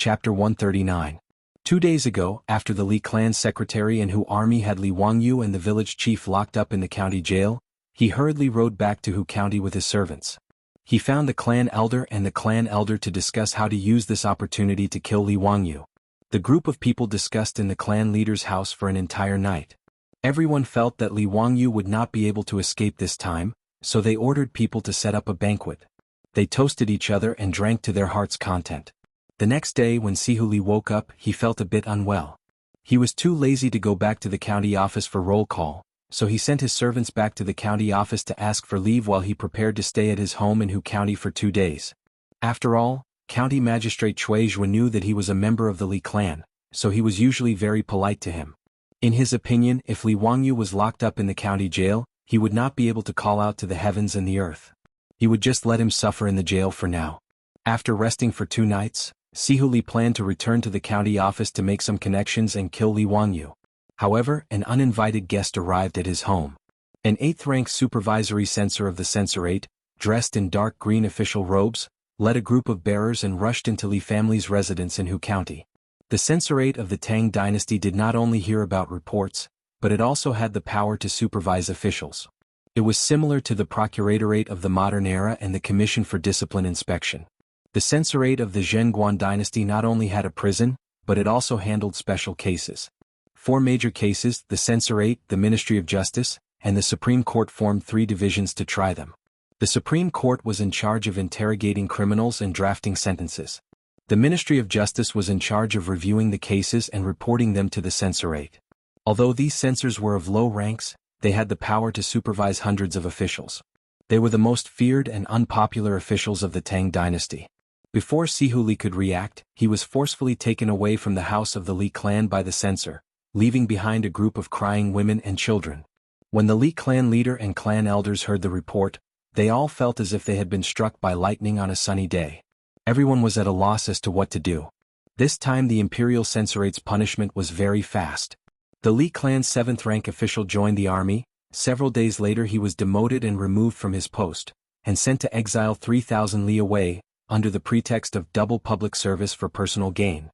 Chapter 139. 2 days ago, after the Li clan secretary and Hu army had Li Wangyu and the village chief locked up in the county jail, he hurriedly rode back to Hu County with his servants. He found the clan elder and the clan elder to discuss how to use this opportunity to kill Li Wangyu. The group of people discussed in the clan leader's house for an entire night. Everyone felt that Li Wangyu would not be able to escape this time, so they ordered people to set up a banquet. They toasted each other and drank to their heart's content. The next day when Sihu Li woke up, he felt a bit unwell. He was too lazy to go back to the county office for roll call, so he sent his servants back to the county office to ask for leave while he prepared to stay at his home in Hu County for 2 days. After all, County Magistrate Cui Zhuo knew that he was a member of the Li clan, so he was usually very polite to him. In his opinion, if Li Wangyu was locked up in the county jail, he would not be able to call out to the heavens and the earth. He would just let him suffer in the jail for now. After resting for 2 nights, Sihu Li planned to return to the county office to make some connections and kill Li Wangyu. However, an uninvited guest arrived at his home. An 8th-rank supervisory censor of the censorate, dressed in dark green official robes, led a group of bearers and rushed into Li family's residence in Hu County. The censorate of the Tang dynasty did not only hear about reports, but it also had the power to supervise officials. It was similar to the procuratorate of the modern era and the Commission for Discipline Inspection. The censorate of the Zhenguan dynasty not only had a prison, but it also handled special cases. 4 major cases, the censorate, the Ministry of Justice, and the Supreme Court formed 3 divisions to try them. The Supreme Court was in charge of interrogating criminals and drafting sentences. The Ministry of Justice was in charge of reviewing the cases and reporting them to the censorate. Although these censors were of low ranks, they had the power to supervise hundreds of officials. They were the most feared and unpopular officials of the Tang dynasty. Before Sihu Li could react, he was forcefully taken away from the house of the Li clan by the censor, leaving behind a group of crying women and children. When the Li clan leader and clan elders heard the report, they all felt as if they had been struck by lightning on a sunny day. Everyone was at a loss as to what to do. This time the imperial censorate's punishment was very fast. The Li clan's 7th-rank official joined the army. Several days later he was demoted and removed from his post, and sent to exile 3,000 li away, under the pretext of double public service for personal gain.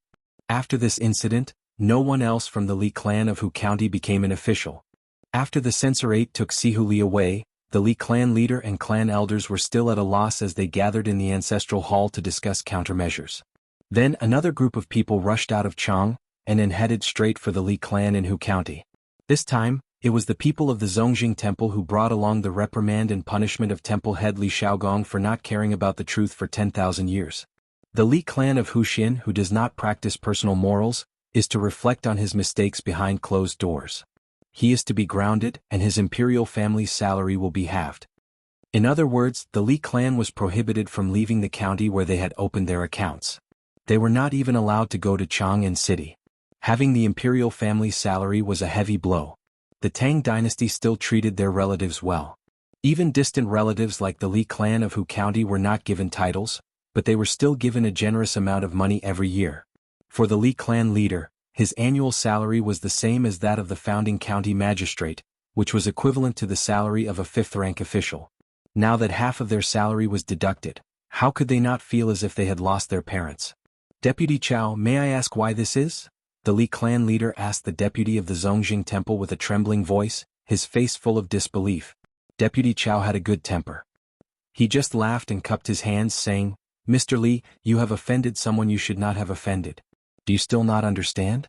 After this incident, no one else from the Li clan of Hu County became an official. After the censorate took Sihu Li away, the Li clan leader and clan elders were still at a loss as they gathered in the ancestral hall to discuss countermeasures. Then another group of people rushed out of Chang, and then headed straight for the Li clan in Hu County. This time, it was the people of the Zongjing Temple who brought along the reprimand and punishment of temple head Li Shaogong for not caring about the truth for 10,000 years. The Li clan of Huxian, who does not practice personal morals, is to reflect on his mistakes behind closed doors. He is to be grounded, and his imperial family's salary will be halved. In other words, the Li clan was prohibited from leaving the county where they had opened their accounts. They were not even allowed to go to Chang'an City. Having the imperial family's salary was a heavy blow. The Tang dynasty still treated their relatives well. Even distant relatives like the Li clan of Hu County were not given titles, but they were still given a generous amount of money every year. For the Li clan leader, his annual salary was the same as that of the founding county magistrate, which was equivalent to the salary of a 5th-rank official. Now that half of their salary was deducted, how could they not feel as if they had lost their parents? Deputy Chow, may I ask why this is? The Li clan leader asked the deputy of the Zongjing Temple with a trembling voice, his face full of disbelief. Deputy Chow had a good temper. He just laughed and cupped his hands, saying, "Mr. Li, you have offended someone you should not have offended. Do you still not understand?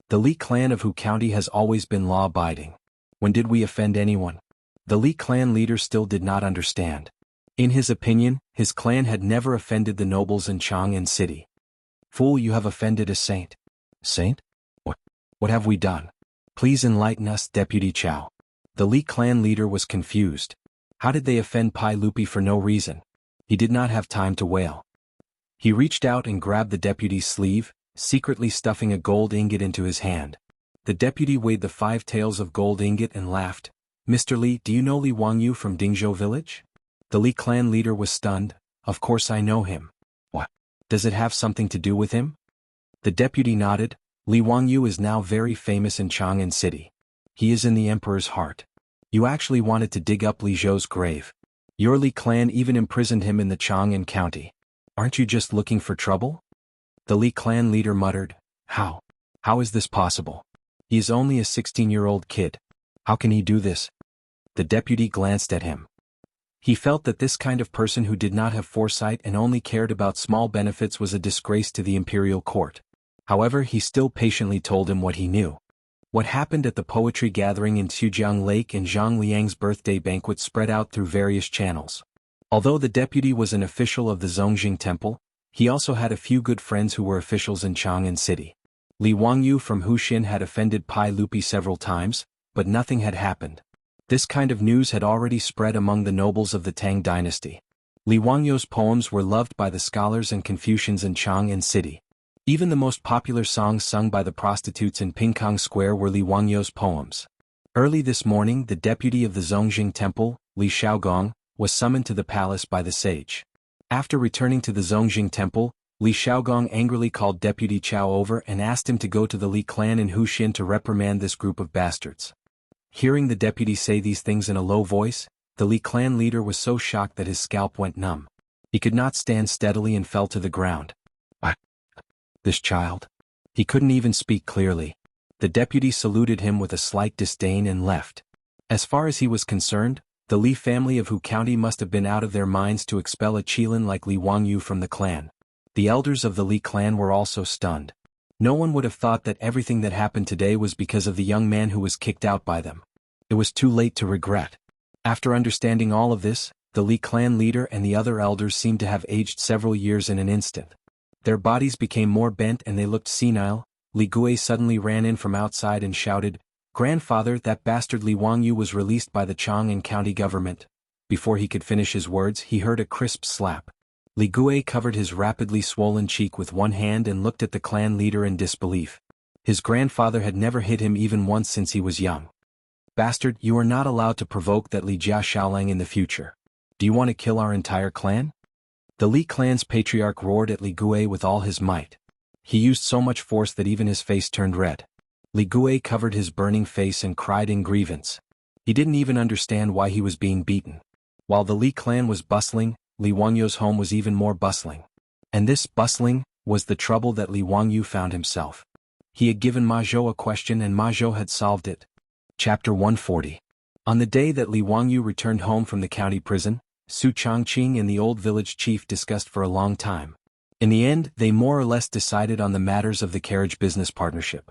The Li clan of Hu County has always been law-abiding. When did we offend anyone?" The Li clan leader still did not understand. In his opinion, his clan had never offended the nobles in Chang'an City. "Fool, you have offended a saint." "Saint? What have we done? Please enlighten us, Deputy Chow." The Li clan leader was confused. How did they offend Pai Lupi for no reason? He did not have time to wail. He reached out and grabbed the deputy's sleeve, secretly stuffing a gold ingot into his hand. The deputy weighed the 5 taels of gold ingot and laughed. "Mr. Li, do you know Li Wangyu from Dingzhou village?" The Li clan leader was stunned. "Of course I know him." "What? Does it have something to do with him?" The deputy nodded. "Li Wangyu is now very famous in Chang'an City. He is in the emperor's heart. You actually wanted to dig up Li Zhou's grave. Your Li clan even imprisoned him in the Chang'an County. Aren't you just looking for trouble?" The Li clan leader muttered, How? How is this possible? He is only a 16-year-old kid. How can he do this? The deputy glanced at him. He felt that this kind of person who did not have foresight and only cared about small benefits was a disgrace to the imperial court. However, he still patiently told him what he knew. What happened at the poetry gathering in Xujiang Lake and Zhang Liang's birthday banquet spread out through various channels. Although the deputy was an official of the Zongjing Temple, he also had a few good friends who were officials in Chang'an City. Li Wangyu from Huxin had offended Pai Lupi several times, but nothing had happened. This kind of news had already spread among the nobles of the Tang dynasty. Li Wangyu's poems were loved by the scholars and Confucians in Chang'an City. Even the most popular songs sung by the prostitutes in Pingkang Square were Li Wangyu's poems. Early this morning, the deputy of the Zongjing Temple, Li Shaogong, was summoned to the palace by the sage. After returning to the Zongjing Temple, Li Shaogong angrily called Deputy Chao over and asked him to go to the Li clan in Huxin to reprimand this group of bastards. Hearing the deputy say these things in a low voice, the Li clan leader was so shocked that his scalp went numb. He could not stand steadily and fell to the ground. This child? He couldn't even speak clearly. The deputy saluted him with a slight disdain and left. As far as he was concerned, the Li family of Hu County must have been out of their minds to expel a Qilin like Li Wangyu from the clan. The elders of the Li clan were also stunned. No one would have thought that everything that happened today was because of the young man who was kicked out by them. It was too late to regret. After understanding all of this, the Li clan leader and the other elders seemed to have aged several years in an instant. Their bodies became more bent and they looked senile. Li Gui suddenly ran in from outside and shouted, "Grandfather, that bastard Li Wangyu was released by the Chang'an county government." Before he could finish his words, he heard a crisp slap. Li Gui covered his rapidly swollen cheek with one hand and looked at the clan leader in disbelief. His grandfather had never hit him even once since he was young. "Bastard, you are not allowed to provoke that Li Jia Shaolang in the future. Do you want to kill our entire clan?" The Li clan's patriarch roared at Li Gui with all his might. He used so much force that even his face turned red. Li Gui covered his burning face and cried in grievance. He didn't even understand why he was being beaten. While the Li clan was bustling, Li Wangyu's home was even more bustling. And this bustling was the trouble that Li Wangyu found himself. He had given Ma Zhou a question and Ma Zhou had solved it. Chapter 140. On the day that Li Wangyu returned home from the county prison, Su Changqing and the old village chief discussed for a long time. In the end, they more or less decided on the matters of the carriage business partnership.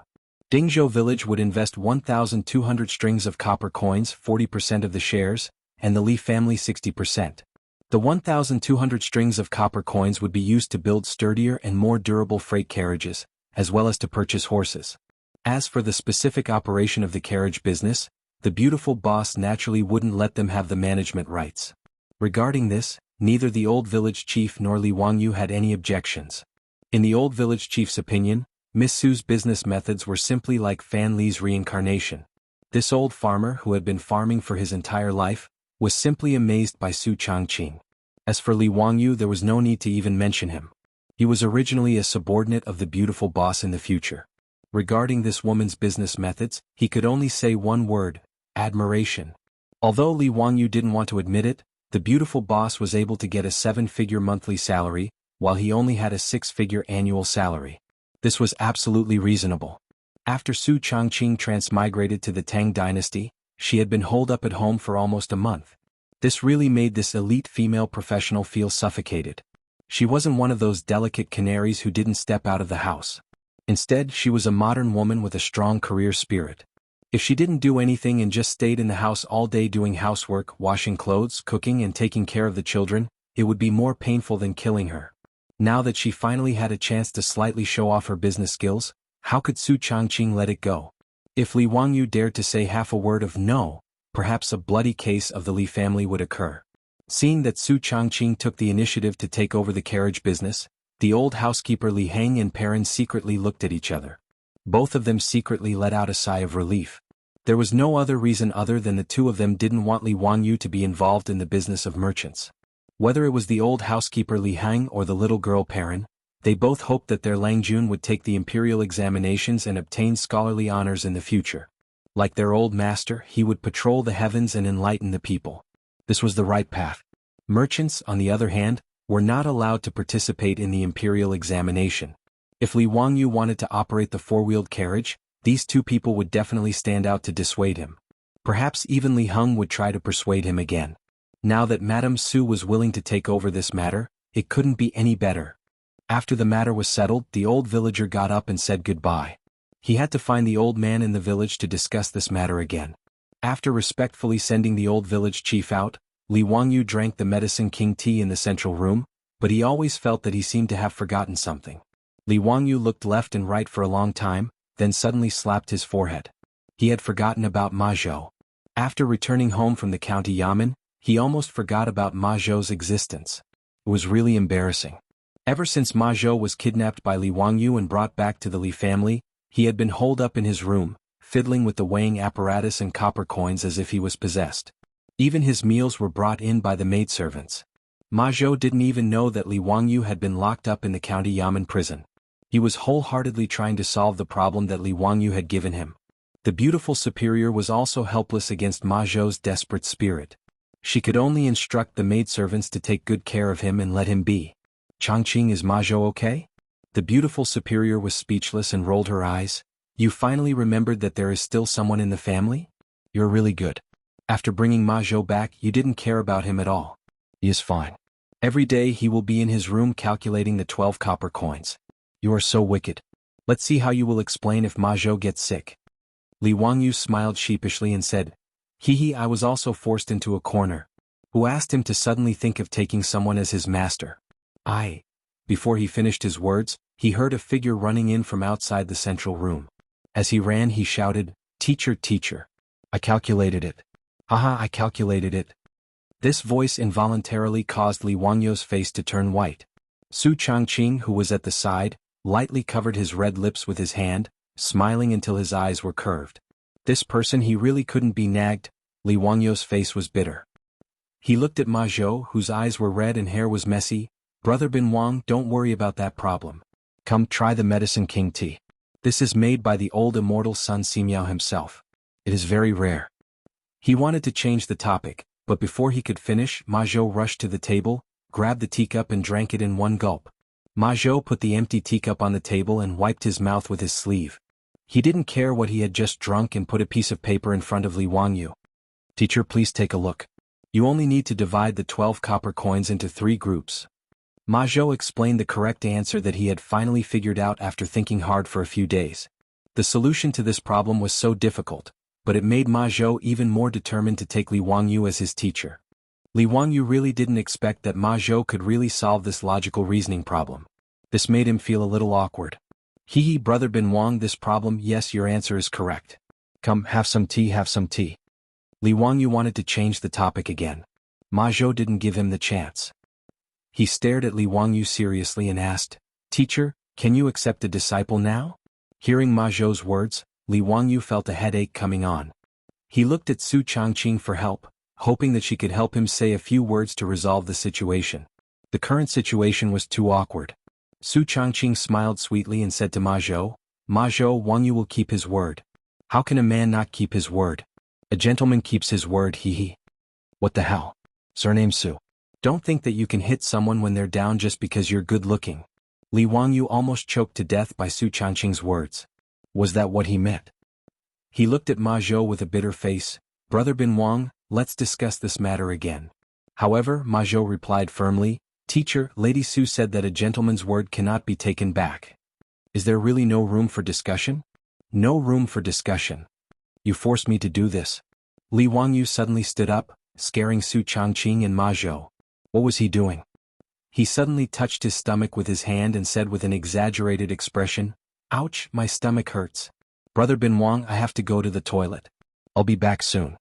Dingzhou village would invest 1,200 strings of copper coins, 40% of the shares, and the Li family 60%. The 1,200 strings of copper coins would be used to build sturdier and more durable freight carriages, as well as to purchase horses. As for the specific operation of the carriage business, the beautiful boss naturally wouldn't let them have the management rights. Regarding this, neither the old village chief nor Li Wangyu had any objections. In the old village chief's opinion, Miss Su's business methods were simply like Fan Li's reincarnation. This old farmer who had been farming for his entire life was simply amazed by Su Changqing. As for Li Wangyu, there was no need to even mention him. He was originally a subordinate of the beautiful boss in the future. Regarding this woman's business methods, he could only say one word: admiration. Although Li Wangyu didn't want to admit it, the beautiful boss was able to get a 7-figure monthly salary, while he only had a 6-figure annual salary. This was absolutely reasonable. After Su Changqing transmigrated to the Tang dynasty, she had been holed up at home for almost a month. This really made this elite female professional feel suffocated. She wasn't one of those delicate canaries who didn't step out of the house. Instead, she was a modern woman with a strong career spirit. If she didn't do anything and just stayed in the house all day doing housework, washing clothes, cooking and taking care of the children, it would be more painful than killing her. Now that she finally had a chance to slightly show off her business skills, how could Su Changqing let it go? If Li Wangyu dared to say half a word of no, perhaps a bloody case of the Li family would occur. Seeing that Su Changqing took the initiative to take over the carriage business, the old housekeeper Li Heng and Perrin secretly looked at each other. Both of them secretly let out a sigh of relief. There was no other reason other than the two of them didn't want Li Wangyu to be involved in the business of merchants. Whether it was the old housekeeper Li Heng or the little girl Perrin, they both hoped that their Langjun would take the imperial examinations and obtain scholarly honors in the future. Like their old master, he would patrol the heavens and enlighten the people. This was the right path. Merchants, on the other hand, were not allowed to participate in the imperial examination. If Li Wangyu wanted to operate the four-wheeled carriage, these two people would definitely stand out to dissuade him. Perhaps even Li Heng would try to persuade him again. Now that Madame Su was willing to take over this matter, it couldn't be any better. After the matter was settled, the old villager got up and said goodbye. He had to find the old man in the village to discuss this matter again. After respectfully sending the old village chief out, Li Wangyu drank the medicine king tea in the central room, but he always felt that he seemed to have forgotten something. Li Wangyu looked left and right for a long time, then suddenly slapped his forehead. He had forgotten about Ma Zhou. After returning home from the county yamen, he almost forgot about Ma Zhou's existence. It was really embarrassing. Ever since Ma Zhou was kidnapped by Li Wangyu and brought back to the Li family, he had been holed up in his room, fiddling with the weighing apparatus and copper coins as if he was possessed. Even his meals were brought in by the maidservants. Ma Zhou didn't even know that Li Wangyu had been locked up in the county yamen prison. He was wholeheartedly trying to solve the problem that Li Wangyu had given him. The beautiful superior was also helpless against Ma Zhou's desperate spirit. She could only instruct the maidservants to take good care of him and let him be. Changqing, is Ma Zhou okay? The beautiful superior was speechless and rolled her eyes. You finally remembered that there is still someone in the family? You're really good. After bringing Ma Zhou back, you didn't care about him at all. He is fine. Every day he will be in his room calculating the 12 copper coins. You are so wicked. Let's see how you will explain if Ma Zhou gets sick. Li Wangyu smiled sheepishly and said, I was also forced into a corner. Who asked him to suddenly think of taking someone as his master? Before he finished his words, he heard a figure running in from outside the central room. As he ran he shouted, Teacher, teacher. I calculated it. Haha, I calculated it. This voice involuntarily caused Li Wangyu's face to turn white. Su Changqing, who was at the side, lightly covered his red lips with his hand, smiling until his eyes were curved. This person he really couldn't be nagged. Li Wangyu's face was bitter. He looked at Ma Zhou, whose eyes were red and hair was messy. Brother Bin Wang, don't worry about that problem. Come, try the medicine king tea. This is made by the old immortal Sun Simiao himself. It is very rare. He wanted to change the topic, but before he could finish, Ma Zhou rushed to the table, grabbed the teacup and drank it in one gulp. Ma Zhou put the empty teacup on the table and wiped his mouth with his sleeve. He didn't care what he had just drunk and put a piece of paper in front of Li Wangyu. Teacher, please take a look. You only need to divide the 12 copper coins into 3 groups. Ma Zhou explained the correct answer that he had finally figured out after thinking hard for a few days. The solution to this problem was so difficult, but it made Ma Zhou even more determined to take Li Wangyu as his teacher. Li Wangyu really didn't expect that Ma Zhou could really solve this logical reasoning problem. This made him feel a little awkward. Brother Bin Wang, this problem, yes, your answer is correct. Come, have some tea, have some tea. Li Wangyu wanted to change the topic again. Ma Zhou didn't give him the chance. He stared at Li Wangyu seriously and asked, Teacher, can you accept a disciple now? Hearing Ma Zhou's words, Li Wangyu felt a headache coming on. He looked at Su Changqing for help, hoping that she could help him say a few words to resolve the situation. The current situation was too awkward. Su Changqing smiled sweetly and said to Ma Zhou, Wangyu will keep his word. How can a man not keep his word? A gentleman keeps his word, What the hell? Surname Su. Don't think that you can hit someone when they're down just because you're good-looking. Li Wangyu almost choked to death by Su Changqing's words. Was that what he meant? He looked at Ma Zhou with a bitter face. Brother Bin Wang, let's discuss this matter again. However, Ma Zhou replied firmly, Teacher, Lady Su said that a gentleman's word cannot be taken back. Is there really no room for discussion? No room for discussion. You forced me to do this. Li Wangyu suddenly stood up, scaring Su Changqing and Ma Zhou. What was he doing? He suddenly touched his stomach with his hand and said with an exaggerated expression, Ouch, my stomach hurts. Brother Bin Wang, I have to go to the toilet. I'll be back soon.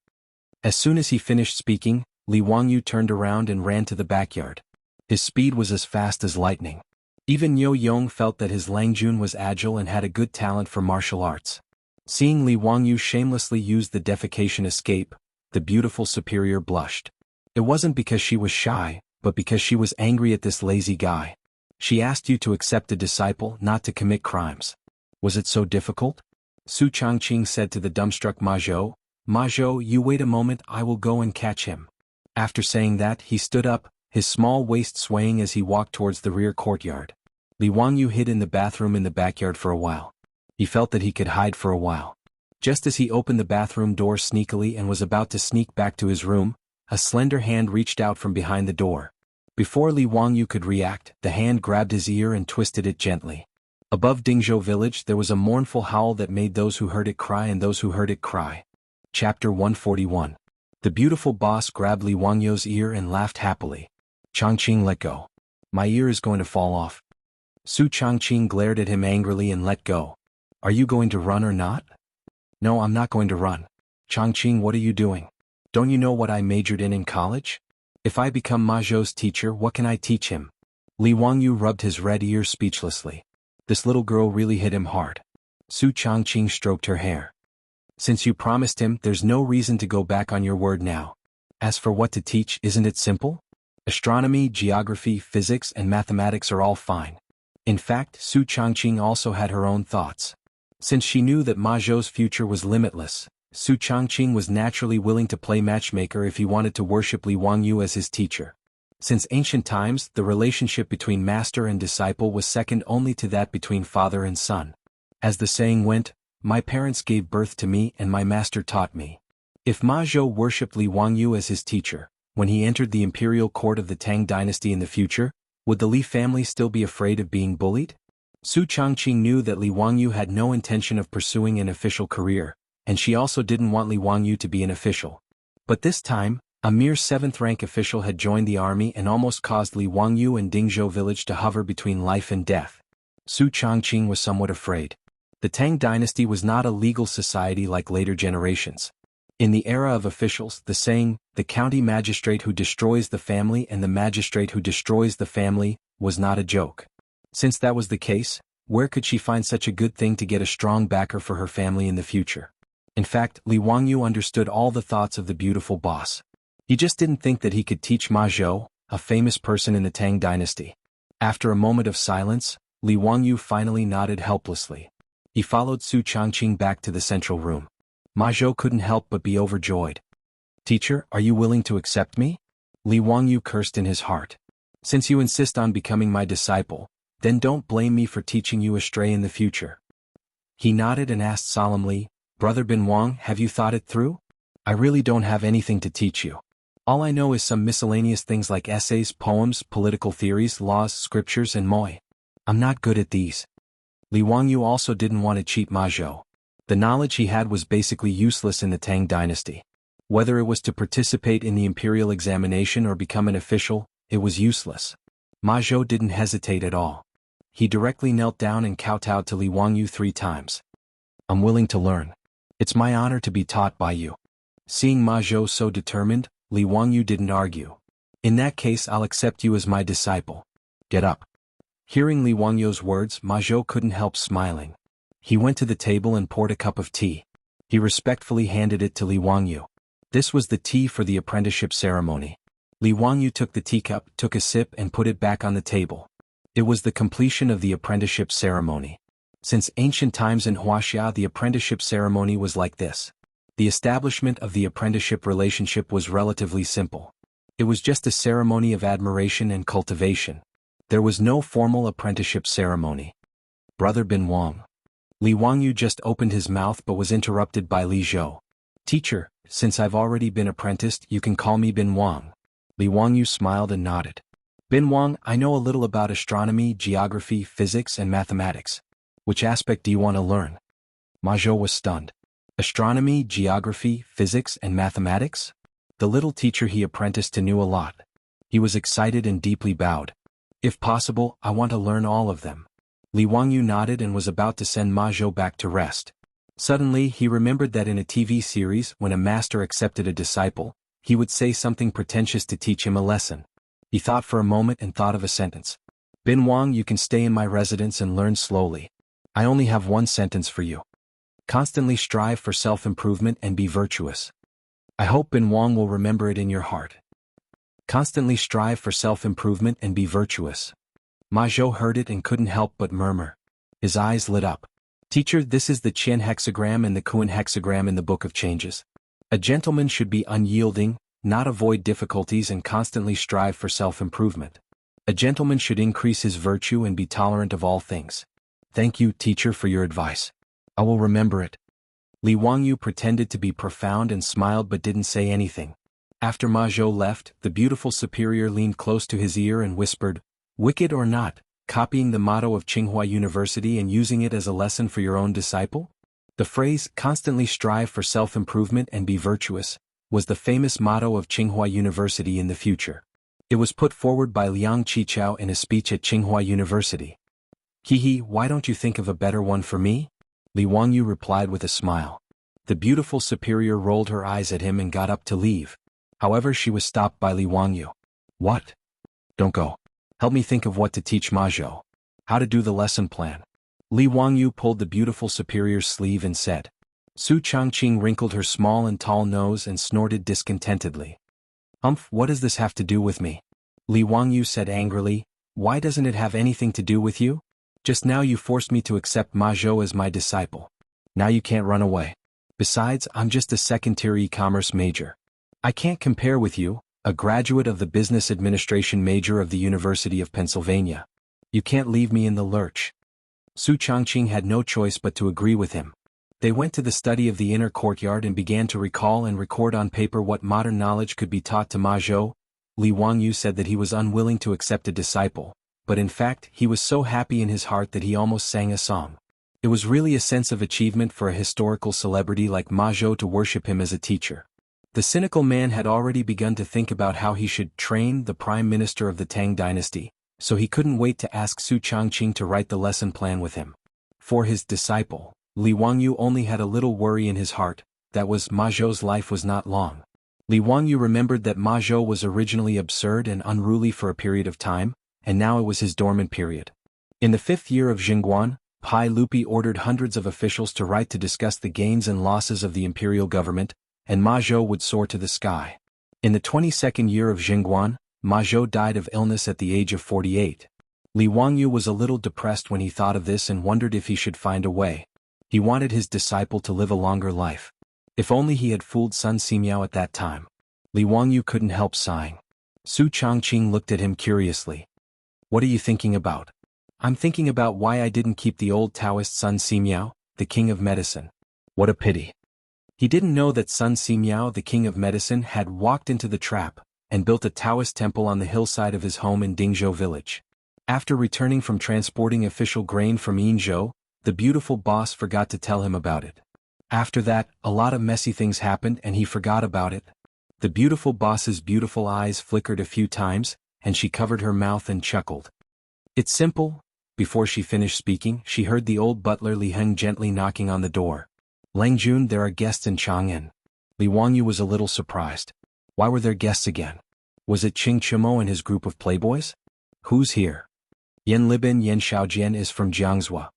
As soon as he finished speaking, Li Wangyu turned around and ran to the backyard. His speed was as fast as lightning. Even Yo Yong felt that his Langjun was agile and had a good talent for martial arts. Seeing Li Wangyu shamelessly use the defecation escape, the beautiful superior blushed. It wasn't because she was shy, but because she was angry at this lazy guy. She asked you to accept a disciple, not to commit crimes. Was it so difficult? Su Changqing said to the dumbstruck Ma Zhou, Ma Zhou, you wait a moment, I will go and catch him. After saying that, he stood up, his small waist swaying as he walked towards the rear courtyard. Li Wangyu hid in the bathroom in the backyard for a while. He felt that he could hide for a while. Just as he opened the bathroom door sneakily and was about to sneak back to his room, a slender hand reached out from behind the door. Before Li Wangyu could react, the hand grabbed his ear and twisted it gently. Above Dingzhou village there was a mournful howl that made those who heard it cry and those who heard it cry. Chapter 141. The beautiful boss grabbed Li Wangyu's ear and laughed happily. Changqing, let go. My ear is going to fall off. Su Changqing glared at him angrily and let go. Are you going to run or not? No, I'm not going to run. Changqing, what are you doing? Don't you know what I majored in college? If I become Ma Zhou's teacher, what can I teach him? Li Wangyu rubbed his red ear speechlessly. This little girl really hit him hard. Su Changqing stroked her hair. Since you promised him, there's no reason to go back on your word now. As for what to teach, isn't it simple? Astronomy, geography, physics, and mathematics are all fine. In fact, Su Changqing also had her own thoughts. Since she knew that Ma Zhou's future was limitless, Su Changqing was naturally willing to play matchmaker if he wanted to worship Li Wangyu as his teacher. Since ancient times, the relationship between master and disciple was second only to that between father and son. As the saying went, my parents gave birth to me and my master taught me. If Ma Zhou worshipped Li Wangyu as his teacher, when he entered the imperial court of the Tang dynasty in the future, would the Li family still be afraid of being bullied? Su Changqing knew that Li Wangyu had no intention of pursuing an official career, and she also didn't want Li Wangyu to be an official. But this time, a mere 7th-rank official had joined the army and almost caused Li Wangyu and Dingzhou village to hover between life and death. Su Changqing was somewhat afraid. The Tang dynasty was not a legal society like later generations. In the era of officials, the saying, the county magistrate who destroys the family and the magistrate who destroys the family, was not a joke. Since that was the case, where could she find such a good thing to get a strong backer for her family in the future? In fact, Li Wangyu understood all the thoughts of the beautiful boss. He just didn't think that he could teach Ma Zhou, a famous person in the Tang dynasty. After a moment of silence, Li Wangyu finally nodded helplessly. He followed Su Changqing back to the central room. Ma Zhou couldn't help but be overjoyed. Teacher, are you willing to accept me? Li Wangyu cursed in his heart. Since you insist on becoming my disciple, then don't blame me for teaching you astray in the future. He nodded and asked solemnly, Brother Bin Wang, have you thought it through? I really don't have anything to teach you. All I know is some miscellaneous things like essays, poems, political theories, laws, scriptures, and moi. I'm not good at these. Li Wangyu also didn't want to cheat Ma Zhou. The knowledge he had was basically useless in the Tang dynasty. Whether it was to participate in the imperial examination or become an official, it was useless. Ma Zhou didn't hesitate at all. He directly knelt down and kowtowed to Li Wangyu 3 times. I'm willing to learn. It's my honor to be taught by you. Seeing Ma Zhou so determined, Li Wangyu didn't argue. In that case, I'll accept you as my disciple. Get up. Hearing Li Wangyu's words, Ma Zhou couldn't help smiling. He went to the table and poured a cup of tea. He respectfully handed it to Li Wangyu. This was the tea for the apprenticeship ceremony. Li Wangyu took the teacup, took a sip and put it back on the table. It was the completion of the apprenticeship ceremony. Since ancient times in Wuxia, the apprenticeship ceremony was like this. The establishment of the apprenticeship relationship was relatively simple. It was just a ceremony of admiration and cultivation. There was no formal apprenticeship ceremony. Brother Bin Wang. Li Wangyu just opened his mouth but was interrupted by Li Zhou. Teacher, since I've already been apprenticed, you can call me Bin Wang. Li Wangyu smiled and nodded. Bin Wang, I know a little about astronomy, geography, physics, and mathematics. Which aspect do you want to learn? Ma Zhou was stunned. Astronomy, geography, physics, and mathematics? The little teacher he apprenticed to knew a lot. He was excited and deeply bowed. If possible, I want to learn all of them. Li Wangyu nodded and was about to send Ma Zhou back to rest. Suddenly, he remembered that in a TV series, when a master accepted a disciple, he would say something pretentious to teach him a lesson. He thought for a moment and thought of a sentence. Bin Wang, you can stay in my residence and learn slowly. I only have one sentence for you. Constantly strive for self-improvement and be virtuous. I hope Bin Wang will remember it in your heart. Constantly strive for self-improvement and be virtuous. Ma Zhou heard it and couldn't help but murmur. His eyes lit up. Teacher, this is the Qian hexagram and the Kuan hexagram in the Book of Changes. A gentleman should be unyielding, not avoid difficulties and constantly strive for self-improvement. A gentleman should increase his virtue and be tolerant of all things. Thank you, teacher, for your advice. I will remember it. Li Wangyu pretended to be profound and smiled but didn't say anything. After Ma Zhou left, the beautiful superior leaned close to his ear and whispered, "Wicked or not, copying the motto of Tsinghua University and using it as a lesson for your own disciple?" The phrase, "constantly strive for self-improvement and be virtuous," was the famous motto of Tsinghua University in the future. It was put forward by Liang Qichao in a speech at Tsinghua University. "Hehe, why don't you think of a better one for me?" Li Wangyu replied with a smile. The beautiful superior rolled her eyes at him and got up to leave. However, she was stopped by Li Wangyu. "What? Don't go. Help me think of what to teach Ma Zhou. How to do the lesson plan." Li Wangyu pulled the beautiful superior's sleeve and said. Su Changqing wrinkled her small and tall nose and snorted discontentedly. "Humph, what does this have to do with me?" Li Wangyu said angrily. "Why doesn't it have anything to do with you? Just now you forced me to accept Ma Zhou as my disciple. Now you can't run away. Besides, I'm just a second-tier e-commerce major. I can't compare with you, a graduate of the business administration major of the University of Pennsylvania. You can't leave me in the lurch." Su Changqing had no choice but to agree with him. They went to the study of the inner courtyard and began to recall and record on paper what modern knowledge could be taught to Ma Zhou. Li Wangyu said that he was unwilling to accept a disciple, but in fact he was so happy in his heart that he almost sang a song. It was really a sense of achievement for a historical celebrity like Ma Zhou to worship him as a teacher. The cynical man had already begun to think about how he should train the prime minister of the Tang dynasty, so he couldn't wait to ask Su Changqing to write the lesson plan with him. For his disciple, Li Wangyu only had a little worry in his heart, that was Ma Zhou's life was not long. Li Wangyu remembered that Ma Zhou was originally absurd and unruly for a period of time, and now it was his dormant period. In the 5th year of Jingguan, Pai Lupi ordered hundreds of officials to write to discuss the gains and losses of the imperial government, and Ma Zhou would soar to the sky. In the 22nd year of Jingguan, Ma Zhou died of illness at the age of 48. Li Wangyu was a little depressed when he thought of this and wondered if he should find a way. He wanted his disciple to live a longer life. If only he had fooled Sun Simiao at that time. Li Wangyu couldn't help sighing. Su Changqing looked at him curiously. "What are you thinking about?" "I'm thinking about why I didn't keep the old Taoist Sun Simiao, the king of medicine. What a pity." He didn't know that Sun Simiao, the king of medicine, had walked into the trap and built a Taoist temple on the hillside of his home in Dingzhou village. After returning from transporting official grain from Yinzhou, the beautiful boss forgot to tell him about it. After that, a lot of messy things happened and he forgot about it. The beautiful boss's beautiful eyes flickered a few times, and she covered her mouth and chuckled. "It's simple." Before she finished speaking, she heard the old butler Li Heng gently knocking on the door. "Lang Jun, there are guests in Chang'an." Li Wangyu was a little surprised. Why were there guests again? Was it Qing Chimo and his group of playboys? "Who's here?" "Yan Libin Yan Xiaojian is from Jiangzhou."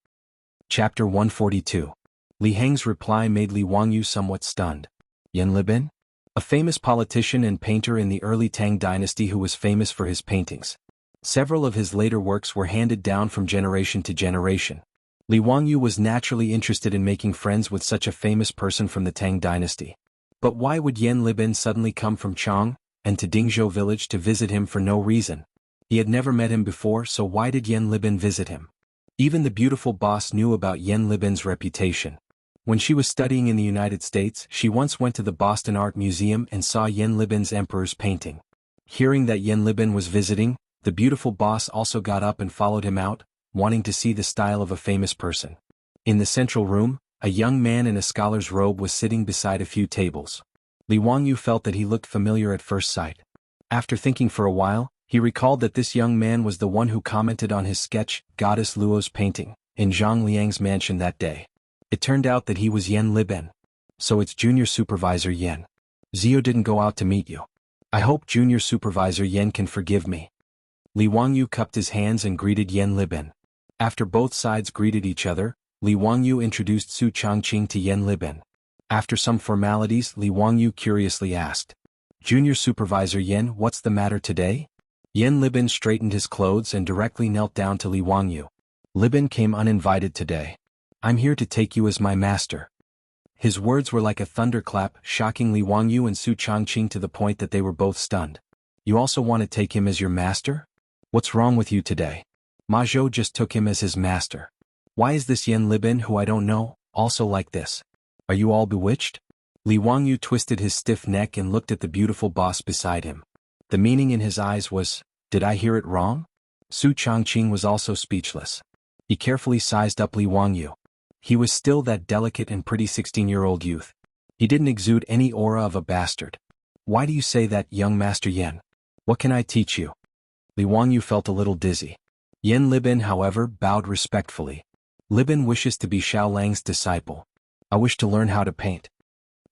Chapter 142. Li Heng's reply made Li Wangyu somewhat stunned. Yan Libin? A famous politician and painter in the early Tang dynasty who was famous for his paintings. Several of his later works were handed down from generation to generation. Li Wangyu was naturally interested in making friends with such a famous person from the Tang dynasty. But why would Yan Libin suddenly come from Chang, and to Dingzhou village to visit him for no reason? He had never met him before, so why did Yan Libin visit him? Even the beautiful boss knew about Yan Libin's reputation. When she was studying in the United States, she once went to the Boston Art Museum and saw Yan Libin's Emperor's painting. Hearing that Yan Libin was visiting, the beautiful boss also got up and followed him out, wanting to see the style of a famous person. In the central room, a young man in a scholar's robe was sitting beside a few tables. Li Wangyu felt that he looked familiar at first sight. After thinking for a while, he recalled that this young man was the one who commented on his sketch, Goddess Luo's painting, in Zhang Liang's mansion that day. It turned out that he was Yan Libin. "So it's Junior Supervisor Yan. Zio didn't go out to meet you. I hope Junior Supervisor Yan can forgive me." Li Wangyu cupped his hands and greeted Yan Libin. After both sides greeted each other, Li Wangyu introduced Su Changqing to Yan Libin. After some formalities, Li Wangyu curiously asked, "Junior Supervisor Yan, what's the matter today?" Yan Libin straightened his clothes and directly knelt down to Li Wangyu. "Libin came uninvited today. I'm here to take you as my master." His words were like a thunderclap, shocking Li Wangyu and Su Changqing to the point that they were both stunned. "You also want to take him as your master?" What's wrong with you today? Ma Zhou just took him as his master. Why is this Yan Libin, who I don't know, also like this? Are you all bewitched? Li Wangyu twisted his stiff neck and looked at the beautiful boss beside him. The meaning in his eyes was, did I hear it wrong? Su Chongqing was also speechless. He carefully sized up Li Wangyu. He was still that delicate and pretty 16-year-old youth. He didn't exude any aura of a bastard. Why do you say that, young Master Yan? What can I teach you? Li Wangyu felt a little dizzy. Yan Libin, however, bowed respectfully. Libin wishes to be Xiaolang's disciple. I wish to learn how to paint.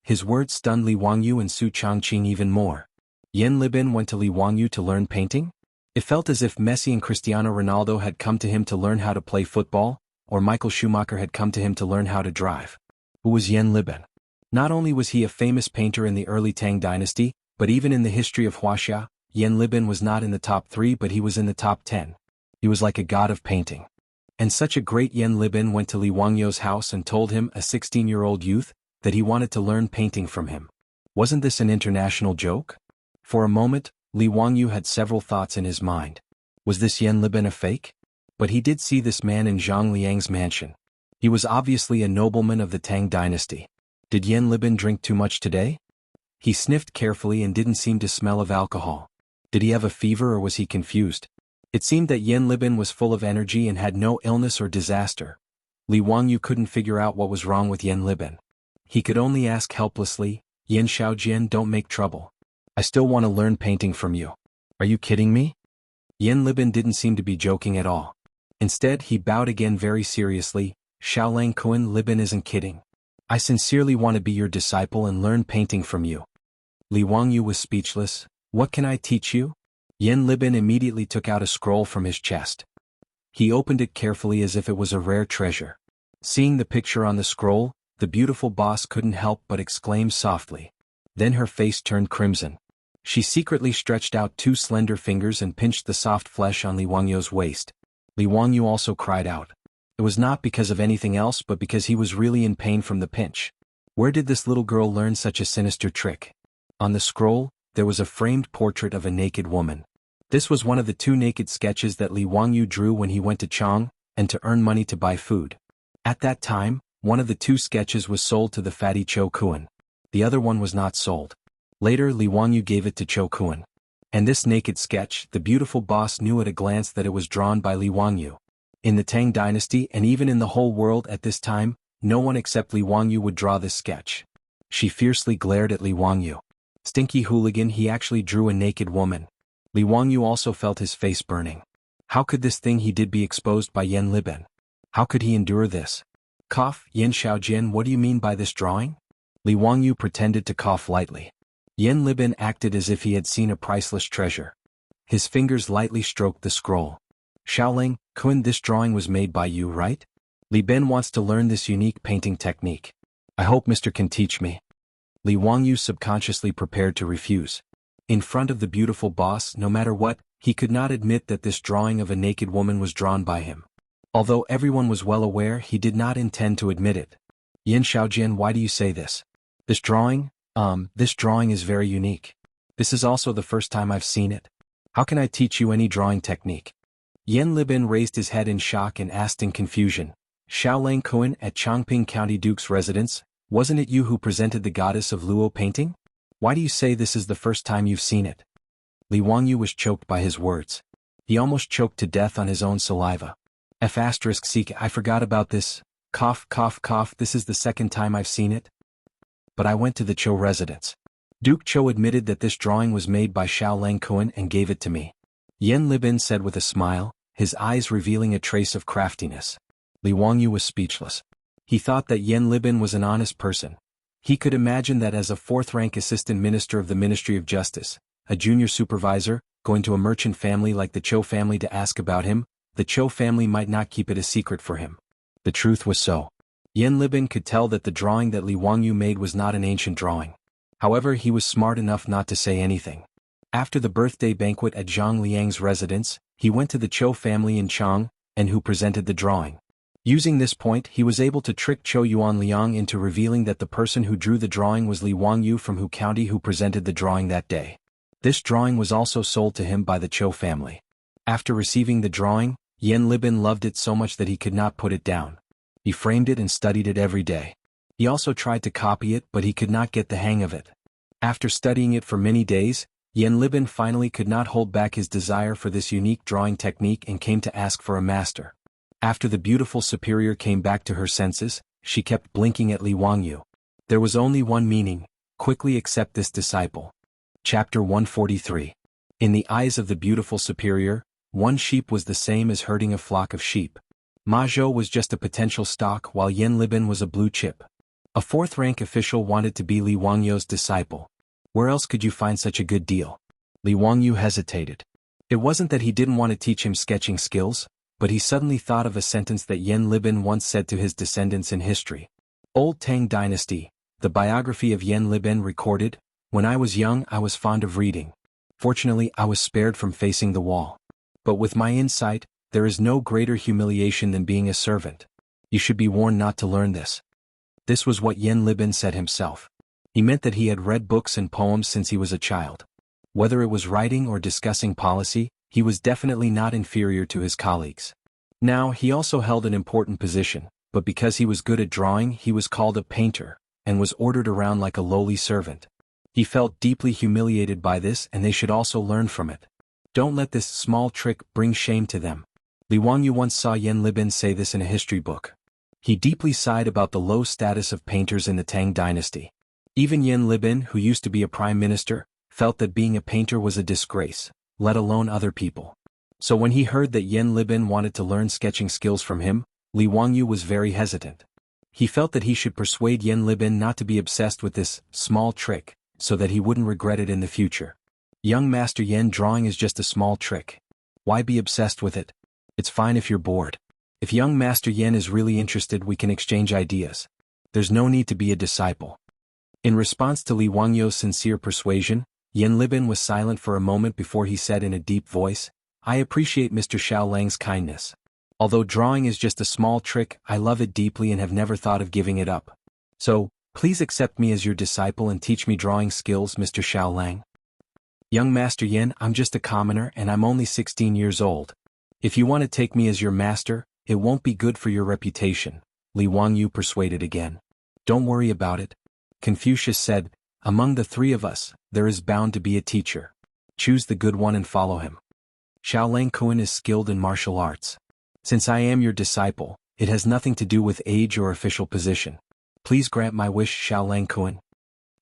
His words stunned Li Wangyu and Su Chongqing even more. Yan Libin went to Li Wangyu to learn painting? It felt as if Messi and Cristiano Ronaldo had come to him to learn how to play football, or Michael Schumacher had come to him to learn how to drive. Who was Yan Libin? Not only was he a famous painter in the early Tang dynasty, but even in the history of Wuxia, Yan Libin was not in the top 3 but he was in the top 10. He was like a god of painting. And such a great Yan Libin went to Li Wangyu's house and told him, a 16-year-old youth, that he wanted to learn painting from him. Wasn't this an international joke? For a moment, Li Wangyu had several thoughts in his mind. Was this Yan Libin a fake? But he did see this man in Zhang Liang's mansion. He was obviously a nobleman of the Tang dynasty. Did Yan Libin drink too much today? He sniffed carefully and didn't seem to smell of alcohol. Did he have a fever or was he confused? It seemed that Yan Libin was full of energy and had no illness or disaster. Li Wangyu couldn't figure out what was wrong with Yan Libin. He could only ask helplessly, Yan Xiaojian, don't make trouble. I still want to learn painting from you. Are you kidding me? Yan Libin didn't seem to be joking at all. Instead, he bowed again very seriously. Xiaolang Kun, Libin isn't kidding. I sincerely want to be your disciple and learn painting from you. Li Wangyu was speechless. What can I teach you? Yan Libin immediately took out a scroll from his chest. He opened it carefully as if it was a rare treasure. Seeing the picture on the scroll, the beautiful boss couldn't help but exclaim softly. Then her face turned crimson. She secretly stretched out 2 slender fingers and pinched the soft flesh on Li Wangyu's waist. Li Wangyu also cried out. It was not because of anything else but because he was really in pain from the pinch. Where did this little girl learn such a sinister trick? On the scroll, there was a framed portrait of a naked woman. This was one of the 2 naked sketches that Li Wangyu drew when he went to Chang, and to earn money to buy food. At that time, one of the 2 sketches was sold to the fatty Cho Kuan. The other one was not sold. Later, Li Wangyu gave it to Cho Kuan. And this naked sketch, the beautiful boss knew at a glance that it was drawn by Li Wangyu. In the Tang dynasty and even in the whole world at this time, no one except Li Wangyu would draw this sketch. She fiercely glared at Li Wangyu. Stinky hooligan, he actually drew a naked woman. Li Wangyu also felt his face burning. How could this thing he did be exposed by Yan Libin? How could he endure this? Cough, Yan Xiaojian, what do you mean by this drawing? Li Wangyu pretended to cough lightly. Yan Libin acted as if he had seen a priceless treasure. His fingers lightly stroked the scroll. Xiaolang Kun, this drawing was made by you, right? Li Ben wants to learn this unique painting technique. I hope Mr. can teach me. Li Wangyu subconsciously prepared to refuse. In front of the beautiful boss, no matter what, he could not admit that this drawing of a naked woman was drawn by him. Although everyone was well aware, he did not intend to admit it. Yan Xiaojian, why do you say this? This drawing is very unique. This is also the first time I've seen it. How can I teach you any drawing technique? Yan Libin raised his head in shock and asked in confusion. Xiaolang Kun, at Chongping County Duke's residence, wasn't it you who presented the goddess of Luo painting? Why do you say this is the first time you've seen it? Li Wangyu was choked by his words. He almost choked to death on his own saliva. Seek, I forgot about this. Cough, cough, cough, this is the second time I've seen it. But I went to the Cho residence. Duke Cho admitted that this drawing was made by Xiaolang Kun and gave it to me. Yan Libin said with a smile, his eyes revealing a trace of craftiness. Li Wangyu was speechless. He thought that Yan Libin was an honest person. He could imagine that as a 4th-rank assistant minister of the Ministry of Justice, a junior supervisor, going to a merchant family like the Cho family to ask about him, the Cho family might not keep it a secret for him. The truth was so. Yan Libin could tell that the drawing that Li Wangyu made was not an ancient drawing. However, he was smart enough not to say anything. After the birthday banquet at Zhang Liang's residence, he went to the Cho family in Chang, and who presented the drawing. Using this point, he was able to trick Cho Yuan Liang into revealing that the person who drew the drawing was Li Wangyu from Hu County who presented the drawing that day. This drawing was also sold to him by the Cho family. After receiving the drawing, Yen Libin loved it so much that he could not put it down. He framed it and studied it every day. He also tried to copy it, but he could not get the hang of it. After studying it for many days, Yen Libin finally could not hold back his desire for this unique drawing technique and came to ask for a master. After the beautiful superior came back to her senses, she kept blinking at Li Wangyu. There was only one meaning: quickly accept this disciple. Chapter 143. In the eyes of the beautiful superior, one sheep was the same as herding a flock of sheep. Ma Zhou was just a potential stock while Yen Libin was a blue chip. A fourth-rank official wanted to be Li Wangyu's disciple. Where else could you find such a good deal? Li Wangyu hesitated. It wasn't that he didn't want to teach him sketching skills, but he suddenly thought of a sentence that Yen Libin once said to his descendants in history. Old Tang Dynasty, the biography of Yen Libin recorded, "When I was young I was fond of reading. Fortunately I was spared from facing the wall. But with my insight, there is no greater humiliation than being a servant. You should be warned not to learn this." This was what Yen Libin said himself. He meant that he had read books and poems since he was a child. Whether it was writing or discussing policy, he was definitely not inferior to his colleagues. Now he also held an important position, but because he was good at drawing he was called a painter, and was ordered around like a lowly servant. He felt deeply humiliated by this, and they should also learn from it. Don't let this small trick bring shame to them. Li Wangyu once saw Yen Libin say this in a history book. He deeply sighed about the low status of painters in the Tang dynasty. Even Yen Libin, who used to be a prime minister, felt that being a painter was a disgrace, let alone other people. So when he heard that Yen Libin wanted to learn sketching skills from him, Li Wangyu was very hesitant. He felt that he should persuade Yen Libin not to be obsessed with this small trick, so that he wouldn't regret it in the future. Young Master Yen, drawing is just a small trick. Why be obsessed with it? It's fine if you're bored. If young Master Yen is really interested, we can exchange ideas. There's no need to be a disciple. In response to Li Wangyu's sincere persuasion, Yen Libin was silent for a moment before he said in a deep voice, "I appreciate Mr. Xiaolang's kindness. Although drawing is just a small trick, I love it deeply and have never thought of giving it up. So, please accept me as your disciple and teach me drawing skills, Mr. Xiaolang." "Young Master Yen, I'm just a commoner and I'm only 16 years old. If you want to take me as your master, it won't be good for your reputation," Li Wangyu persuaded again. "Don't worry about it," Confucius said. "Among the three of us, there is bound to be a teacher. Choose the good one and follow him. Xiaolang Kuan is skilled in martial arts. Since I am your disciple, it has nothing to do with age or official position. Please grant my wish, Xiaolang Kuan."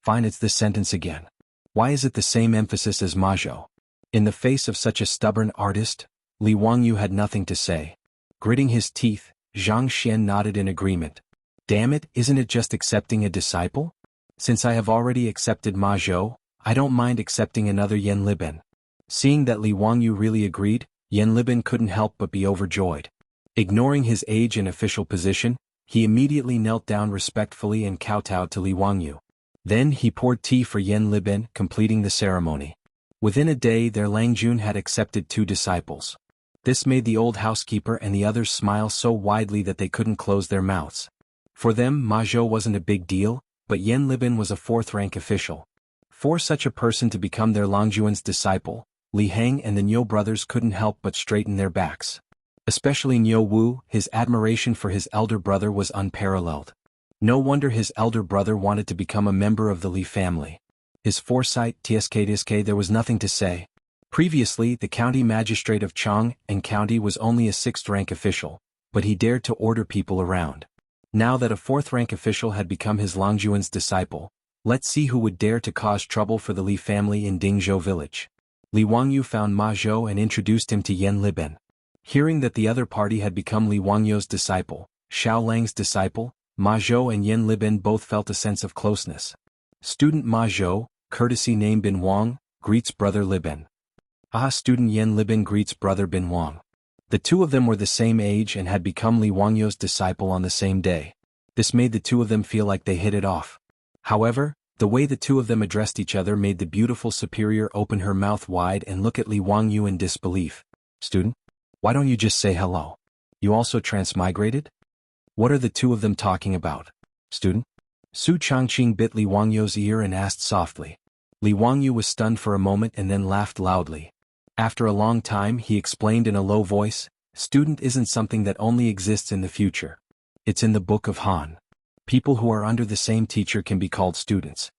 Fine, it's this sentence again. Why is it the same emphasis as Ma Zhou? In the face of such a stubborn artist, Li Wangyu had nothing to say. Gritting his teeth, Zhang Xian nodded in agreement. "Damn it, isn't it just accepting a disciple? Since I have already accepted Ma Zhou, I don't mind accepting another Yen Libin." Seeing that Li Wangyu really agreed, Yen Libin couldn't help but be overjoyed. Ignoring his age and official position, he immediately knelt down respectfully and kowtowed to Li Wangyu. Then he poured tea for Yen Libin, completing the ceremony. Within a day their Langjun had accepted 2 disciples. This made the old housekeeper and the others smile so widely that they couldn't close their mouths. For them, Ma Zhou wasn't a big deal, but Yen Libin was a 4th-rank official. For such a person to become their Longjuan's disciple, Li Heng and the Niu brothers couldn't help but straighten their backs. Especially Niu Wu, his admiration for his elder brother was unparalleled. No wonder his elder brother wanted to become a member of the Li family. His foresight, tsk, there was nothing to say. Previously, the county magistrate of Chang and County was only a 6th-rank official, but he dared to order people around. Now that a 4th-rank official had become his Longjuan's disciple, let's see who would dare to cause trouble for the Li family in Dingzhou village. Li Wangyu found Ma Zhou and introduced him to Yen Libin. Hearing that the other party had become Li Wangyu's disciple, Xiaolang's disciple, Ma Zhou and Yen Libin both felt a sense of closeness. Student Ma Zhou, courtesy name Bin Wang, greets brother Libin. Student Yen Libin greets brother Bin Wang. The two of them were the same age and had become Li Wangyu's disciple on the same day. This made the two of them feel like they hit it off. However, the way the two of them addressed each other made the beautiful superior open her mouth wide and look at Li Wangyu in disbelief. "Student? Why don't you just say hello? You also transmigrated? What are the two of them talking about?" "Student?" Su Changqing bit Li Wangyu's ear and asked softly. Li Wangyu was stunned for a moment and then laughed loudly. After a long time he explained in a low voice, "Student isn't something that only exists in the future. It's in the Book of Han. People who are under the same teacher can be called students."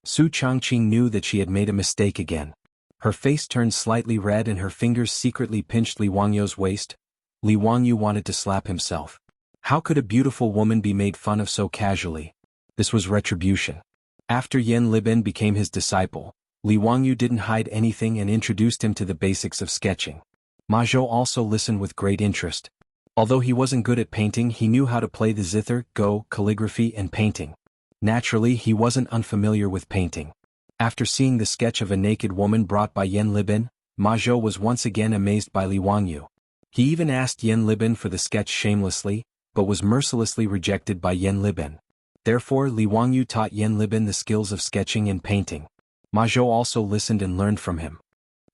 Su Changqing knew that she had made a mistake again. Her face turned slightly red and her fingers secretly pinched Li Wangyu's waist. Li Wangyu wanted to slap himself. How could a beautiful woman be made fun of so casually? This was retribution. After Yan Libin became his disciple, Li Wangyu didn't hide anything and introduced him to the basics of sketching. Ma Zhou also listened with great interest. Although he wasn't good at painting, he knew how to play the zither, go, calligraphy and painting. Naturally, he wasn't unfamiliar with painting. After seeing the sketch of a naked woman brought by Yan Libin, Ma Zhou was once again amazed by Li Wangyu. He even asked Yan Libin for the sketch shamelessly, but was mercilessly rejected by Yan Libin. Therefore, Li Wangyu taught Yan Libin the skills of sketching and painting. Ma Zhou also listened and learned from him.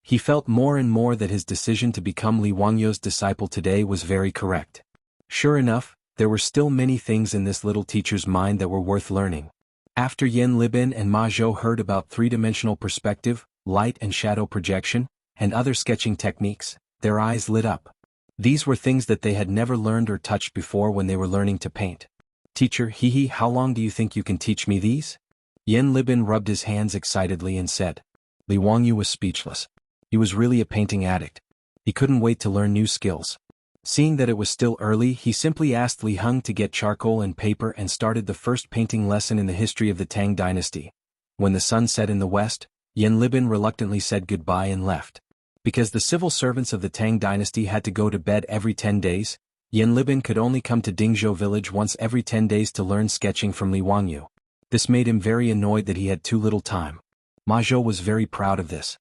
He felt more and more that his decision to become Li Wangyu's disciple today was very correct. Sure enough, there were still many things in this little teacher's mind that were worth learning. After Yan Libin and Ma Zhou heard about three-dimensional perspective, light and shadow projection, and other sketching techniques, their eyes lit up. These were things that they had never learned or touched before when they were learning to paint. "Teacher, how long do you think you can teach me these?" Yan Libin rubbed his hands excitedly and said. Li Wangyu was speechless. He was really a painting addict. He couldn't wait to learn new skills. Seeing that it was still early, he simply asked Li Heng to get charcoal and paper and started the first painting lesson in the history of the Tang dynasty. When the sun set in the west, Yan Libin reluctantly said goodbye and left. Because the civil servants of the Tang dynasty had to go to bed every 10 days, Yan Libin could only come to Dingzhou village once every 10 days to learn sketching from Li Wangyu. This made him very annoyed that he had too little time. Ma Zhou was very proud of this.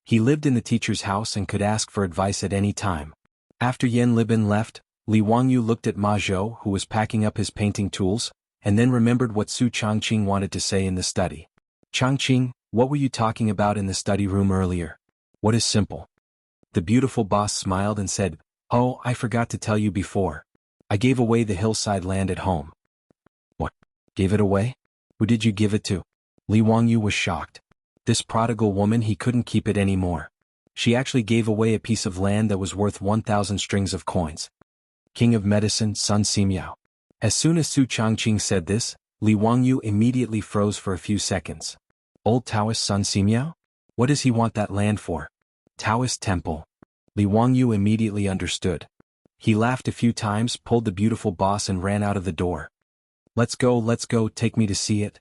He lived in the teacher's house and could ask for advice at any time. After Yan Libin left, Li Wangyu looked at Ma Zhou, who was packing up his painting tools, and then remembered what Su Changqing wanted to say in the study. "Changqing, what were you talking about in the study room earlier? What is simple?" The beautiful boss smiled and said, "Oh, I forgot to tell you before. I gave away the hillside land at home." "What? Gave it away? Who did you give it to?" Li Wangyu was shocked. This prodigal woman, he couldn't keep it anymore. She actually gave away a piece of land that was worth 1,000 strings of coins. King of Medicine, Sun Simiao. As soon as Su Changqing said this, Li Wangyu immediately froze for a few seconds. Old Taoist Sun Simiao? What does he want that land for? Taoist temple. Li Wangyu immediately understood. He laughed a few times, pulled the beautiful boss and ran out of the door. Let's go, take me to see it."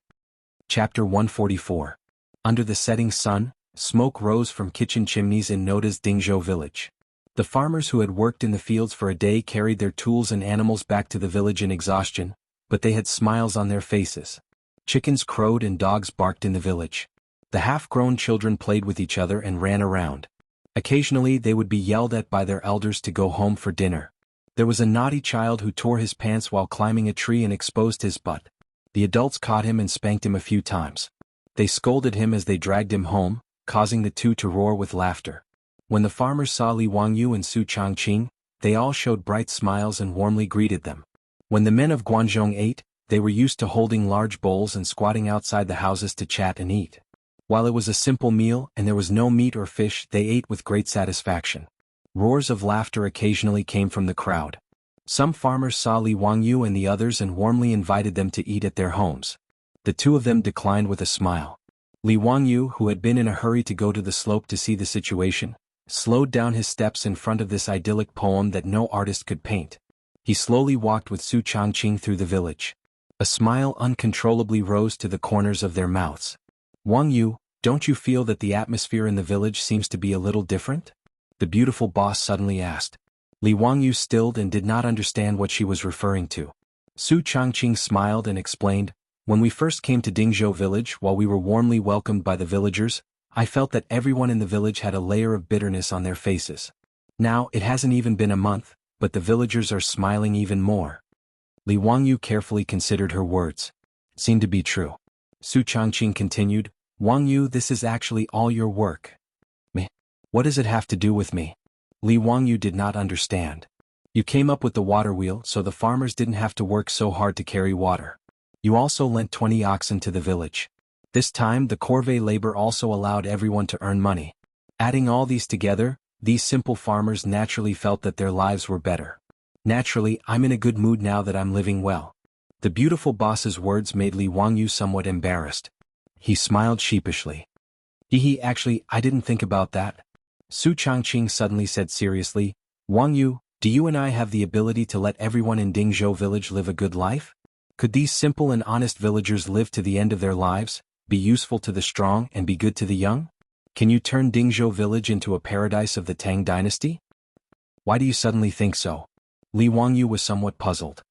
Chapter 144. Under the setting sun, smoke rose from kitchen chimneys in Noda's Dingzhou village. The farmers who had worked in the fields for a day carried their tools and animals back to the village in exhaustion, but they had smiles on their faces. Chickens crowed and dogs barked in the village. The half-grown children played with each other and ran around. Occasionally they would be yelled at by their elders to go home for dinner. There was a naughty child who tore his pants while climbing a tree and exposed his butt. The adults caught him and spanked him a few times. They scolded him as they dragged him home, causing the two to roar with laughter. When the farmers saw Li Wangyu and Su Changqing, they all showed bright smiles and warmly greeted them. When the men of Guanzhong ate, they were used to holding large bowls and squatting outside the houses to chat and eat. While it was a simple meal and there was no meat or fish, they ate with great satisfaction. Roars of laughter occasionally came from the crowd. Some farmers saw Li Wangyu and the others and warmly invited them to eat at their homes. The two of them declined with a smile. Li Wangyu, who had been in a hurry to go to the slope to see the situation, slowed down his steps in front of this idyllic poem that no artist could paint. He slowly walked with Su Changqing through the village. A smile uncontrollably rose to the corners of their mouths. "Wangyu, don't you feel that the atmosphere in the village seems to be a little different?" the beautiful boss suddenly asked. Li Wangyu stilled and did not understand what she was referring to. Su Changqing smiled and explained, "When we first came to Dingzhou village, while we were warmly welcomed by the villagers, I felt that everyone in the village had a layer of bitterness on their faces. Now, it hasn't even been a month, but the villagers are smiling even more." Li Wangyu carefully considered her words. Seemed to be true. Su Changqing continued, "Wangyu, this is actually all your work." "Me? What does it have to do with me?" Li Wangyu did not understand. "You came up with the water wheel so the farmers didn't have to work so hard to carry water. You also lent 20 oxen to the village. This time the corvée labor also allowed everyone to earn money. Adding all these together, these simple farmers naturally felt that their lives were better. Naturally, I'm in a good mood now that I'm living well. The beautiful boss's words made Li Wangyu somewhat embarrassed. He smiled sheepishly. Actually, I didn't think about that. Su Changqing suddenly said seriously, Wangyu, do you and I have the ability to let everyone in Dingzhou village live a good life? Could these simple and honest villagers live to the end of their lives, be useful to the strong and be good to the young? Can you turn Dingzhou village into a paradise of the Tang dynasty? Why do you suddenly think so? Li Wangyu was somewhat puzzled.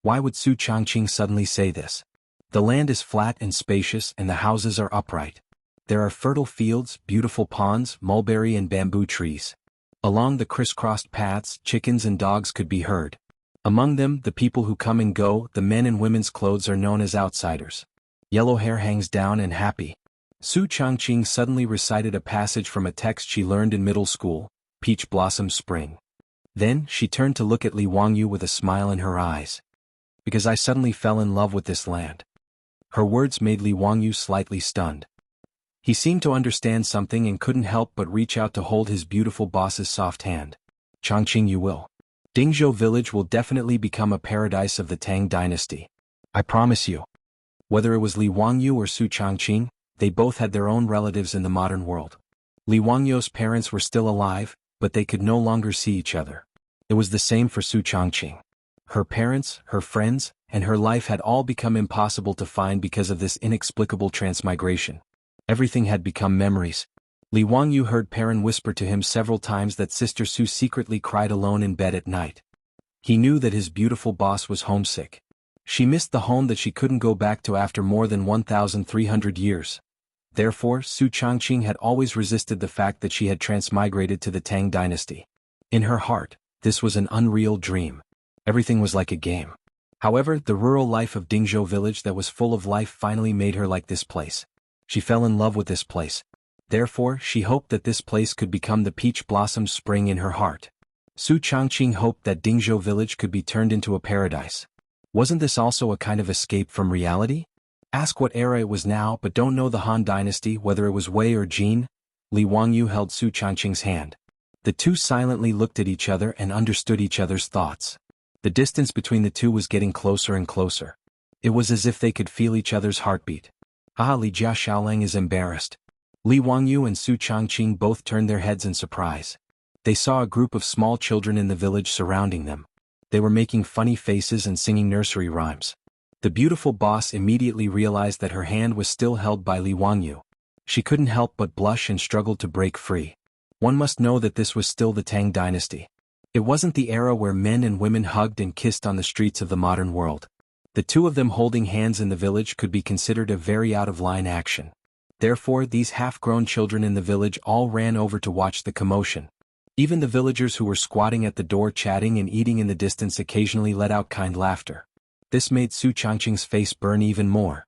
Why would Su Changqing suddenly say this? The land is flat and spacious and the houses are upright. There are fertile fields, beautiful ponds, mulberry and bamboo trees. Along the crisscrossed paths, chickens and dogs could be heard. Among them, the people who come and go, the men in women's clothes are known as outsiders. Yellow hair hangs down and happy. Su Changqing suddenly recited a passage from a text she learned in middle school, Peach Blossom Spring. Then, she turned to look at Li Wangyu with a smile in her eyes. Because I suddenly fell in love with this land. Her words made Li Wangyu slightly stunned. He seemed to understand something and couldn't help but reach out to hold his beautiful boss's soft hand. Changqing, you will. Dingzhou village will definitely become a paradise of the Tang dynasty. I promise you. Whether it was Li Wangyu or Su Changqing, they both had their own relatives in the modern world. Li Wangyu's parents were still alive, but they could no longer see each other. It was the same for Su Changqing. Her parents, her friends, and her life had all become impossible to find because of this inexplicable transmigration. Everything had become memories. Li Wangyu heard Perrin whisper to him several times that Sister Su secretly cried alone in bed at night. He knew that his beautiful boss was homesick. She missed the home that she couldn't go back to after more than 1,300 years. Therefore, Su Changqing had always resisted the fact that she had transmigrated to the Tang dynasty. In her heart, this was an unreal dream. Everything was like a game. However, the rural life of Dingzhou village that was full of life finally made her like this place. She fell in love with this place. Therefore, she hoped that this place could become the peach blossom spring in her heart. Su Changqing hoped that Dingzhou village could be turned into a paradise. Wasn't this also a kind of escape from reality? Ask what era it was now but don't know the Han dynasty, whether it was Wei or Jin. Li Wangyu held Su Changqing's hand. The two silently looked at each other and understood each other's thoughts. The distance between the two was getting closer and closer. It was as if they could feel each other's heartbeat. Li Jia Xiaoleng is embarrassed. Li Wangyu and Su Changqing both turned their heads in surprise. They saw a group of small children in the village surrounding them. They were making funny faces and singing nursery rhymes. The beautiful boss immediately realized that her hand was still held by Li Wangyu. She couldn't help but blush and struggled to break free. One must know that this was still the Tang dynasty. It wasn't the era where men and women hugged and kissed on the streets of the modern world. The two of them holding hands in the village could be considered a very out-of-line action. Therefore, these half-grown children in the village all ran over to watch the commotion. Even the villagers who were squatting at the door chatting and eating in the distance occasionally let out kind laughter. This made Su Changqing's face burn even more.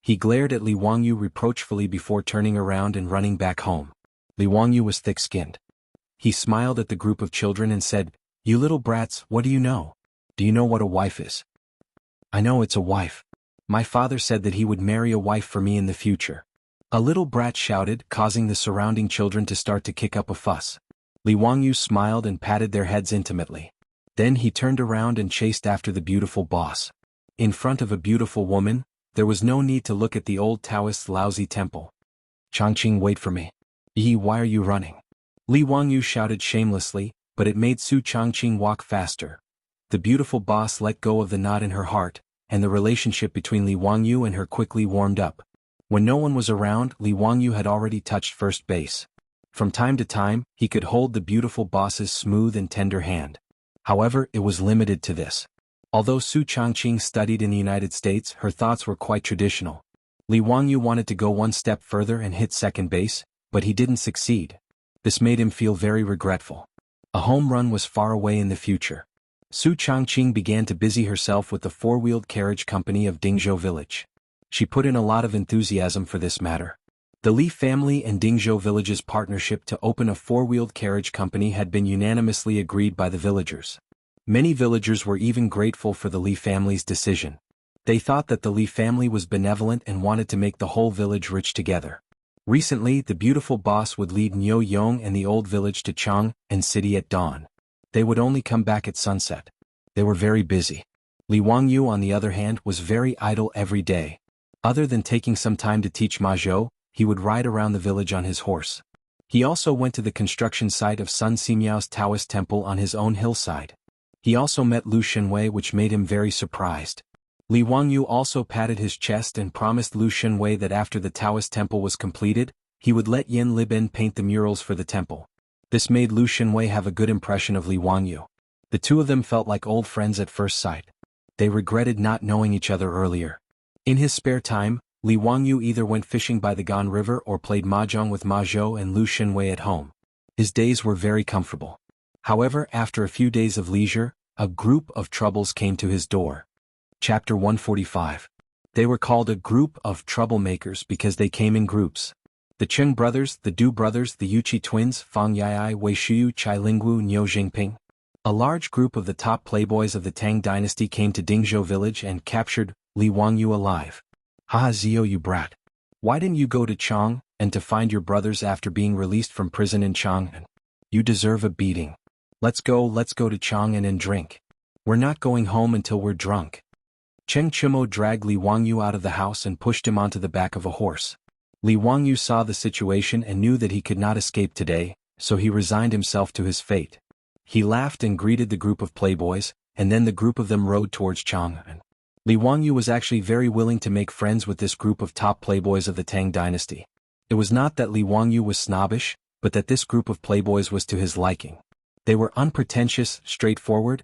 He glared at Li Wangyu reproachfully before turning around and running back home. Li Wangyu was thick-skinned. He smiled at the group of children and said, "You little brats, what do you know? Do you know what a wife is?" "I know it's a wife. My father said that he would marry a wife for me in the future." A little brat shouted, causing the surrounding children to start to kick up a fuss. Li Wangyu smiled and patted their heads intimately. Then he turned around and chased after the beautiful boss. In front of a beautiful woman, there was no need to look at the old Taoist Laozi temple. "Changqing, wait for me." Why are you running?" Li Wangyu shouted shamelessly, but it made Su Changqing walk faster. The beautiful boss let go of the knot in her heart, and the relationship between Li Wangyu and her quickly warmed up. When no one was around, Li Wangyu had already touched first base. From time to time, he could hold the beautiful boss's smooth and tender hand. However, it was limited to this. Although Su Changqing studied in the United States, her thoughts were quite traditional. Li Wangyu wanted to go one step further and hit second base, but he didn't succeed. This made him feel very regretful. A home run was far away in the future. Su Changqing began to busy herself with the four-wheeled carriage company of Dingzhou village. She put in a lot of enthusiasm for this matter. The Li family and Dingzhou village's partnership to open a four-wheeled carriage company had been unanimously agreed by the villagers. Many villagers were even grateful for the Li family's decision. They thought that the Li family was benevolent and wanted to make the whole village rich together. Recently, the beautiful boss would lead Niu Yong and the old village to Chang and city at dawn. They would only come back at sunset. They were very busy. Li Wangyu, on the other hand, was very idle every day. Other than taking some time to teach Mazhou, he would ride around the village on his horse. He also went to the construction site of Sun Simiao's Taoist temple on his own hillside. He also met Lu Shenwei, which made him very surprised. Li Wangyu also patted his chest and promised Lu Shenwei that after the Taoist temple was completed, he would let Yin Liben paint the murals for the temple. This made Lu Shenwei have a good impression of Li Wangyu. The two of them felt like old friends at first sight. They regretted not knowing each other earlier. In his spare time, Li Wangyu either went fishing by the Gan River or played mahjong with Mazhou and Lu Shenwei at home. His days were very comfortable. However, after a few days of leisure, a group of troubles came to his door. Chapter 145. They were called a group of troublemakers because they came in groups. The Cheng brothers, the Du brothers, the Yuqi twins, Fang Yai, Wei Shuyu, Chai Lingwu, Niu Jingping. A large group of the top playboys of the Tang dynasty came to Dingzhou village and captured Li Wangyu alive. "Ha Zio, you brat. Why didn't you go to Chang and to find your brothers after being released from prison in Chang? You deserve a beating. Let's go to Chang and drink. We're not going home until we're drunk." Cheng Chumo dragged Li Wangyu out of the house and pushed him onto the back of a horse. Li Wangyu saw the situation and knew that he could not escape today, so he resigned himself to his fate. He laughed and greeted the group of playboys, and then the group of them rode towards Chang. Li Wangyu was actually very willing to make friends with this group of top playboys of the Tang dynasty. It was not that Li Wangyu was snobbish, but that this group of playboys was to his liking. They were unpretentious, straightforward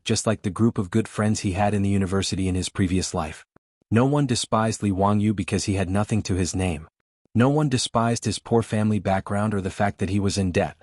just like the group of good friends he had in the university in his previous life. No one despised Li Wangyu because he had nothing to his name. No one despised his poor family background or the fact that he was in debt.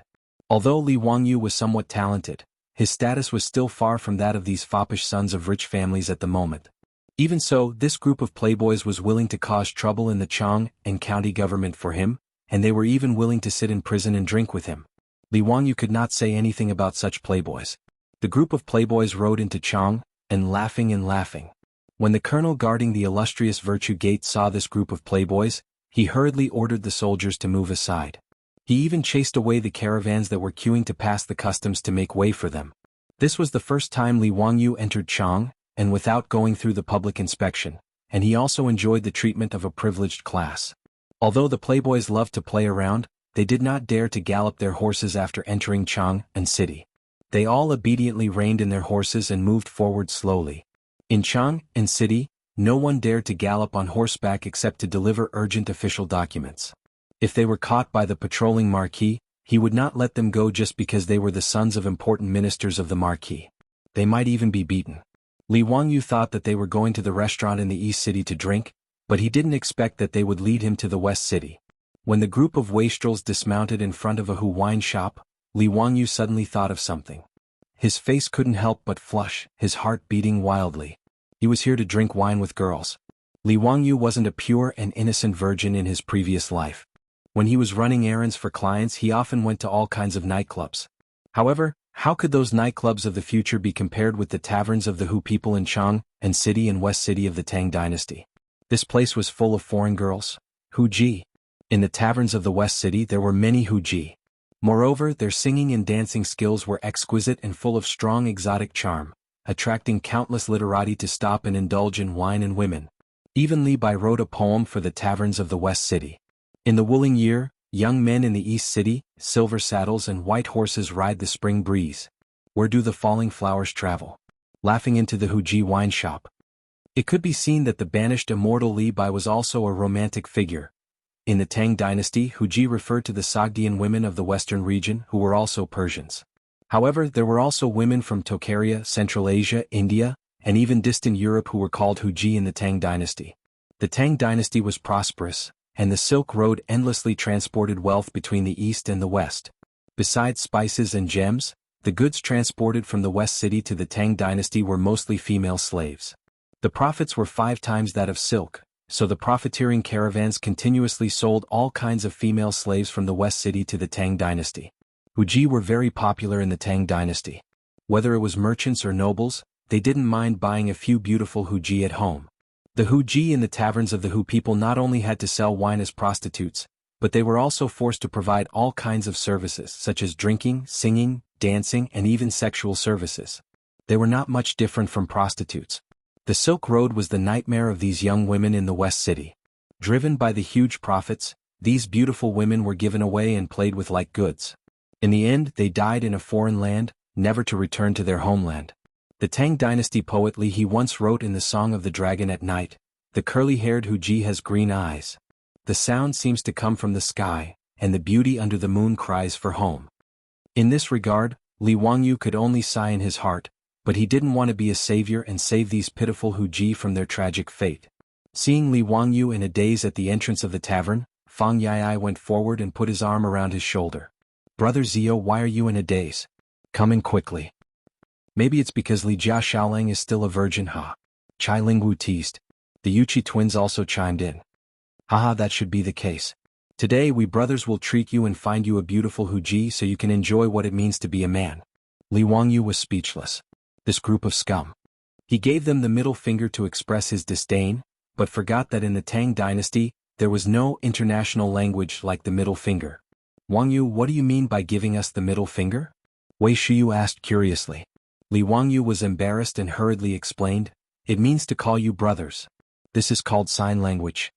Although Li Wangyu was somewhat talented, his status was still far from that of these foppish sons of rich families at the moment. Even so, this group of playboys was willing to cause trouble in the Chang and county government for him, and they were even willing to sit in prison and drink with him. Li Wangyu could not say anything about such playboys. The group of playboys rode into Chang, and laughing. When the colonel guarding the illustrious Virtue Gate saw this group of playboys, he hurriedly ordered the soldiers to move aside. He even chased away the caravans that were queuing to pass the customs to make way for them. This was the first time Li Wangyu entered Chang, and without going through the public inspection, and he also enjoyed the treatment of a privileged class. Although the playboys loved to play around, they did not dare to gallop their horses after entering Chang and city. They all obediently reined in their horses and moved forward slowly. In Chang and city, no one dared to gallop on horseback except to deliver urgent official documents. If they were caught by the patrolling marquis, he would not let them go just because they were the sons of important ministers of the marquis. They might even be beaten. Li Wangyu thought that they were going to the restaurant in the east city to drink, but he didn't expect that they would lead him to the west city. When the group of wastrels dismounted in front of a Hu wine shop, Li Wangyu suddenly thought of something. His face couldn't help but flush, his heart beating wildly. He was here to drink wine with girls. Li Wangyu wasn't a pure and innocent virgin in his previous life. When he was running errands for clients, he often went to all kinds of nightclubs. However, how could those nightclubs of the future be compared with the taverns of the Hu people in Chang and city and west city of the Tang dynasty? This place was full of foreign girls. Huji. In the taverns of the west city there were many Huji. Moreover, their singing and dancing skills were exquisite and full of strong exotic charm, attracting countless literati to stop and indulge in wine and women. Even Li Bai wrote a poem for the taverns of the west city. In the Wuling year, young men in the east city, silver saddles and white horses ride the spring breeze. Where do the falling flowers travel? Laughing into the Huji wine shop. It could be seen that the banished immortal Li Bai was also a romantic figure. In the Tang dynasty, Huji referred to the Sogdian women of the western region who were also Persians. However, there were also women from Tokaria, Central Asia, India, and even distant Europe who were called Huji in the Tang dynasty. The Tang dynasty was prosperous, and the Silk Road endlessly transported wealth between the east and the west. Besides spices and gems, the goods transported from the west city to the Tang dynasty were mostly female slaves. The profits were 5 times that of silk, so the profiteering caravans continuously sold all kinds of female slaves from the west city to the Tang dynasty. Huji were very popular in the Tang dynasty. Whether it was merchants or nobles, they didn't mind buying a few beautiful Huji at home. The Hu Ji in the taverns of the Hu people not only had to sell wine as prostitutes, but they were also forced to provide all kinds of services such as drinking, singing, dancing, and even sexual services. They were not much different from prostitutes. The Silk Road was the nightmare of these young women in the West City. Driven by the huge profits, these beautiful women were given away and played with like goods. In the end, they died in a foreign land, never to return to their homeland. The Tang dynasty poet Li He once wrote in the Song of the Dragon at night, "The curly-haired Hu Ji has green eyes. The sound seems to come from the sky, and the beauty under the moon cries for home." In this regard, Li Wangyu could only sigh in his heart, but he didn't want to be a savior and save these pitiful Hu Ji from their tragic fate. Seeing Li Wangyu in a daze at the entrance of the tavern, Fang Yai went forward and put his arm around his shoulder. "Brother Zio, why are you in a daze? Come in quickly." "Maybe it's because Li Jia Xiaolang is still a virgin, huh?" Chai Lingwu teased. The Yuchi twins also chimed in. "Haha, that should be the case. Today we brothers will treat you and find you a beautiful Hu Ji so you can enjoy what it means to be a man." Li Wangyu was speechless. This group of scum. He gave them the middle finger to express his disdain, but forgot that in the Tang dynasty, there was no international language like the middle finger. "Wangyu, what do you mean by giving us the middle finger?" Wei Shiyu asked curiously. Li Wangyu was embarrassed and hurriedly explained, "It means to call you brothers. This is called sign language."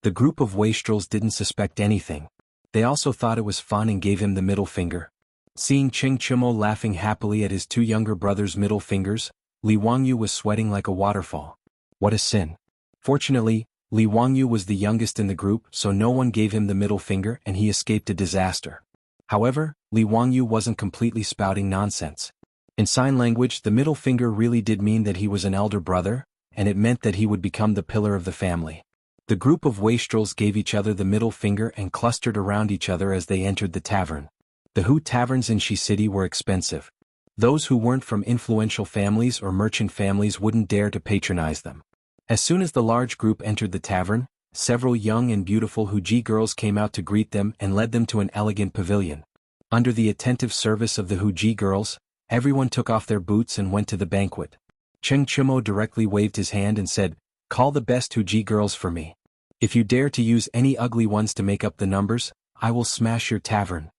The group of wastrels didn't suspect anything. They also thought it was fun and gave him the middle finger. Seeing Cheng Chimo laughing happily at his two younger brothers' middle fingers, Li Wangyu was sweating like a waterfall. What a sin. Fortunately, Li Wangyu was the youngest in the group, so no one gave him the middle finger and he escaped a disaster. However, Li Wangyu wasn't completely spouting nonsense. In sign language, the middle finger really did mean that he was an elder brother, and it meant that he would become the pillar of the family. The group of wastrels gave each other the middle finger and clustered around each other as they entered the tavern. The Hu taverns in Shi City were expensive. Those who weren't from influential families or merchant families wouldn't dare to patronize them. As soon as the large group entered the tavern, several young and beautiful Hu Ji girls came out to greet them and led them to an elegant pavilion. Under the attentive service of the Hu Ji girls, everyone took off their boots and went to the banquet. Cheng Chimo directly waved his hand and said, "Call the best Hu Ji girls for me. If you dare to use any ugly ones to make up the numbers, I will smash your tavern."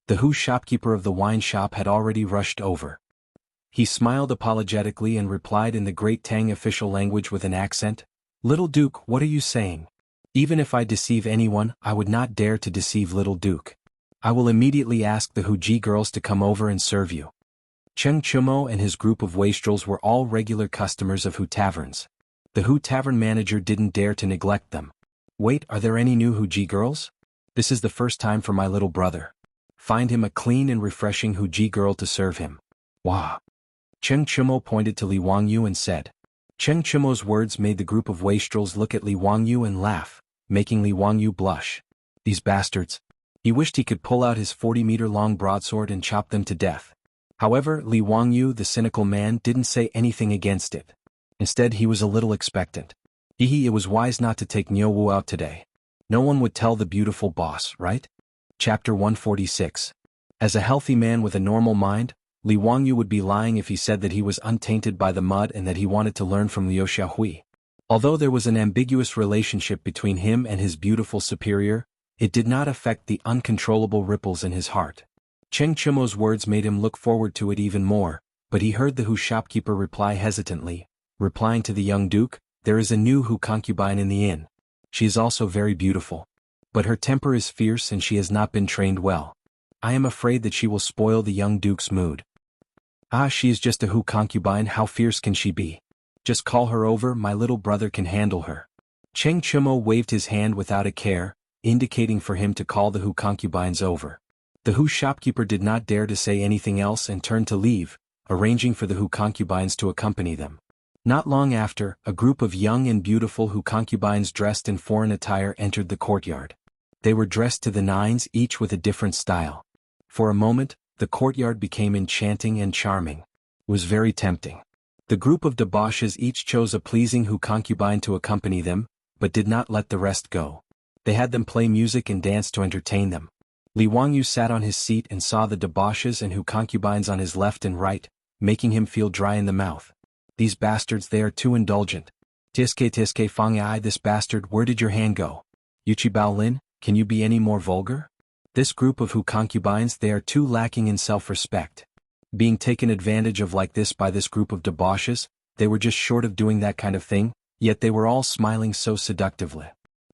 The Hu shopkeeper of the wine shop had already rushed over. He smiled apologetically and replied in the great Tang official language with an accent, "Little Duke, what are you saying? Even if I deceive anyone, I would not dare to deceive Little Duke. I will immediately ask the Hu Ji girls to come over and serve you." Cheng Chimo and his group of wastrels were all regular customers of Hu taverns. The Hu tavern manager didn't dare to neglect them. "Wait, are there any new Hu Ji girls? This is the first time for my little brother. Find him a clean and refreshing Hu Ji girl to serve him." "Wah." Cheng Chimo pointed to Li Wangyu and said. Cheng Chimo's words made the group of wastrels look at Li Wangyu and laugh, making Li Wangyu blush. These bastards. He wished he could pull out his 40-meter-long broadsword and chop them to death. However, Li Wangyu, the cynical man, didn't say anything against it. Instead, he was a little expectant. It was wise not to take Niu Wu out today. No one would tell the beautiful boss, right? Chapter 146. As a healthy man with a normal mind, Li Wangyu would be lying if he said that he was untainted by the mud and that he wanted to learn from Liu Xiaohui. Although there was an ambiguous relationship between him and his beautiful superior, it did not affect the uncontrollable ripples in his heart. Cheng Chimo's words made him look forward to it even more, but he heard the Hu shopkeeper reply hesitantly, replying to the young duke, "There is a new Hu concubine in the inn. She is also very beautiful. But her temper is fierce and she has not been trained well. I am afraid that she will spoil the young duke's mood." "Ah, she is just a Hu concubine, how fierce can she be? Just call her over, my little brother can handle her." Cheng Chimo waved his hand without a care, indicating for him to call the Hu concubines over. The Hu shopkeeper did not dare to say anything else and turned to leave, arranging for the Hu concubines to accompany them. Not long after, a group of young and beautiful Hu concubines dressed in foreign attire entered the courtyard. They were dressed to the nines, each with a different style. For a moment, the courtyard became enchanting and charming. It was very tempting. The group of debauches each chose a pleasing Hu concubine to accompany them, but did not let the rest go. They had them play music and dance to entertain them. Li Wangyu sat on his seat and saw the debauches and Hu concubines on his left and right, making him feel dry in the mouth. These bastards, they are too indulgent. Tiske Fang Ai, this bastard, where did your hand go? Yuchi Bao Lin, can you be any more vulgar? This group of Hu concubines, they are too lacking in self-respect. Being taken advantage of like this by this group of debauches, they were just short of doing that kind of thing, yet they were all smiling so seductively.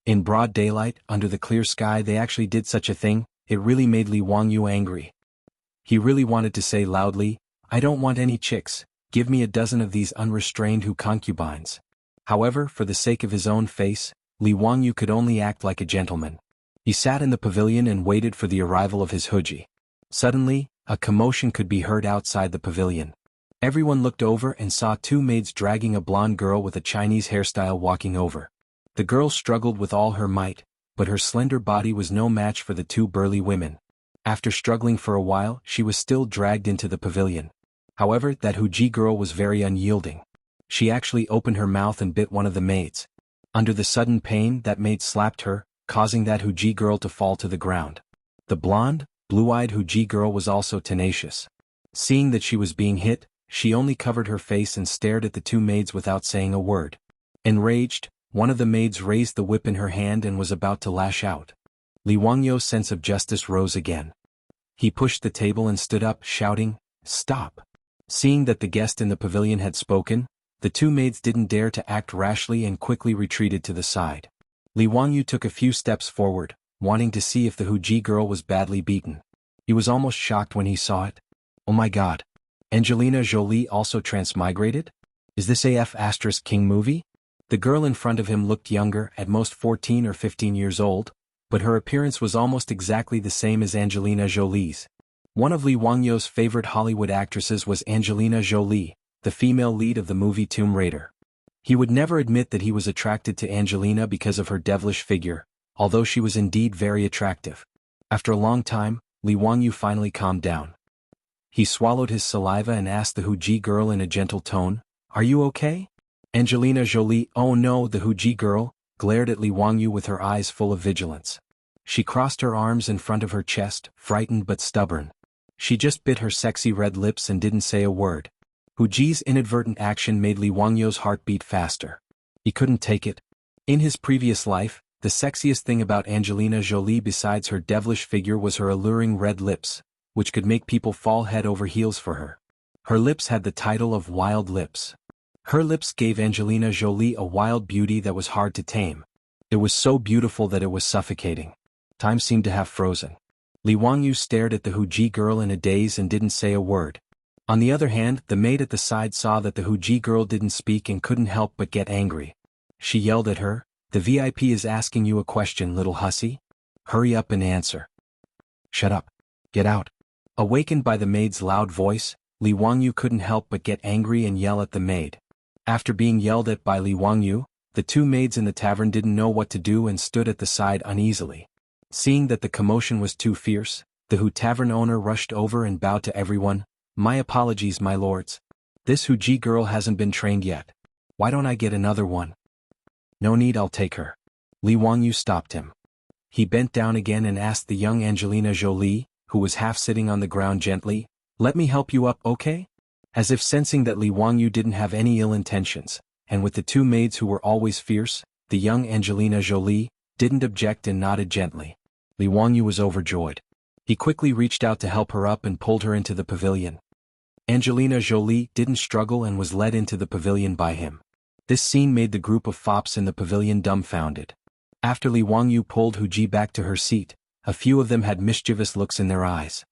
In broad daylight, under the clear sky, they actually did such a thing. It really made Li Wangyu angry. He really wanted to say loudly, I don't want any chicks, give me a dozen of these unrestrained Hu concubines. However, for the sake of his own face, Li Wangyu could only act like a gentleman. He sat in the pavilion and waited for the arrival of his Huji. Suddenly, a commotion could be heard outside the pavilion. Everyone looked over and saw two maids dragging a blonde girl with a Chinese hairstyle walking over. The girl struggled with all her might, but her slender body was no match for the two burly women. After struggling for a while, she was still dragged into the pavilion. However, that Huji girl was very unyielding. She actually opened her mouth and bit one of the maids. Under the sudden pain, that maid slapped her, causing that Huji girl to fall to the ground. The blonde, blue-eyed Huji girl was also tenacious. Seeing that she was being hit, she only covered her face and stared at the two maids without saying a word. Enraged, one of the maids raised the whip in her hand and was about to lash out. Li Wangyu's sense of justice rose again. He pushed the table and stood up, shouting, "Stop!" Seeing that the guest in the pavilion had spoken, the two maids didn't dare to act rashly and quickly retreated to the side. Li Wangyu took a few steps forward, wanting to see if the Huji girl was badly beaten. He was almost shocked when he saw it. Oh my god. Angelina Jolie also transmigrated? Is this AF * King movie? The girl in front of him looked younger, at most 14 or 15 years old, but her appearance was almost exactly the same as Angelina Jolie's. One of Li Wangyu's favorite Hollywood actresses was Angelina Jolie, the female lead of the movie Tomb Raider. He would never admit that he was attracted to Angelina because of her devilish figure, although she was indeed very attractive. After a long time, Li Wangyu finally calmed down. He swallowed his saliva and asked the Huji girl in a gentle tone, "Are you okay?" Angelina Jolie, oh no, the Huji girl, glared at Li Wangyu with her eyes full of vigilance. She crossed her arms in front of her chest, frightened but stubborn. She just bit her sexy red lips and didn't say a word. Huji's inadvertent action made Li Wangyu's heart beat faster. He couldn't take it. In his previous life, the sexiest thing about Angelina Jolie besides her devilish figure was her alluring red lips, which could make people fall head over heels for her. Her lips had the title of wild lips. Her lips gave Angelina Jolie a wild beauty that was hard to tame. It was so beautiful that it was suffocating. Time seemed to have frozen. Li Wangyu stared at the Huji girl in a daze and didn't say a word. On the other hand, the maid at the side saw that the Huji girl didn't speak and couldn't help but get angry. She yelled at her, "The VIP is asking you a question, little hussy. Hurry up and answer." "Shut up. Get out." Awakened by the maid's loud voice, Li Wangyu couldn't help but get angry and yell at the maid. After being yelled at by Li Wangyu, the two maids in the tavern didn't know what to do and stood at the side uneasily. Seeing that the commotion was too fierce, the Hu tavern owner rushed over and bowed to everyone. "My apologies, my lords. This Huji girl hasn't been trained yet. Why don't I get another one?" "No need, I'll take her." Li Wangyu stopped him. He bent down again and asked the young Angelina Jolie, who was half sitting on the ground gently, "Let me help you up, okay?" As if sensing that Li Wangyu didn't have any ill intentions, and with the two maids who were always fierce, the young Angelina Jolie didn't object and nodded gently. Li Wangyu was overjoyed. He quickly reached out to help her up and pulled her into the pavilion. Angelina Jolie didn't struggle and was led into the pavilion by him. This scene made the group of fops in the pavilion dumbfounded. After Li Wangyu pulled Huji back to her seat, a few of them had mischievous looks in their eyes.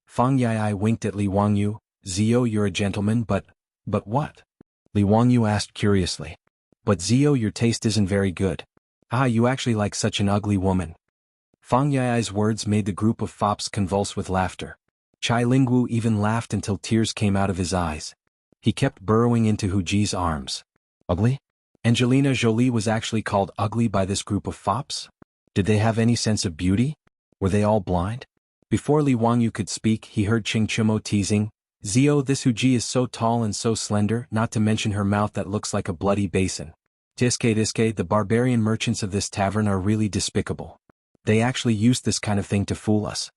Fang Yai winked at Li Wangyu. "Zio, you're a gentleman, but what?" Li Wangyu asked curiously. "But Zio, your taste isn't very good. Ah, you actually like such an ugly woman." Fang Yai's words made the group of fops convulse with laughter. Chai Lingwu even laughed until tears came out of his eyes. He kept burrowing into Huji's arms. Ugly? Angelina Jolie was actually called ugly by this group of fops? Did they have any sense of beauty? Were they all blind? Before Li Wangyu could speak, he heard Ching Chumo teasing, "Zio, this Huji is so tall and so slender, not to mention her mouth that looks like a bloody basin. Diske, the barbarian merchants of this tavern are really despicable. They actually used this kind of thing to fool us."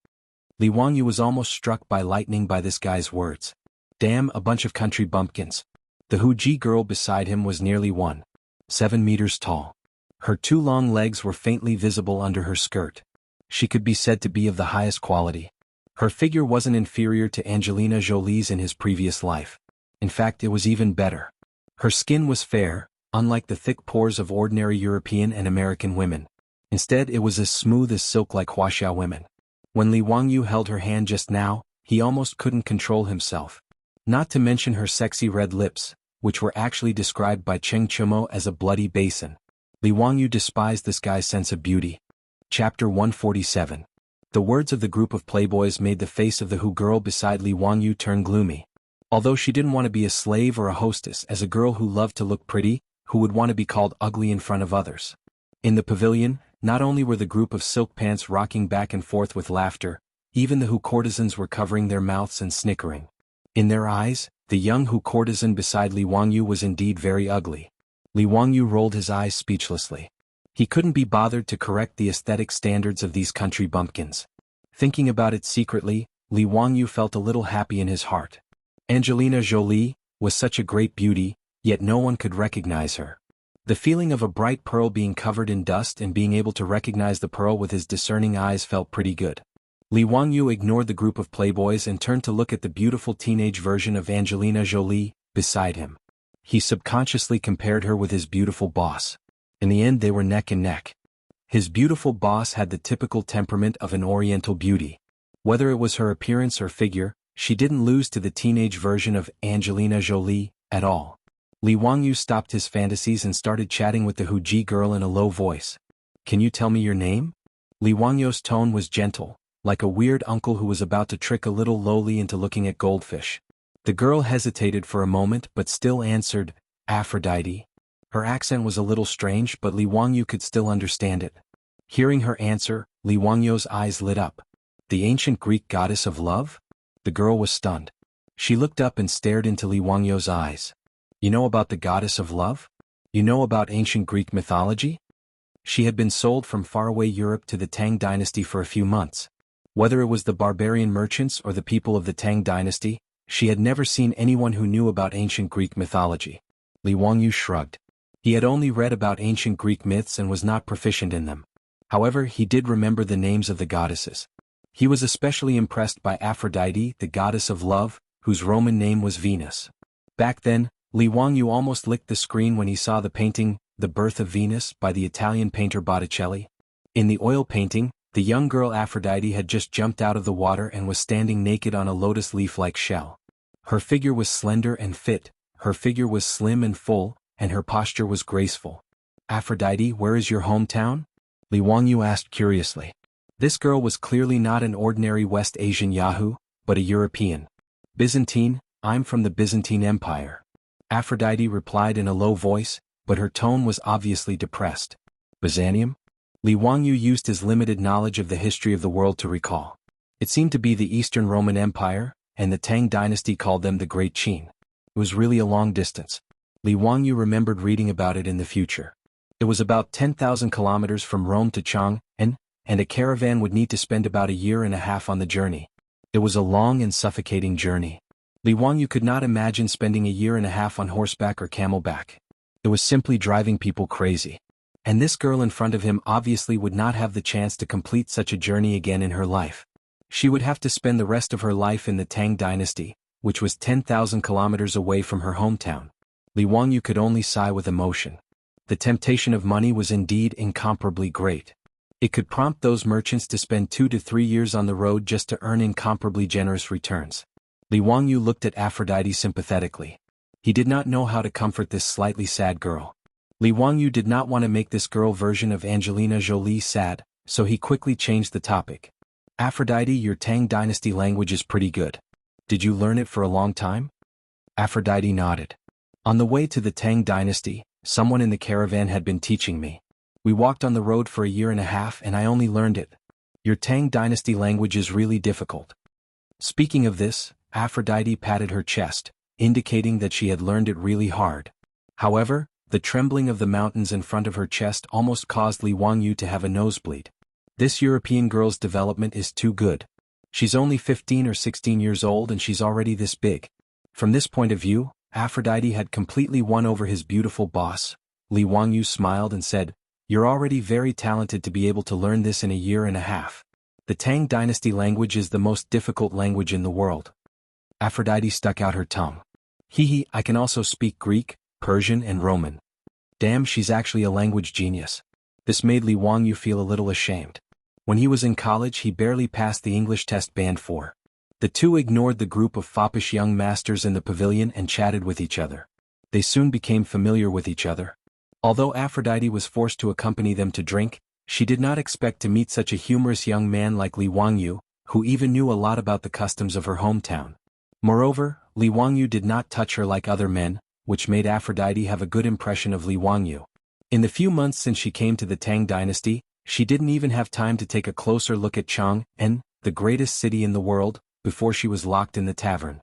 Li Wangyu was almost struck by lightning by this guy's words. Damn, a bunch of country bumpkins. The Huji girl beside him was nearly one. 7 meters tall. Her 2 long legs were faintly visible under her skirt. She could be said to be of the highest quality. Her figure wasn't inferior to Angelina Jolie's in his previous life. In fact, it was even better. Her skin was fair, unlike the thick pores of ordinary European and American women. Instead, it was as smooth as silk like Wuxia women. When Li Wangyu held her hand just now, he almost couldn't control himself. Not to mention her sexy red lips, which were actually described by Cheng Chumo as a bloody basin. Li Wangyu despised this guy's sense of beauty. Chapter 147. The words of the group of playboys made the face of the Hu girl beside Li Wangyu turn gloomy. Although she didn't want to be a slave or a hostess, as a girl who loved to look pretty, who would want to be called ugly in front of others. In the pavilion, not only were the group of silk pants rocking back and forth with laughter, even the Hu courtesans were covering their mouths and snickering. In their eyes, the young Hu courtesan beside Li Wangyu was indeed very ugly. Li Wangyu rolled his eyes speechlessly. He couldn't be bothered to correct the aesthetic standards of these country bumpkins. Thinking about it secretly, Li Wangyu felt a little happy in his heart. Angelina Jolie was such a great beauty, yet no one could recognize her. The feeling of a bright pearl being covered in dust and being able to recognize the pearl with his discerning eyes felt pretty good. Li Wangyu ignored the group of playboys and turned to look at the beautiful teenage version of Angelina Jolie beside him. He subconsciously compared her with his beautiful boss. In the end, they were neck and neck. His beautiful boss had the typical temperament of an Oriental beauty. Whether it was her appearance or figure, she didn't lose to the teenage version of Angelina Jolie at all. Li Wangyu stopped his fantasies and started chatting with the Huji girl in a low voice. "Can you tell me your name?" Li Wangyu's tone was gentle, like a weird uncle who was about to trick a little lowly into looking at goldfish. The girl hesitated for a moment but still answered, "Aphrodite." Her accent was a little strange, but Li Wangyu could still understand it. Hearing her answer, Li Wangyu's eyes lit up. The ancient Greek goddess of love? The girl was stunned. She looked up and stared into Li Wangyu's eyes. "You know about the goddess of love? You know about ancient Greek mythology?" She had been sold from faraway Europe to the Tang dynasty for a few months. Whether it was the barbarian merchants or the people of the Tang dynasty, she had never seen anyone who knew about ancient Greek mythology. Li Wangyu shrugged. He had only read about ancient Greek myths and was not proficient in them. However, he did remember the names of the goddesses. He was especially impressed by Aphrodite, the goddess of love, whose Roman name was Venus. Back then, Li Wangyu almost licked the screen when he saw the painting, The Birth of Venus, by the Italian painter Botticelli. In the oil painting, the young girl Aphrodite had just jumped out of the water and was standing naked on a lotus leaf-like shell. Her figure was slender and fit, her figure was slim and full, and her posture was graceful. "Aphrodite, where is your hometown?" Li Wangyu asked curiously. This girl was clearly not an ordinary West Asian Yahoo, but a European. "Byzantine, I'm from the Byzantine Empire." Aphrodite replied in a low voice, but her tone was obviously depressed. "Byzantium?" Li Wangyu used his limited knowledge of the history of the world to recall. It seemed to be the Eastern Roman Empire, and the Tang dynasty called them the Great Qin. It was really a long distance. Li Wangyu remembered reading about it in the future. It was about 10,000 kilometers from Rome to Chang, and a caravan would need to spend about a year and a half on the journey. It was a long and suffocating journey. Li Wangyu could not imagine spending a year and a half on horseback or camelback. It was simply driving people crazy. And this girl in front of him obviously would not have the chance to complete such a journey again in her life. She would have to spend the rest of her life in the Tang dynasty, which was 10,000 kilometers away from her hometown. Li Wangyu could only sigh with emotion. The temptation of money was indeed incomparably great. It could prompt those merchants to spend 2 to 3 years on the road just to earn incomparably generous returns. Li Wangyu looked at Aphrodite sympathetically. He did not know how to comfort this slightly sad girl. Li Wangyu did not want to make this girl version of Angelina Jolie sad, so he quickly changed the topic. "Aphrodite, your Tang dynasty language is pretty good. Did you learn it for a long time?" Aphrodite nodded. "On the way to the Tang dynasty, someone in the caravan had been teaching me. We walked on the road for a year and a half and I only learned it. Your Tang dynasty language is really difficult." Speaking of this, Aphrodite patted her chest, indicating that she had learned it really hard. However, the trembling of the mountains in front of her chest almost caused Li Wangyu to have a nosebleed. This European girl's development is too good. She's only 15 or 16 years old and she's already this big. From this point of view, Aphrodite had completely won over his beautiful boss, Li Wangyu smiled and said, "You're already very talented to be able to learn this in a year and a half. The Tang dynasty language is the most difficult language in the world." Aphrodite stuck out her tongue. "Hee, I can also speak Greek, Persian and Roman." Damn, she's actually a language genius. This made Li Wangyu feel a little ashamed. When he was in college he barely passed the English test band for. The two ignored the group of foppish young masters in the pavilion and chatted with each other. They soon became familiar with each other. Although Aphrodite was forced to accompany them to drink, she did not expect to meet such a humorous young man like Li Wangyu, who even knew a lot about the customs of her hometown. Moreover, Li Wangyu did not touch her like other men, which made Aphrodite have a good impression of Li Wangyu. In the few months since she came to the Tang dynasty, she didn't even have time to take a closer look at Chang'an, the greatest city in the world, before she was locked in the tavern.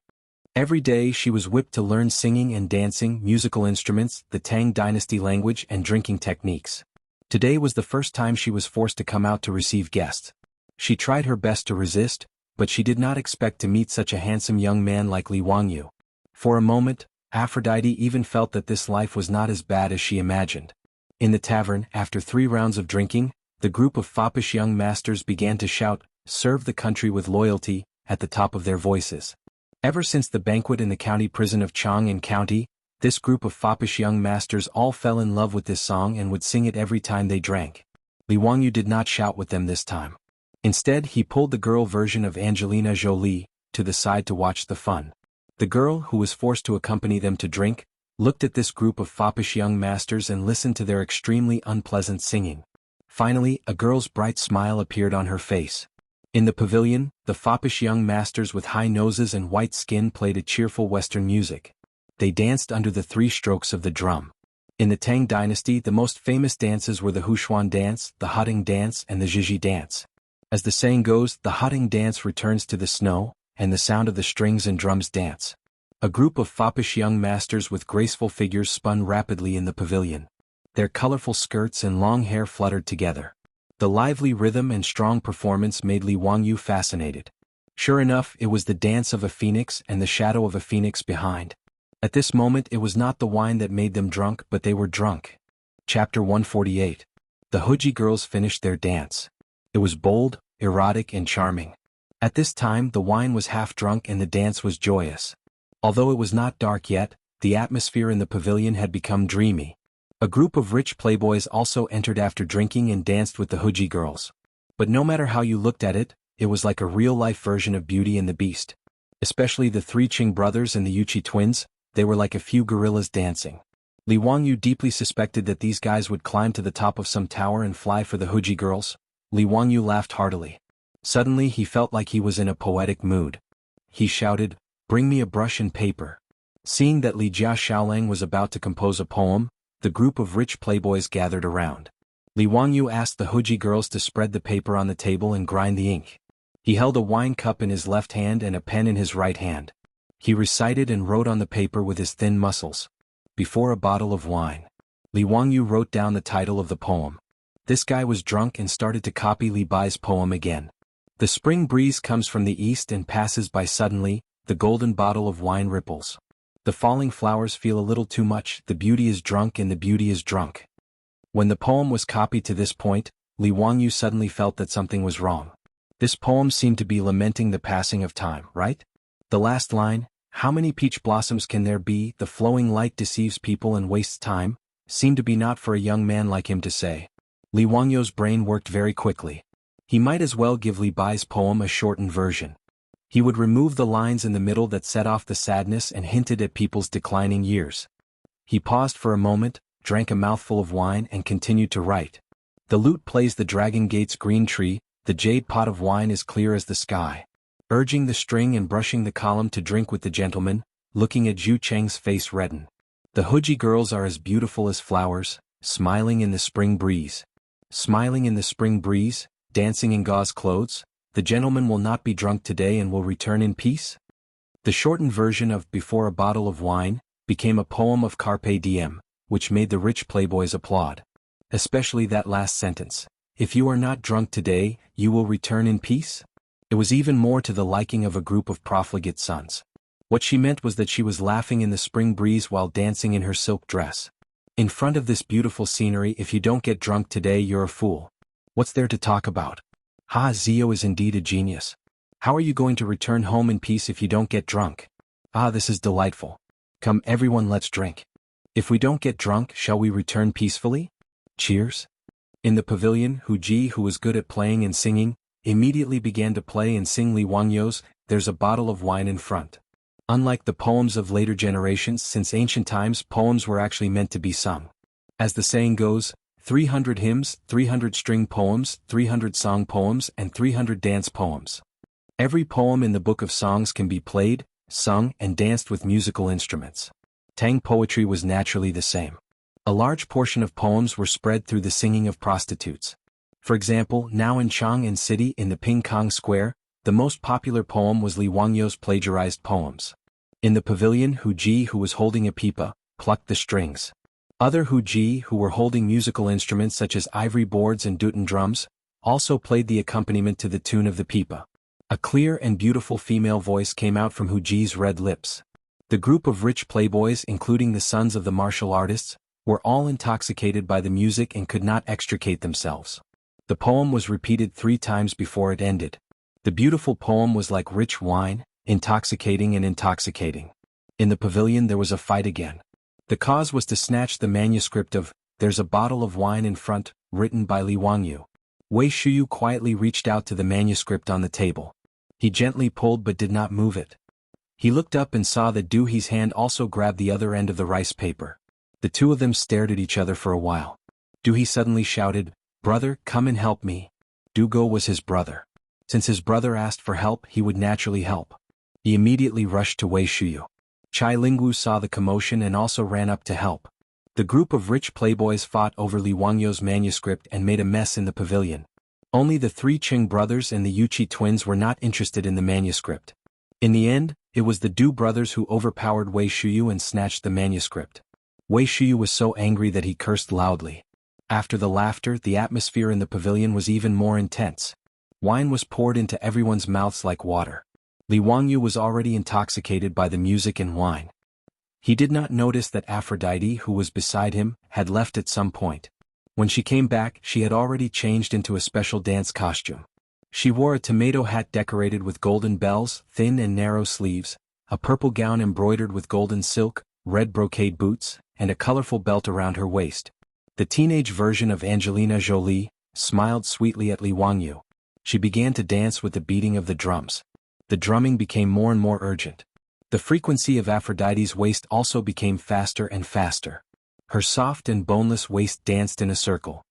Every day she was whipped to learn singing and dancing, musical instruments, the Tang dynasty language and drinking techniques. Today was the first time she was forced to come out to receive guests. She tried her best to resist, but she did not expect to meet such a handsome young man like Li Wangyu. For a moment, Aphrodite even felt that this life was not as bad as she imagined. In the tavern, after 3 rounds of drinking, the group of foppish young masters began to shout, "Serve the country with loyalty," at the top of their voices. Ever since the banquet in the county prison of Chang'an County, this group of foppish young masters all fell in love with this song and would sing it every time they drank. Li Wangyu did not shout with them this time. Instead he pulled the girl version of Angelina Jolie to the side to watch the fun. The girl, who was forced to accompany them to drink, looked at this group of foppish young masters and listened to their extremely unpleasant singing. Finally, a girl's bright smile appeared on her face. In the pavilion, the foppish young masters with high noses and white skin played a cheerful Western music. They danced under the 3 strokes of the drum. In the Tang dynasty the most famous dances were the Huchuan dance, the Hutting dance and the Zhizhi dance. As the saying goes, the Hutting dance returns to the snow, and the sound of the strings and drums dance. A group of foppish young masters with graceful figures spun rapidly in the pavilion. Their colorful skirts and long hair fluttered together. The lively rhythm and strong performance made Li Wangyu fascinated. Sure enough, it was the dance of a phoenix and the shadow of a phoenix behind. At this moment it was not the wine that made them drunk, but they were drunk. Chapter 148. The Huji girls finished their dance. It was bold, erotic and charming. At this time the wine was half drunk and the dance was joyous. Although it was not dark yet, the atmosphere in the pavilion had become dreamy. A group of rich playboys also entered after drinking and danced with the Huji girls. But no matter how you looked at it, it was like a real-life version of Beauty and the Beast. Especially the 3 Qing brothers and the Yuchi twins, they were like a few gorillas dancing. Li Wangyu deeply suspected that these guys would climb to the top of some tower and fly for the Huji girls. Li Wangyu laughed heartily. Suddenly he felt like he was in a poetic mood. He shouted, "Bring me a brush and paper." Seeing that Li Jia Xiaolang was about to compose a poem, the group of rich playboys gathered around. Li Wangyu asked the Huji girls to spread the paper on the table and grind the ink. He held a wine cup in his left hand and a pen in his right hand. He recited and wrote on the paper with his thin muscles. "Before a bottle of wine." Li Wangyu wrote down the title of the poem. This guy was drunk and started to copy Li Bai's poem again. The spring breeze comes from the east and passes by suddenly, the golden bottle of wine ripples. The falling flowers feel a little too much, the beauty is drunk and the beauty is drunk. When the poem was copied to this point, Li Wangyu suddenly felt that something was wrong. This poem seemed to be lamenting the passing of time, right? The last line, "How many peach blossoms can there be, the flowing light deceives people and wastes time," seemed to be not for a young man like him to say. Li Wangyu's brain worked very quickly. He might as well give Li Bai's poem a shortened version. He would remove the lines in the middle that set off the sadness and hinted at people's declining years. He paused for a moment, drank a mouthful of wine and continued to write. "The lute plays the dragon gate's green tree, the jade pot of wine is clear as the sky." Urging the string and brushing the column to drink with the gentleman, looking at Zhu Cheng's face redden. "The Huji girls are as beautiful as flowers, smiling in the spring breeze." Smiling in the spring breeze, dancing in gauze clothes, the gentleman will not be drunk today and will return in peace? The shortened version of "Before a Bottle of Wine" became a poem of Carpe Diem, which made the rich playboys applaud. Especially that last sentence, "If you are not drunk today, you will return in peace?" It was even more to the liking of a group of profligate sons. What she meant was that she was laughing in the spring breeze while dancing in her silk dress. In front of this beautiful scenery, if you don't get drunk today, you're a fool. What's there to talk about? Ha, Zio is indeed a genius. How are you going to return home in peace if you don't get drunk? Ah, this is delightful. Come everyone, let's drink. If we don't get drunk, shall we return peacefully? Cheers. In the pavilion, Hu Ji, who was good at playing and singing, immediately began to play and sing Li Wangyu's "There's a Bottle of Wine in Front." Unlike the poems of later generations, since ancient times poems were actually meant to be sung. As the saying goes, 300 hymns, 300 string poems, 300 song poems, and 300 dance poems. Every poem in the Book of Songs can be played, sung, and danced with musical instruments. Tang poetry was naturally the same. A large portion of poems were spread through the singing of prostitutes. For example, now in Chang'an City in the Ping Kong Square, the most popular poem was Li Wangyu's plagiarized poems. In the pavilion, Hu Ji, who was holding a pipa, plucked the strings. Other Hu Ji, who were holding musical instruments such as ivory boards and dutan drums, also played the accompaniment to the tune of the pipa. A clear and beautiful female voice came out from Hu Ji's red lips. The group of rich playboys, including the sons of the martial artists, were all intoxicated by the music and could not extricate themselves. The poem was repeated 3 times before it ended. The beautiful poem was like rich wine, intoxicating and intoxicating. In the pavilion there was a fight again. The cause was to snatch the manuscript of "There's a Bottle of Wine in Front," written by Li Wangyu. Wei Shuyu quietly reached out to the manuscript on the table. He gently pulled but did not move it. He looked up and saw that Du He's hand also grabbed the other end of the rice paper. The two of them stared at each other for a while. Du He suddenly shouted, "Brother, come and help me." Du Go was his brother. Since his brother asked for help, he would naturally help. He immediately rushed to Wei Shuyu. Chai Lingwu saw the commotion and also ran up to help. The group of rich playboys fought over Li Wangyu's manuscript and made a mess in the pavilion. Only the 3 Qing brothers and the Yuqi twins were not interested in the manuscript. In the end, it was the Du brothers who overpowered Wei Shuyu and snatched the manuscript. Wei Shuyu was so angry that he cursed loudly. After the laughter, the atmosphere in the pavilion was even more intense. Wine was poured into everyone's mouths like water. Li Wangyu was already intoxicated by the music and wine. He did not notice that Aphrodite, who was beside him, had left at some point. When she came back, she had already changed into a special dance costume. She wore a tomato hat decorated with golden bells, thin and narrow sleeves, a purple gown embroidered with golden silk, red brocade boots, and a colorful belt around her waist. The teenage version of Angelina Jolie smiled sweetly at Li Wangyu. She began to dance with the beating of the drums. The drumming became more and more urgent. The frequency of Aphrodite's waist also became faster and faster. Her soft and boneless waist danced in a circle.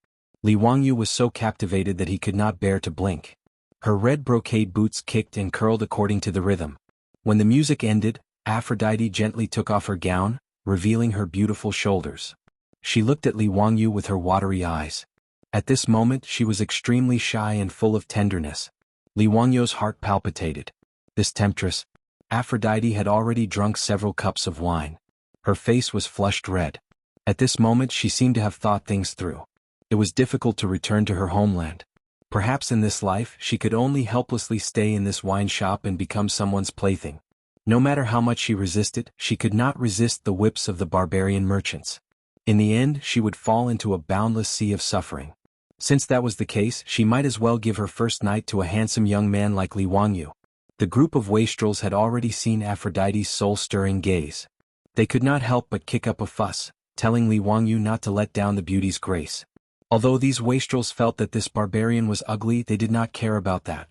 Li Wangyu was so captivated that he could not bear to blink. Her red brocade boots kicked and curled according to the rhythm. When the music ended, Aphrodite gently took off her gown, revealing her beautiful shoulders. She looked at Li Wangyu with her watery eyes. At this moment she was extremely shy and full of tenderness. Li Wangyu's heart palpitated. This temptress, Aphrodite, had already drunk several cups of wine. Her face was flushed red. At this moment she seemed to have thought things through. It was difficult to return to her homeland. Perhaps in this life she could only helplessly stay in this wine shop and become someone's plaything. No matter how much she resisted, she could not resist the whips of the barbarian merchants. In the end she would fall into a boundless sea of suffering. Since that was the case, she might as well give her first night to a handsome young man like Li Wangyu. The group of wastrels had already seen Aphrodite's soul-stirring gaze. They could not help but kick up a fuss, telling Li Wangyu not to let down the beauty's grace. Although these wastrels felt that this barbarian was ugly, they did not care about that.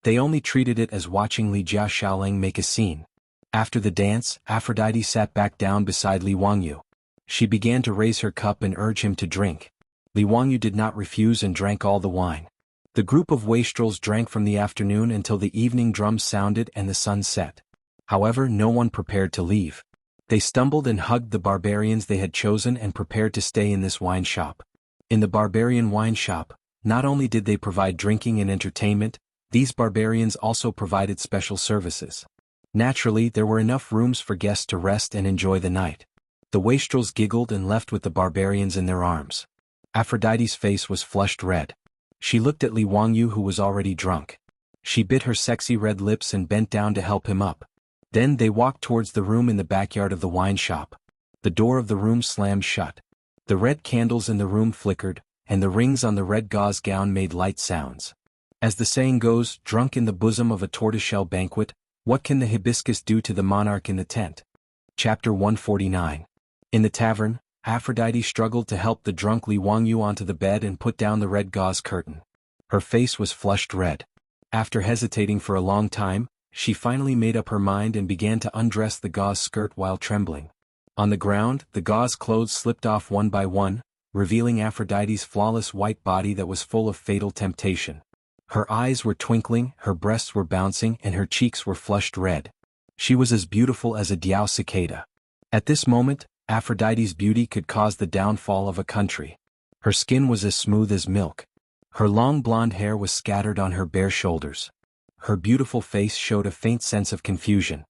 They only treated it as watching Li Jia Xiaoling make a scene. After the dance, Aphrodite sat back down beside Li Wangyu. She began to raise her cup and urge him to drink. Li Wangyu did not refuse and drank all the wine. The group of wastrels drank from the afternoon until the evening drums sounded and the sun set. However, no one prepared to leave. They stumbled and hugged the barbarians they had chosen and prepared to stay in this wine shop. In the barbarian wine shop, not only did they provide drinking and entertainment, these barbarians also provided special services. Naturally, there were enough rooms for guests to rest and enjoy the night. The wastrels giggled and left with the barbarians in their arms. Aphrodite's face was flushed red. She looked at Li Wangyu, who was already drunk. She bit her sexy red lips and bent down to help him up. Then they walked towards the room in the backyard of the wine shop. The door of the room slammed shut. The red candles in the room flickered, and the rings on the red gauze gown made light sounds. As the saying goes, drunk in the bosom of a tortoiseshell banquet, what can the hibiscus do to the monarch in the tent? Chapter 149. In the tavern, Aphrodite struggled to help the drunk Li Wangyu onto the bed and put down the red gauze curtain. Her face was flushed red. After hesitating for a long time, she finally made up her mind and began to undress the gauze skirt while trembling. On the ground, the gauze clothes slipped off one by one, revealing Aphrodite's flawless white body that was full of fatal temptation. Her eyes were twinkling, her breasts were bouncing, and her cheeks were flushed red. She was as beautiful as a Diao cicada. At this moment, Aphrodite's beauty could cause the downfall of a country. Her skin was as smooth as milk. Her long blonde hair was scattered on her bare shoulders. Her beautiful face showed a faint sense of confusion.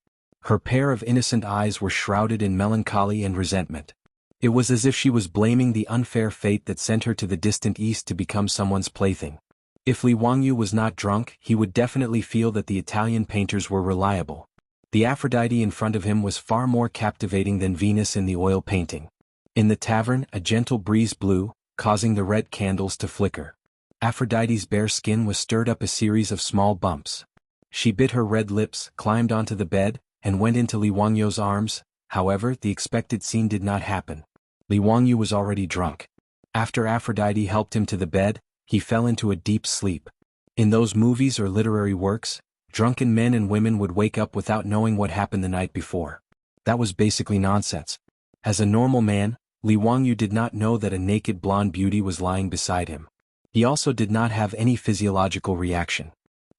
Her pair of innocent eyes were shrouded in melancholy and resentment. It was as if she was blaming the unfair fate that sent her to the distant east to become someone's plaything. If Li Wangyu was not drunk, he would definitely feel that the Italian painters were reliable. The Aphrodite in front of him was far more captivating than Venus in the oil painting. In the tavern, a gentle breeze blew, causing the red candles to flicker. Aphrodite's bare skin was stirred up a series of small bumps. She bit her red lips, climbed onto the bed, and went into Li Wangyu's arms. However, the expected scene did not happen. Li Wangyu was already drunk. After Aphrodite helped him to the bed, he fell into a deep sleep. In those movies or literary works, drunken men and women would wake up without knowing what happened the night before. That was basically nonsense. As a normal man, Li Wangyu did not know that a naked blonde beauty was lying beside him. He also did not have any physiological reaction.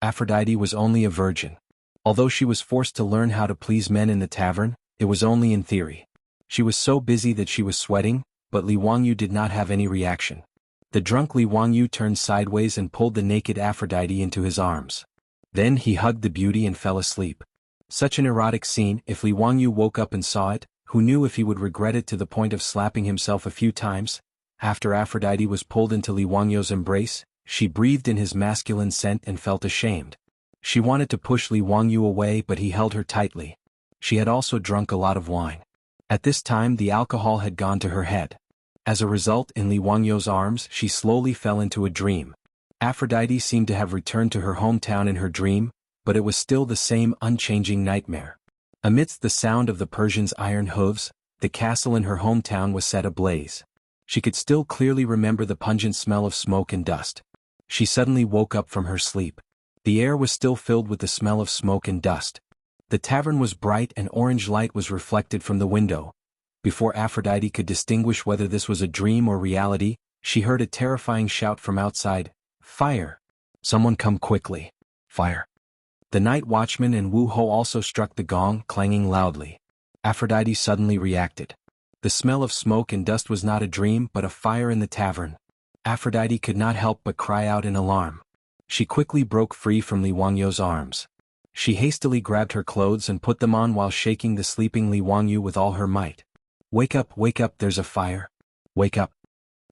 Aphrodite was only a virgin. Although she was forced to learn how to please men in the tavern, it was only in theory. She was so busy that she was sweating, but Li Wangyu did not have any reaction. The drunk Li Wangyu turned sideways and pulled the naked Aphrodite into his arms. Then he hugged the beauty and fell asleep. Such an erotic scene, if Li Wangyu woke up and saw it, who knew if he would regret it to the point of slapping himself a few times? After Aphrodite was pulled into Li Wangyu's embrace, she breathed in his masculine scent and felt ashamed. She wanted to push Li Wangyu away, but he held her tightly. She had also drunk a lot of wine. At this time the alcohol had gone to her head. As a result, in Li Wangyu's arms she slowly fell into a dream. Aphrodite seemed to have returned to her hometown in her dream, but it was still the same unchanging nightmare. Amidst the sound of the Persians' iron hooves, the castle in her hometown was set ablaze. She could still clearly remember the pungent smell of smoke and dust. She suddenly woke up from her sleep. The air was still filled with the smell of smoke and dust. The tavern was bright and orange light was reflected from the window. Before Aphrodite could distinguish whether this was a dream or reality, she heard a terrifying shout from outside. "Fire! Someone come quickly! Fire!" The night watchman and Wu Ho also struck the gong, clanging loudly. Aphrodite suddenly reacted. The smell of smoke and dust was not a dream but a fire in the tavern. Aphrodite could not help but cry out in alarm. She quickly broke free from Li Wangyu's arms. She hastily grabbed her clothes and put them on while shaking the sleeping Li Wangyu with all her might. Wake up, there's a fire. Wake up."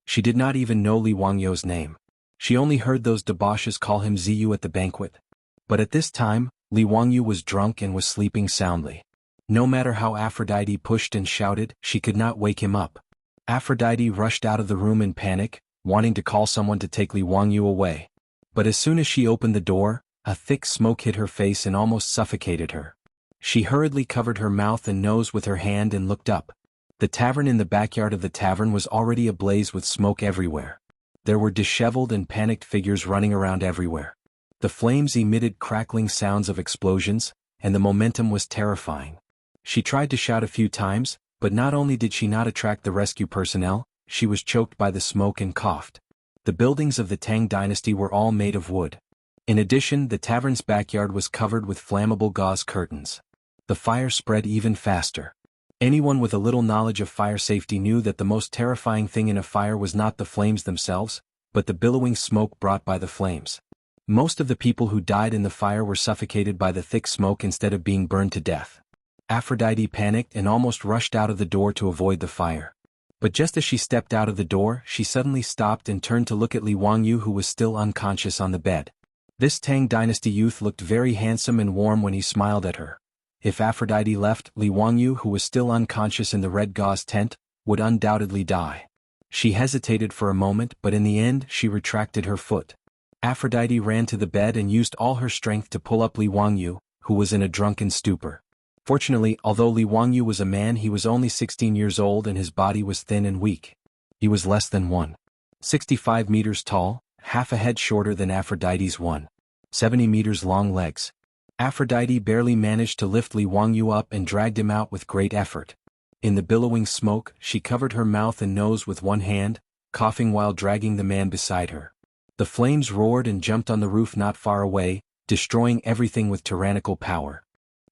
She did not even know Li Wangyu's name. She only heard those debauches call him Ziyu at the banquet. But at this time, Li Wangyu was drunk and was sleeping soundly. No matter how Aphrodite pushed and shouted, she could not wake him up. Aphrodite rushed out of the room in panic, wanting to call someone to take Li Wangyu away. But as soon as she opened the door, a thick smoke hit her face and almost suffocated her. She hurriedly covered her mouth and nose with her hand and looked up. The tavern in the backyard of the tavern was already ablaze with smoke everywhere. There were disheveled and panicked figures running around everywhere. The flames emitted crackling sounds of explosions, and the momentum was terrifying. She tried to shout a few times, but not only did she not attract the rescue personnel, she was choked by the smoke and coughed. The buildings of the Tang dynasty were all made of wood. In addition, the tavern's backyard was covered with flammable gauze curtains. The fire spread even faster. Anyone with a little knowledge of fire safety knew that the most terrifying thing in a fire was not the flames themselves, but the billowing smoke brought by the flames. Most of the people who died in the fire were suffocated by the thick smoke instead of being burned to death. Aphrodite panicked and almost rushed out of the door to avoid the fire. But just as she stepped out of the door, she suddenly stopped and turned to look at Li Wangyu, who was still unconscious on the bed. This Tang dynasty youth looked very handsome and warm when he smiled at her. If Aphrodite left, Li Wangyu, who was still unconscious in the red gauze tent, would undoubtedly die. She hesitated for a moment, but in the end she retracted her foot. Aphrodite ran to the bed and used all her strength to pull up Li Wangyu, who was in a drunken stupor. Fortunately, although Li Wangyu was a man, he was only 16 years old and his body was thin and weak. He was less than 1.65 meters tall, half a head shorter than Aphrodite's 1.70 meters long legs. Aphrodite barely managed to lift Li Wangyu up and dragged him out with great effort. In the billowing smoke, she covered her mouth and nose with one hand, coughing while dragging the man beside her. The flames roared and jumped on the roof not far away, destroying everything with tyrannical power.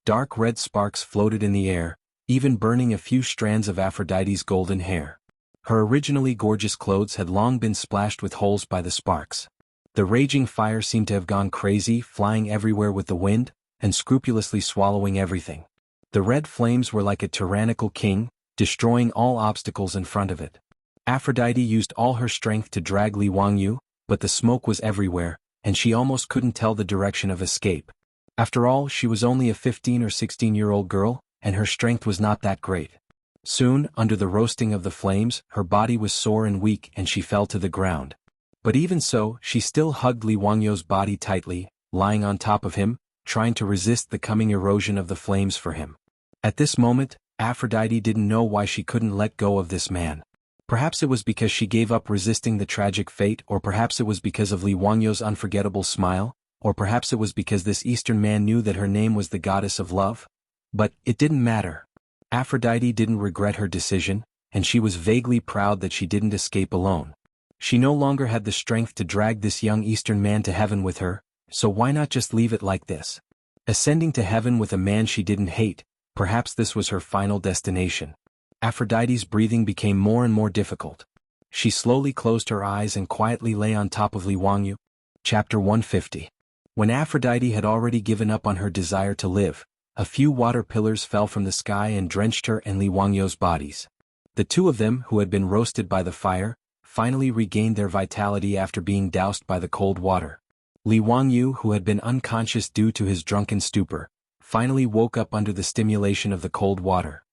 Dark red sparks floated in the air, even burning a few strands of Aphrodite's golden hair. Her originally gorgeous clothes had long been splashed with holes by the sparks. The raging fire seemed to have gone crazy, flying everywhere with the wind, and scrupulously swallowing everything. The red flames were like a tyrannical king, destroying all obstacles in front of it. Aphrodite used all her strength to drag Li Wangyu, but the smoke was everywhere, and she almost couldn't tell the direction of escape. After all, she was only a 15 or 16-year-old girl, and her strength was not that great. Soon, under the roasting of the flames, her body was sore and weak and she fell to the ground. But even so, she still hugged Li Wangyu's body tightly, lying on top of him, trying to resist the coming erosion of the flames for him. At this moment, Aphrodite didn't know why she couldn't let go of this man. Perhaps it was because she gave up resisting the tragic fate, or perhaps it was because of Li Wangyu's unforgettable smile, or perhaps it was because this Eastern man knew that her name was the goddess of love. But it didn't matter. Aphrodite didn't regret her decision, and she was vaguely proud that she didn't escape alone. She no longer had the strength to drag this young Eastern man to heaven with her, so why not just leave it like this? Ascending to heaven with a man she didn't hate, perhaps this was her final destination. Aphrodite's breathing became more and more difficult. She slowly closed her eyes and quietly lay on top of Li Wangyu. Chapter 150. When Aphrodite had already given up on her desire to live, a few water pillars fell from the sky and drenched her and Li Wangyu's bodies. The two of them, who had been roasted by the fire, finally regained their vitality after being doused by the cold water. Li Wangyu, who had been unconscious due to his drunken stupor, finally woke up under the stimulation of the cold water.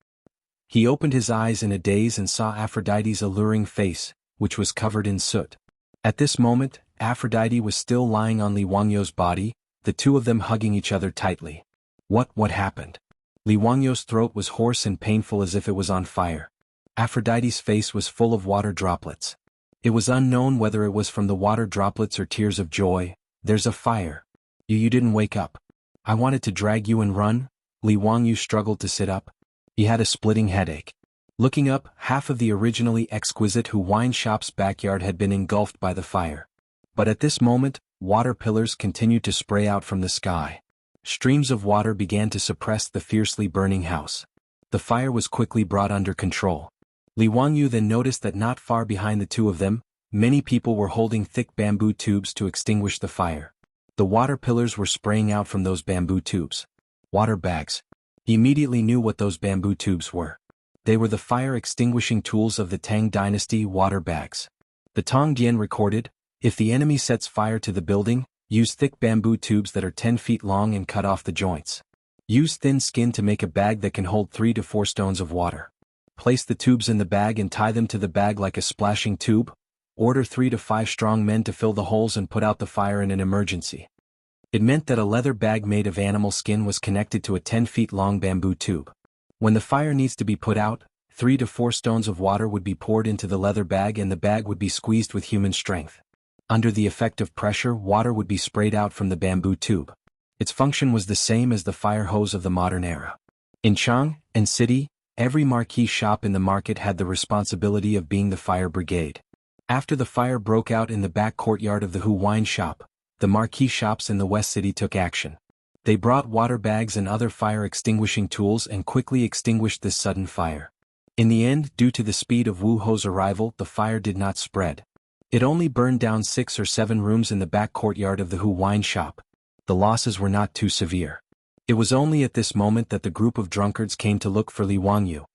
He opened his eyes in a daze and saw Aphrodite's alluring face, which was covered in soot. At this moment, Aphrodite was still lying on Li Wangyu's body, the two of them hugging each other tightly. What happened? Li Wangyu's throat was hoarse and painful as if it was on fire. Aphrodite's face was full of water droplets. It was unknown whether it was from the water droplets or tears of joy. There's a fire. You didn't wake up. I wanted to drag you and run. Li Wangyu struggled to sit up. He had a splitting headache. Looking up, half of the originally exquisite Hu wine shop's backyard had been engulfed by the fire. But at this moment, water pillars continued to spray out from the sky. Streams of water began to suppress the fiercely burning house. The fire was quickly brought under control. Li Wangyu then noticed that not far behind the two of them, many people were holding thick bamboo tubes to extinguish the fire. The water pillars were spraying out from those bamboo tubes. Water bags. He immediately knew what those bamboo tubes were. They were the fire-extinguishing tools of the Tang dynasty, water bags. The Tang Dian recorded, if the enemy sets fire to the building, use thick bamboo tubes that are 10 feet long and cut off the joints. Use thin skin to make a bag that can hold 3 to 4 stones of water. Place the tubes in the bag and tie them to the bag like a splashing tube. Order 3 to 5 strong men to fill the holes and put out the fire in an emergency. It meant that a leather bag made of animal skin was connected to a 10 feet long bamboo tube. When the fire needs to be put out, 3 to 4 stones of water would be poured into the leather bag and the bag would be squeezed with human strength. Under the effect of pressure, water would be sprayed out from the bamboo tube. Its function was the same as the fire hose of the modern era. In Chang and City, every marquee shop in the market had the responsibility of being the fire brigade. After the fire broke out in the back courtyard of the Hu wine shop, the marquee shops in the West City took action. They brought water bags and other fire-extinguishing tools and quickly extinguished this sudden fire. In the end, due to the speed of Wu Ho's arrival, the fire did not spread. It only burned down 6 or 7 rooms in the back courtyard of the Hu wine shop. The losses were not too severe. It was only at this moment that the group of drunkards came to look for Li Wangyu.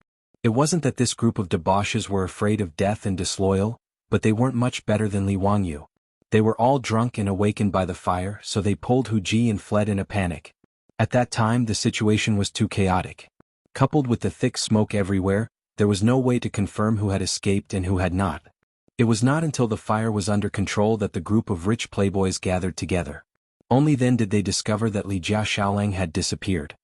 It wasn't that this group of debauches were afraid of death and disloyal, but they weren't much better than Li Wangyu. They were all drunk and awakened by the fire, so they pulled Hu Ji and fled in a panic. At that time the situation was too chaotic. Coupled with the thick smoke everywhere, there was no way to confirm who had escaped and who had not. It was not until the fire was under control that the group of rich playboys gathered together. Only then did they discover that Li Jia Xiaolang had disappeared.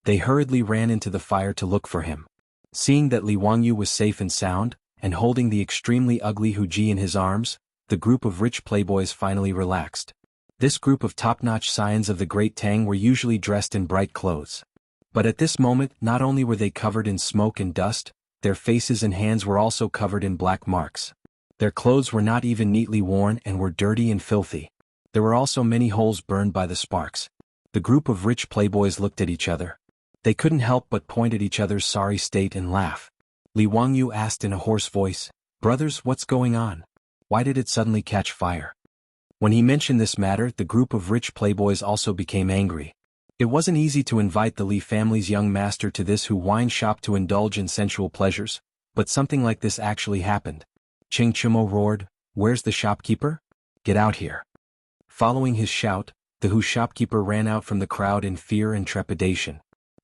They hurriedly ran into the fire to look for him. Seeing that Li Wangyu was safe and sound, and holding the extremely ugly Hu Ji in his arms, the group of rich playboys finally relaxed. This group of top-notch scions of the great Tang were usually dressed in bright clothes. But at this moment, not only were they covered in smoke and dust, their faces and hands were also covered in black marks. Their clothes were not even neatly worn and were dirty and filthy. There were also many holes burned by the sparks. The group of rich playboys looked at each other. They couldn't help but point at each other's sorry state and laugh. Li Wangyu asked in a hoarse voice, "Brothers, what's going on? Why did it suddenly catch fire?" When he mentioned this matter, the group of rich playboys also became angry. It wasn't easy to invite the Li family's young master to this Hu wine shop to indulge in sensual pleasures, but something like this actually happened. Ching Chumo roared, "Where's the shopkeeper? Get out here." Following his shout, the Hu shopkeeper ran out from the crowd in fear and trepidation.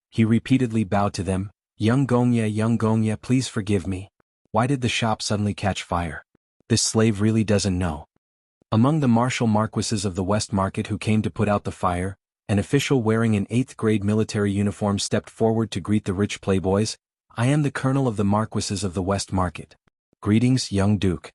He repeatedly bowed to them, young Gongya, please forgive me. Why did the shop suddenly catch fire? This slave really doesn't know." Among the martial marquises of the West Market who came to put out the fire, an official wearing an 8th-grade military uniform stepped forward to greet the rich playboys. "I am the colonel of the marquises of the West Market. Greetings, young duke."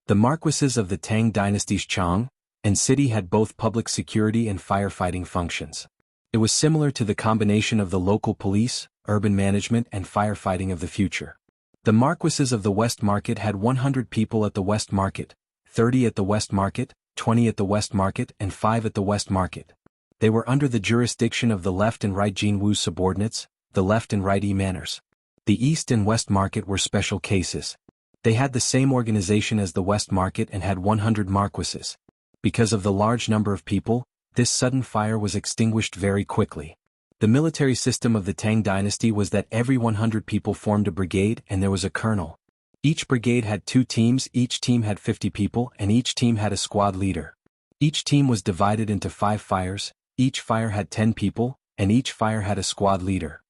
The marquises of the Tang dynasty's Chang and city had both public security and firefighting functions. It was similar to the combination of the local police, urban management and firefighting of the future. The marquises of the West Market had 100 people at the West Market, 30 at the West Market, 20 at the West Market and 5 at the West Market. They were under the jurisdiction of the left and right Jinwu subordinates, the left and right E-manners. The East and West Market were special cases. They had the same organization as the West Market and had 100 marquises. Because of the large number of people, this sudden fire was extinguished very quickly. The military system of the Tang dynasty was that every 100 people formed a brigade and there was a colonel. Each brigade had 2 teams, each team had 50 people and each team had a squad leader. Each team was divided into 5 fires, each fire had 10 people, and each fire had a squad leader.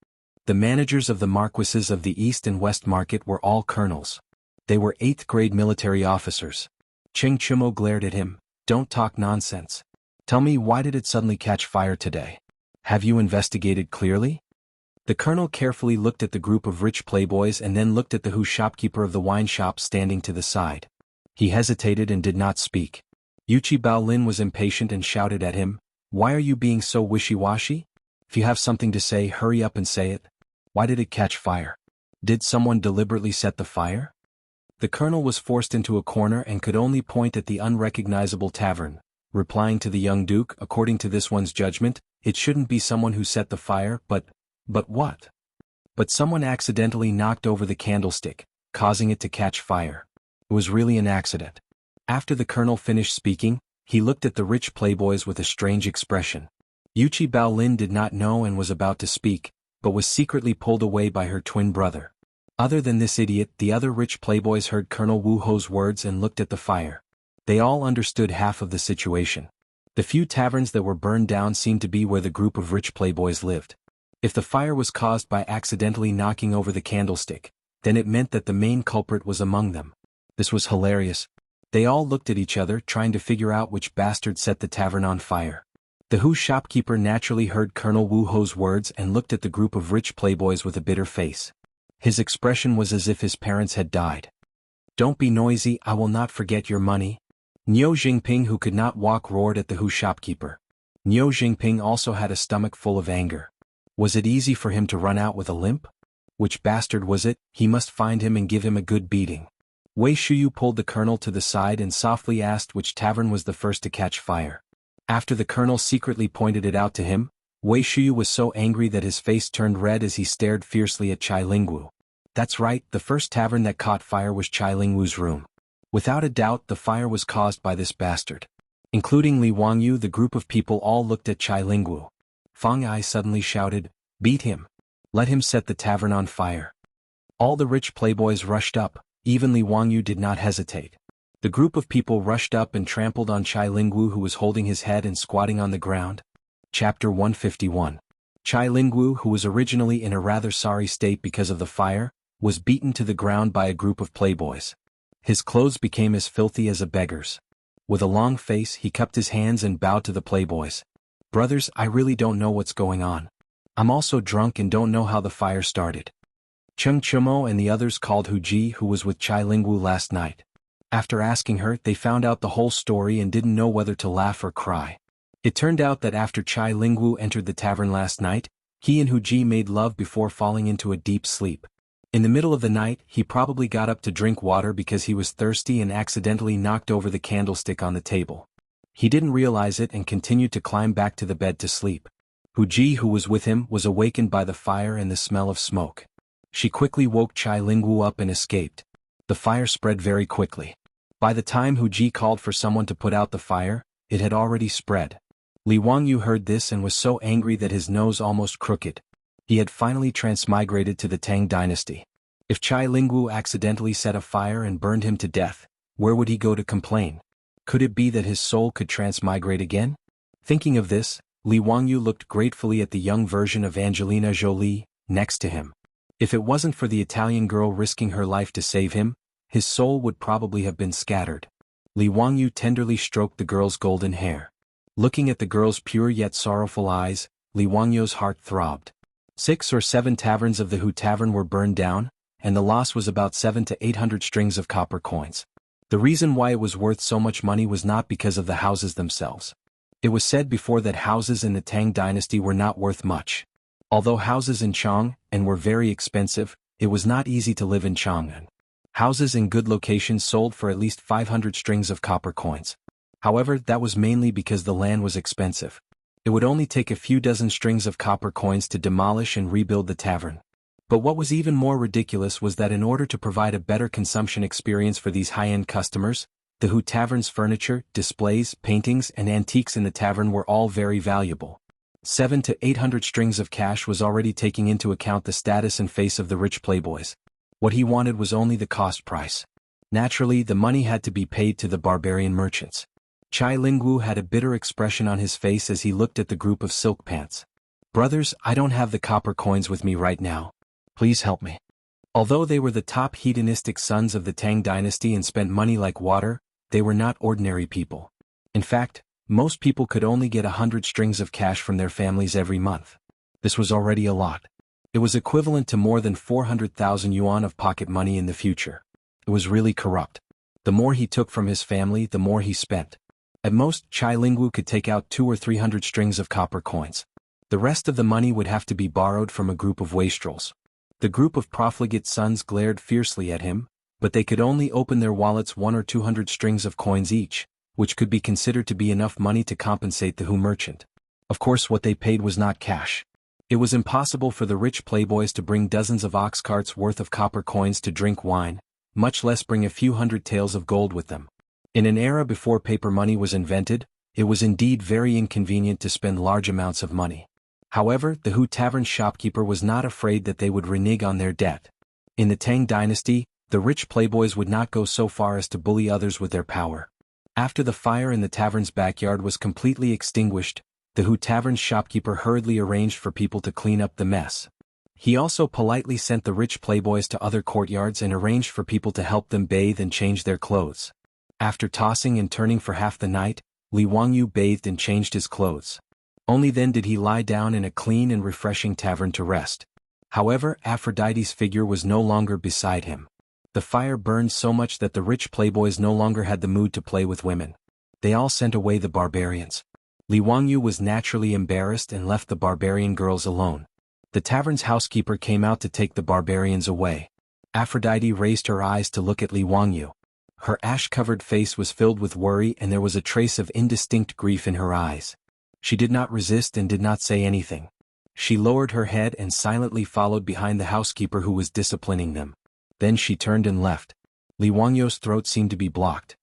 The managers of the marquises of the East and West Market were all colonels. They were 8th-grade military officers. Ching Chumo glared at him, "Don't talk nonsense. Tell me, why did it suddenly catch fire today? Have you investigated clearly?" The colonel carefully looked at the group of rich playboys and then looked at the Hu shopkeeper of the wine shop standing to the side. He hesitated and did not speak. Yuchi Baolin was impatient and shouted at him, "Why are you being so wishy-washy? If you have something to say, hurry up and say it. Why did it catch fire? Did someone deliberately set the fire?" The colonel was forced into a corner and could only point at the unrecognizable tavern, replying to the young duke, "According to this one's judgment, it shouldn't be someone who set the fire, but what? But someone accidentally knocked over the candlestick, causing it to catch fire. It was really an accident." After the colonel finished speaking, he looked at the rich playboys with a strange expression. Yuchi Baolin did not know and was about to speak, but was secretly pulled away by her twin brother. Other than this idiot, the other rich playboys heard Colonel Wu Ho's words and looked at the fire. They all understood half of the situation. The few taverns that were burned down seemed to be where the group of rich playboys lived. If the fire was caused by accidentally knocking over the candlestick, then it meant that the main culprit was among them. This was hilarious. They all looked at each other trying to figure out which bastard set the tavern on fire. The Hu shopkeeper naturally heard Colonel Wu Ho's words and looked at the group of rich playboys with a bitter face. His expression was as if his parents had died. "Don't be noisy, I will not forget your money." Niu Jingping, who could not walk, roared at the Hu shopkeeper. Niu Jingping also had a stomach full of anger. Was it easy for him to run out with a limp? Which bastard was it? He must find him and give him a good beating. Wei Shuyu pulled the colonel to the side and softly asked which tavern was the first to catch fire. After the colonel secretly pointed it out to him, Wei Shuyu was so angry that his face turned red as he stared fiercely at Chai Lingwu. That's right, the first tavern that caught fire was Chai Lingwu's room. Without a doubt, the fire was caused by this bastard. Including Li Wangyu, the group of people all looked at Chai Lingwu. Fang Ai suddenly shouted, "Beat him! Let him set the tavern on fire!" All the rich playboys rushed up, even Li Wangyu did not hesitate. The group of people rushed up and trampled on Chai Lingwu, who was holding his head and squatting on the ground. Chapter 151. Chai Lingwu, who was originally in a rather sorry state because of the fire, was beaten to the ground by a group of playboys. His clothes became as filthy as a beggar's. With a long face he cupped his hands and bowed to the playboys. "Brothers, I really don't know what's going on. I'm also drunk and don't know how the fire started." Chung Chumo and the others called Hu Ji, who was with Chai Lingwu last night. After asking her, they found out the whole story and didn't know whether to laugh or cry. It turned out that after Chai Lingwu entered the tavern last night, he and Hu Ji made love before falling into a deep sleep. In the middle of the night, he probably got up to drink water because he was thirsty and accidentally knocked over the candlestick on the table. He didn't realize it and continued to climb back to the bed to sleep. Hu Ji, who was with him, was awakened by the fire and the smell of smoke. She quickly woke Chai Lingwu up and escaped. The fire spread very quickly. By the time Hu Ji called for someone to put out the fire, it had already spread. Li Wangyu heard this and was so angry that his nose almost crooked. He had finally transmigrated to the Tang dynasty. If Chai Lingwu accidentally set a fire and burned him to death, where would he go to complain? Could it be that his soul could transmigrate again? Thinking of this, Li Wangyu looked gratefully at the young version of Angelina Jolie next to him. If it wasn't for the Italian girl risking her life to save him, his soul would probably have been scattered. Li Wangyu tenderly stroked the girl's golden hair. Looking at the girl's pure yet sorrowful eyes, Li Wangyu's heart throbbed. 6 or 7 taverns of the Hu Tavern were burned down, and the loss was about 700 to 800 strings of copper coins. The reason why it was worth so much money was not because of the houses themselves. It was said before that houses in the Tang dynasty were not worth much. Although houses in Chang'an were very expensive, it was not easy to live in Chang'an. Houses in good locations sold for at least 500 strings of copper coins. However, that was mainly because the land was expensive. It would only take a few dozen strings of copper coins to demolish and rebuild the tavern. But what was even more ridiculous was that in order to provide a better consumption experience for these high-end customers, the Hu Tavern's furniture, displays, paintings, and antiques in the tavern were all very valuable. 700 to 800 strings of cash was already taking into account the status and face of the rich playboys. What he wanted was only the cost price. Naturally, the money had to be paid to the barbarian merchants. Chai Lingwu had a bitter expression on his face as he looked at the group of silk pants. "Brothers, I don't have the copper coins with me right now. Please help me." Although they were the top hedonistic sons of the Tang dynasty and spent money like water, they were not ordinary people. In fact, most people could only get 100 strings of cash from their families every month. This was already a lot. It was equivalent to more than 400,000 yuan of pocket money in the future. It was really corrupt. The more he took from his family, the more he spent. At most, Chai Lingwu could take out 200 or 300 strings of copper coins. The rest of the money would have to be borrowed from a group of wastrels. The group of profligate sons glared fiercely at him, but they could only open their wallets 100 or 200 strings of coins each, which could be considered to be enough money to compensate the Hu merchant. Of course, what they paid was not cash. It was impossible for the rich playboys to bring dozens of ox carts worth of copper coins to drink wine, much less bring a few hundred taels of gold with them. In an era before paper money was invented, it was indeed very inconvenient to spend large amounts of money. However, the Hu Tavern shopkeeper was not afraid that they would renege on their debt. In the Tang dynasty, the rich playboys would not go so far as to bully others with their power. After the fire in the tavern's backyard was completely extinguished, the Hu Tavern's shopkeeper hurriedly arranged for people to clean up the mess. He also politely sent the rich playboys to other courtyards and arranged for people to help them bathe and change their clothes. After tossing and turning for half the night, Li Wangyu bathed and changed his clothes. Only then did he lie down in a clean and refreshing tavern to rest. However, Aphrodite's figure was no longer beside him. The fire burned so much that the rich playboys no longer had the mood to play with women. They all sent away the barbarians. Li Wangyu was naturally embarrassed and left the barbarian girls alone. The tavern's housekeeper came out to take the barbarians away. Aphrodite raised her eyes to look at Li Wangyu. Her ash-covered face was filled with worry and there was a trace of indistinct grief in her eyes. She did not resist and did not say anything. She lowered her head and silently followed behind the housekeeper who was disciplining them. Then she turned and left. Li Wangyu's throat seemed to be blocked.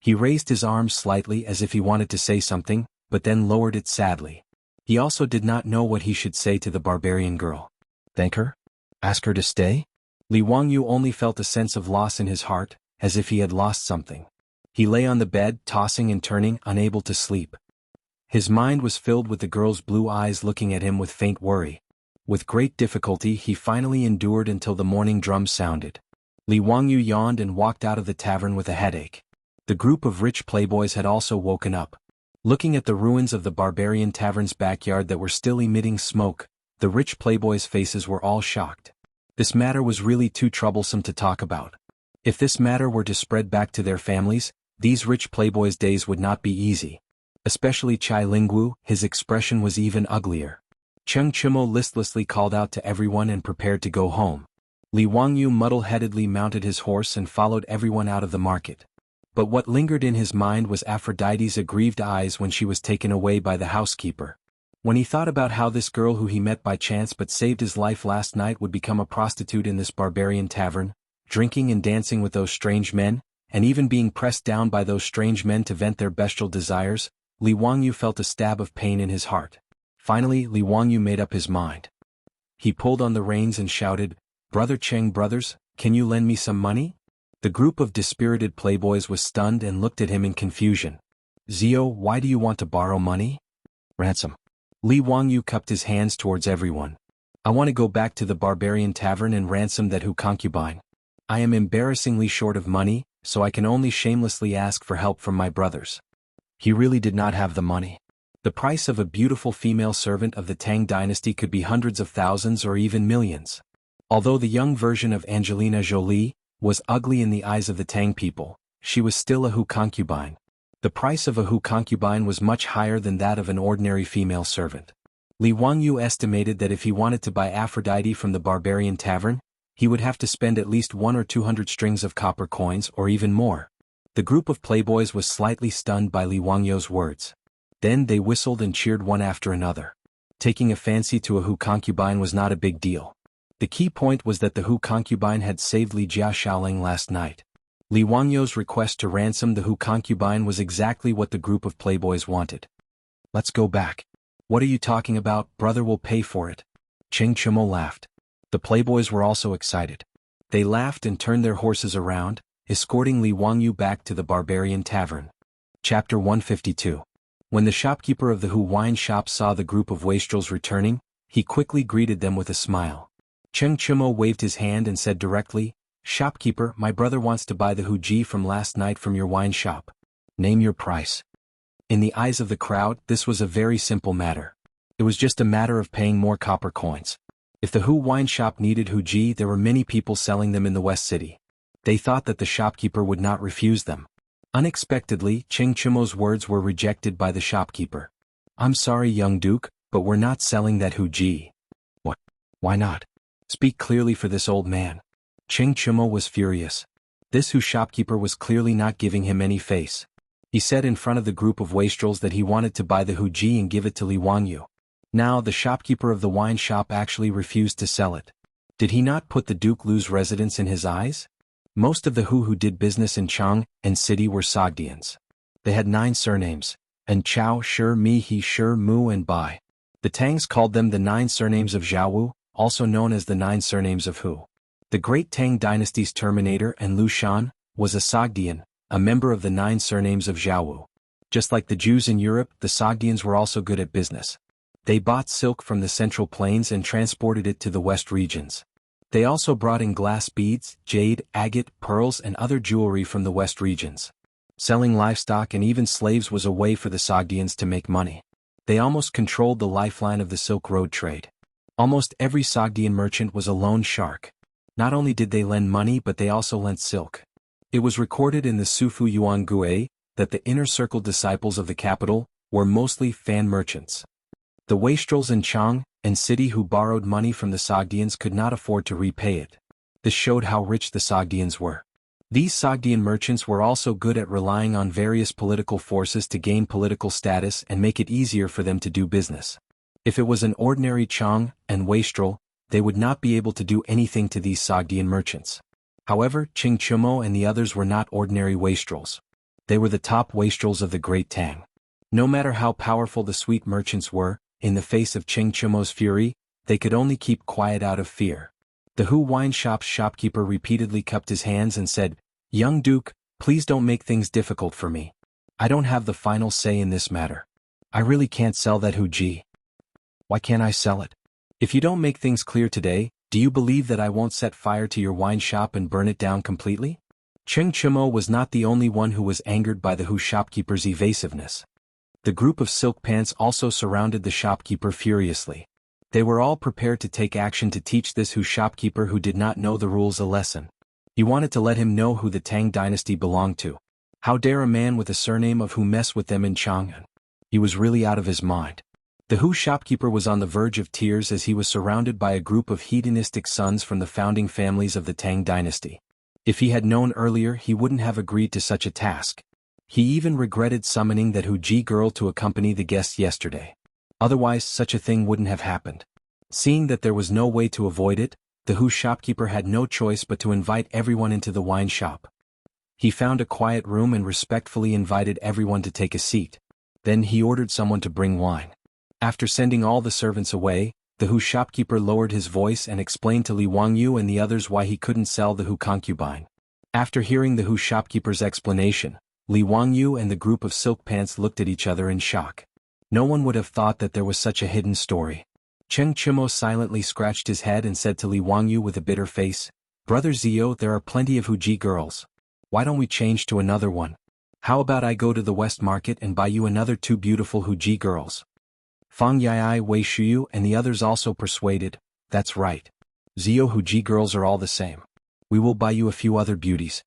He raised his arms slightly as if he wanted to say something, but then lowered it sadly. He also did not know what he should say to the barbarian girl. Thank her? Ask her to stay? Li Wangyu only felt a sense of loss in his heart, as if he had lost something. He lay on the bed, tossing and turning, unable to sleep. His mind was filled with the girl's blue eyes looking at him with faint worry. With great difficulty he finally endured until the morning drum sounded. Li Wangyu yawned and walked out of the tavern with a headache. The group of rich playboys had also woken up. Looking at the ruins of the barbarian tavern's backyard that were still emitting smoke, the rich playboys' faces were all shocked. This matter was really too troublesome to talk about. If this matter were to spread back to their families, these rich playboys' days would not be easy. Especially Chai Lingwu, his expression was even uglier. Cheng Chimo listlessly called out to everyone and prepared to go home. Li Wangyu muddle-headedly mounted his horse and followed everyone out of the market. But what lingered in his mind was Aphrodite's aggrieved eyes when she was taken away by the housekeeper. When he thought about how this girl who he met by chance but saved his life last night would become a prostitute in this barbarian tavern, drinking and dancing with those strange men, and even being pressed down by those strange men to vent their bestial desires, Li Wangyu felt a stab of pain in his heart. Finally, Li Wangyu made up his mind. He pulled on the reins and shouted, "Brother Cheng brothers, can you lend me some money?" The group of dispirited playboys was stunned and looked at him in confusion. "Zio, why do you want to borrow money?" "Ransom." Li Wangyu cupped his hands towards everyone. "I want to go back to the barbarian tavern and ransom that Hu concubine. I am embarrassingly short of money, so I can only shamelessly ask for help from my brothers." He really did not have the money. The price of a beautiful female servant of the Tang dynasty could be hundreds of thousands or even millions. Although the young version of Angelina Jolie was ugly in the eyes of the Tang people, she was still a Hu concubine. The price of a Hu concubine was much higher than that of an ordinary female servant. Li Wangyu estimated that if he wanted to buy Aphrodite from the barbarian tavern, he would have to spend at least 100 or 200 strings of copper coins or even more. The group of playboys was slightly stunned by Li Wangyu's words. Then they whistled and cheered one after another. Taking a fancy to a Hu concubine was not a big deal. The key point was that the Hu concubine had saved Li Jia Shaoling last night. Li Wangyu's request to ransom the Hu concubine was exactly what the group of playboys wanted. "Let's go back." "What are you talking about? Brother will pay for it." Cheng Chimo laughed. The playboys were also excited. They laughed and turned their horses around, escorting Li Wangyu back to the barbarian tavern. Chapter 152. When the shopkeeper of the Hu wine shop saw the group of wastrels returning, he quickly greeted them with a smile. Cheng Chimo waved his hand and said directly, "Shopkeeper, my brother wants to buy the Hu Ji from last night from your wine shop. Name your price." In the eyes of the crowd, this was a very simple matter. It was just a matter of paying more copper coins. If the Hu wine shop needed Hu Ji, there were many people selling them in the West City. They thought that the shopkeeper would not refuse them. Unexpectedly, Cheng Chimo's words were rejected by the shopkeeper. "I'm sorry, young duke, but we're not selling that Hu Ji." "What? Why not? Speak clearly for this old man." Cheng Chimo was furious. This Hu shopkeeper was clearly not giving him any face. He said in front of the group of wastrels that he wanted to buy the Hu Ji and give it to Li Wangyu. Now the shopkeeper of the wine shop actually refused to sell it. Did he not put the Duke Lu's residence in his eyes? Most of the who did business in Chang and city were Sogdians. They had 9 surnames, and Chao, Shi, Mi, He, Shi, Mu and Bai. The Tangs called them the 9 surnames of Zhaowu, also known as the 9 surnames of Hu. The great Tang dynasty's terminator and Lu Shan was a Sogdian, a member of the 9 surnames of Zhaowu. Just like the Jews in Europe, the Sogdians were also good at business. They bought silk from the Central Plains and transported it to the West regions. They also brought in glass beads, jade, agate, pearls and other jewelry from the West regions. Selling livestock and even slaves was a way for the Sogdians to make money. They almost controlled the lifeline of the Silk Road trade. Almost every Sogdian merchant was a loan shark. Not only did they lend money but they also lent silk. It was recorded in the Sufu Yuan Gue that the inner circle disciples of the capital were mostly fan merchants. The wastrels in Chang and city who borrowed money from the Sogdians could not afford to repay it. This showed how rich the Sogdians were. These Sogdian merchants were also good at relying on various political forces to gain political status and make it easier for them to do business. If it was an ordinary Chang and wastrel, they would not be able to do anything to these Sogdian merchants. However, Cheng Chimo and the others were not ordinary wastrels. They were the top wastrels of the Great Tang. No matter how powerful the sweet merchants were, in the face of Cheng Chimo's fury, they could only keep quiet out of fear. The Hu wine shop's shopkeeper repeatedly cupped his hands and said, "Young Duke, please don't make things difficult for me. I don't have the final say in this matter. I really can't sell that Hu Ji." "Why can't I sell it?" "If you don't make things clear today, Do you believe that I won't set fire to your wine shop and burn it down completely? Cheng Chimo was not the only one who was angered by the Hu shopkeeper's evasiveness. The group of silk pants also surrounded the shopkeeper furiously. They were all prepared to take action to teach this Hu shopkeeper who did not know the rules a lesson. He wanted to let him know who the Tang dynasty belonged to. How dare a man with a surname of Hu mess with them in Chang'an? He was really out of his mind. The Hu shopkeeper was on the verge of tears as he was surrounded by a group of hedonistic sons from the founding families of the Tang dynasty. If he had known earlier, he wouldn't have agreed to such a task. He even regretted summoning that Hu Ji girl to accompany the guests yesterday. Otherwise, such a thing wouldn't have happened. Seeing that there was no way to avoid it, the Hu shopkeeper had no choice but to invite everyone into the wine shop. He found a quiet room and respectfully invited everyone to take a seat. Then he ordered someone to bring wine. After sending all the servants away, the Hu shopkeeper lowered his voice and explained to Li Wangyu and the others why he couldn't sell the Hu concubine. After hearing the Hu shopkeeper's explanation, Li Wangyu and the group of silk pants looked at each other in shock. No one would have thought that there was such a hidden story. Cheng Chimo silently scratched his head and said to Li Wangyu with a bitter face, "Brother Zio, there are plenty of Hu Ji girls. Why don't we change to another one? How about I go to the West Market and buy you another 2 beautiful Hu Ji girls?" Fang Yai, Wei Shuyu and the others also persuaded, "That's right. Zio, Hu Ji girls are all the same. We will buy you a few other beauties."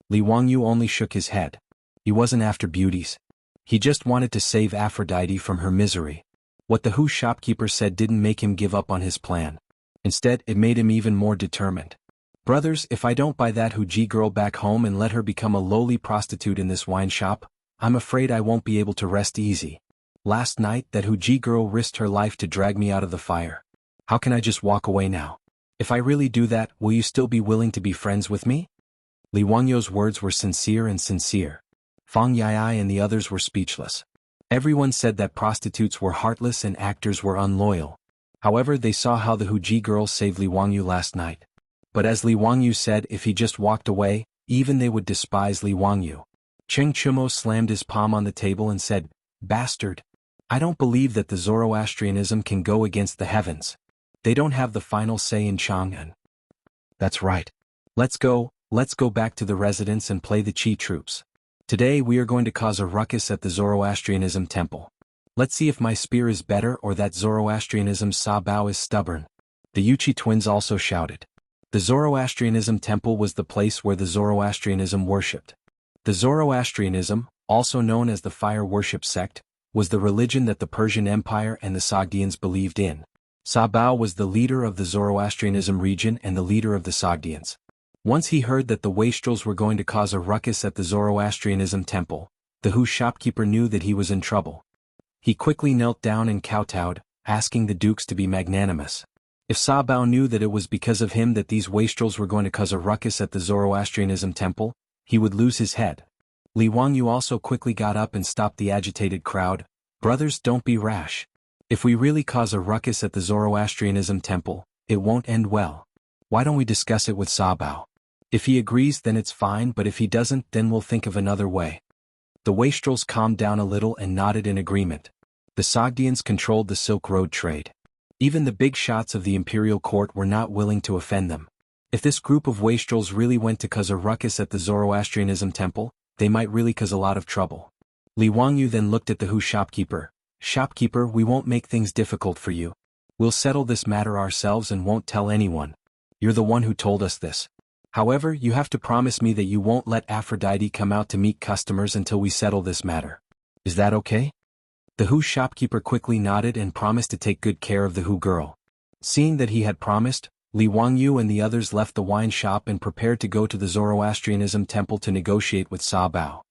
Li Wangyu only shook his head. He wasn't after beauties. He just wanted to save Aphrodite from her misery. What the Hu shopkeeper said didn't make him give up on his plan. Instead, it made him even more determined. "Brothers, if I don't buy that Hu Ji girl back home and let her become a lowly prostitute in this wine shop, I'm afraid I won't be able to rest easy. Last night, that Hu Ji girl risked her life to drag me out of the fire. How can I just walk away now? If I really do that, will you still be willing to be friends with me?" Li Wangyu's words were sincere and sincere. Fang Yai and the others were speechless. Everyone said that prostitutes were heartless and actors were unloyal. However, they saw how the Hu Ji girl saved Li Wangyu last night. But as Li Wangyu said, if he just walked away, even they would despise Li Wangyu. Cheng Chimo slammed his palm on the table and said, "Bastard! I don't believe that the Zoroastrianism can go against the heavens. They don't have the final say in Chang'an." "That's right. Let's go back to the residence and play the Qi troops. Today we are going to cause a ruckus at the Zoroastrianism temple. Let's see if my spear is better or that Zoroastrianism's Sa Bao is stubborn." The Yuchi twins also shouted. The Zoroastrianism temple was the place where the Zoroastrianism worshipped. The Zoroastrianism, also known as the fire worship sect, was the religion that the Persian Empire and the Sogdians believed in. Sa Bao was the leader of the Zoroastrianism region and the leader of the Sogdians. Once he heard that the wastrels were going to cause a ruckus at the Zoroastrianism temple, the Hu shopkeeper knew that he was in trouble. He quickly knelt down and kowtowed, asking the dukes to be magnanimous. If Sa Bao knew that it was because of him that these wastrels were going to cause a ruckus at the Zoroastrianism temple, he would lose his head. Li Wangyu also quickly got up and stopped the agitated crowd. "Brothers, don't be rash. If we really cause a ruckus at the Zoroastrianism temple, it won't end well. Why don't we discuss it with Sa Bao? If he agrees, then it's fine, but if he doesn't, then we'll think of another way." The wastrels calmed down a little and nodded in agreement. The Sogdians controlled the Silk Road trade. Even the big shots of the imperial court were not willing to offend them. If this group of wastrels really went to cause a ruckus at the Zoroastrianism temple, they might really cause a lot of trouble. Li Wangyu then looked at the Hu shopkeeper. "Shopkeeper, we won't make things difficult for you. We'll settle this matter ourselves and won't tell anyone. You're the one who told us this. However, you have to promise me that you won't let Aphrodite come out to meet customers until we settle this matter. Is that okay?" The Hu shopkeeper quickly nodded and promised to take good care of the Hu girl. Seeing that he had promised, Li Wangyu and the others left the wine shop and prepared to go to the Zoroastrianism temple to negotiate with Sa Bao.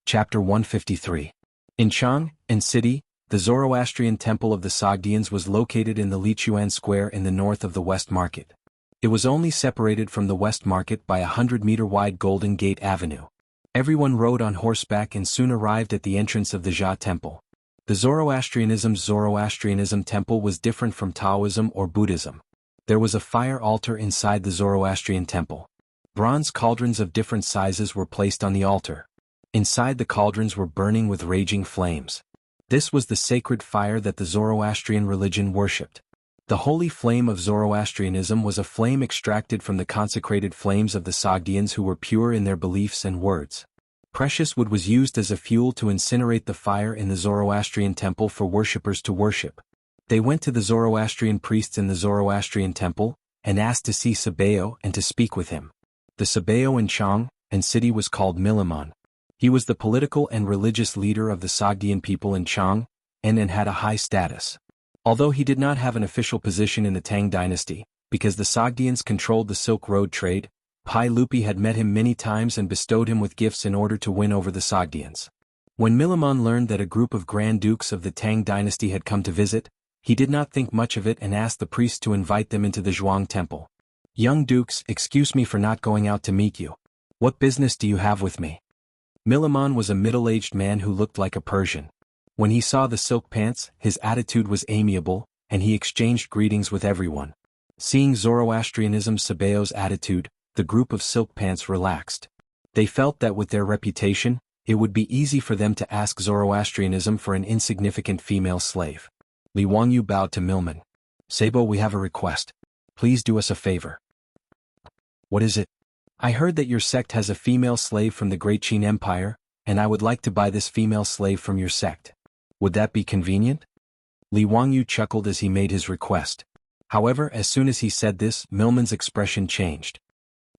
Chapter 153. In Chang'an City, the Zoroastrian temple of the Sogdians was located in the Lichuan Square in the north of the West Market. It was only separated from the West Market by a 100-meter-wide Golden Gate Avenue. Everyone rode on horseback and soon arrived at the entrance of the Jia Temple. The Zoroastrianism temple was different from Taoism or Buddhism. There was a fire altar inside the Zoroastrian temple. Bronze cauldrons of different sizes were placed on the altar. Inside the cauldrons were burning with raging flames. This was the sacred fire that the Zoroastrian religion worshipped. The holy flame of Zoroastrianism was a flame extracted from the consecrated flames of the Sogdians who were pure in their beliefs and words. Precious wood was used as a fuel to incinerate the fire in the Zoroastrian temple for worshippers to worship. They went to the Zoroastrian priests in the Zoroastrian temple, and asked to see Sabeo and to speak with him. The Sabeo in Chang and city was called Milimon. He was the political and religious leader of the Sogdian people in Chang, and had a high status. Although he did not have an official position in the Tang dynasty, because the Sogdians controlled the Silk Road trade, Pai Lupi had met him many times and bestowed him with gifts in order to win over the Sogdians. When Milimon learned that a group of Grand Dukes of the Tang dynasty had come to visit, he did not think much of it and asked the priest to invite them into the Zhuang temple. "Young dukes, excuse me for not going out to meet you. What business do you have with me?" Milimon was a middle-aged man who looked like a Persian. When he saw the silk pants, his attitude was amiable, and he exchanged greetings with everyone. Seeing Zoroastrianism's Sabao's attitude, the group of silk pants relaxed. They felt that with their reputation, it would be easy for them to ask Zoroastrianism for an insignificant female slave. Li Wangyu bowed to Milman. "Sabo, we have a request. Please do us a favor." "What is it?" "I heard that your sect has a female slave from the Great Qin Empire, and I would like to buy this female slave from your sect. Would that be convenient?" Li Wangyu chuckled as he made his request. However, as soon as he said this, Milman's expression changed.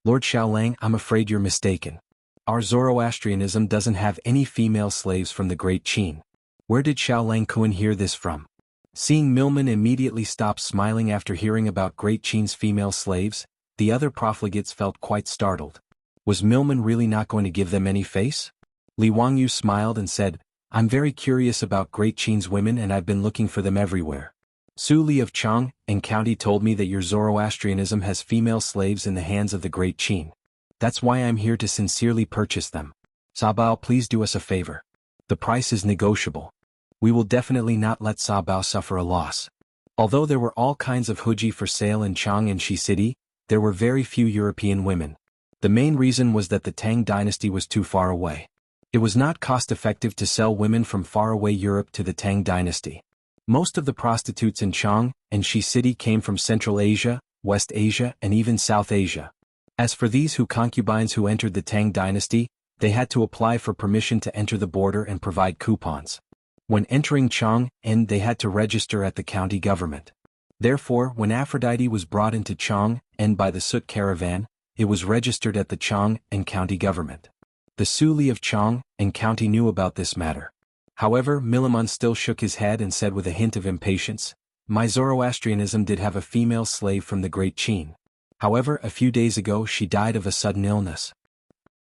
"Lord Xiaolang, I'm afraid you're mistaken. Our Zoroastrianism doesn't have any female slaves from the Great Qin. Where did Xiaolang Kun hear this from?" Seeing Milman immediately stop smiling after hearing about Great Qin's female slaves, the other profligates felt quite startled. Was Milman really not going to give them any face? Li Wangyu smiled and said, "I'm very curious about Great Qin's women and I've been looking for them everywhere. Su Li of Chang and County told me that your Zoroastrianism has female slaves in the hands of the Great Qin. That's why I'm here to sincerely purchase them. Sabao, please do us a favor. The price is negotiable. We will definitely not let Sabao suffer a loss." Although there were all kinds of huji for sale in Chang and Shi City, there were very few European women. The main reason was that the Tang dynasty was too far away. It was not cost-effective to sell women from faraway Europe to the Tang dynasty. Most of the prostitutes in Chang and Shi City came from Central Asia, West Asia and even South Asia. As for these concubines who entered the Tang dynasty, they had to apply for permission to enter the border and provide coupons. When entering Chang, they had to register at the county government. Therefore, when Aphrodite was brought into Chang by the Sut caravan, it was registered at the Chang and county government. The Su Li of Chang and county knew about this matter. However, Milimon still shook his head and said with a hint of impatience, "My Zoroastrianism did have a female slave from the Great Qin. However, a few days ago she died of a sudden illness."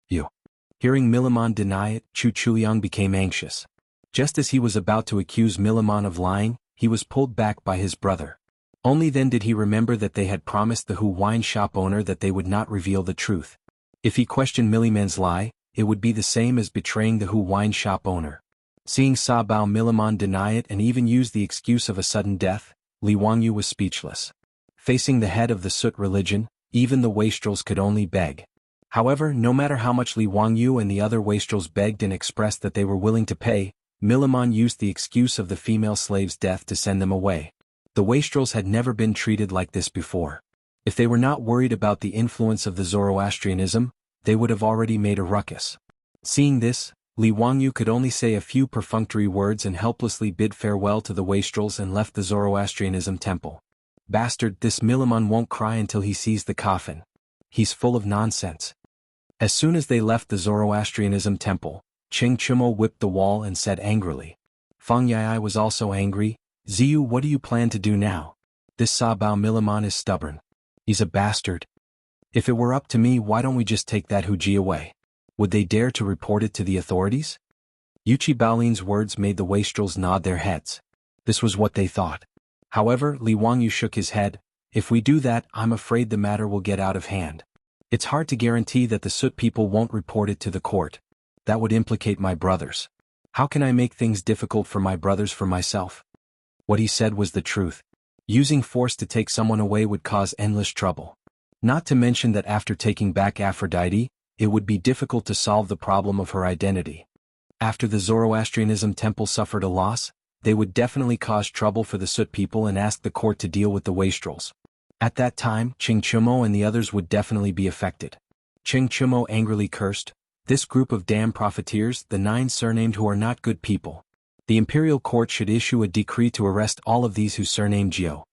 "You." Hearing Milimon deny it, Chu Chuyang became anxious. Just as he was about to accuse Milimon of lying, he was pulled back by his brother. Only then did he remember that they had promised the Hu wine shop owner that they would not reveal the truth. If he questioned Milimon's lie, it would be the same as betraying the Hu wine shop owner. Seeing Sabao Milimon deny it and even use the excuse of a sudden death, Li Wangyu was speechless. Facing the head of the Sut religion, even the wastrels could only beg. However, no matter how much Li Wangyu and the other wastrels begged and expressed that they were willing to pay, Milimon used the excuse of the female slave's death to send them away. The wastrels had never been treated like this before. If they were not worried about the influence of the Zoroastrianism, they would have already made a ruckus. Seeing this, Li Wangyu could only say a few perfunctory words and helplessly bid farewell to the wastrels and left the Zoroastrianism temple. "Bastard, this Milimon won't cry until he sees the coffin. He's full of nonsense." As soon as they left the Zoroastrianism temple, Cheng Chumo whipped the wall and said angrily. Feng Yai was also angry. "Ziyu, what do you plan to do now? This Sabao Milimon is stubborn. He's a bastard. If it were up to me, why don't we just take that Huji away? Would they dare to report it to the authorities?" Yuchi Baolin's words made the wastrels nod their heads. This was what they thought. However, Li Wangyu shook his head. "If we do that, I'm afraid the matter will get out of hand. It's hard to guarantee that the Sut people won't report it to the court. That would implicate my brothers. How can I make things difficult for my brothers for myself?" What he said was the truth. Using force to take someone away would cause endless trouble. Not to mention that after taking back Aphrodite, it would be difficult to solve the problem of her identity. After the Zoroastrianism temple suffered a loss, they would definitely cause trouble for the Soot people and ask the court to deal with the wastrels. At that time, Ching Chumo and the others would definitely be affected. Ching Chumo angrily cursed, "This group of damn profiteers, the 9 surnamed who are not good people. The imperial court should issue a decree to arrest all of these who surname Jiu.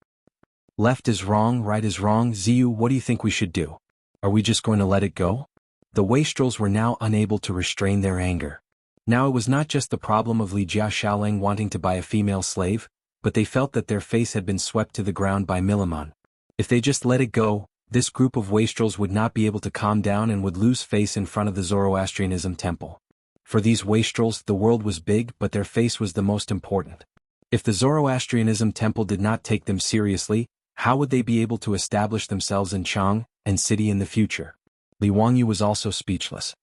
Left is wrong, right is wrong. Ziyu, what do you think we should do? Are we just going to let it go?" The wastrels were now unable to restrain their anger. Now it was not just the problem of Li Jia Xiaoling wanting to buy a female slave, but they felt that their face had been swept to the ground by Milimon. If they just let it go, this group of wastrels would not be able to calm down and would lose face in front of the Zoroastrianism temple. For these wastrels, the world was big, but their face was the most important. If the Zoroastrianism temple did not take them seriously, how would they be able to establish themselves in Chang and city in the future? Li Wangyu was also speechless.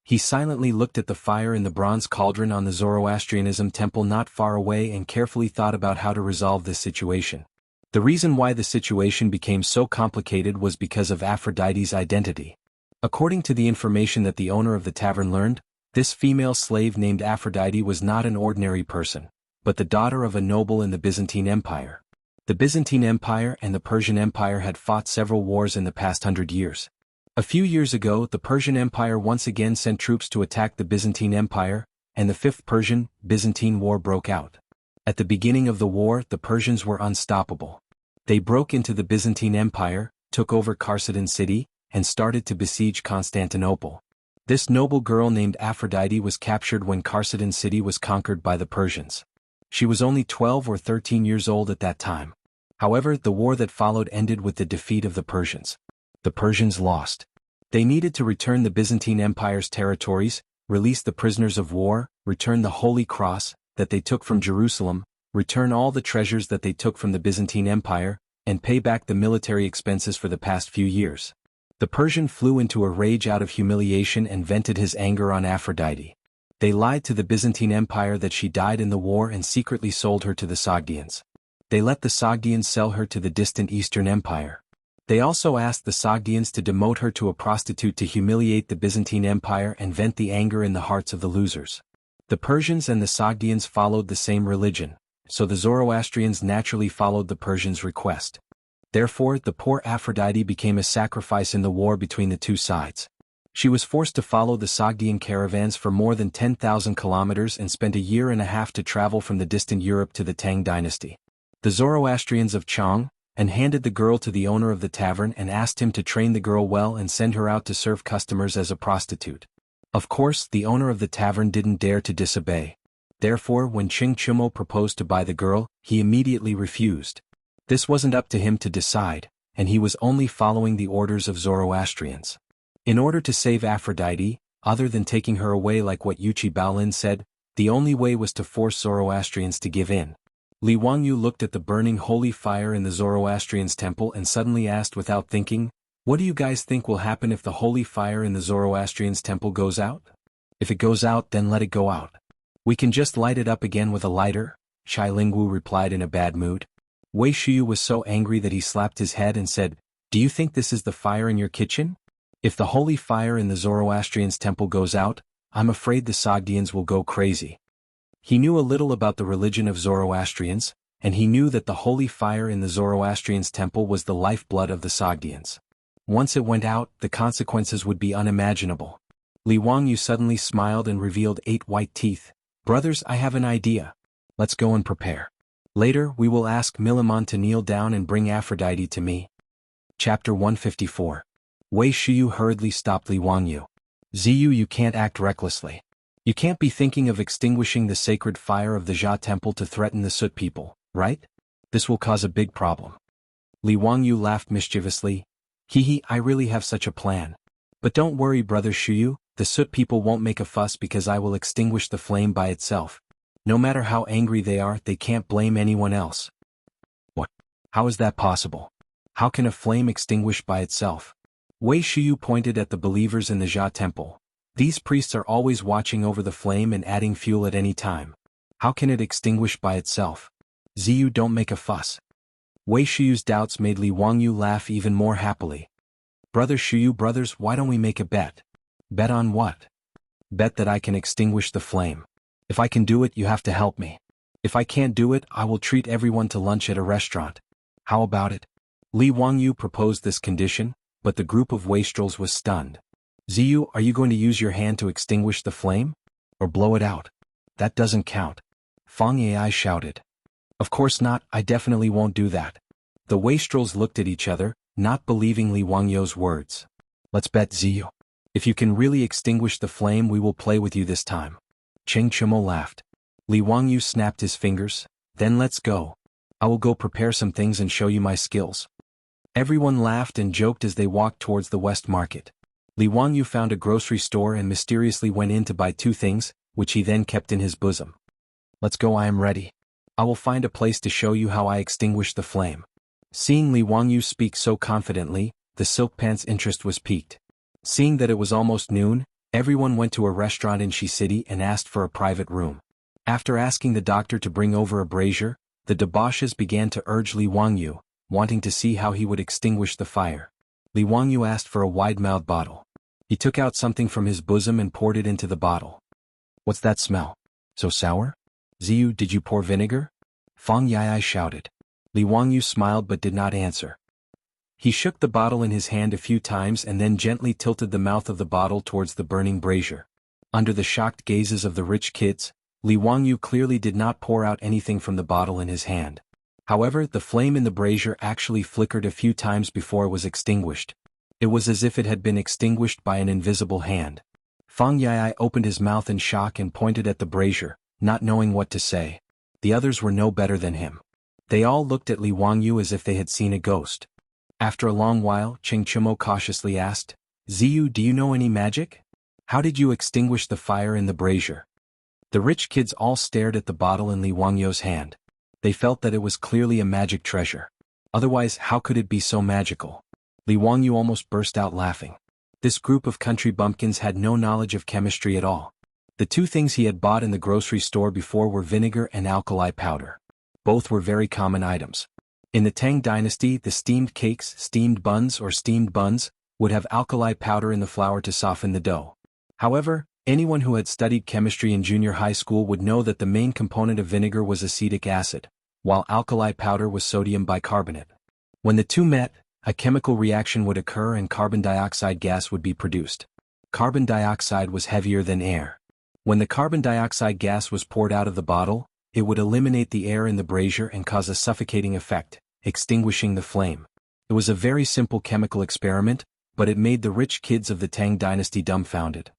He silently looked at the fire in the bronze cauldron on the Zoroastrianism temple not far away and carefully thought about how to resolve this situation. The reason why the situation became so complicated was because of Aphrodite's identity. According to the information that the owner of the tavern learned, this female slave named Aphrodite was not an ordinary person, but the daughter of a noble in the Byzantine Empire. The Byzantine Empire and the Persian Empire had fought several wars in the past 100 years. A few years ago, the Persian Empire once again sent troops to attack the Byzantine Empire, and the Fifth Persian-Byzantine War broke out. At the beginning of the war, the Persians were unstoppable. They broke into the Byzantine Empire, took over Kharsatan city, and started to besiege Constantinople. This noble girl named Aphrodite was captured when Kharsatan city was conquered by the Persians. She was only 12 or 13 years old at that time. However, the war that followed ended with the defeat of the Persians. The Persians lost. They needed to return the Byzantine Empire's territories, release the prisoners of war, return the Holy Cross that they took from Jerusalem, return all the treasures that they took from the Byzantine Empire, and pay back the military expenses for the past few years. The Persian flew into a rage out of humiliation and vented his anger on Aphrodite. They lied to the Byzantine Empire that she died in the war and secretly sold her to the Sogdians. They let the Sogdians sell her to the distant Eastern Empire. They also asked the Sogdians to demote her to a prostitute to humiliate the Byzantine Empire and vent the anger in the hearts of the losers. The Persians and the Sogdians followed the same religion, so the Zoroastrians naturally followed the Persians' request. Therefore, the poor Aphrodite became a sacrifice in the war between the two sides. She was forced to follow the Sogdian caravans for more than 10,000 kilometers and spent a year and a half to travel from the distant Europe to the Tang dynasty. The Zoroastrians of Chang and handed the girl to the owner of the tavern and asked him to train the girl well and send her out to serve customers as a prostitute. Of course, the owner of the tavern didn't dare to disobey. Therefore, when Ching Chumo proposed to buy the girl, he immediately refused. This wasn't up to him to decide, and he was only following the orders of Zoroastrians. In order to save Aphrodite, other than taking her away like what Yuchi Baolin said, the only way was to force Zoroastrians to give in. Li Wangyu looked at the burning holy fire in the Zoroastrians' temple and suddenly asked without thinking, "What do you guys think will happen if the holy fire in the Zoroastrians' temple goes out?" "If it goes out, then let it go out. We can just light it up again with a lighter," Shai Lingwu replied in a bad mood. Wei Shuyu was so angry that he slapped his head and said, "Do you think this is the fire in your kitchen? If the holy fire in the Zoroastrians' temple goes out, I'm afraid the Sogdians will go crazy." He knew a little about the religion of Zoroastrians, and he knew that the holy fire in the Zoroastrians' temple was the lifeblood of the Sogdians. Once it went out, the consequences would be unimaginable. Li Wangyu suddenly smiled and revealed 8 white teeth. "Brothers, I have an idea. Let's go and prepare. Later, we will ask Milimon to kneel down and bring Aphrodite to me." Chapter 154. Wei Shuyu hurriedly stopped Li Wangyu. "Ziyu, you can't act recklessly. You can't be thinking of extinguishing the sacred fire of the Jia temple to threaten the Soot people, right? This will cause a big problem." Li Wangyu laughed mischievously. "Hee, I really have such a plan. But don't worry, brother Shuyu, the Soot people won't make a fuss because I will extinguish the flame by itself. No matter how angry they are, they can't blame anyone else." "What? How is that possible? How can a flame extinguish by itself?" Wei Shuyu pointed at the believers in the Jia temple. "These priests are always watching over the flame and adding fuel at any time. How can it extinguish by itself? Ziyu, don't make a fuss." Wei Shuyu's doubts made Li Wangyu laugh even more happily. "Brother Shuyu, brothers, why don't we make a bet?" "Bet on what?" "Bet that I can extinguish the flame. If I can do it, you have to help me." If I can't do it, I will treat everyone to lunch at a restaurant. How about it? Li Wangyu proposed this condition, but the group of wastrels was stunned. Ziyu, are you going to use your hand to extinguish the flame? Or blow it out? That doesn't count. Fang Yai shouted. Of course not, I definitely won't do that. The wastrels looked at each other, not believing Li Wangyu's words. Let's bet, Ziyu. If you can really extinguish the flame, we will play with you this time. Cheng Chimo laughed. Li Wangyu snapped his fingers. Then let's go. I will go prepare some things and show you my skills. Everyone laughed and joked as they walked towards the West Market. Li Wangyu found a grocery store and mysteriously went in to buy 2 things, which he then kept in his bosom. Let's go, I am ready. I will find a place to show you how I extinguish the flame. Seeing Li Wangyu speak so confidently, the Silk Pant's interest was piqued. Seeing that it was almost noon, everyone went to a restaurant in Shi City and asked for a private room. After asking the doctor to bring over a brazier, the debauches began to urge Li Wangyu, wanting to see how he would extinguish the fire. Li Wangyu asked for a wide-mouthed bottle. He took out something from his bosom and poured it into the bottle. What's that smell? So sour? Ziyu, did you pour vinegar? Fang Yai shouted. Li Wangyu smiled but did not answer. He shook the bottle in his hand a few times and then gently tilted the mouth of the bottle towards the burning brazier. Under the shocked gazes of the rich kids, Li Wangyu clearly did not pour out anything from the bottle in his hand. However, the flame in the brazier actually flickered a few times before it was extinguished. It was as if it had been extinguished by an invisible hand. Fang Yai opened his mouth in shock and pointed at the brazier, not knowing what to say. The others were no better than him. They all looked at Li Wangyu as if they had seen a ghost. After a long while, Cheng Chimo cautiously asked, Ziyu, do you know any magic? How did you extinguish the fire in the brazier? The rich kids all stared at the bottle in Li Wangyu's hand. They felt that it was clearly a magic treasure. Otherwise, how could it be so magical? Li Wangyu almost burst out laughing. This group of country bumpkins had no knowledge of chemistry at all. The 2 things he had bought in the grocery store before were vinegar and alkali powder. Both were very common items. In the Tang dynasty, the steamed cakes, steamed buns, would have alkali powder in the flour to soften the dough. However, anyone who had studied chemistry in junior high school would know that the main component of vinegar was acetic acid, while alkali powder was sodium bicarbonate. When the 2 met, a chemical reaction would occur and carbon dioxide gas would be produced. Carbon dioxide was heavier than air. When the carbon dioxide gas was poured out of the bottle, it would eliminate the air in the brazier and cause a suffocating effect, extinguishing the flame. It was a very simple chemical experiment, but it made the rich kids of the Tang dynasty dumbfounded.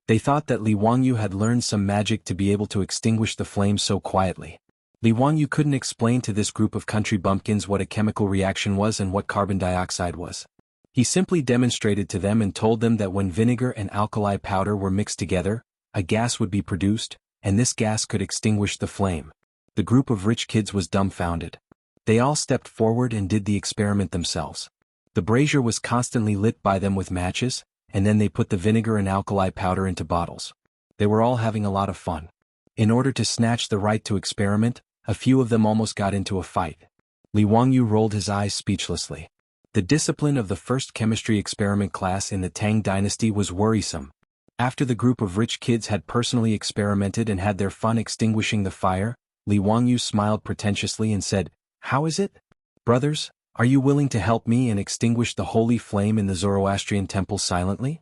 They thought that Li Wangyu had learned some magic to be able to extinguish the flame so quietly. Li Wangyu couldn't explain to this group of country bumpkins what a chemical reaction was and what carbon dioxide was. He simply demonstrated to them and told them that when vinegar and alkali powder were mixed together, a gas would be produced, and this gas could extinguish the flame. The group of rich kids was dumbfounded. They all stepped forward and did the experiment themselves. The brazier was constantly lit by them with matches, and then they put the vinegar and alkali powder into bottles. They were all having a lot of fun. In order to snatch the right to experiment, a few of them almost got into a fight. Li Wangyu rolled his eyes speechlessly. The discipline of the first chemistry experiment class in the Tang dynasty was worrisome. After the group of rich kids had personally experimented and had their fun extinguishing the fire, Li Wangyu smiled pretentiously and said, How is it? Brothers, are you willing to help me and extinguish the holy flame in the Zoroastrian temple silently?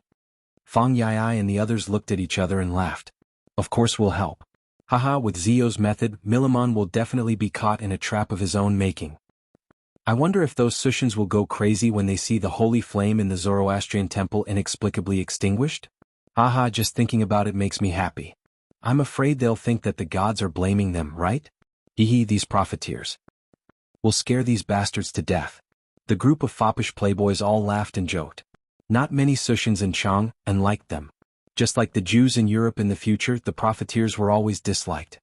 Fang Yai and the others looked at each other and laughed. Of course we'll help. Haha, with Zio's method, Milamon will definitely be caught in a trap of his own making. I wonder if those Sushans will go crazy when they see the holy flame in the Zoroastrian temple inexplicably extinguished? Haha, just thinking about it makes me happy. I'm afraid they'll think that the gods are blaming them, right? Hehe, these profiteers. We'll scare these bastards to death. The group of foppish playboys all laughed and joked. Not many Sushans in Chang liked them. Just like the Jews in Europe in the future, the profiteers were always disliked.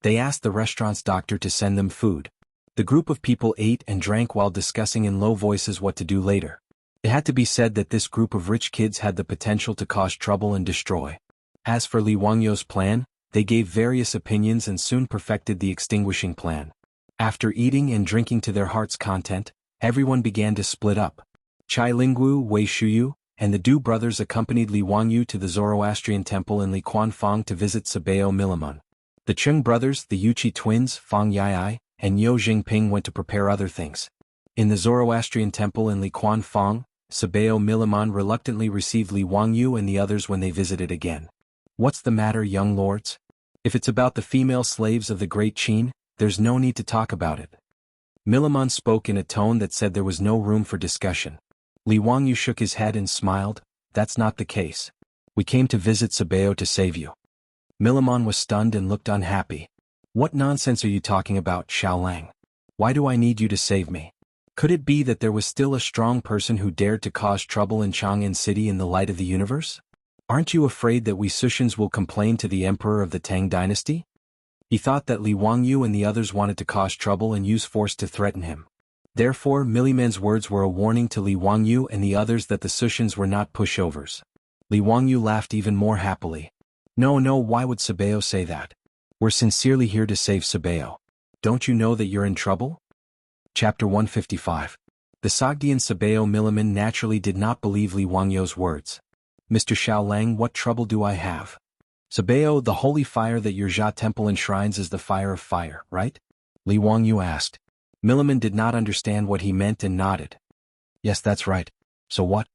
They asked the restaurant's doctor to send them food. The group of people ate and drank while discussing in low voices what to do later. It had to be said that this group of rich kids had the potential to cause trouble and destroy. As for Li Wangyu's plan, they gave various opinions and soon perfected the extinguishing plan. After eating and drinking to their heart's content, everyone began to split up. Chai Lingwu, Wei Shuyu, and the Du brothers accompanied Li Wangyu to the Zoroastrian temple in Li Quanfang to visit Sabeo Milamon. The Cheng brothers, the Yuqi twins, Fang Yai, and Yo Jingping went to prepare other things. In the Zoroastrian temple in Liquan Fang, Sabeo Miliman reluctantly received Li Wangyu and the others when they visited again. What's the matter, young lords? If it's about the female slaves of the great Qin, there's no need to talk about it. Miliman spoke in a tone that said there was no room for discussion. Li Wangyu shook his head and smiled. That's not the case. We came to visit Sabeo to save you. Miliman was stunned and looked unhappy. What nonsense are you talking about, Xiaolang? Why do I need you to save me? Could it be that there was still a strong person who dared to cause trouble in Chang'an City in the light of the universe? Aren't you afraid that we Sushans will complain to the emperor of the Tang dynasty? He thought that Li Wangyu and the others wanted to cause trouble and use force to threaten him. Therefore, Miliman's words were a warning to Li Wangyu and the others that the Sushans were not pushovers. Li Wangyu laughed even more happily. No, why would Sabeo say that? We're sincerely here to save Sabeo. Don't you know that you're in trouble? Chapter 155. The Sogdian Sabeo Miliman naturally did not believe Li Wangyu's words. Mr. Xiaolang, what trouble do I have? Sabeo, the holy fire that your Jia temple enshrines is the fire of fire, right? Li Wangyu asked. Miliman did not understand what he meant and nodded. Yes, that's right. So what?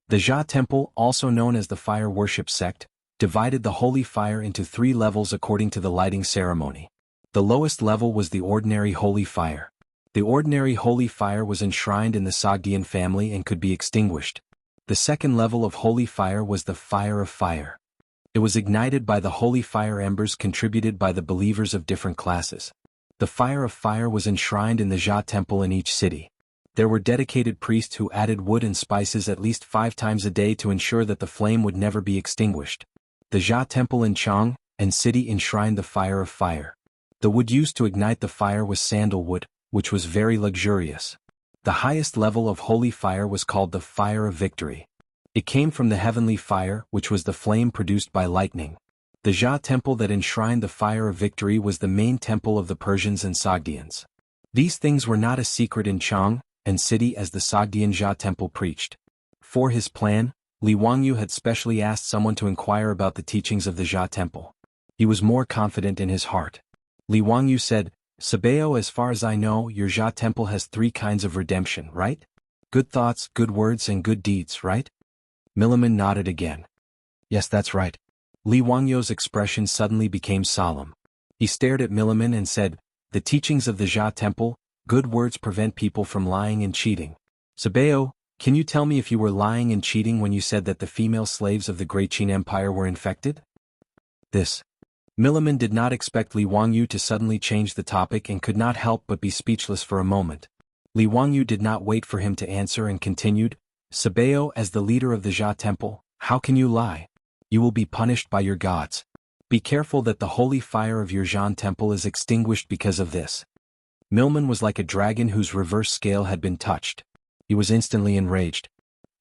The Jia temple, also known as the fire worship sect, divided the holy fire into 3 levels according to the lighting ceremony. The lowest level was the ordinary holy fire. The ordinary holy fire was enshrined in the Sogdian family and could be extinguished. The second level of holy fire was the fire of fire. It was ignited by the holy fire embers contributed by the believers of different classes. The fire of fire was enshrined in the Jia temple in each city. There were dedicated priests who added wood and spices at least 5 times a day to ensure that the flame would never be extinguished. The Jia temple in Chang'an City enshrined the fire of fire. The wood used to ignite the fire was sandalwood, which was very luxurious. The highest level of holy fire was called the fire of victory. It came from the heavenly fire, which was the flame produced by lightning. The Jia temple that enshrined the fire of victory was the main temple of the Persians and Sogdians. These things were not a secret in Chang'an City as the Sogdian Jia temple preached. For his plan, Li Wangyu had specially asked someone to inquire about the teachings of the Jia temple. He was more confident in his heart. Li Wangyu said, Sabeo, as far as I know, your Jia temple has 3 kinds of redemption, right? Good thoughts, good words, and good deeds, right? Miliman nodded again. Yes, that's right. Li Wangyu's expression suddenly became solemn. He stared at Miliman and said, the teachings of the Jia temple, good words prevent people from lying and cheating. Sabeo, can you tell me if you were lying and cheating when you said that the female slaves of the Great Qin Empire were infected? Miliman did not expect Li Wangyu to suddenly change the topic and could not help but be speechless for a moment. Li Wangyu did not wait for him to answer and continued, Sabeo, as the leader of the Jia temple, how can you lie? You will be punished by your gods. Be careful that the holy fire of your Jian temple is extinguished because of this. Miliman was like a dragon whose reverse scale had been touched. He was instantly enraged.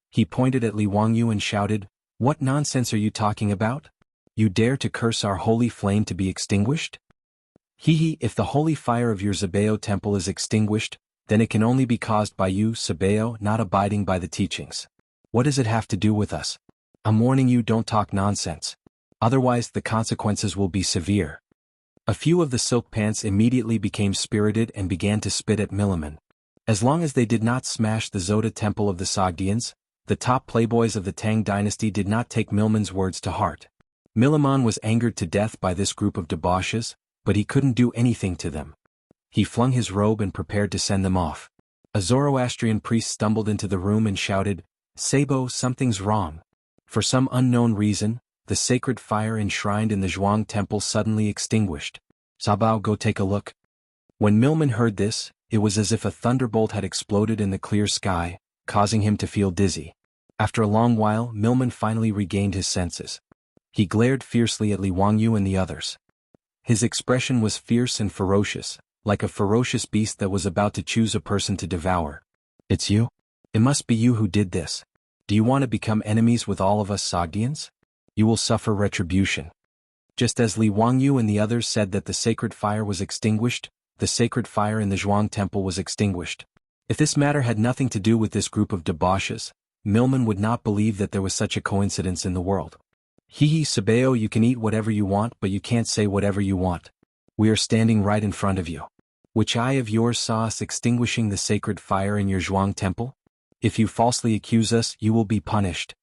He pointed at Li Wangyu and shouted, what nonsense are you talking about? You dare to curse our holy flame to be extinguished? If the holy fire of your Sabeo temple is extinguished, then it can only be caused by you, Sabeo, not abiding by the teachings. What does it have to do with us? I'm warning you, don't talk nonsense. Otherwise the consequences will be severe. A few of the silk pants immediately became spirited and began to spit at Miliman. As long as they did not smash the Zoda temple of the Sogdians, the top playboys of the Tang dynasty did not take Miliman's words to heart. Miliman was angered to death by this group of debauches, but he couldn't do anything to them. He flung his robe and prepared to send them off. A Zoroastrian priest stumbled into the room and shouted, Sabo, something's wrong. For some unknown reason, the sacred fire enshrined in the Zhuang temple suddenly extinguished. Sabao, go take a look. When Miliman heard this, it was as if a thunderbolt had exploded in the clear sky, causing him to feel dizzy. After a long while, Miliman finally regained his senses. He glared fiercely at Li Wangyu and the others. His expression was fierce and ferocious, like a ferocious beast that was about to choose a person to devour. It's you? It must be you who did this. Do you want to become enemies with all of us Sogdians? You will suffer retribution. Just as Li Wangyu and the others said that the sacred fire was extinguished, the sacred fire in the Zhuang temple was extinguished. If this matter had nothing to do with this group of debauches, Miliman would not believe that there was such a coincidence in the world. Sabeo, you can eat whatever you want, but you can't say whatever you want. We are standing right in front of you. Which eye of yours saw us extinguishing the sacred fire in your Zhuang temple? If you falsely accuse us, you will be punished.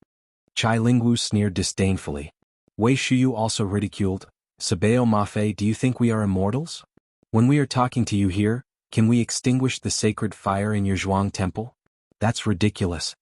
Chai Lingwu sneered disdainfully. Wei Shuyu also ridiculed. Sabeo Mafe, do you think we are immortals? When we are talking to you here, can we extinguish the sacred fire in your Zhuang temple? That's ridiculous.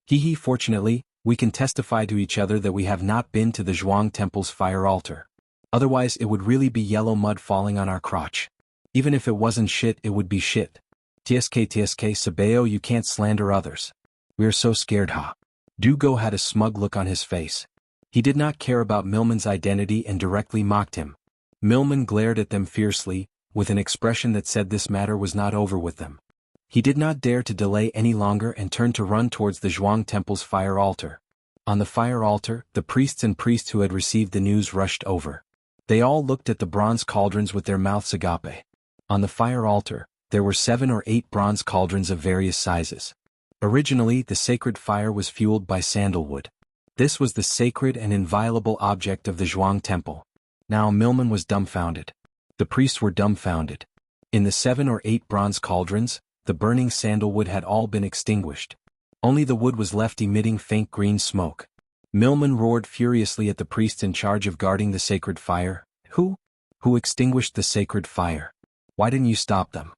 Hehe, fortunately, we can testify to each other that we have not been to the Zhuang temple's fire altar. Otherwise it would really be yellow mud falling on our crotch. Even if it wasn't shit, it would be shit. TSK Sabeo, you can't slander others. We're so scared, ha. Du Go had a smug look on his face. He did not care about Milman's identity and directly mocked him. Milman glared at them fiercely, with an expression that said this matter was not over with them. He did not dare to delay any longer and turned to run towards the Zhuang temple's fire altar. On the fire altar, the priests and priests who had received the news rushed over. They all looked at the bronze cauldrons with their mouths agape. On the fire altar, there were 7 or 8 bronze cauldrons of various sizes. Originally, the sacred fire was fueled by sandalwood. This was the sacred and inviolable object of the Zhuang temple. Now Milman was dumbfounded. The priests were dumbfounded. In the 7 or 8 bronze cauldrons, the burning sandalwood had all been extinguished. Only the wood was left emitting faint green smoke. Milman roared furiously at the priests in charge of guarding the sacred fire. Who extinguished the sacred fire? Why didn't you stop them?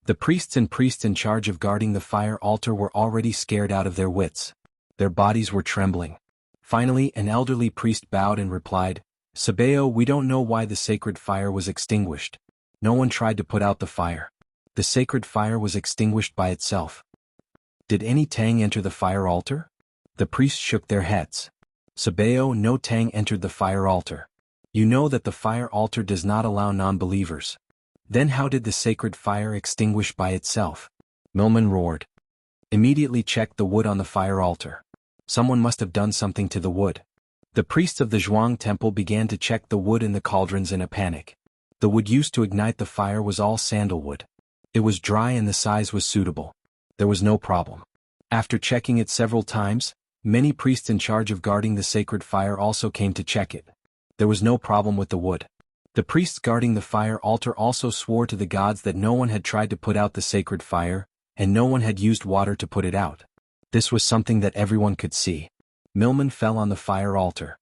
The priests in charge of guarding the fire altar were already scared out of their wits. Their bodies were trembling. Finally, an elderly priest bowed and replied, Sabeo, we don't know why the sacred fire was extinguished. No one tried to put out the fire. The sacred fire was extinguished by itself. Did any Tang enter the fire altar? The priests shook their heads. Sabeo, no Tang entered the fire altar. You know that the fire altar does not allow non-believers. Then how did the sacred fire extinguish by itself? Milman roared. Immediately check the wood on the fire altar. Someone must have done something to the wood. The priests of the Zhuang temple began to check the wood in the cauldrons in a panic. The wood used to ignite the fire was all sandalwood. It was dry and the size was suitable. There was no problem. After checking it several times, many priests in charge of guarding the sacred fire also came to check it. There was no problem with the wood. The priests guarding the fire altar also swore to the gods that no one had tried to put out the sacred fire, and no one had used water to put it out. This was something that everyone could see. Milman fell on the fire altar.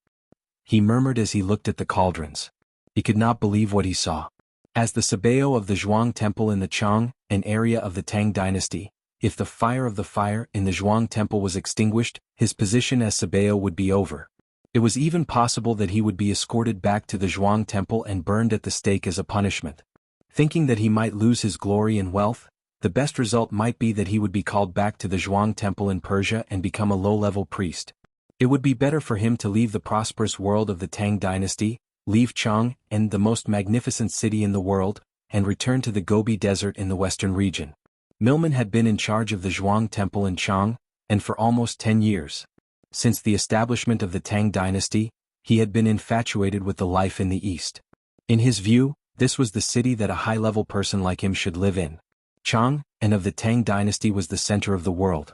He murmured as he looked at the cauldrons. He could not believe what he saw. As the Sabeo of the Zhuang temple in the Chang, an area of the Tang dynasty, if the fire of the fire in the Zhuang temple was extinguished, his position as Sabeo would be over. It was even possible that he would be escorted back to the Zhuang temple and burned at the stake as a punishment. Thinking that he might lose his glory and wealth, the best result might be that he would be called back to the Zhuang temple in Persia and become a low-level priest. It would be better for him to leave the prosperous world of the Tang dynasty, leave Chang and the most magnificent city in the world, and return to the Gobi Desert in the western region. Milman had been in charge of the Zhuang temple in Chang, and for almost 10 years. Since the establishment of the Tang dynasty, he had been infatuated with the life in the East. In his view, this was the city that a high-level person like him should live in. Chang, and of the Tang dynasty was the center of the world.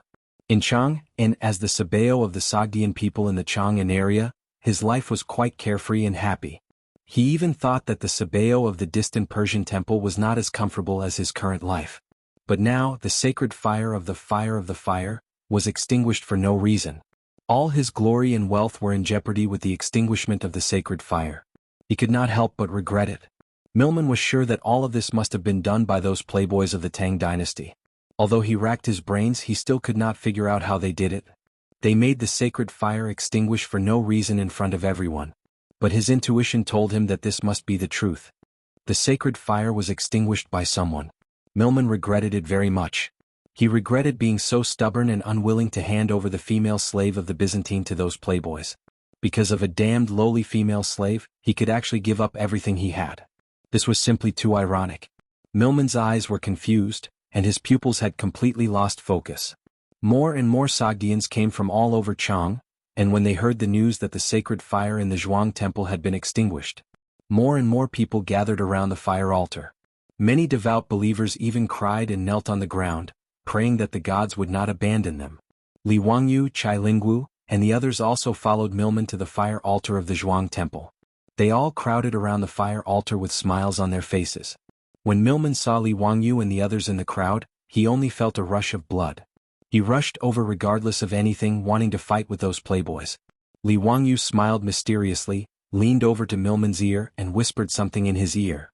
In Chang, and as the Sabeo of the Sogdian people in the Chang'an area, his life was quite carefree and happy. He even thought that the Sabeo of the distant Persian temple was not as comfortable as his current life. But now, the sacred fire of the fire was extinguished for no reason. All his glory and wealth were in jeopardy with the extinguishment of the sacred fire. He could not help but regret it. Milman was sure that all of this must have been done by those playboys of the Tang dynasty. Although he racked his brains, he still could not figure out how they did it. They made the sacred fire extinguish for no reason in front of everyone. But his intuition told him that this must be the truth. The sacred fire was extinguished by someone. Milman regretted it very much. He regretted being so stubborn and unwilling to hand over the female slave of the Byzantine to those playboys. Because of a damned lowly female slave, he could actually give up everything he had. This was simply too ironic. Milman's eyes were confused, and his pupils had completely lost focus. More and more Sogdians came from all over Chang, and when they heard the news that the sacred fire in the Zhuang temple had been extinguished, more and more people gathered around the fire altar. Many devout believers even cried and knelt on the ground, praying that the gods would not abandon them. Li Wangyu, Chai Lingwu, and the others also followed Milman to the fire altar of the Zhuang temple. They all crowded around the fire altar with smiles on their faces. When Milman saw Li Wangyu and the others in the crowd, he only felt a rush of blood. He rushed over regardless of anything, wanting to fight with those playboys. Li Wangyu smiled mysteriously, leaned over to Milman's ear and whispered something in his ear.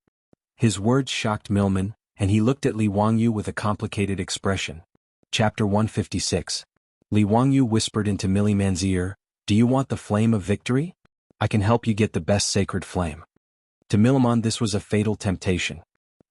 His words shocked Milman, and he looked at Li Wangyu with a complicated expression. Chapter 156. Li Wangyu whispered into Milliman's ear, "Do you want the flame of victory? I can help you get the best sacred flame." To Milliman this was a fatal temptation.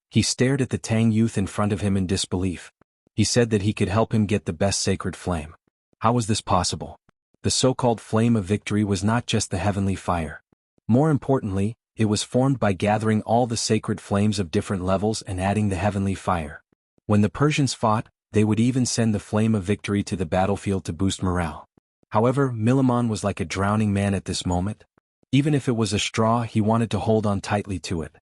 He stared at the Tang youth in front of him in disbelief. He said that he could help him get the best sacred flame. How was this possible? The so-called flame of victory was not just the heavenly fire. More importantly, it was formed by gathering all the sacred flames of different levels and adding the heavenly fire. When the Persians fought, they would even send the flame of victory to the battlefield to boost morale. However, Milliman was like a drowning man at this moment. Even if it was a straw, he wanted to hold on tightly to it.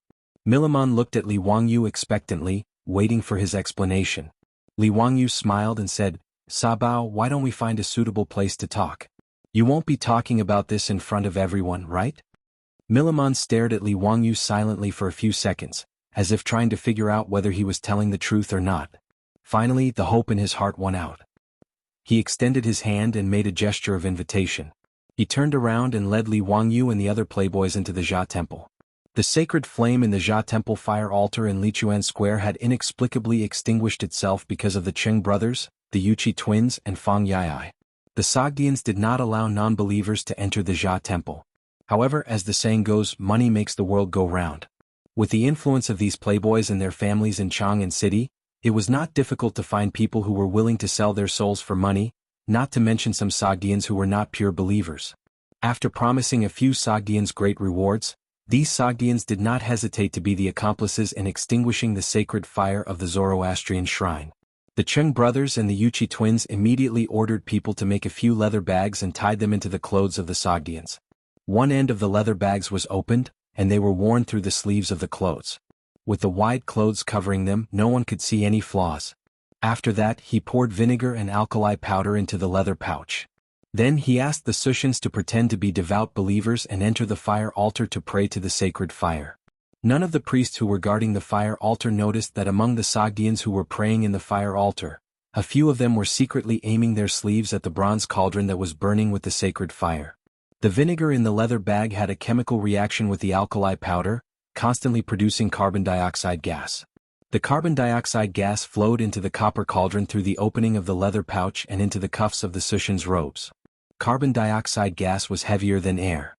Milliman looked at Li Wangyu expectantly, waiting for his explanation. Li Wangyu smiled and said, "Sabao, why don't we find a suitable place to talk? You won't be talking about this in front of everyone, right?" Milliman stared at Li Wangyu silently for a few seconds, as if trying to figure out whether he was telling the truth or not. Finally, the hope in his heart won out. He extended his hand and made a gesture of invitation. He turned around and led Li Wangyu and the other playboys into the Jia Temple. The sacred flame in the Jia Temple fire altar in Lichuan Square had inexplicably extinguished itself because of the Cheng brothers, the Yuchi twins and Fang Yai. The Sogdians did not allow non-believers to enter the Jia Temple. However, as the saying goes, money makes the world go round. With the influence of these playboys and their families in Chang'an City, it was not difficult to find people who were willing to sell their souls for money, not to mention some Sogdians who were not pure believers. After promising a few Sogdians great rewards, these Sogdians did not hesitate to be the accomplices in extinguishing the sacred fire of the Zoroastrian shrine. The Cheng brothers and the Yuchi twins immediately ordered people to make a few leather bags and tied them into the clothes of the Sogdians. One end of the leather bags was opened, and they were worn through the sleeves of the clothes. With the wide clothes covering them, no one could see any flaws. After that, he poured vinegar and alkali powder into the leather pouch. Then he asked the Sushans to pretend to be devout believers and enter the fire altar to pray to the sacred fire. None of the priests who were guarding the fire altar noticed that among the Sogdians who were praying in the fire altar, a few of them were secretly aiming their sleeves at the bronze cauldron that was burning with the sacred fire. The vinegar in the leather bag had a chemical reaction with the alkali powder, constantly producing carbon dioxide gas. The carbon dioxide gas flowed into the copper cauldron through the opening of the leather pouch and into the cuffs of the Sushans' robes. Carbon dioxide gas was heavier than air.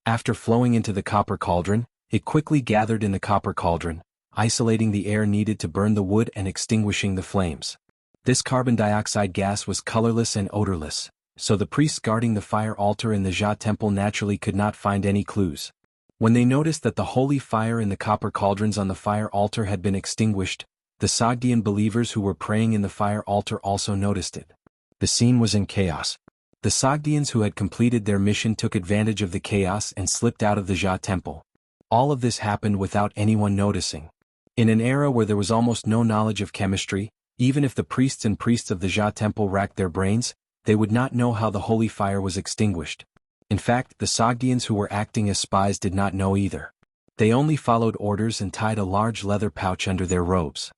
After flowing into the copper cauldron, it quickly gathered in the copper cauldron, isolating the air needed to burn the wood and extinguishing the flames. This carbon dioxide gas was colorless and odorless, so the priests guarding the fire altar in the Jia Temple naturally could not find any clues. When they noticed that the holy fire in the copper cauldrons on the fire altar had been extinguished, the Sogdian believers who were praying in the fire altar also noticed it. The scene was in chaos. The Sogdians who had completed their mission took advantage of the chaos and slipped out of the Jia Temple. All of this happened without anyone noticing. In an era where there was almost no knowledge of chemistry, even if the priests and priests of the Jia Temple racked their brains, they would not know how the holy fire was extinguished. In fact, the Sogdians who were acting as spies did not know either. They only followed orders and tied a large leather pouch under their robes.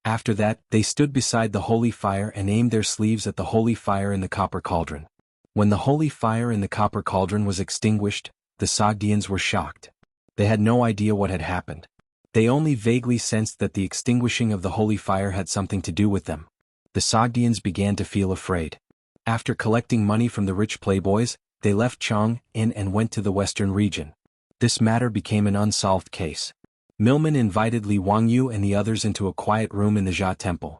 After that, they stood beside the holy fire and aimed their sleeves at the holy fire in the copper cauldron. When the holy fire in the copper cauldron was extinguished, the Sogdians were shocked. They had no idea what had happened. They only vaguely sensed that the extinguishing of the holy fire had something to do with them. The Sogdians began to feel afraid. After collecting money from the rich playboys, they left Chang'an and went to the western region. This matter became an unsolved case. Milman invited Li Wangyu and the others into a quiet room in the Jia Temple.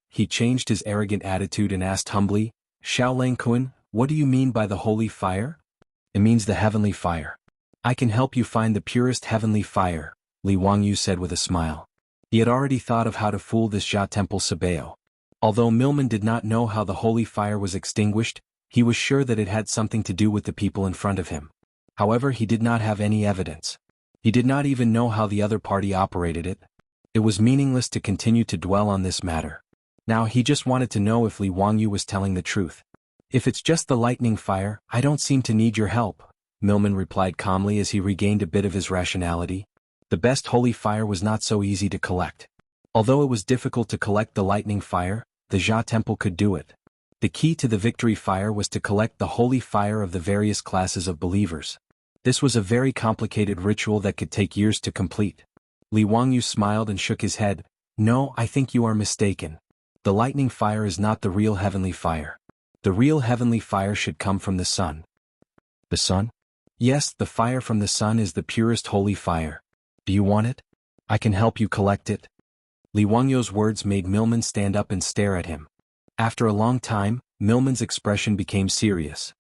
He changed his arrogant attitude and asked humbly, "Xiaolang Kun, what do you mean by the holy fire?" "It means the heavenly fire. I can help you find the purest heavenly fire," Li Wangyu said with a smile. He had already thought of how to fool this Jia Temple Sabeo. Although Milman did not know how the holy fire was extinguished, he was sure that it had something to do with the people in front of him. However, he did not have any evidence. He did not even know how the other party operated it. It was meaningless to continue to dwell on this matter. Now he just wanted to know if Li Wangyu was telling the truth. "If it's just the lightning fire, I don't seem to need your help," Milman replied calmly as he regained a bit of his rationality. The best holy fire was not so easy to collect. Although it was difficult to collect the lightning fire, the Jia Temple could do it. The key to the victory fire was to collect the holy fire of the various classes of believers. This was a very complicated ritual that could take years to complete. Li Wangyu smiled and shook his head. No, I think you are mistaken. The lightning fire is not the real heavenly fire. The real heavenly fire should come from the sun. The sun? Yes, the fire from the sun is the purest holy fire. Do you want it? I can help you collect it. Li Wangyu's words made Milman stand up and stare at him. After a long time, Milman's expression became serious.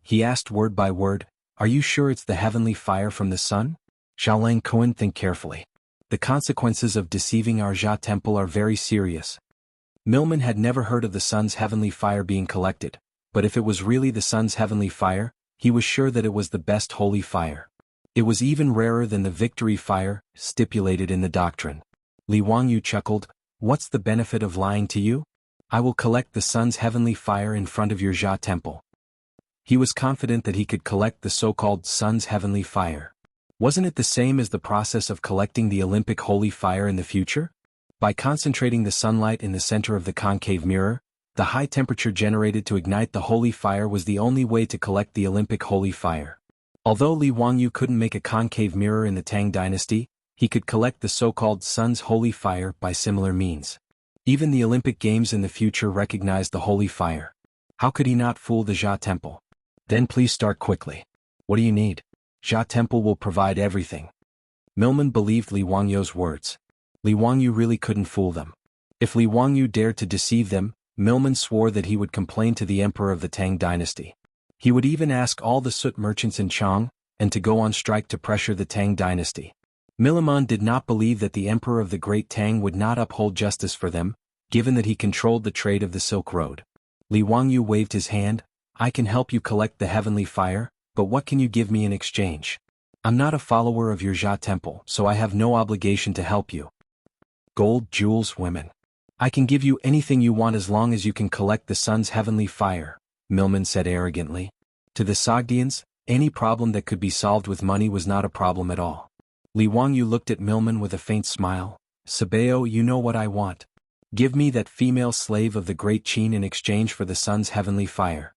He asked word by word, "Are you sure it's the heavenly fire from the sun?" Xiaolang Kuan, think carefully. The consequences of deceiving our Jia Temple are very serious. Milman had never heard of the sun's heavenly fire being collected, but if it was really the sun's heavenly fire, he was sure that it was the best holy fire. It was even rarer than the victory fire, stipulated in the doctrine. Li Wangyu chuckled, "What's the benefit of lying to you? I will collect the sun's heavenly fire in front of your Jia Temple." He was confident that he could collect the so-called sun's heavenly fire. Wasn't it the same as the process of collecting the Olympic holy fire in the future? By concentrating the sunlight in the center of the concave mirror, the high temperature generated to ignite the holy fire was the only way to collect the Olympic holy fire. Although Li Wangyu couldn't make a concave mirror in the Tang dynasty, he could collect the so-called sun's holy fire by similar means. Even the Olympic Games in the future recognized the holy fire. How could he not fool the Jia Temple? Then please start quickly. What do you need? Jia Temple will provide everything. Milman believed Li Wangyu's words. Li Wangyu really couldn't fool them. If Li Wangyu dared to deceive them, Milman swore that he would complain to the emperor of the Tang dynasty. He would even ask all the soot merchants in Chang, and to go on strike to pressure the Tang dynasty. Milman did not believe that the emperor of the Great Tang would not uphold justice for them, given that he controlled the trade of the Silk Road. Li Wangyu waved his hand. "I can help you collect the heavenly fire, but what can you give me in exchange? I'm not a follower of your Jia Temple, so I have no obligation to help you. Gold, jewels, women. I can give you anything you want as long as you can collect the sun's heavenly fire," Milman said arrogantly. To the Sogdians, any problem that could be solved with money was not a problem at all. Li Wangyu looked at Milman with a faint smile. "Sabeo, you know what I want. Give me that female slave of the Great Qin in exchange for the sun's heavenly fire."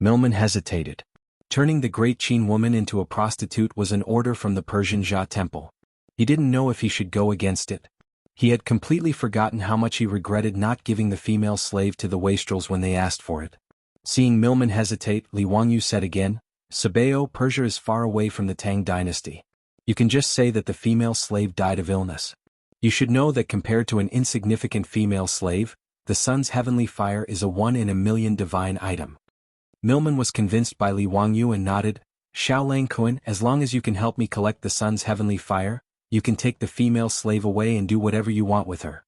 Milman hesitated. Turning the Great Qin woman into a prostitute was an order from the Persian Jia Temple. He didn't know if he should go against it. He had completely forgotten how much he regretted not giving the female slave to the wastrels when they asked for it. Seeing Milman hesitate, Li Wangyu said again, "Sabeo, Persia is far away from the Tang dynasty. You can just say that the female slave died of illness. You should know that compared to an insignificant female slave, the sun's heavenly fire is a 1 in a million divine item." Milman was convinced by Li Wangyu and nodded. "Xiaolang Kuan, as long as you can help me collect the sun's heavenly fire, you can take the female slave away and do whatever you want with her."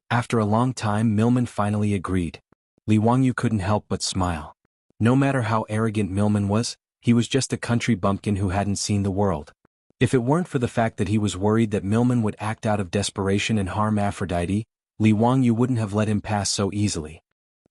After a long time, Milman finally agreed. Li Wangyu couldn't help but smile. No matter how arrogant Milman was, he was just a country bumpkin who hadn't seen the world. If it weren't for the fact that he was worried that Milman would act out of desperation and harm Aphrodite, Li Wangyu wouldn't have let him pass so easily.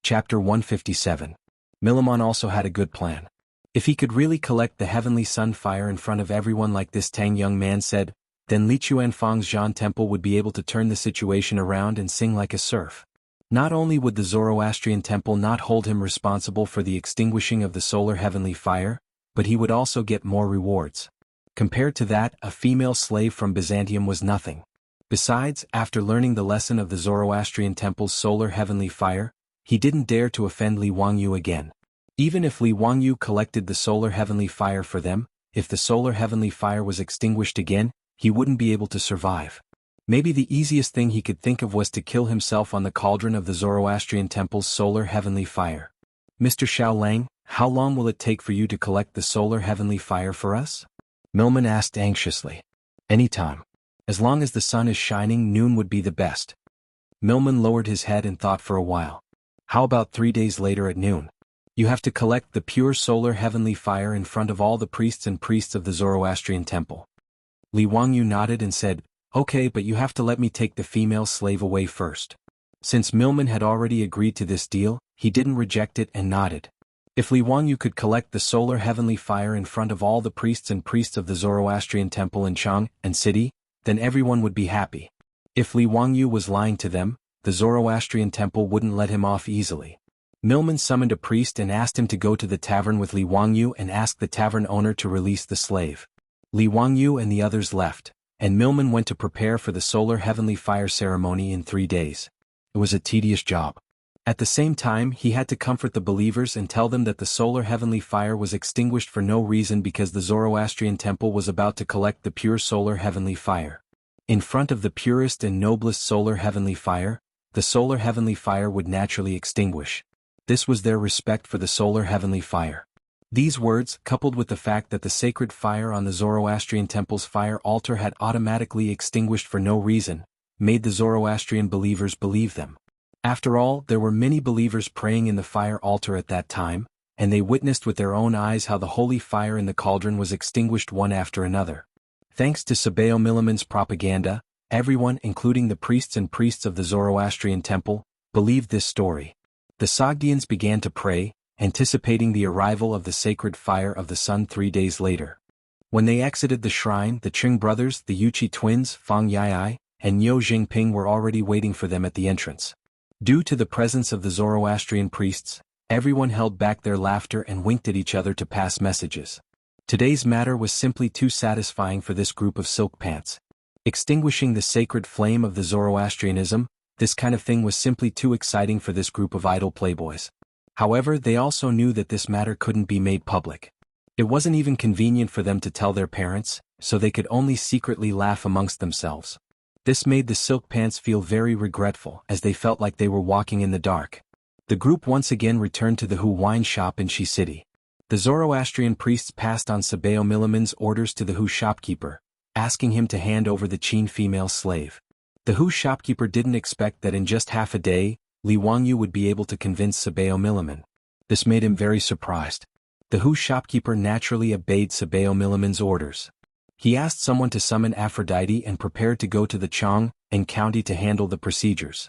Chapter 157. Milman also had a good plan. If he could really collect the heavenly sun fire in front of everyone like this Tang young man said, then Li Chuanfang's Zhan Temple would be able to turn the situation around and sing like a surf. Not only would the Zoroastrian temple not hold him responsible for the extinguishing of the solar heavenly fire, but he would also get more rewards. Compared to that, a female slave from Byzantium was nothing. Besides, after learning the lesson of the Zoroastrian temple's solar heavenly fire, he didn't dare to offend Li Wangyu again. Even if Li Wangyu collected the solar heavenly fire for them, if the solar heavenly fire was extinguished again, he wouldn't be able to survive. Maybe the easiest thing he could think of was to kill himself on the cauldron of the Zoroastrian temple's solar heavenly fire. "Mr. Xiaolang, how long will it take for you to collect the solar heavenly fire for us?" Milman asked anxiously. "Any time. As long as the sun is shining, noon would be the best." Milman lowered his head and thought for a while. "How about 3 days later at noon? You have to collect the pure solar heavenly fire in front of all the priests and priests of the Zoroastrian temple." Li Wangyu nodded and said, "Okay, but you have to let me take the female slave away first." Since Milman had already agreed to this deal, he didn't reject it and nodded. If Li Wangyu could collect the solar heavenly fire in front of all the priests of the Zoroastrian temple in Chang and city, then everyone would be happy. If Li Wangyu was lying to them, the Zoroastrian temple wouldn't let him off easily. Milman summoned a priest and asked him to go to the tavern with Li Wangyu and ask the tavern owner to release the slave. Li Wangyu and the others left, and Milman went to prepare for the solar heavenly fire ceremony in 3 days. It was a tedious job. At the same time, he had to comfort the believers and tell them that the solar heavenly fire was extinguished for no reason because the Zoroastrian temple was about to collect the pure solar heavenly fire. In front of the purest and noblest solar heavenly fire, the solar heavenly fire would naturally extinguish. This was their respect for the solar heavenly fire. These words, coupled with the fact that the sacred fire on the Zoroastrian temple's fire altar had automatically extinguished for no reason, made the Zoroastrian believers believe them. After all, there were many believers praying in the fire altar at that time, and they witnessed with their own eyes how the holy fire in the cauldron was extinguished one after another. Thanks to Sabeo Milliman's propaganda, everyone, including the priests of the Zoroastrian temple, believed this story. The Sogdians began to pray, anticipating the arrival of the sacred fire of the sun 3 days later. When they exited the shrine, the Qing brothers, the Yuqi twins, Fang Yai, and Niu Jingping were already waiting for them at the entrance. Due to the presence of the Zoroastrian priests, everyone held back their laughter and winked at each other to pass messages. Today's matter was simply too satisfying for this group of silk pants. Extinguishing the sacred flame of the Zoroastrianism, this kind of thing was simply too exciting for this group of idle playboys. However, they also knew that this matter couldn't be made public. It wasn't even convenient for them to tell their parents, so they could only secretly laugh amongst themselves. This made the silk pants feel very regretful as they felt like they were walking in the dark. The group once again returned to the Hu wine shop in Shi City. The Zoroastrian priests passed on Sabeo Milliman's orders to the Hu shopkeeper, asking him to hand over the Qin female slave. The Hu shopkeeper didn't expect that in just half a day, Li Wangyu would be able to convince Sabeo Milliman. This made him very surprised. The Hu shopkeeper naturally obeyed Sabeo Milliman's orders. He asked someone to summon Aphrodite and prepared to go to the Chang and county to handle the procedures.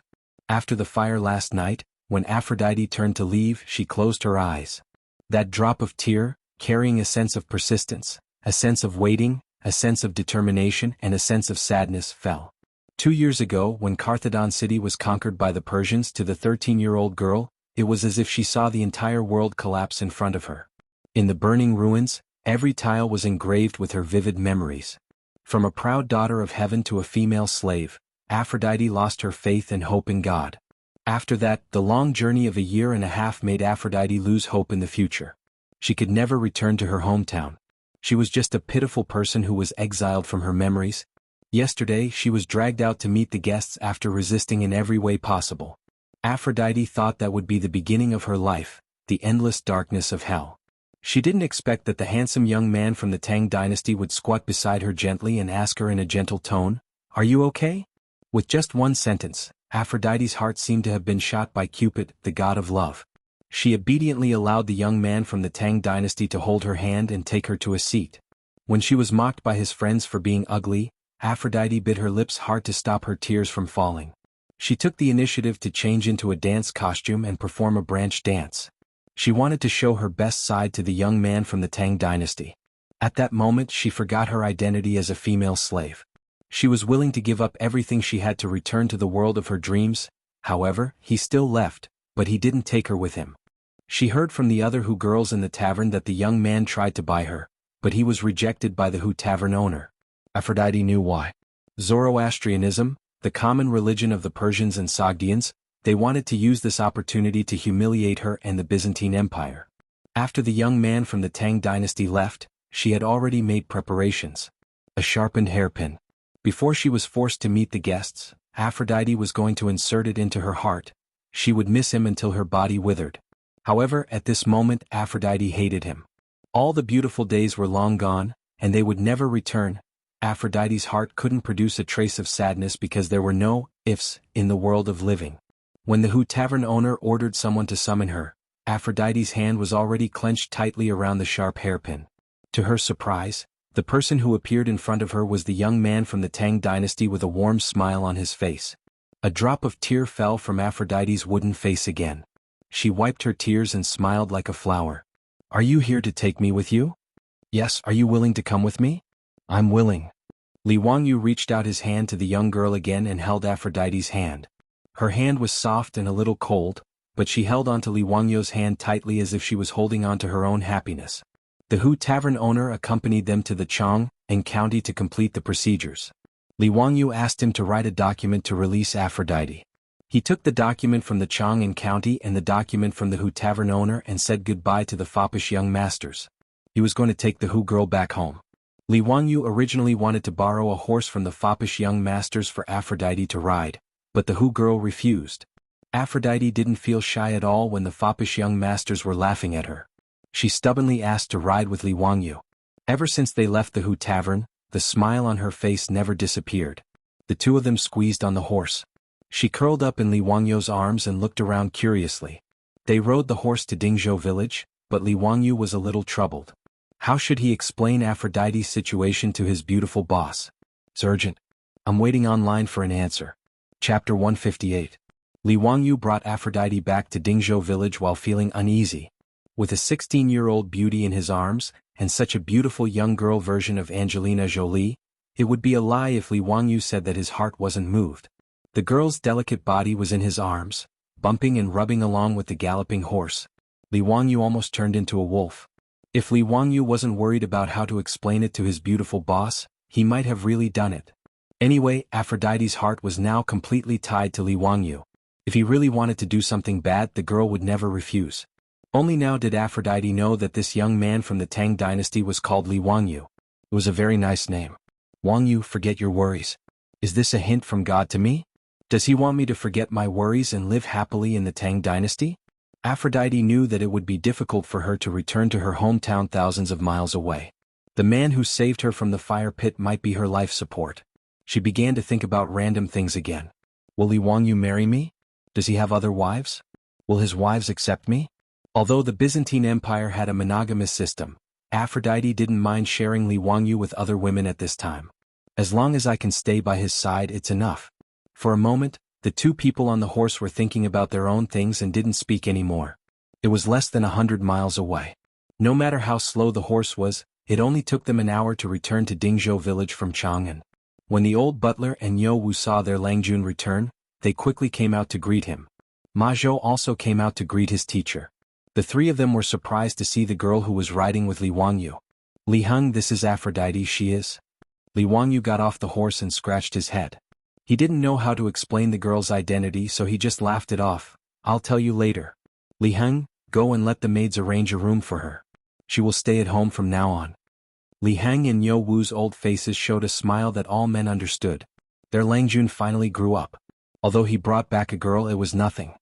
After the fire last night, when Aphrodite turned to leave, she closed her eyes. That drop of tear, carrying a sense of persistence, a sense of waiting, a sense of determination and a sense of sadness, fell. 2 years ago, when Carthagena city was conquered by the Persians, to the 13-year-old girl, it was as if she saw the entire world collapse in front of her. In the burning ruins, every tile was engraved with her vivid memories. From a proud daughter of heaven to a female slave, Aphrodite lost her faith and hope in God. After that, the long journey of a year and a half made Aphrodite lose hope in the future. She could never return to her hometown. She was just a pitiful person who was exiled from her memories. Yesterday, she was dragged out to meet the guests after resisting in every way possible. Aphrodite thought that would be the beginning of her life, the endless darkness of hell. She didn't expect that the handsome young man from the Tang dynasty would squat beside her gently and ask her in a gentle tone, "Are you okay?" With just one sentence, Aphrodite's heart seemed to have been shot by Cupid, the god of love. She obediently allowed the young man from the Tang dynasty to hold her hand and take her to a seat. When she was mocked by his friends for being ugly, Aphrodite bit her lips hard to stop her tears from falling. She took the initiative to change into a dance costume and perform a branch dance. She wanted to show her best side to the young man from the Tang dynasty. At that moment, she forgot her identity as a female slave. She was willing to give up everything she had to return to the world of her dreams. However, he still left, but he didn't take her with him. She heard from the other Hu girls in the tavern that the young man tried to buy her, but he was rejected by the Hu tavern owner. Aphrodite knew why. Zoroastrianism, the common religion of the Persians and Sogdians, they wanted to use this opportunity to humiliate her and the Byzantine Empire. After the young man from the Tang dynasty left, she had already made preparations. A sharpened hairpin. Before she was forced to meet the guests, Aphrodite was going to insert it into her heart. She would miss him until her body withered. However, at this moment, Aphrodite hated him. All the beautiful days were long gone, and they would never return. Aphrodite's heart couldn't produce a trace of sadness because there were no ifs in the world of living. When the Hu tavern owner ordered someone to summon her, Aphrodite's hand was already clenched tightly around the sharp hairpin. To her surprise, the person who appeared in front of her was the young man from the Tang dynasty with a warm smile on his face. A drop of tear fell from Aphrodite's wooden face again. She wiped her tears and smiled like a flower. Are you here to take me with you? Yes, are you willing to come with me? I'm willing. Li Wangyu reached out his hand to the young girl again and held Aphrodite's hand. Her hand was soft and a little cold, but she held onto Li Wangyu's hand tightly as if she was holding on to her own happiness. The Hu Tavern owner accompanied them to the Chang and county to complete the procedures. Li Wangyu asked him to write a document to release Aphrodite. He took the document from the Chang and county and the document from the Hu Tavern owner and said goodbye to the foppish young masters. He was going to take the Hu girl back home. Li Wangyu originally wanted to borrow a horse from the foppish young masters for Aphrodite to ride, but the Hu girl refused. Aphrodite didn't feel shy at all when the foppish young masters were laughing at her. She stubbornly asked to ride with Li Wangyu. Ever since they left the Hu Tavern, the smile on her face never disappeared. The two of them squeezed on the horse. She curled up in Li Wangyu's arms and looked around curiously. They rode the horse to Dingzhou village, but Li Wangyu was a little troubled. How should he explain Aphrodite's situation to his beautiful boss? It's urgent. I'm waiting online for an answer. Chapter 158. Li Wangyu brought Aphrodite back to Dingzhou village while feeling uneasy. With a 16-year-old beauty in his arms, and such a beautiful young girl version of Angelina Jolie, it would be a lie if Li Wangyu said that his heart wasn't moved. The girl's delicate body was in his arms, bumping and rubbing along with the galloping horse. Li Wangyu almost turned into a wolf. If Li Wangyu wasn't worried about how to explain it to his beautiful boss, he might have really done it. Anyway, Aphrodite's heart was now completely tied to Li Wangyu. If he really wanted to do something bad, the girl would never refuse. Only now did Aphrodite know that this young man from the Tang dynasty was called Li Wangyu. It was a very nice name. Wangyu, forget your worries. Is this a hint from God to me? Does he want me to forget my worries and live happily in the Tang dynasty? Aphrodite knew that it would be difficult for her to return to her hometown thousands of miles away. The man who saved her from the fire pit might be her life support. She began to think about random things again. Will Li Wangyu marry me? Does he have other wives? Will his wives accept me? Although the Byzantine Empire had a monogamous system, Aphrodite didn't mind sharing Li Wangyu with other women at this time. As long as I can stay by his side, it's enough. For a moment, the two people on the horse were thinking about their own things and didn't speak anymore. It was less than 100 miles away. No matter how slow the horse was, it only took them an hour to return to Dingzhou village from Chang'an. When the old butler and Yo Wu saw their Langjun return, they quickly came out to greet him. Ma Zhou also came out to greet his teacher. The three of them were surprised to see the girl who was riding with Li Wangyu. Li Heng, this is Aphrodite, she is. Li Wangyu got off the horse and scratched his head. He didn't know how to explain the girl's identity, so he just laughed it off. I'll tell you later. Li Heng, go and let the maids arrange a room for her. She will stay at home from now on. Li Heng and Yo Wu's old faces showed a smile that all men understood. Their Langjun finally grew up. Although he brought back a girl, it was nothing.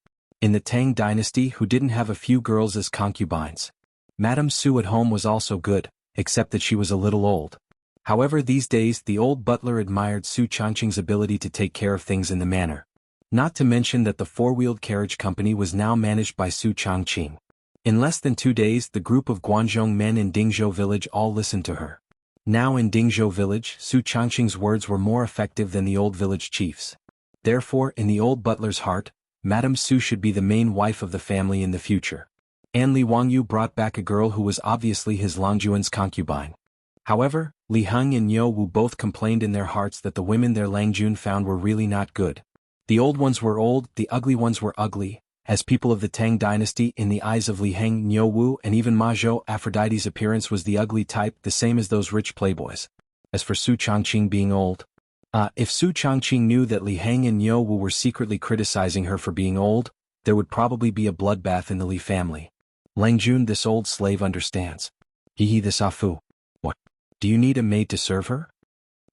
In the Tang dynasty, who didn't have a few girls as concubines. Madame Su at home was also good, except that she was a little old. However, these days the old butler admired Su Changqing's ability to take care of things in the manor. Not to mention that the four-wheeled carriage company was now managed by Su Changqing. In less than 2 days, the group of Guanzhong men in Dingzhou village all listened to her. Now in Dingzhou village, Su Changqing's words were more effective than the old village chief's. Therefore, in the old butler's heart, Madame Su should be the main wife of the family in the future. And Li Wangyu brought back a girl who was obviously his Langjuan's concubine. However, Li Heng and Yo Wu both complained in their hearts that the women their Langjun found were really not good. The old ones were old, the ugly ones were ugly. As people of the Tang dynasty, in the eyes of Li Heng, Yo Wu, and even Ma Zhou, Aphrodite's appearance was the ugly type, the same as those rich playboys. As for Su Changqing being old, if Su Changqing knew that Li Heng and Yo Wu were secretly criticizing her for being old, there would probably be a bloodbath in the Li family. Langjun, this old slave understands. Hehe, this Afu. What? Do you need a maid to serve her?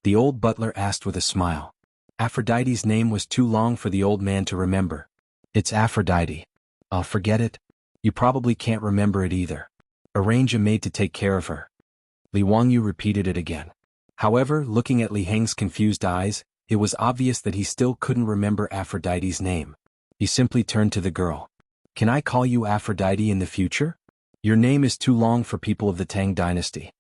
The old butler asked with a smile. Aphrodite's name was too long for the old man to remember. It's Aphrodite. I'll forget it. You probably can't remember it either. Arrange a maid to take care of her. Li Wangyu repeated it again. However, looking at Li Heng's confused eyes, it was obvious that he still couldn't remember Aphrodite's name. He simply turned to the girl. Can I call you Aphrodite in the future? Your name is too long for people of the Tang dynasty.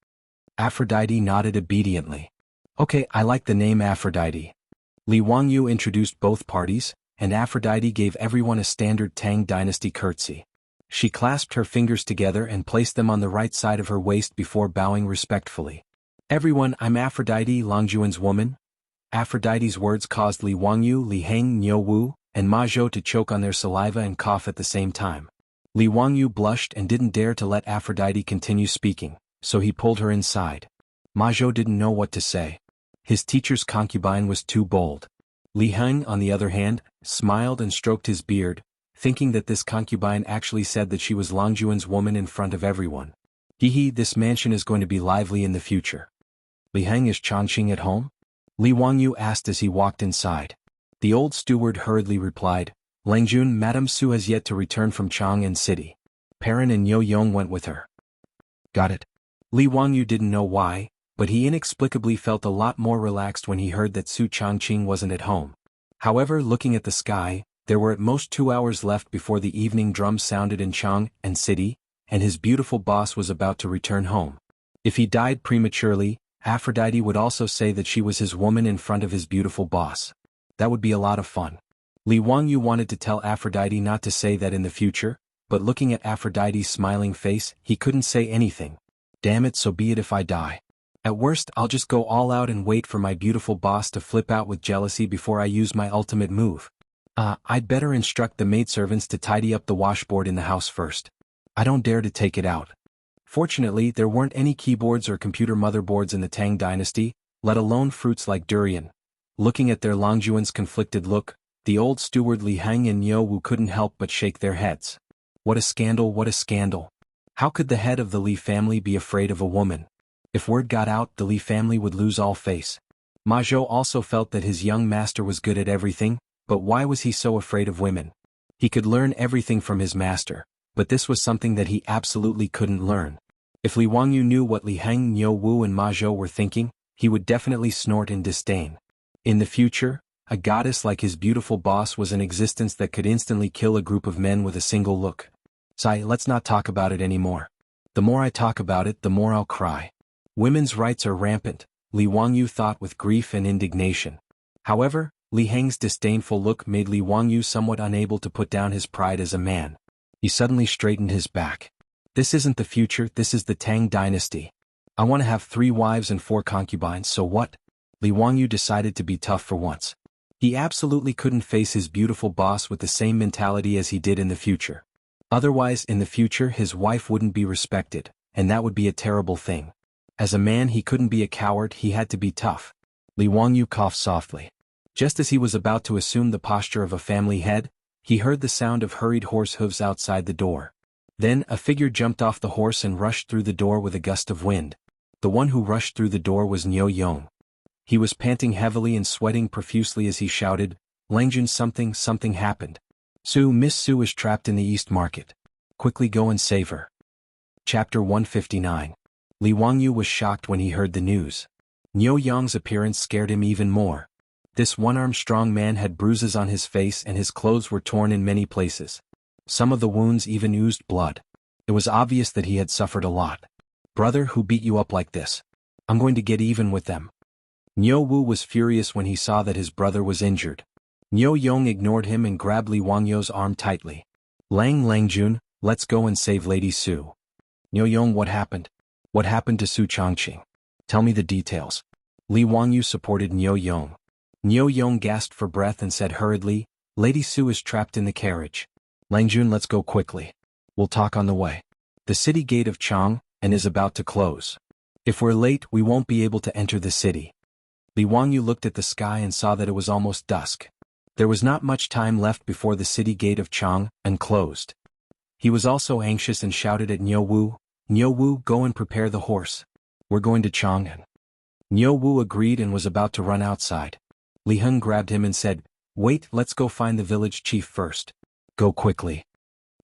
Aphrodite nodded obediently. Okay, I like the name Aphrodite. Li Wangyu introduced both parties, and Aphrodite gave everyone a standard Tang dynasty curtsy. She clasped her fingers together and placed them on the right side of her waist before bowing respectfully. "Everyone, I'm Aphrodite, Longjuan's woman." Aphrodite's words caused Li Wangyu, Li Heng, Niu Wu, and Ma Zhou to choke on their saliva and cough at the same time. Li Wangyu blushed and didn't dare to let Aphrodite continue speaking, so he pulled her inside. Ma Zhou didn't know what to say. His teacher's concubine was too bold. Li Heng, on the other hand, smiled and stroked his beard, thinking that this concubine actually said that she was Longjuan's woman in front of everyone. Hee, this mansion is going to be lively in the future. "Li Heng, is Changqing at home?" Li Wangyu asked as he walked inside. The old steward hurriedly replied, "Langjun, Madame Su has yet to return from Chang'an City. Perrin and Yo Yong went with her." "Got it." Li Wangyu didn't know why, but he inexplicably felt a lot more relaxed when he heard that Su Changqing wasn't at home. However, looking at the sky, there were at most 2 hours left before the evening drum sounded in Chang'an City, and his beautiful boss was about to return home. If he died prematurely, Aphrodite would also say that she was his woman in front of his beautiful boss. That would be a lot of fun. Li Wangyu wanted to tell Aphrodite not to say that in the future, but looking at Aphrodite's smiling face, he couldn't say anything. Damn it, so be it if I die. At worst, I'll just go all out and wait for my beautiful boss to flip out with jealousy before I use my ultimate move. I'd better instruct the maidservants to tidy up the washboard in the house first. I don't dare to take it out. Fortunately, there weren't any keyboards or computer motherboards in the Tang dynasty, let alone fruits like durian. Looking at their Longjuan's conflicted look, the old steward Li Heng and Niu Wu couldn't help but shake their heads. What a scandal, what a scandal. How could the head of the Li family be afraid of a woman? If word got out, the Li family would lose all face. Ma Zhou also felt that his young master was good at everything, but why was he so afraid of women? He could learn everything from his master, but this was something that he absolutely couldn't learn. If Li Wangyu knew what Li Heng, Niu Wu and Ma Zhou were thinking, he would definitely snort in disdain. In the future, a goddess like his beautiful boss was an existence that could instantly kill a group of men with a single look. "Sai, let's not talk about it anymore. The more I talk about it, the more I'll cry." Women's rights are rampant, Li Wangyu thought with grief and indignation. However, Li Heng's disdainful look made Li Wangyu somewhat unable to put down his pride as a man. He suddenly straightened his back. "This isn't the future, this is the Tang dynasty. I want to have 3 wives and 4 concubines, so what?" Li Wangyu decided to be tough for once. He absolutely couldn't face his beautiful boss with the same mentality as he did in the future. Otherwise, in the future his wife wouldn't be respected, and that would be a terrible thing. As a man he couldn't be a coward, he had to be tough. Li Wangyu coughed softly. Just as he was about to assume the posture of a family head, he heard the sound of hurried horse hooves outside the door. Then a figure jumped off the horse and rushed through the door with a gust of wind. The one who rushed through the door was Niu Yong. He was panting heavily and sweating profusely as he shouted, "Langjun, something happened. Miss Su is trapped in the East Market. Quickly go and save her." Chapter 159. Li Wangyu was shocked when he heard the news. Niu Yong's appearance scared him even more. This one-armed strong man had bruises on his face and his clothes were torn in many places. Some of the wounds even oozed blood. It was obvious that he had suffered a lot. "Brother, who beat you up like this? I'm going to get even with them." Niu Wu was furious when he saw that his brother was injured. Niu Yong ignored him and grabbed Li Wangyu's arm tightly. Langjun, let's go and save Lady Su." "Niu Yong, what happened? What happened to Su Changqing? Tell me the details." Li Wangyu supported Niu Yong. Niu Yong gasped for breath and said hurriedly, "Lady Su is trapped in the carriage. Langjun, let's go quickly. We'll talk on the way. The city gate of Chang'an is about to close. If we're late, we won't be able to enter the city." Li Wangyu looked at the sky and saw that it was almost dusk. There was not much time left before the city gate of Chang'an closed. He was also anxious and shouted at Niu Wu, "Niu Wu, go and prepare the horse. We're going to Chang'an." Niu Wu agreed and was about to run outside. Li Heng grabbed him and said, "Wait, let's go find the village chief first. Go quickly."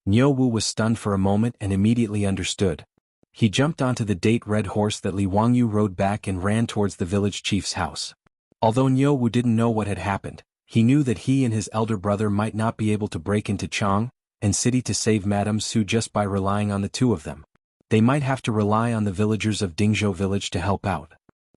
Niu Wu was stunned for a moment and immediately understood. He jumped onto the date-red horse that Li Wangyu rode back and ran towards the village chief's house. Although Niu Wu didn't know what had happened, he knew that he and his elder brother might not be able to break into Chang'an City to save Madame Su just by relying on the two of them. They might have to rely on the villagers of Dingzhou village to help out.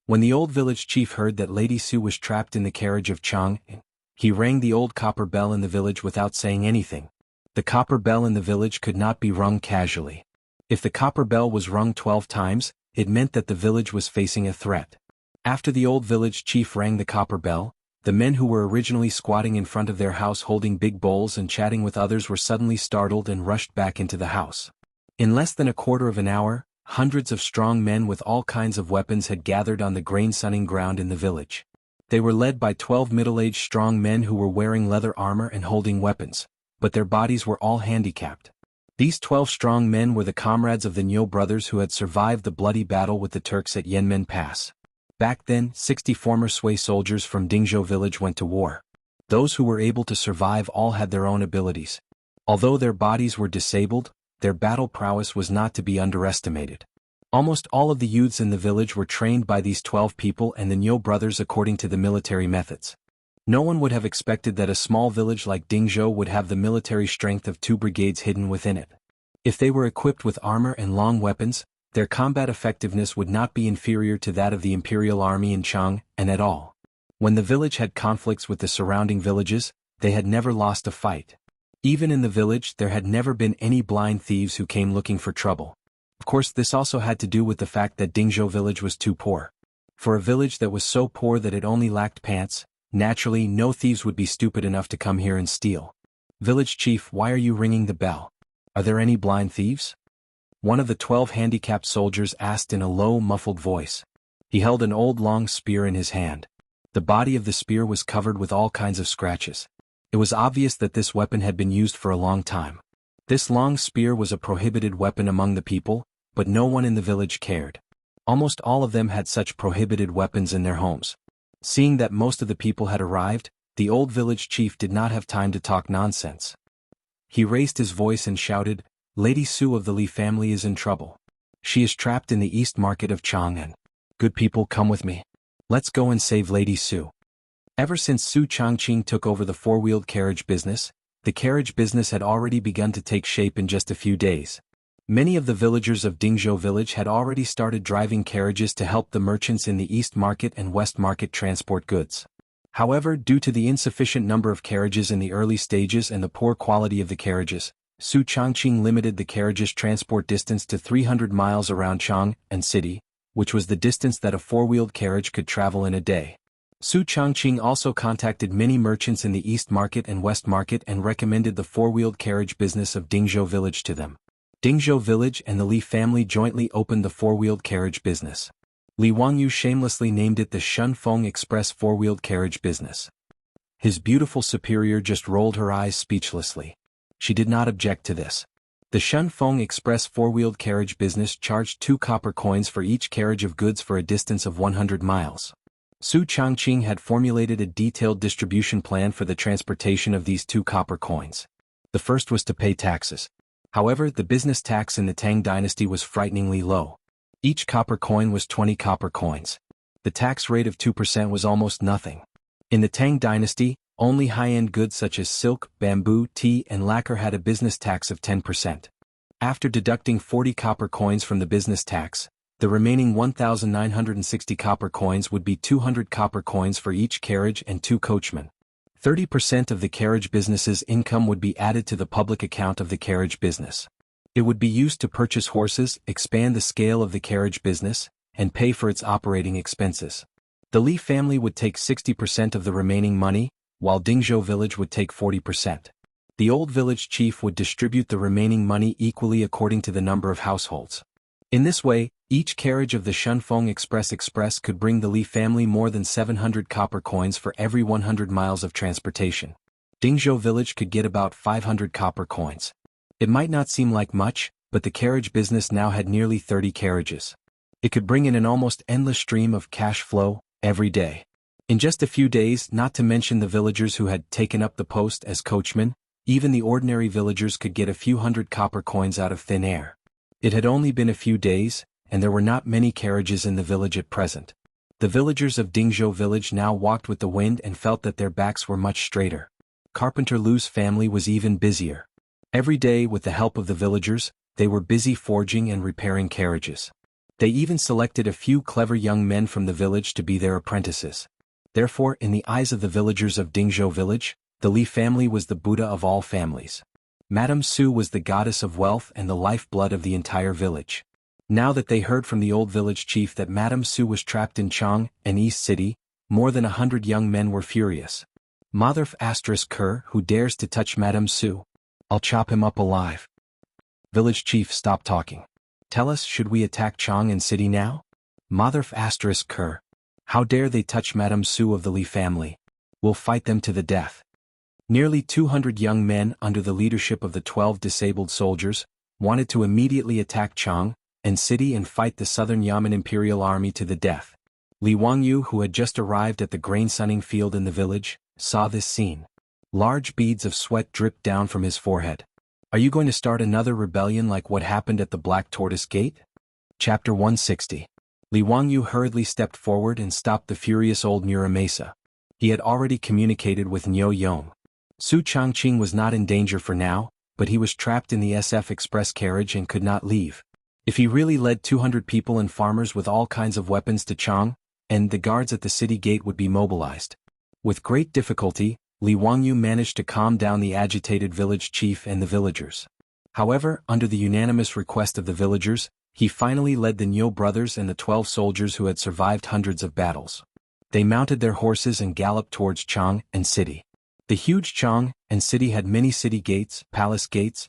When the old village chief heard that Lady Su was trapped in the carriage of Chang'an, He rang the old copper bell in the village without saying anything. The copper bell in the village could not be rung casually. If the copper bell was rung 12 times, it meant that the village was facing a threat. After the old village chief rang the copper bell, the men who were originally squatting in front of their house holding big bowls and chatting with others were suddenly startled and rushed back into the house. In less than a quarter of an hour, hundreds of strong men with all kinds of weapons had gathered on the grain-sunning ground in the village. They were led by 12 middle-aged strong men who were wearing leather armor and holding weapons, but their bodies were all handicapped. These 12 strong men were the comrades of the Nyo brothers who had survived the bloody battle with the Turks at Yenmen Pass. Back then, 60 former Sui soldiers from Dingzhou village went to war. Those who were able to survive all had their own abilities. Although their bodies were disabled, their battle prowess was not to be underestimated. Almost all of the youths in the village were trained by these 12 people and the Nyo brothers according to the military methods. No one would have expected that a small village like Dingzhou would have the military strength of 2 brigades hidden within it. If they were equipped with armor and long weapons, their combat effectiveness would not be inferior to that of the imperial army in Chang, and at all. When the village had conflicts with the surrounding villages, they had never lost a fight. Even in the village there had never been any blind thieves who came looking for trouble. Of course, this also had to do with the fact that Dingzhou village was too poor. For a village that was so poor that it only lacked pants, naturally no thieves would be stupid enough to come here and steal. Village chief, why are you ringing the bell? Are there any blind thieves? One of the 12 handicapped soldiers asked in a low, muffled voice. He held an old long spear in his hand. The body of the spear was covered with all kinds of scratches. It was obvious that this weapon had been used for a long time. This long spear was a prohibited weapon among the people, but no one in the village cared. Almost all of them had such prohibited weapons in their homes. Seeing that most of the people had arrived, the old village chief did not have time to talk nonsense. He raised his voice and shouted, "Lady Su of the Li family is in trouble. She is trapped in the East Market of Chang'an. Good people, come with me. Let's go and save Lady Su." Ever since Su Changqing took over the four-wheeled carriage business, the carriage business had already begun to take shape in just a few days. Many of the villagers of Dingzhou village had already started driving carriages to help the merchants in the East Market and West Market transport goods. However, due to the insufficient number of carriages in the early stages and the poor quality of the carriages, Su Changqing limited the carriage's transport distance to 300 miles around Chang'an city, which was the distance that a four-wheeled carriage could travel in a day. Su Changqing also contacted many merchants in the East Market and West Market and recommended the four-wheeled carriage business of Dingzhou village to them. Dingzhou village and the Li family jointly opened the four-wheeled carriage business. Li Wangyu shamelessly named it the Shunfeng Express four-wheeled carriage business. His beautiful superior just rolled her eyes speechlessly. She did not object to this. The Shunfeng Express four-wheeled carriage business charged 2 copper coins for each carriage of goods for a distance of 100 miles. Su Changqing had formulated a detailed distribution plan for the transportation of these 2 copper coins. The first was to pay taxes. However, the business tax in the Tang dynasty was frighteningly low. Each copper coin was 20 copper coins. The tax rate of 2% was almost nothing. In the Tang dynasty, only high-end goods such as silk, bamboo, tea, and lacquer had a business tax of 10%. After deducting 40 copper coins from the business tax, the remaining 1,960 copper coins would be 200 copper coins for each carriage and 2 coachmen. 30% of the carriage business's income would be added to the public account of the carriage business. It would be used to purchase horses, expand the scale of the carriage business, and pay for its operating expenses. The Li family would take 60% of the remaining money, while Dingzhou village would take 40%. The old village chief would distribute the remaining money equally according to the number of households. In this way, each carriage of the Shunfeng Express could bring the Li family more than 700 copper coins for every 100 miles of transportation. Dingzhou village could get about 500 copper coins. It might not seem like much, but the carriage business now had nearly 30 carriages. It could bring in an almost endless stream of cash flow every day. In just a few days, not to mention the villagers who had taken up the post as coachmen, even the ordinary villagers could get a few hundred copper coins out of thin air. It had only been a few days, and there were not many carriages in the village at present. The villagers of Dingzhou village now walked with the wind and felt that their backs were much straighter. Carpenter Lu's family was even busier. Every day, with the help of the villagers, they were busy forging and repairing carriages. They even selected a few clever young men from the village to be their apprentices. Therefore, in the eyes of the villagers of Dingzhou village, the Li family was the Buddha of all families. Madame Su was the goddess of wealth and the lifeblood of the entire village. Now that they heard from the old village chief that Madame Su was trapped in Chang, an East city, more than 100 young men were furious. Mother Ker, who dares to touch Madame Su? I'll chop him up alive. Village chief, stop talking. Tell us, should we attack Chang and city now? Mother Ker. How dare they touch Madame Su of the Li family? We'll fight them to the death. Nearly 200 young men under the leadership of the 12 disabled soldiers wanted to immediately attack Chang and city and fight the Southern Yamen Imperial Army to the death. Li Wangyu, who had just arrived at the grain sunning field in the village, saw this scene. Large beads of sweat dripped down from his forehead. Are you going to start another rebellion like what happened at the Black Tortoise Gate? Chapter 160. Li Wangyu hurriedly stepped forward and stopped the furious old Muramasa. He had already communicated with Niu Yong. Su Changqing was not in danger for now, but he was trapped in the SF express carriage and could not leave. If he really led 200 people and farmers with all kinds of weapons to Chang, and the guards at the city gate would be mobilized. With great difficulty, Li Wangyu managed to calm down the agitated village chief and the villagers. However, under the unanimous request of the villagers, he finally led the Niu brothers and the 12 soldiers who had survived hundreds of battles. They mounted their horses and galloped towards Chang and city. The huge Chang and city had many city gates, palace gates,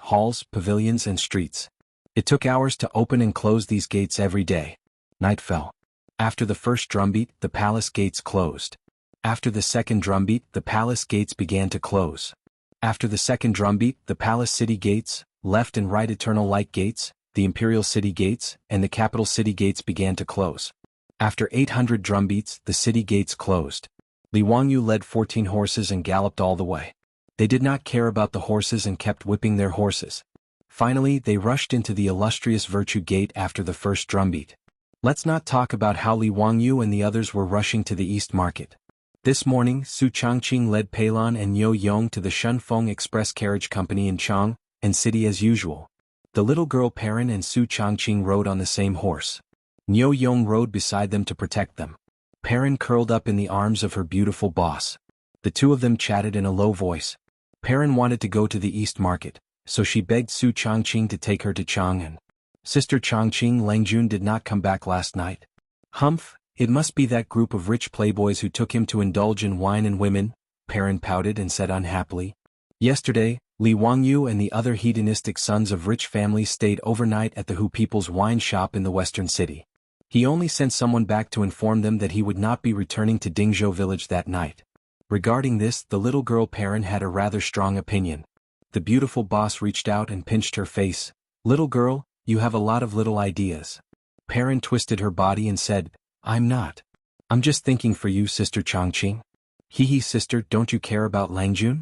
halls, pavilions and streets. It took hours to open and close these gates every day. Night fell. After the first drumbeat, the palace gates closed. After the second drumbeat, the palace gates began to close. After the second drumbeat, the palace city gates, left and right eternal light gates, the imperial city gates, and the capital city gates began to close. After 800 drumbeats, the city gates closed. Li Wangyu led 14 horses and galloped all the way. They did not care about the horses and kept whipping their horses. Finally, they rushed into the illustrious Virtue Gate after the first drumbeat. Let's not talk about how Li Wangyu and the others were rushing to the East Market. This morning, Su Changqing led Peilon and Niu Yong to the Shunfeng Express Carriage Company in Chang and city as usual. The little girl Perrin and Su Changqing rode on the same horse. Niu Yong rode beside them to protect them. Perrin curled up in the arms of her beautiful boss. The two of them chatted in a low voice. Perrin wanted to go to the East Market, so she begged Su Changqing to take her to Chang'an. Sister Changqing, Langjun did not come back last night. Humph, it must be that group of rich playboys who took him to indulge in wine and women, Perrin pouted and said unhappily. Yesterday, Li Wangyu and the other hedonistic sons of rich families stayed overnight at the Hu People's wine shop in the western city. He only sent someone back to inform them that he would not be returning to Dingzhou village that night. Regarding this, the little girl Perrin had a rather strong opinion. The beautiful boss reached out and pinched her face. Little girl, you have a lot of little ideas. Perrin twisted her body and said, I'm not. I'm just thinking for you, Sister Changqing. Hee sister, don't you care about Langjun?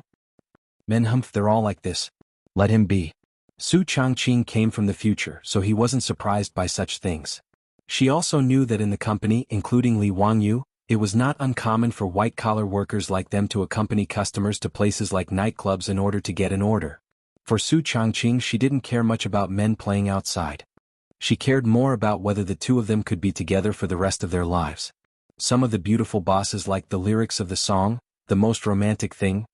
Men humph, they're all like this. Let him be. Su Changqing came from the future, so he wasn't surprised by such things. She also knew that in the company, including Li Wangyu, it was not uncommon for white-collar workers like them to accompany customers to places like nightclubs in order to get an order. For Su Changqing, she didn't care much about men playing outside. She cared more about whether the two of them could be together for the rest of their lives. Some of the beautiful bosses liked the lyrics of the song, the most romantic thing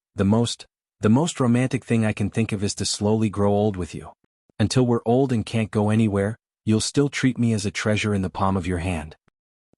I can think of is to slowly grow old with you. Until we're old and can't go anywhere, you'll still treat me as a treasure in the palm of your hand.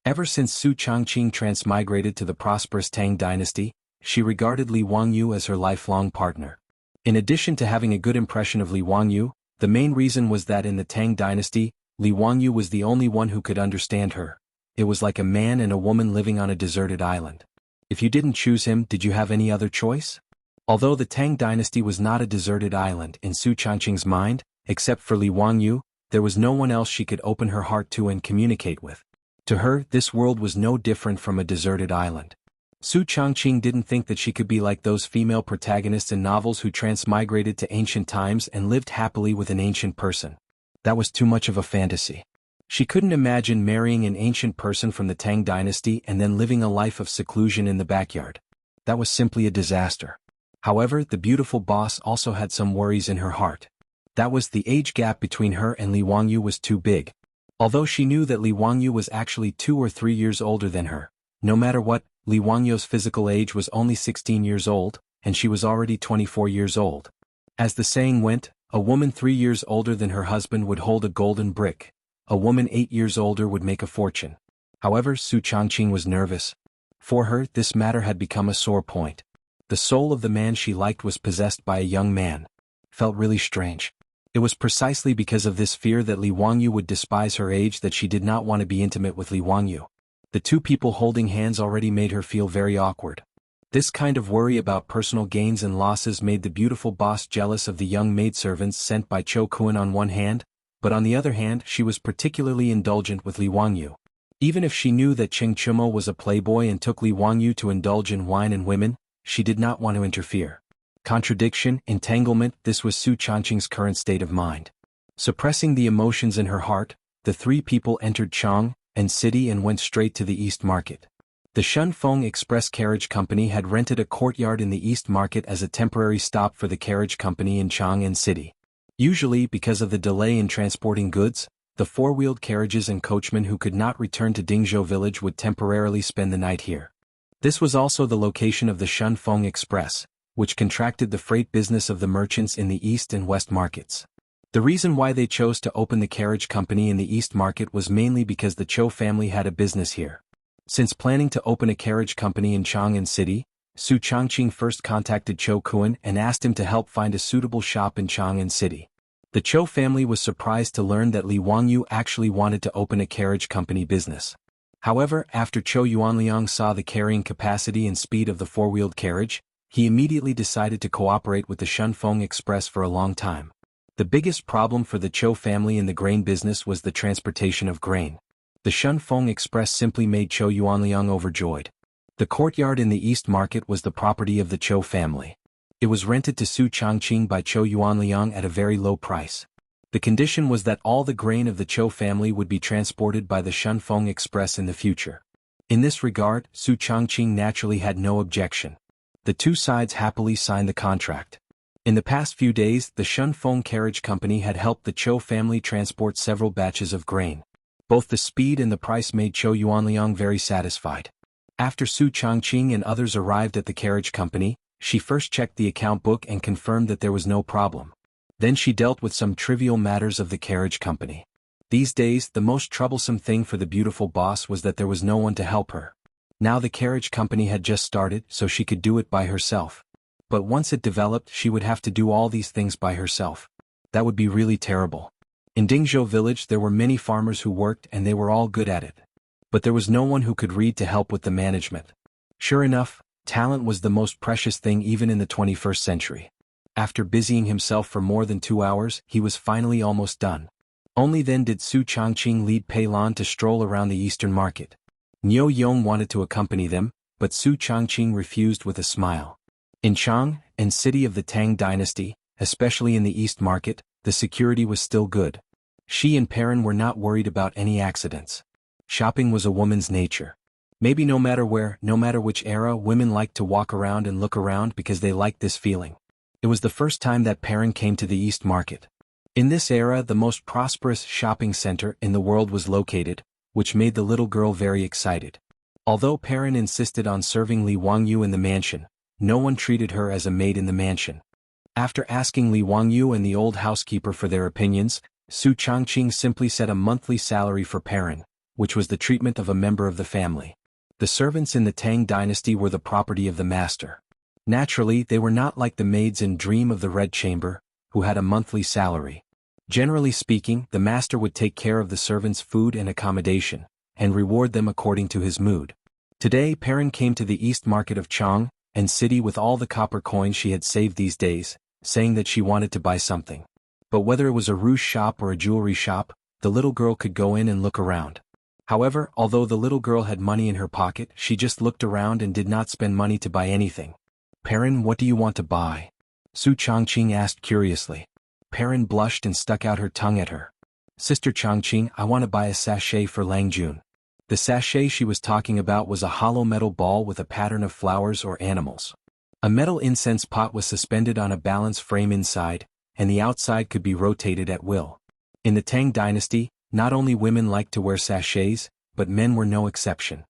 Ever since Su Changqing transmigrated to the prosperous Tang dynasty, she regarded Li Wangyu as her lifelong partner. In addition to having a good impression of Li Wangyu, the main reason was that in the Tang dynasty, Li Wangyu was the only one who could understand her. It was like a man and a woman living on a deserted island. If you didn't choose him, did you have any other choice? Although the Tang dynasty was not a deserted island in Su Changqing's mind, except for Li Wangyu, there was no one else she could open her heart to and communicate with. To her, this world was no different from a deserted island. Su Changqing didn't think that she could be like those female protagonists in novels who transmigrated to ancient times and lived happily with an ancient person. That was too much of a fantasy. She couldn't imagine marrying an ancient person from the Tang dynasty and then living a life of seclusion in the backyard. That was simply a disaster. However, the beautiful boss also had some worries in her heart. That was the age gap between her and Li Wangyu was too big. Although she knew that Li Wangyu was actually 2 or 3 years older than her, No matter what, Li Wangyu's physical age was only 16 years old, and she was already 24 years old. As the saying went, a woman 3 years older than her husband would hold a golden brick. A woman 8 years older would make a fortune. However, Su Changqing was nervous. For her, this matter had become a sore point. The soul of the man she liked was possessed by a young man. Felt really strange. It was precisely because of this fear that Li Wangyu would despise her age that she did not want to be intimate with Li Wangyu. The two people holding hands already made her feel very awkward. This kind of worry about personal gains and losses made the beautiful boss jealous of the young maidservants sent by Cho Kuan on one hand, but on the other hand she was particularly indulgent with Li Wangyu. Even if she knew that Cheng Chumo was a playboy and took Li Wangyu to indulge in wine and women, she did not want to interfere. Contradiction, entanglement, this was Su Changqing's current state of mind. Suppressing the emotions in her heart, the three people entered Chang and City and went straight to the East Market. The Shunfeng Express Carriage Company had rented a courtyard in the East Market as a temporary stop for the carriage company in Chang and City. Usually, because of the delay in transporting goods, the four-wheeled carriages and coachmen who could not return to Dingzhou village would temporarily spend the night here. This was also the location of the Shunfeng Express, which contracted the freight business of the merchants in the East and West markets. The reason why they chose to open the carriage company in the East Market was mainly because the Cho family had a business here. Since planning to open a carriage company in Chang'an City, Su Changqing first contacted Cho Kuan and asked him to help find a suitable shop in Chang'an City. The Cho family was surprised to learn that Li Wangyu actually wanted to open a carriage company business. However, after Cho Yuanliang saw the carrying capacity and speed of the four-wheeled carriage, he immediately decided to cooperate with the Shunfeng Express for a long time. The biggest problem for the Cho family in the grain business was the transportation of grain. The Shunfeng Express simply made Cho Yuanliang overjoyed. The courtyard in the East Market was the property of the Cho family. It was rented to Su Changqing by Cho Yuanliang at a very low price. The condition was that all the grain of the Cho family would be transported by the Shunfeng Express in the future. In this regard, Su Changqing naturally had no objection. The two sides happily signed the contract. In the past few days, the Shunfeng Carriage Company had helped the Cho family transport several batches of grain. Both the speed and the price made Cho Yuanliang very satisfied. After Su Changqing and others arrived at the carriage company, she first checked the account book and confirmed that there was no problem. Then she dealt with some trivial matters of the carriage company. These days, the most troublesome thing for the beautiful boss was that there was no one to help her. Now the carriage company had just started, so she could do it by herself. But once it developed, she would have to do all these things by herself. That would be really terrible. In Dingzhou village there were many farmers who worked and they were all good at it. But there was no one who could read to help with the management. Sure enough, talent was the most precious thing even in the 21st century. After busying himself for more than 2 hours, he was finally almost done. Only then did Su Changqing lead Pei Lan to stroll around the Eastern Market. Niu Yong wanted to accompany them, but Su Changqing refused with a smile. In Chang and City of the Tang dynasty, especially in the East Market, the security was still good. She and Perrin were not worried about any accidents. Shopping was a woman's nature. Maybe no matter where, no matter which era, women liked to walk around and look around because they liked this feeling. It was the first time that Perrin came to the East Market. In this era, the most prosperous shopping center in the world was located, which made the little girl very excited. Although Perrin insisted on serving Li Wangyu in the mansion, no one treated her as a maid in the mansion. After asking Li Wangyu and the old housekeeper for their opinions, Su Changqing simply set a monthly salary for Perrin, which was the treatment of a member of the family. The servants in the Tang dynasty were the property of the master. Naturally, they were not like the maids in Dream of the Red Chamber, who had a monthly salary. Generally speaking, the master would take care of the servants' food and accommodation, and reward them according to his mood. Today Perrin came to the East Market of Chang and City with all the copper coins she had saved these days, saying that she wanted to buy something. But whether it was a rouge shop or a jewelry shop, the little girl could go in and look around. However, although the little girl had money in her pocket, she just looked around and did not spend money to buy anything. "Perrin, what do you want to buy?" Su Changqing asked curiously. Perrin blushed and stuck out her tongue at her. "Sister Changqing, I want to buy a sachet for Langjun." The sachet she was talking about was a hollow metal ball with a pattern of flowers or animals. A metal incense pot was suspended on a balance frame inside, and the outside could be rotated at will. In the Tang dynasty, not only women liked to wear sachets, but men were no exception.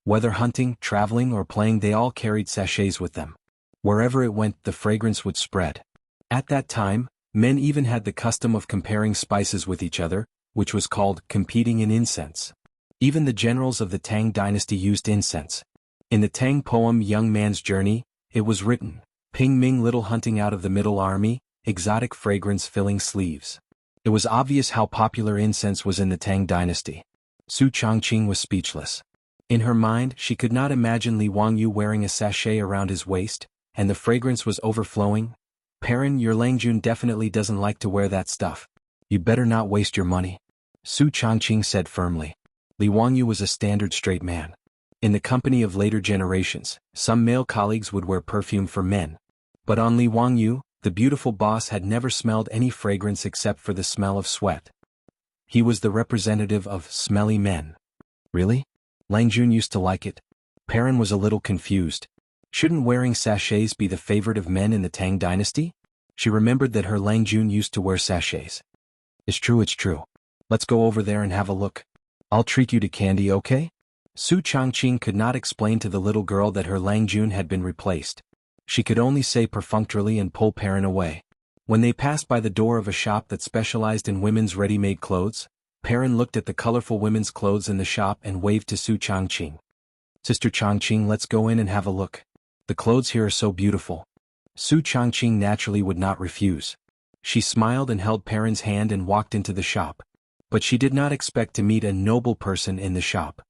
Whether hunting, traveling, or playing, they all carried sachets with them. Wherever it went, the fragrance would spread. At that time, men even had the custom of comparing spices with each other, which was called competing in incense. Even the generals of the Tang dynasty used incense. In the Tang poem Young Man's Journey, it was written, "Ping Ming little hunting out of the middle army, exotic fragrance filling sleeves." It was obvious how popular incense was in the Tang dynasty. Su Changqing was speechless. In her mind, she could not imagine Li Wangyu wearing a sachet around his waist, and the fragrance was overflowing. "Parent, your Langjun definitely doesn't like to wear that stuff. You better not waste your money," Su Changqing said firmly. Li Wangyu was a standard straight man. In the company of later generations, some male colleagues would wear perfume for men. But on Li Wangyu, the beautiful boss had never smelled any fragrance except for the smell of sweat. He was the representative of smelly men. Really? Langjun used to like it. Perrin was a little confused. Shouldn't wearing sachets be the favorite of men in the Tang dynasty? She remembered that her Langjun used to wear sachets. It's true. Let's go over there and have a look. I'll treat you to candy, okay? Su Changqing could not explain to the little girl that her Langjun had been replaced. She could only say perfunctorily and pull Perrin away. When they passed by the door of a shop that specialized in women's ready-made clothes, Perrin looked at the colorful women's clothes in the shop and waved to Su Changqing. "Sister Changqing, let's go in and have a look. The clothes here are so beautiful." Su Changqing naturally would not refuse. She smiled and held Perrin's hand and walked into the shop. But she did not expect to meet a noble person in the shop.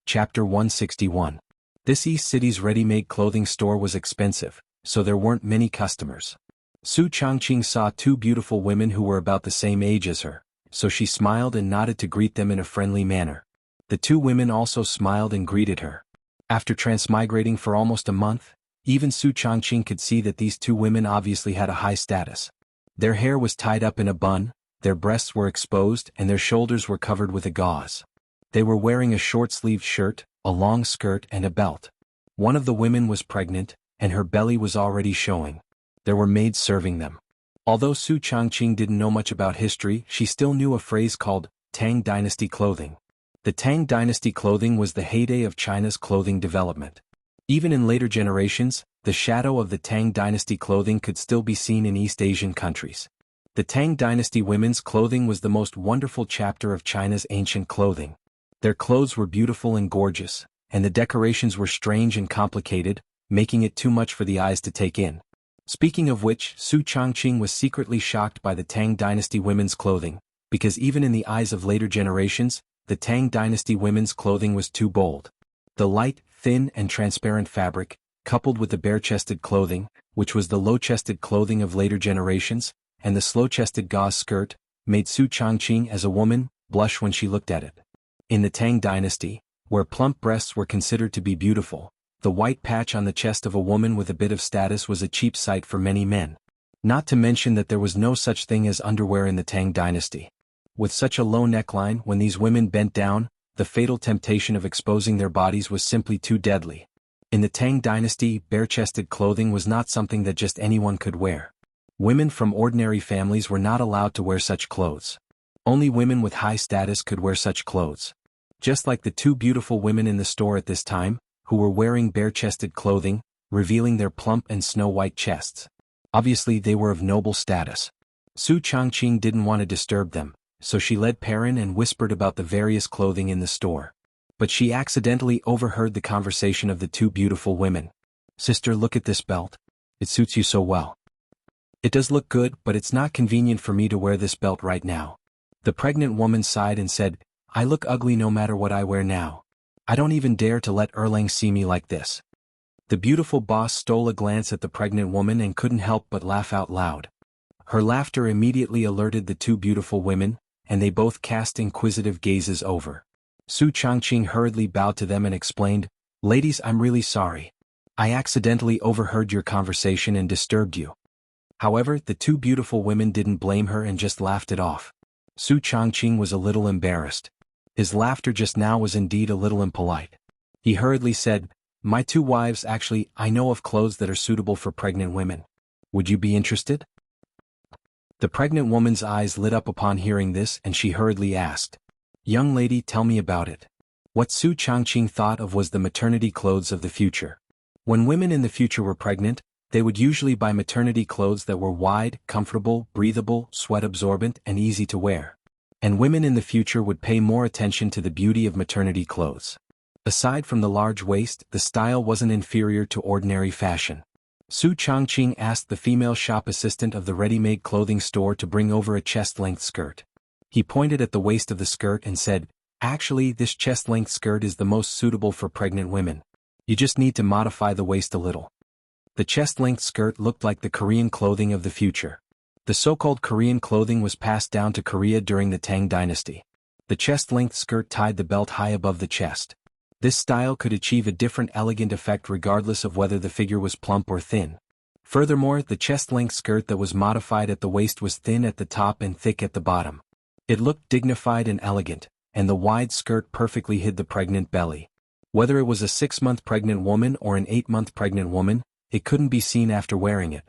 Chapter 161. This East City's ready-made clothing store was expensive, so there weren't many customers. Su Changqing saw two beautiful women who were about the same age as her, so she smiled and nodded to greet them in a friendly manner. The two women also smiled and greeted her. After transmigrating for almost a month, even Su Changqing could see that these two women obviously had a high status. Their hair was tied up in a bun, their breasts were exposed, and their shoulders were covered with a gauze. They were wearing a short-sleeved shirt, a long skirt, and a belt. One of the women was pregnant, and her belly was already showing. There were maids serving them. Although Su Changqing didn't know much about history, she still knew a phrase called Tang Dynasty clothing. The Tang Dynasty clothing was the heyday of China's clothing development. Even in later generations, the shadow of the Tang Dynasty clothing could still be seen in East Asian countries. The Tang Dynasty women's clothing was the most wonderful chapter of China's ancient clothing. Their clothes were beautiful and gorgeous, and the decorations were strange and complicated, making it too much for the eyes to take in. Speaking of which, Su Changqing was secretly shocked by the Tang Dynasty women's clothing, because even in the eyes of later generations, the Tang Dynasty women's clothing was too bold. The light, thin, and transparent fabric, coupled with the bare-chested clothing, which was the low-chested clothing of later generations, and the slow-chested gauze skirt, made Su Changqing as a woman blush when she looked at it. In the Tang Dynasty, where plump breasts were considered to be beautiful, the white patch on the chest of a woman with a bit of status was a cheap sight for many men. Not to mention that there was no such thing as underwear in the Tang Dynasty. With such a low neckline, when these women bent down, the fatal temptation of exposing their bodies was simply too deadly. In the Tang Dynasty, bare-chested clothing was not something that just anyone could wear. Women from ordinary families were not allowed to wear such clothes. Only women with high status could wear such clothes. Just like the two beautiful women in the store at this time, who were wearing bare-chested clothing, revealing their plump and snow-white chests. Obviously they were of noble status. Su Changqing didn't want to disturb them, so she led Perrin and whispered about the various clothing in the store. But she accidentally overheard the conversation of the two beautiful women. "Sister, look at this belt. It suits you so well." "It does look good, but it's not convenient for me to wear this belt right now." The pregnant woman sighed and said, "I look ugly no matter what I wear now. I don't even dare to let Erlang see me like this." The beautiful boss stole a glance at the pregnant woman and couldn't help but laugh out loud. Her laughter immediately alerted the two beautiful women, and they both cast inquisitive gazes over. Su Changqing hurriedly bowed to them and explained, "Ladies, I'm really sorry. I accidentally overheard your conversation and disturbed you." However, the two beautiful women didn't blame her and just laughed it off. Su Changqing was a little embarrassed. His laughter just now was indeed a little impolite. He hurriedly said, "My two wives, actually, I know of clothes that are suitable for pregnant women. Would you be interested?" The pregnant woman's eyes lit up upon hearing this and she hurriedly asked, "Young lady, tell me about it. What Su Changqing thought of was the maternity clothes of the future. When women in the future were pregnant, they would usually buy maternity clothes that were wide, comfortable, breathable, sweat-absorbent, and easy to wear. And women in the future would pay more attention to the beauty of maternity clothes. Aside from the large waist, the style wasn't inferior to ordinary fashion. Su Changqing asked the female shop assistant of the ready-made clothing store to bring over a chest-length skirt. He pointed at the waist of the skirt and said, "Actually, this chest-length skirt is the most suitable for pregnant women. You just need to modify the waist a little." The chest-length skirt looked like the Korean clothing of the future. The so-called Korean clothing was passed down to Korea during the Tang dynasty. The chest-length skirt tied the belt high above the chest. This style could achieve a different elegant effect regardless of whether the figure was plump or thin. Furthermore, the chest-length skirt that was modified at the waist was thin at the top and thick at the bottom. It looked dignified and elegant, and the wide skirt perfectly hid the pregnant belly. Whether it was a 6-month pregnant woman or an 8-month pregnant woman, it couldn't be seen after wearing it.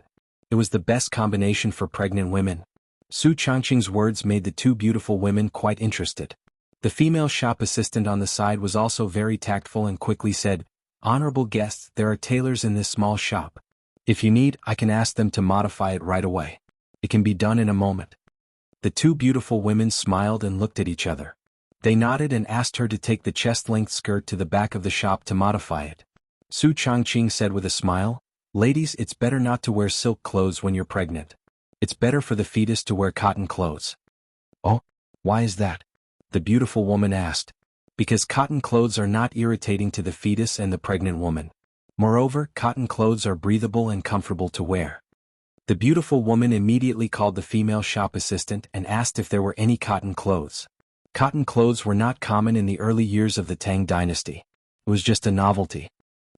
It was the best combination for pregnant women. Su Changqing's words made the two beautiful women quite interested. The female shop assistant on the side was also very tactful and quickly said, "Honorable guests, there are tailors in this small shop. If you need, I can ask them to modify it right away. It can be done in a moment." The two beautiful women smiled and looked at each other. They nodded and asked her to take the chest-length skirt to the back of the shop to modify it. Su Changqing said with a smile, "Ladies, it's better not to wear silk clothes when you're pregnant. It's better for the fetus to wear cotton clothes." "Oh, why is that?" the beautiful woman asked. "Because cotton clothes are not irritating to the fetus and the pregnant woman. Moreover, cotton clothes are breathable and comfortable to wear." The beautiful woman immediately called the female shop assistant and asked if there were any cotton clothes. Cotton clothes were not common in the early years of the Tang dynasty. It was just a novelty.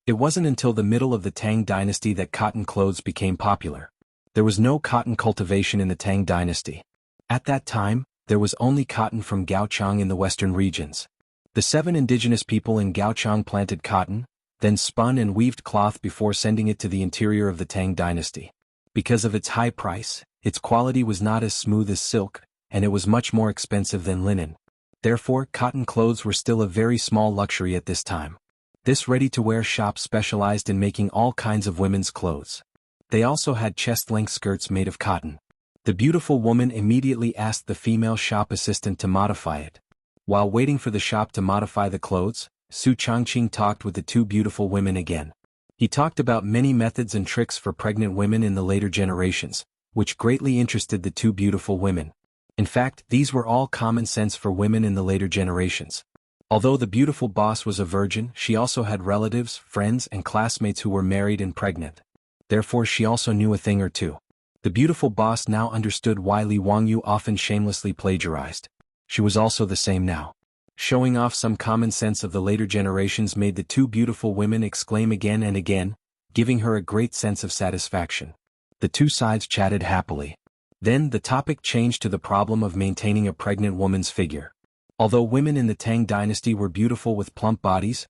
It wasn't until the middle of the Tang dynasty that cotton clothes became popular. There was no cotton cultivation in the Tang dynasty. At that time, there was only cotton from Gaochang in the western regions. The 7 indigenous people in Gaochang planted cotton, then spun and weaved cloth before sending it to the interior of the Tang dynasty. Because of its high price, its quality was not as smooth as silk, and it was much more expensive than linen. Therefore, cotton clothes were still a very small luxury at this time. This ready-to-wear shop specialized in making all kinds of women's clothes. They also had chest-length skirts made of cotton. The beautiful woman immediately asked the female shop assistant to modify it. While waiting for the shop to modify the clothes, Su Changqing talked with the two beautiful women again. He talked about many methods and tricks for pregnant women in the later generations, which greatly interested the two beautiful women. In fact, these were all common sense for women in the later generations. Although the beautiful boss was a virgin, she also had relatives, friends, and classmates who were married and pregnant. Therefore, she also knew a thing or two. The beautiful boss now understood why Li Wangyu often shamelessly plagiarized. She was also the same now. Showing off some common sense of the later generations made the two beautiful women exclaim again and again, giving her a great sense of satisfaction. The two sides chatted happily. Then the topic changed to the problem of maintaining a pregnant woman's figure. Although women in the Tang dynasty were beautiful with plump bodies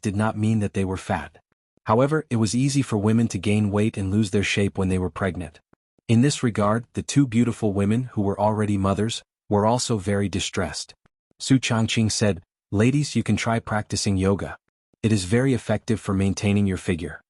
did not mean that they were fat. However, it was easy for women to gain weight and lose their shape when they were pregnant. In this regard, the two beautiful women who were already mothers were also very distressed. Su Changqing said, "Ladies, you can try practicing yoga. It is very effective for maintaining your figure."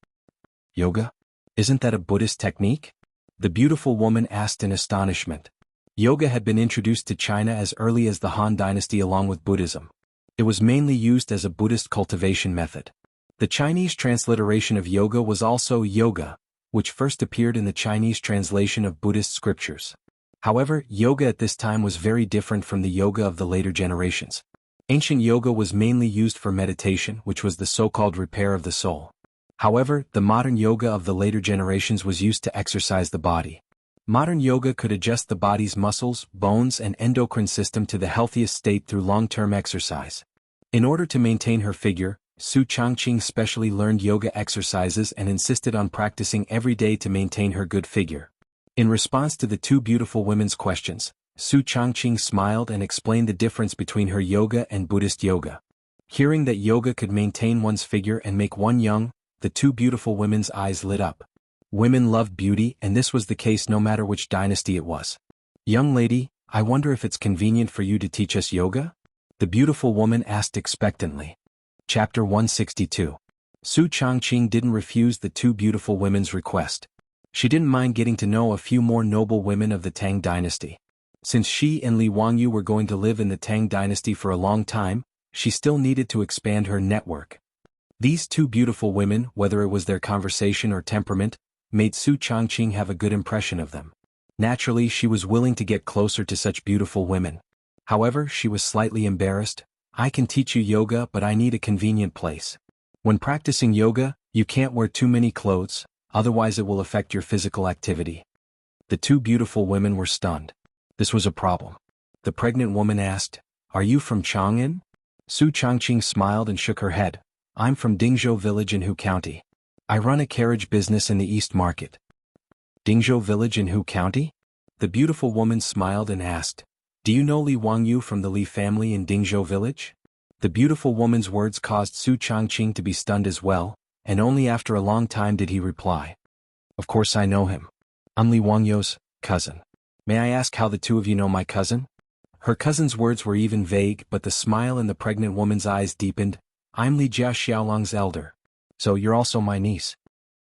"Yoga? Isn't that a Buddhist technique?" the beautiful woman asked in astonishment. Yoga had been introduced to China as early as the Han Dynasty along with Buddhism. It was mainly used as a Buddhist cultivation method. The Chinese transliteration of yoga was also yoga, which first appeared in the Chinese translation of Buddhist scriptures. However, yoga at this time was very different from the yoga of the later generations. Ancient yoga was mainly used for meditation, which was the so-called repair of the soul. However, the modern yoga of the later generations was used to exercise the body. Modern yoga could adjust the body's muscles, bones, and endocrine system to the healthiest state through long-term exercise. In order to maintain her figure, Su Changqing specially learned yoga exercises and insisted on practicing every day to maintain her good figure. In response to the two beautiful women's questions, Su Changqing smiled and explained the difference between her yoga and Buddhist yoga. Hearing that yoga could maintain one's figure and make one young, the two beautiful women's eyes lit up. Women loved beauty, and this was the case no matter which dynasty it was. "Young lady, I wonder if it's convenient for you to teach us yoga?" The beautiful woman asked expectantly. Chapter 162. Su Changqing didn't refuse the two beautiful women's request. She didn't mind getting to know a few more noble women of the Tang dynasty. Since she and Li Wangyu were going to live in the Tang dynasty for a long time, she still needed to expand her network. These two beautiful women, whether it was their conversation or temperament, made Su Changqing have a good impression of them. Naturally, she was willing to get closer to such beautiful women. However, she was slightly embarrassed. I can teach you yoga, but I need a convenient place. When practicing yoga, you can't wear too many clothes, otherwise it will affect your physical activity. The two beautiful women were stunned. This was a problem. The pregnant woman asked, "Are you from Chang'an?" Su Changqing smiled and shook her head. "I'm from Dingzhou village in Hu County. I run a carriage business in the East Market." Dingzhou village in Hu County? The beautiful woman smiled and asked, "Do you know Li Wangyu from the Li family in Dingzhou village?" The beautiful woman's words caused Su Changqing to be stunned as well, and only after a long time did he reply. "Of course I know him. I'm Li Wangyu's cousin. May I ask how the two of you know my cousin?" Her cousin's words were even vague, but the smile in the pregnant woman's eyes deepened. "I'm Li Jia Xiaolong's elder. So you're also my niece."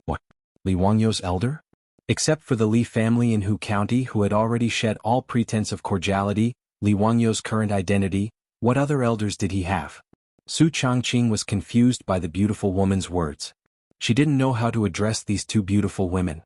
"What? Li Wangyu's elder?" Except for the Li family in Hu County who had already shed all pretense of cordiality, Li Wangyu's current identity, what other elders did he have? Su Changqing was confused by the beautiful woman's words. She didn't know how to address these two beautiful women.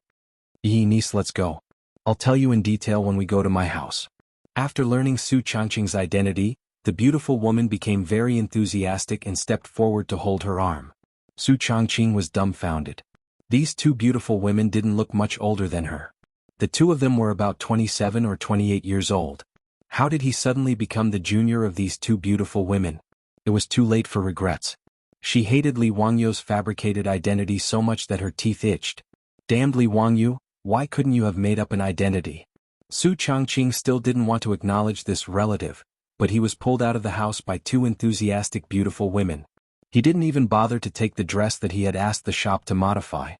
Niece, let's go. I'll tell you in detail when we go to my house." After learning Su Changqing's identity, the beautiful woman became very enthusiastic and stepped forward to hold her arm. Su Changqing was dumbfounded. These two beautiful women didn't look much older than her. The two of them were about 27 or 28 years old. How did he suddenly become the junior of these two beautiful women? It was too late for regrets. She hated Li Wangyu's fabricated identity so much that her teeth itched. Damned Li Wangyu, why couldn't you have made up an identity? Su Changqing still didn't want to acknowledge this relative, but he was pulled out of the house by two enthusiastic beautiful women. He didn't even bother to take the dress that he had asked the shop to modify.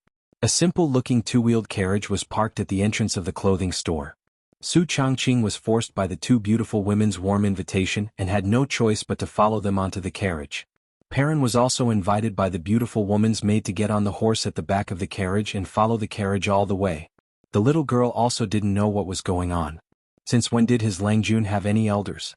A simple-looking two-wheeled carriage was parked at the entrance of the clothing store. Su Changqing was forced by the two beautiful women's warm invitation and had no choice but to follow them onto the carriage. Perrin was also invited by the beautiful woman's maid to get on the horse at the back of the carriage and follow the carriage all the way. The little girl also didn't know what was going on. Since when did his Langjun have any elders?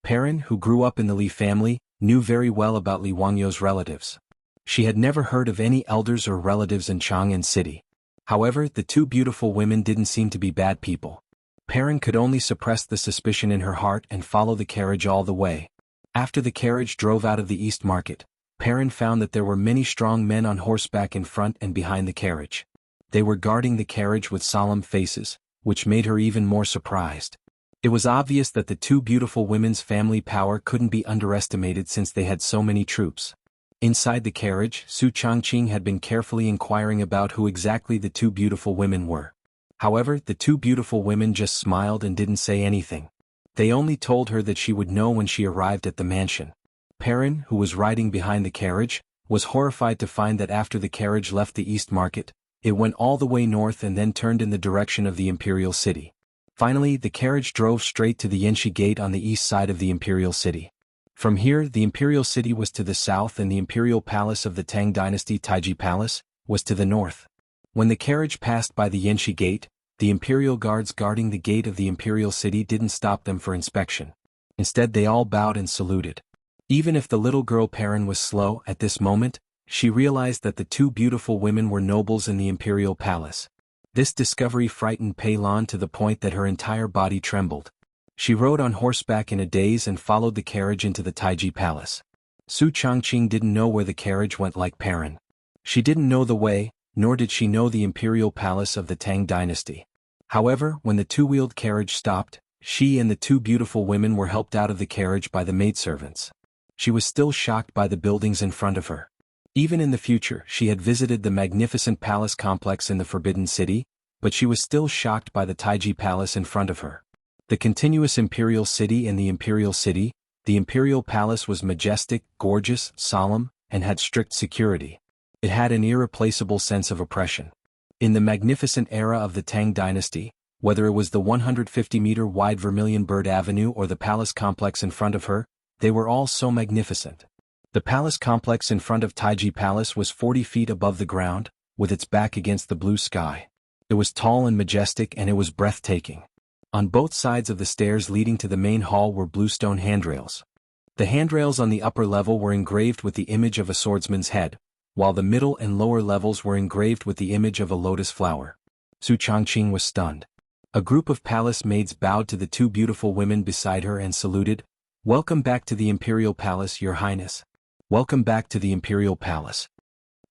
Perrin, who grew up in the Li family, knew very well about Li Wangyu's relatives. She had never heard of any elders or relatives in Chang'an City. However, the two beautiful women didn't seem to be bad people. Perrin could only suppress the suspicion in her heart and follow the carriage all the way. After the carriage drove out of the East Market, Perrin found that there were many strong men on horseback in front and behind the carriage. They were guarding the carriage with solemn faces, which made her even more surprised. It was obvious that the two beautiful women's family power couldn't be underestimated since they had so many troops. Inside the carriage, Su Changqing had been carefully inquiring about who exactly the two beautiful women were. However, the two beautiful women just smiled and didn't say anything. They only told her that she would know when she arrived at the mansion. Perrin, who was riding behind the carriage, was horrified to find that after the carriage left the East Market, it went all the way north and then turned in the direction of the Imperial City. Finally, the carriage drove straight to the Yanxi Gate on the east side of the Imperial City. From here, the Imperial City was to the south and the Imperial Palace of the Tang Dynasty Taiji Palace was to the north. When the carriage passed by the Yanxi Gate, the Imperial guards guarding the gate of the Imperial City didn't stop them for inspection. Instead, they all bowed and saluted. Even if the little girl Perrin was slow at this moment, she realized that the two beautiful women were nobles in the Imperial Palace. This discovery frightened Pei Lan to the point that her entire body trembled. She rode on horseback in a daze and followed the carriage into the Taiji Palace. Su Changqing didn't know where the carriage went like Perrin. She didn't know the way, nor did she know the Imperial Palace of the Tang Dynasty. However, when the two-wheeled carriage stopped, she and the two beautiful women were helped out of the carriage by the maidservants. She was still shocked by the buildings in front of her. Even in the future, she had visited the magnificent palace complex in the Forbidden City, but she was still shocked by the Taiji Palace in front of her. The continuous Imperial City and the Imperial City, the Imperial Palace was majestic, gorgeous, solemn, and had strict security. It had an irreplaceable sense of oppression. In the magnificent era of the Tang Dynasty, whether it was the 150-meter-wide Vermilion Bird Avenue or the palace complex in front of her, They were all so magnificent. The palace complex in front of Taiji Palace was 40 feet above the ground, with its back against the blue sky. It was tall and majestic, and it was breathtaking. On both sides of the stairs leading to the main hall were bluestone handrails. The handrails on the upper level were engraved with the image of a swordsman's head, while the middle and lower levels were engraved with the image of a lotus flower. Su Changqing was stunned. A group of palace maids bowed to the two beautiful women beside her and saluted. "Welcome back to the Imperial Palace, Your Highness. Welcome back to the Imperial Palace."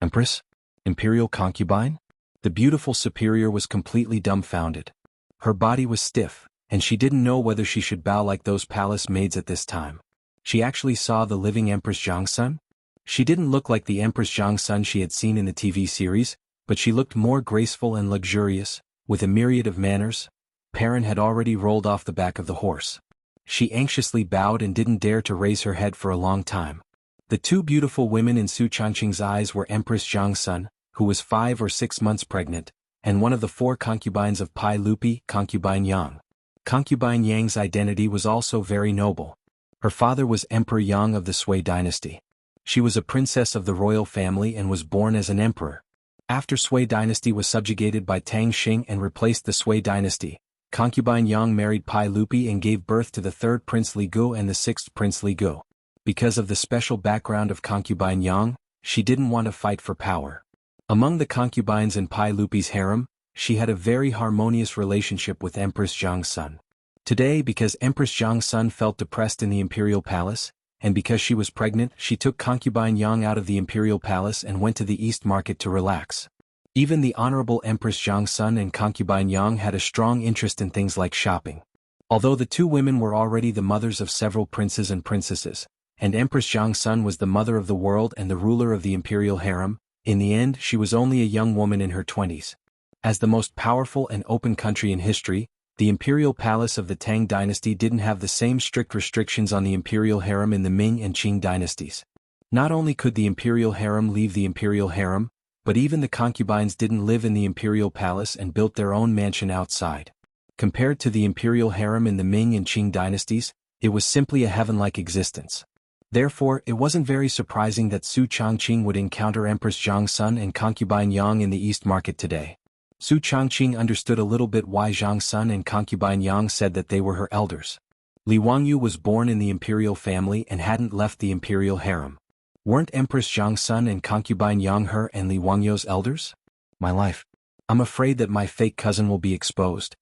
"Empress? Imperial concubine?" The beautiful superior was completely dumbfounded. Her body was stiff, and she didn't know whether she should bow like those palace maids at this time. She actually saw the living Empress Zhangsun. She didn't look like the Empress Zhangsun she had seen in the TV series, but she looked more graceful and luxurious, with a myriad of manners. Perrin had already rolled off the back of the horse. She anxiously bowed and didn't dare to raise her head for a long time. The two beautiful women in Su Changqing's eyes were Empress Zhangsun, who was 5 or 6 months pregnant, and one of the 4 concubines of Pai Lupi, Concubine Yang. Concubine Yang's identity was also very noble. Her father was Emperor Yang of the Sui dynasty. She was a princess of the royal family and was born as an emperor. After Sui dynasty was subjugated by Tang Xing and replaced the Sui dynasty, Concubine Yang married Pai Lupi and gave birth to the 3rd Prince Li Gu and the 6th Prince Li Gu. Because of the special background of Concubine Yang, she didn't want to fight for power. Among the concubines in Pai Lupi's harem, she had a very harmonious relationship with Empress Zhangsun. Today, because Empress Zhangsun felt depressed in the imperial palace, and because she was pregnant, she took Concubine Yang out of the imperial palace and went to the East Market to relax. Even the Honorable Empress Zhangsun and Concubine Yang had a strong interest in things like shopping. Although the two women were already the mothers of several princes and princesses, and Empress Zhangsun was the mother of the world and the ruler of the imperial harem, in the end she was only a young woman in her 20s. As the most powerful and open country in history, the imperial palace of the Tang dynasty didn't have the same strict restrictions on the imperial harem in the Ming and Qing dynasties. Not only could the imperial harem leave the imperial harem, but even the concubines didn't live in the imperial palace and built their own mansion outside. Compared to the imperial harem in the Ming and Qing dynasties, it was simply a heaven-like existence. Therefore, it wasn't very surprising that Su Changqing would encounter Empress Zhangsun and Concubine Yang in the East Market today. Su Changqing understood a little bit why Zhangsun and Concubine Yang said that they were her elders. Li Wangyu was born in the imperial family and hadn't left the imperial harem. Weren't Empress Zhangsun and Concubine Yang her and Li Wangyu's elders? My life. I'm afraid that my fake cousin will be exposed.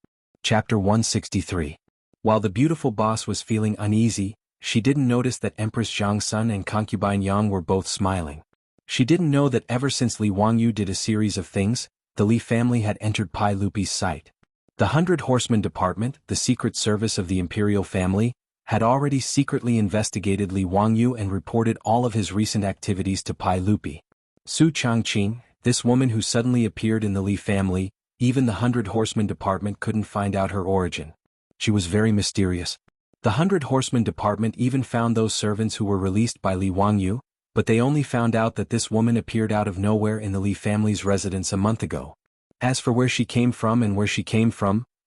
Chapter 163. While the beautiful boss was feeling uneasy, she didn't notice that Empress Zhangsun and Concubine Yang were both smiling. She didn't know that ever since Li Wangyu did a series of things, the Li family had entered Pai Lupi's sight. The 100 Horsemen Department, the secret service of the imperial family, had already secretly investigated Li Wangyu and reported all of his recent activities to Pai Lupi. Su Changqing, this woman who suddenly appeared in the Li family, even the 100 Horsemen Department couldn't find out her origin. She was very mysterious. The 100 Horsemen Department even found those servants who were released by Li Wangyu, but they only found out that this woman appeared out of nowhere in the Li family's residence a month ago. As for where she came from,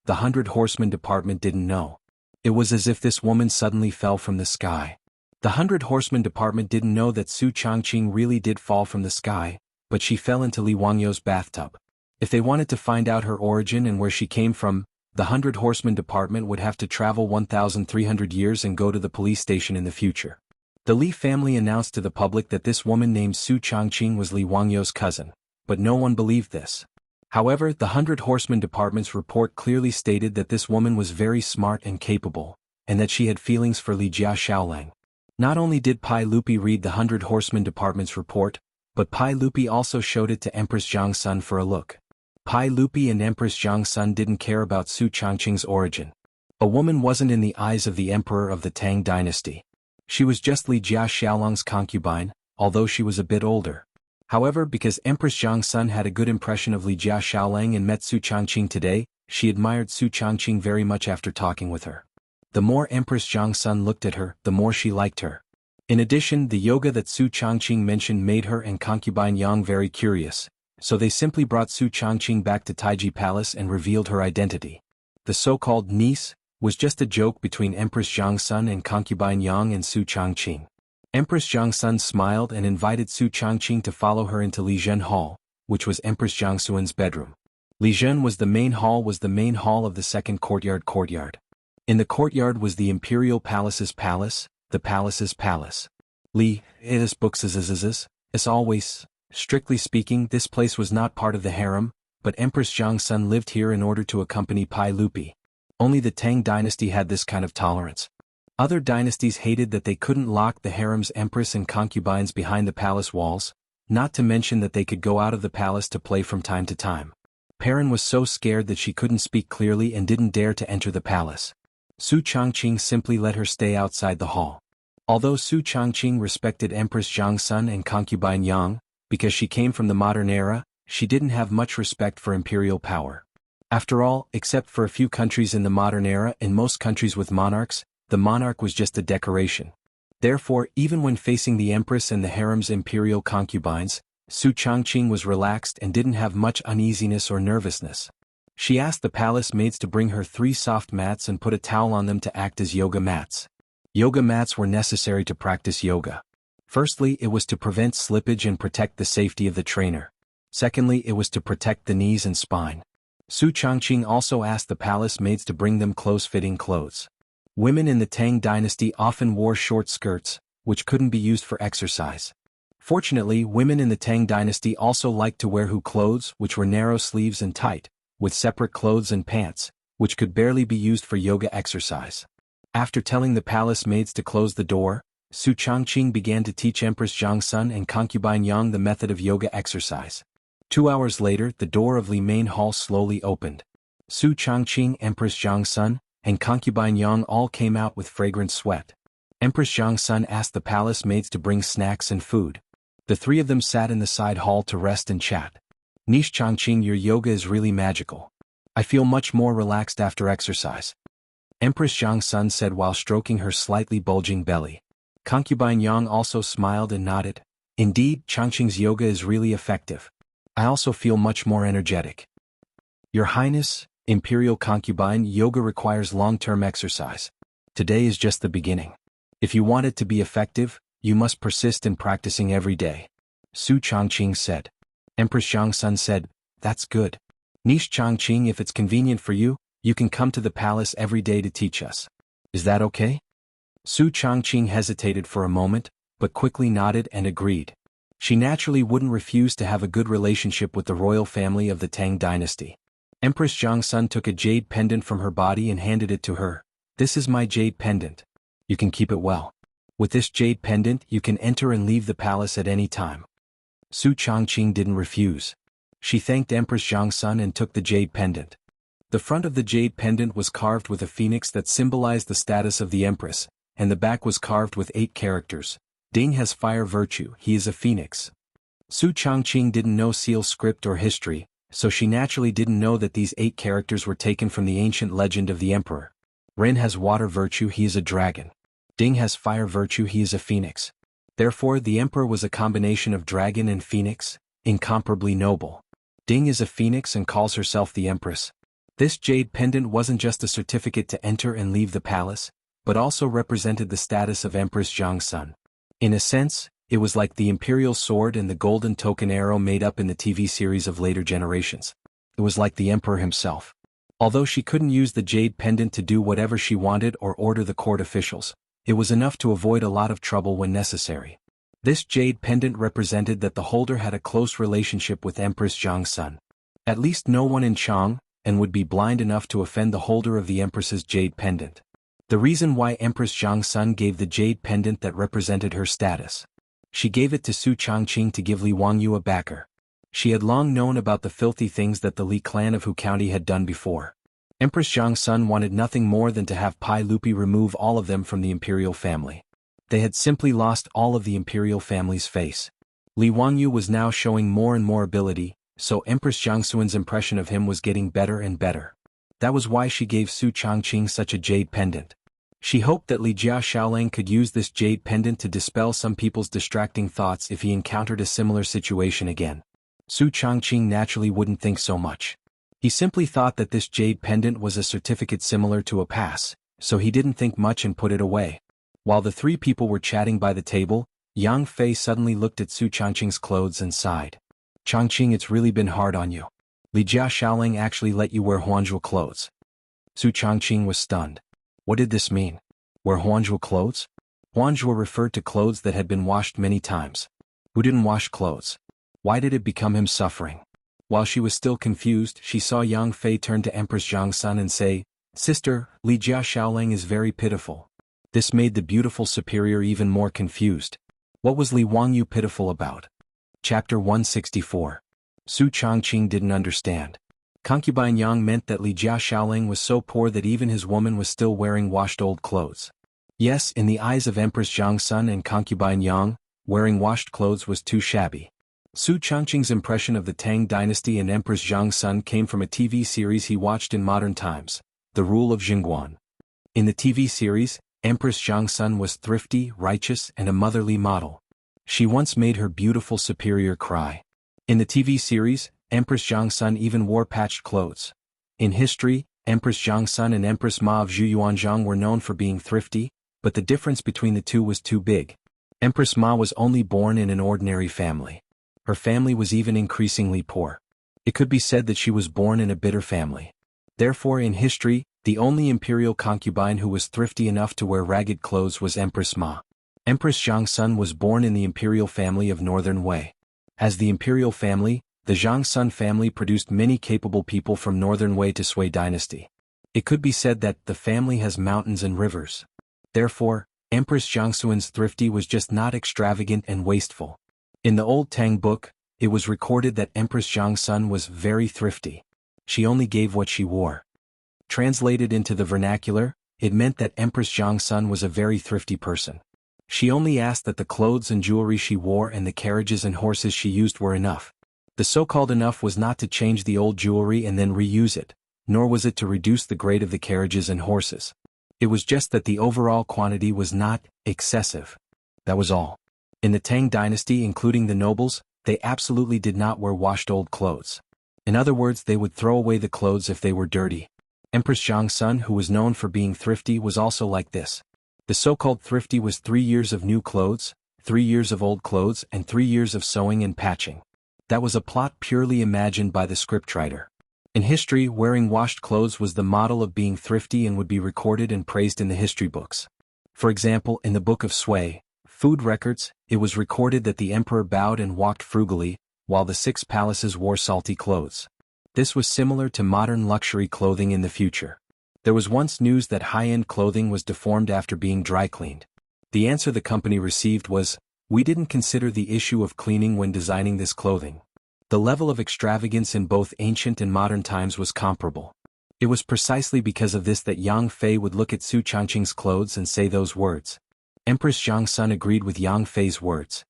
the 100 Horsemen Department didn't know. It was as if this woman suddenly fell from the sky. The 100 Horsemen Department didn't know that Su Changqing really did fall from the sky, but she fell into Li Wangyu's bathtub. If they wanted to find out her origin and where she came from, the 100 Horsemen Department would have to travel 1,300 years and go to the police station in the future. The Li family announced to the public that this woman named Su Changqing was Li Wangyu's cousin, but no one believed this. However, the 100 Horsemen Department's report clearly stated that this woman was very smart and capable, and that she had feelings for Li Jia Xiaolang. Not only did Pai Lupi read the 100 Horsemen Department's report, but Pai Lupi also showed it to Empress Zhangsun for a look. Pai Lupi and Empress Zhangsun didn't care about Su Changqing's origin. A woman wasn't in the eyes of the emperor of the Tang dynasty. She was just Li Jia Xiaolang's concubine, although she was a bit older. However, because Empress Zhangsun had a good impression of Li Jia Xiaolang and met Su Changqing today, she admired Su Changqing very much after talking with her. The more Empress Zhangsun looked at her, the more she liked her. In addition, the yoga that Su Changqing mentioned made her and Concubine Yang very curious, so they simply brought Su Changqing back to Taiji Palace and revealed her identity. The so-called niece, was just a joke between Empress Zhangsun and concubine Yang and Su Changqing. Empress Zhangsun smiled and invited Su Changqing to follow her into Li Zhen Hall, which was Empress Zhangsun's bedroom. Li Zhen was the main hall of the second courtyard. In the courtyard was the imperial palace's palace, the palace's palace. Li, it is books as always. Strictly speaking, this place was not part of the harem, but Empress Zhangsun lived here in order to accompany Pai Lupi. Only the Tang dynasty had this kind of tolerance. Other dynasties hated that they couldn't lock the harem's empress and concubines behind the palace walls, not to mention that they could go out of the palace to play from time to time. Perrin was so scared that she couldn't speak clearly and didn't dare to enter the palace. Su Changqing simply let her stay outside the hall. Although Su Changqing respected Empress Zhangsun and concubine Yang, because she came from the modern era, she didn't have much respect for imperial power. After all, except for a few countries in the modern era and most countries with monarchs, the monarch was just a decoration. Therefore, even when facing the empress and the harem's imperial concubines, Su Changqing was relaxed and didn't have much uneasiness or nervousness. She asked the palace maids to bring her 3 soft mats and put a towel on them to act as yoga mats. Yoga mats were necessary to practice yoga. Firstly, it was to prevent slippage and protect the safety of the trainer. Secondly, it was to protect the knees and spine. Su Changqing also asked the palace maids to bring them close-fitting clothes. Women in the Tang dynasty often wore short skirts, which couldn't be used for exercise. Fortunately, women in the Tang dynasty also liked to wear hu clothes, which were narrow sleeves and tight, with separate clothes and pants, which could barely be used for yoga exercise. After telling the palace maids to close the door, Su Changqing began to teach Empress Zhangsun and concubine Yang the method of yoga exercise. 2 hours later, the door of Li main hall slowly opened. Su Changqing, Empress Zhangsun, and concubine Yang all came out with fragrant sweat. Empress Zhangsun asked the palace maids to bring snacks and food. The 3 of them sat in the side hall to rest and chat. Nish Changqing, your yoga is really magical. I feel much more relaxed after exercise. Empress Zhangsun said while stroking her slightly bulging belly. Concubine Yang also smiled and nodded. Indeed, Changqing's yoga is really effective. I also feel much more energetic. Your Highness, Imperial concubine, yoga requires long-term exercise. Today is just the beginning. If you want it to be effective, you must persist in practicing every day. Su Changqing said. Empress Zhangsun said, that's good. Nish Changqing, if it's convenient for you, you can come to the palace every day to teach us. Is that okay? Su Changqing hesitated for a moment, but quickly nodded and agreed. She naturally wouldn't refuse to have a good relationship with the royal family of the Tang dynasty. Empress Zhangsun took a jade pendant from her body and handed it to her. This is my jade pendant. You can keep it well. With this jade pendant, you can enter and leave the palace at any time. Su Changqing didn't refuse. She thanked Empress Zhangsun and took the jade pendant. The front of the jade pendant was carved with a phoenix that symbolized the status of the empress, and the back was carved with 8 characters. Ding has fire virtue, he is a phoenix. Su Changqing didn't know seal script or history, so she naturally didn't know that these 8 characters were taken from the ancient legend of the emperor. Ren has water virtue, he is a dragon. Ding has fire virtue, he is a phoenix. Therefore, the emperor was a combination of dragon and phoenix, incomparably noble. Ding is a phoenix and calls herself the empress. This jade pendant wasn't just a certificate to enter and leave the palace, but also represented the status of Empress Zhangsun. In a sense, it was like the imperial sword and the golden token arrow made up in the TV series of later generations. It was like the emperor himself. Although she couldn't use the jade pendant to do whatever she wanted or order the court officials, it was enough to avoid a lot of trouble when necessary. This jade pendant represented that the holder had a close relationship with Empress Zhangsun. At least no one in Chang and would be blind enough to offend the holder of the empress's jade pendant. The reason why Empress Zhangsun gave the jade pendant that represented her status. She gave it to Su Changqing to give Li Wangyu a backer. She had long known about the filthy things that the Li clan of Hu County had done before. Empress Zhangsun wanted nothing more than to have Pai Lupi remove all of them from the imperial family. They had simply lost all of the imperial family's face. Li Wangyu was now showing more and more ability, so Empress Zhangsun's impression of him was getting better and better. That was why she gave Su Changqing such a jade pendant. She hoped that Li Jia Shaolang could use this jade pendant to dispel some people's distracting thoughts if he encountered a similar situation again. Su Changqing naturally wouldn't think so much. He simply thought that this jade pendant was a certificate similar to a pass, so he didn't think much and put it away. While the three people were chatting by the table, Yang Fei suddenly looked at Su Changqing's clothes and sighed. "Changqing, it's really been hard on you. Li Jia Shaoling actually let you wear Huanzhuo clothes." Su Changqing was stunned. What did this mean? Wear Huanzhuo clothes? Huanzhuo referred to clothes that had been washed many times. Who didn't wash clothes? Why did it become him suffering? While she was still confused, she saw Yang Fei turn to Empress Zhang Sun and say, "Sister, Li Jia Shaoling is very pitiful." This made the beautiful superior even more confused. What was Li Wangyu pitiful about? Chapter 164. Su Changqing didn't understand. Concubine Yang meant that Li Jia Shaoling was so poor that even his woman was still wearing washed old clothes. Yes, in the eyes of Empress Zhang Sun and Concubine Yang, wearing washed clothes was too shabby. Su Changqing's impression of the Tang dynasty and Empress Zhang Sun came from a TV series he watched in modern times, The Rule of Jingguan. In the TV series, Empress Zhang Sun was thrifty, righteous, and a motherly model. She once made her beautiful superior cry. In the TV series, Empress Zhang Sun even wore patched clothes. In history, Empress Zhang Sun and Empress Ma of Zhuyuanzhang were known for being thrifty, but the difference between the two was too big. Empress Ma was only born in an ordinary family. Her family was even increasingly poor. It could be said that she was born in a bitter family. Therefore, in history, the only imperial concubine who was thrifty enough to wear ragged clothes was Empress Ma. Empress Zhang Sun was born in the imperial family of Northern Wei. As the imperial family, the Zhang Sun family produced many capable people from Northern Wei to Sui dynasty. It could be said that the family has mountains and rivers. Therefore, Empress Zhang Sun's thrifty was just not extravagant and wasteful. In the old Tang book, it was recorded that Empress Zhang Sun was very thrifty. She only gave what she wore. Translated into the vernacular, it meant that Empress Zhang Sun was a very thrifty person. She only asked that the clothes and jewelry she wore and the carriages and horses she used were enough. The so-called enough was not to change the old jewelry and then reuse it, nor was it to reduce the grade of the carriages and horses. It was just that the overall quantity was not excessive. That was all. In the Tang dynasty, including the nobles, they absolutely did not wear washed old clothes. In other words, they would throw away the clothes if they were dirty. Empress Zhang Sun, who was known for being thrifty, was also like this. The so-called thrifty was 3 years of new clothes, 3 years of old clothes, and 3 years of sewing and patching. That was a plot purely imagined by the scriptwriter. In history, wearing washed clothes was the model of being thrifty and would be recorded and praised in the history books. For example, in the Book of Sui, Food Records, it was recorded that the emperor bowed and walked frugally, while the 6 palaces wore salty clothes. This was similar to modern luxury clothing in the future. There was once news that high-end clothing was deformed after being dry cleaned. The answer the company received was, "We didn't consider the issue of cleaning when designing this clothing." The level of extravagance in both ancient and modern times was comparable. It was precisely because of this that Yang Fei would look at Su Changqing's clothes and say those words. Empress Zhang Sun agreed with Yang Fei's words.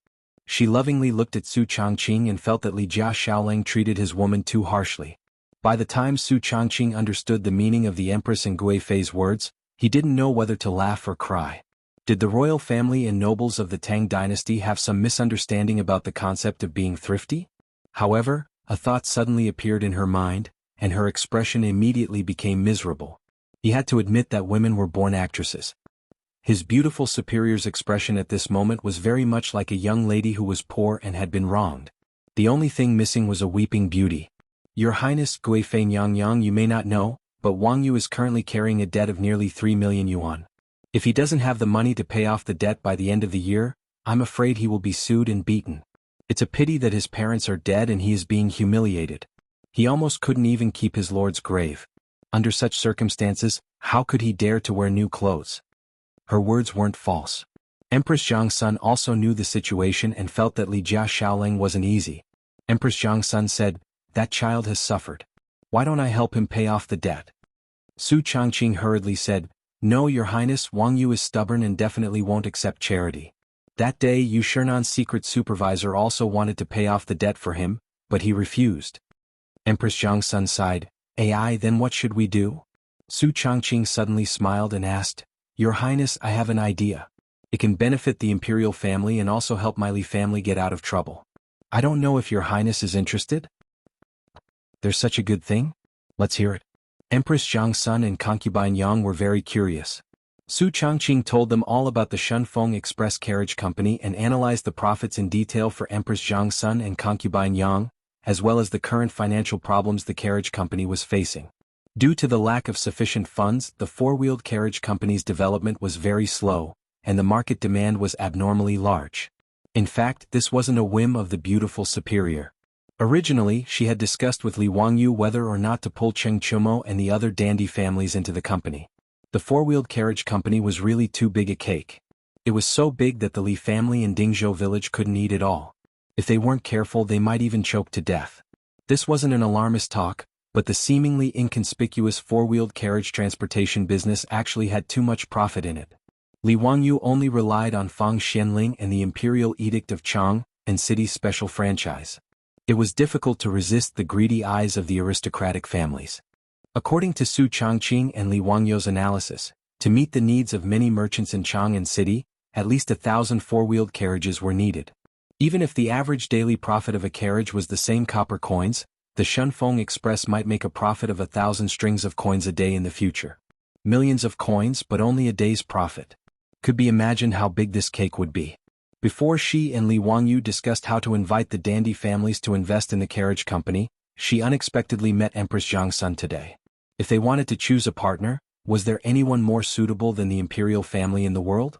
She lovingly looked at Su Changqing and felt that Li Jia Shaoling treated his woman too harshly. By the time Su Changqing understood the meaning of the Empress and Gui Fei's words, he didn't know whether to laugh or cry. Did the royal family and nobles of the Tang dynasty have some misunderstanding about the concept of being thrifty? However, a thought suddenly appeared in her mind, and her expression immediately became miserable. He had to admit that women were born actresses. His beautiful superior's expression at this moment was very much like a young lady who was poor and had been wronged. The only thing missing was a weeping beauty. "Your Highness Gui Fei Yang, you may not know, but Wang Yu is currently carrying a debt of nearly 3 million yuan. If he doesn't have the money to pay off the debt by the end of the year, I'm afraid he will be sued and beaten. It's a pity that his parents are dead and he is being humiliated. He almost couldn't even keep his lord's grave. Under such circumstances, how could he dare to wear new clothes?" Her words weren't false. Empress Zhang Sun also knew the situation and felt that Li Jia Shaoling wasn't easy. Empress Zhang Sun said, "That child has suffered. Why don't I help him pay off the debt?" Su Changqing hurriedly said, "No, Your Highness, Wang Yu is stubborn and definitely won't accept charity. That day Yu Shernan's secret supervisor also wanted to pay off the debt for him, but he refused." Empress Zhang Sun sighed, "Ai, then what should we do?" Su Changqing suddenly smiled and asked, "Your Highness, I have an idea. It can benefit the imperial family and also help my Li family get out of trouble. I don't know if Your Highness is interested?" "There's such a good thing?" Let's hear it. Empress Zhang's son and concubine Yang were very curious. Su Changqing told them all about the Shunfeng Express Carriage Company and analyzed the profits in detail for Empress Zhang's son and concubine Yang, as well as the current financial problems the carriage company was facing. Due to the lack of sufficient funds, the four-wheeled carriage company's development was very slow, and the market demand was abnormally large. In fact, this wasn't a whim of the beautiful superior. Originally, she had discussed with Li Wangyu whether or not to pull Cheng Chumo and the other dandy families into the company. The four-wheeled carriage company was really too big a cake. It was so big that the Li family in Dingzhou village couldn't eat it all. If they weren't careful, they might even choke to death. This wasn't an alarmist talk, but the seemingly inconspicuous four-wheeled carriage transportation business actually had too much profit in it. Li Wangyu only relied on Fang Xianling and the Imperial Edict of Chang and City's special franchise. It was difficult to resist the greedy eyes of the aristocratic families. According to Su Changqing and Li Wangyu's analysis, to meet the needs of many merchants in Chang and City, at least 1,000 four-wheeled carriages were needed. Even if the average daily profit of a carriage was the same copper coins, the Shunfeng Express might make a profit of 1,000 strings of coins a day in the future. Millions of coins, but only a day's profit. Could be imagined how big this cake would be. Before she and Li Wangyu discussed how to invite the dandy families to invest in the carriage company, she unexpectedly met Empress Zhang's son today. If they wanted to choose a partner, was there anyone more suitable than the imperial family in the world?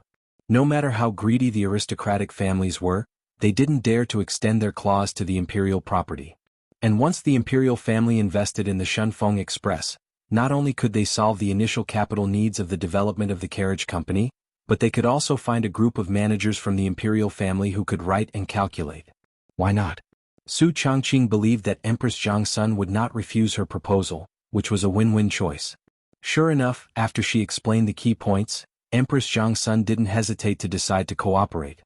No matter how greedy the aristocratic families were, they didn't dare to extend their claws to the imperial property. And once the imperial family invested in the Shunfeng Express, not only could they solve the initial capital needs of the development of the carriage company, but they could also find a group of managers from the imperial family who could write and calculate. Why not? Su Changqing believed that Empress Zhang's son would not refuse her proposal, which was a win-win choice. Sure enough, after she explained the key points, Empress Zhang's son didn't hesitate to decide to cooperate.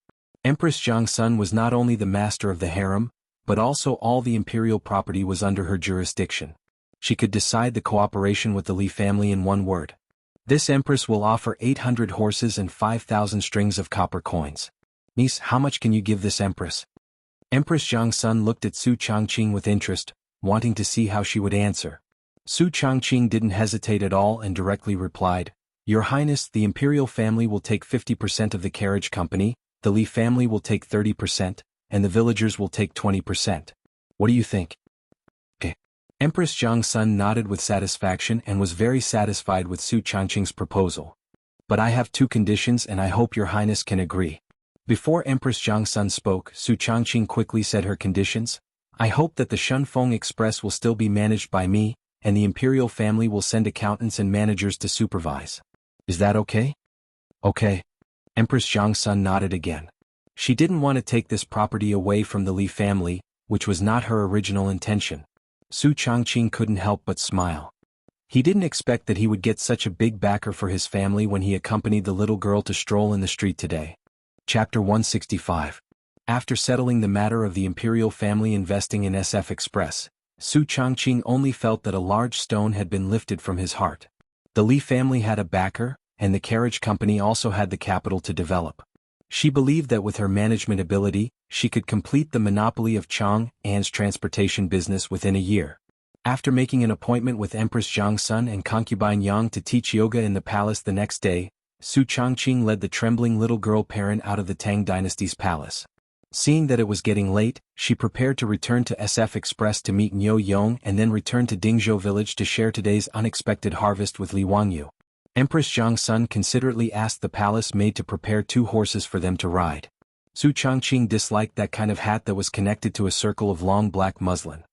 Empress Zhang's son was not only the master of the harem, but also all the imperial property was under her jurisdiction. She could decide the cooperation with the Li family in one word. This empress will offer 800 horses and 5,000 strings of copper coins. Niece, how much can you give this empress? Empress Zhang's son looked at Su Changqing with interest, wanting to see how she would answer. Su Changqing didn't hesitate at all and directly replied, Your Highness, the imperial family will take 50% of the carriage company, the Li family will take 30%, and the villagers will take 20%. What do you think? Okay. Empress Zhang's son nodded with satisfaction and was very satisfied with Su Changqing's proposal. But I have two conditions and I hope your highness can agree. Before Empress Zhang's son spoke, Su Changqing quickly said her conditions. I hope that the Shunfeng Express will still be managed by me, and the imperial family will send accountants and managers to supervise. Is that okay? Okay. Empress Zhang's son nodded again. She didn't want to take this property away from the Li family, which was not her original intention. Su Changqing couldn't help but smile. He didn't expect that he would get such a big backer for his family when he accompanied the little girl to stroll in the street today. Chapter 165. After settling the matter of the imperial family investing in SF Express, Su Changqing only felt that a large stone had been lifted from his heart. The Li family had a backer, and the carriage company also had the capital to develop. She believed that with her management ability, she could complete the monopoly of Chang An's transportation business within a year. After making an appointment with Empress Zhang's son and concubine Yang to teach yoga in the palace the next day, Su Changqing led the trembling little girl parent out of the Tang dynasty's palace. Seeing that it was getting late, she prepared to return to SF Express to meet Niu Yong and then return to Dingzhou village to share today's unexpected harvest with Li Wangyu. Empress Zhang's son considerately asked the palace maid to prepare 2 horses for them to ride. Su Changqing disliked that kind of hat that was connected to a circle of long black muslin.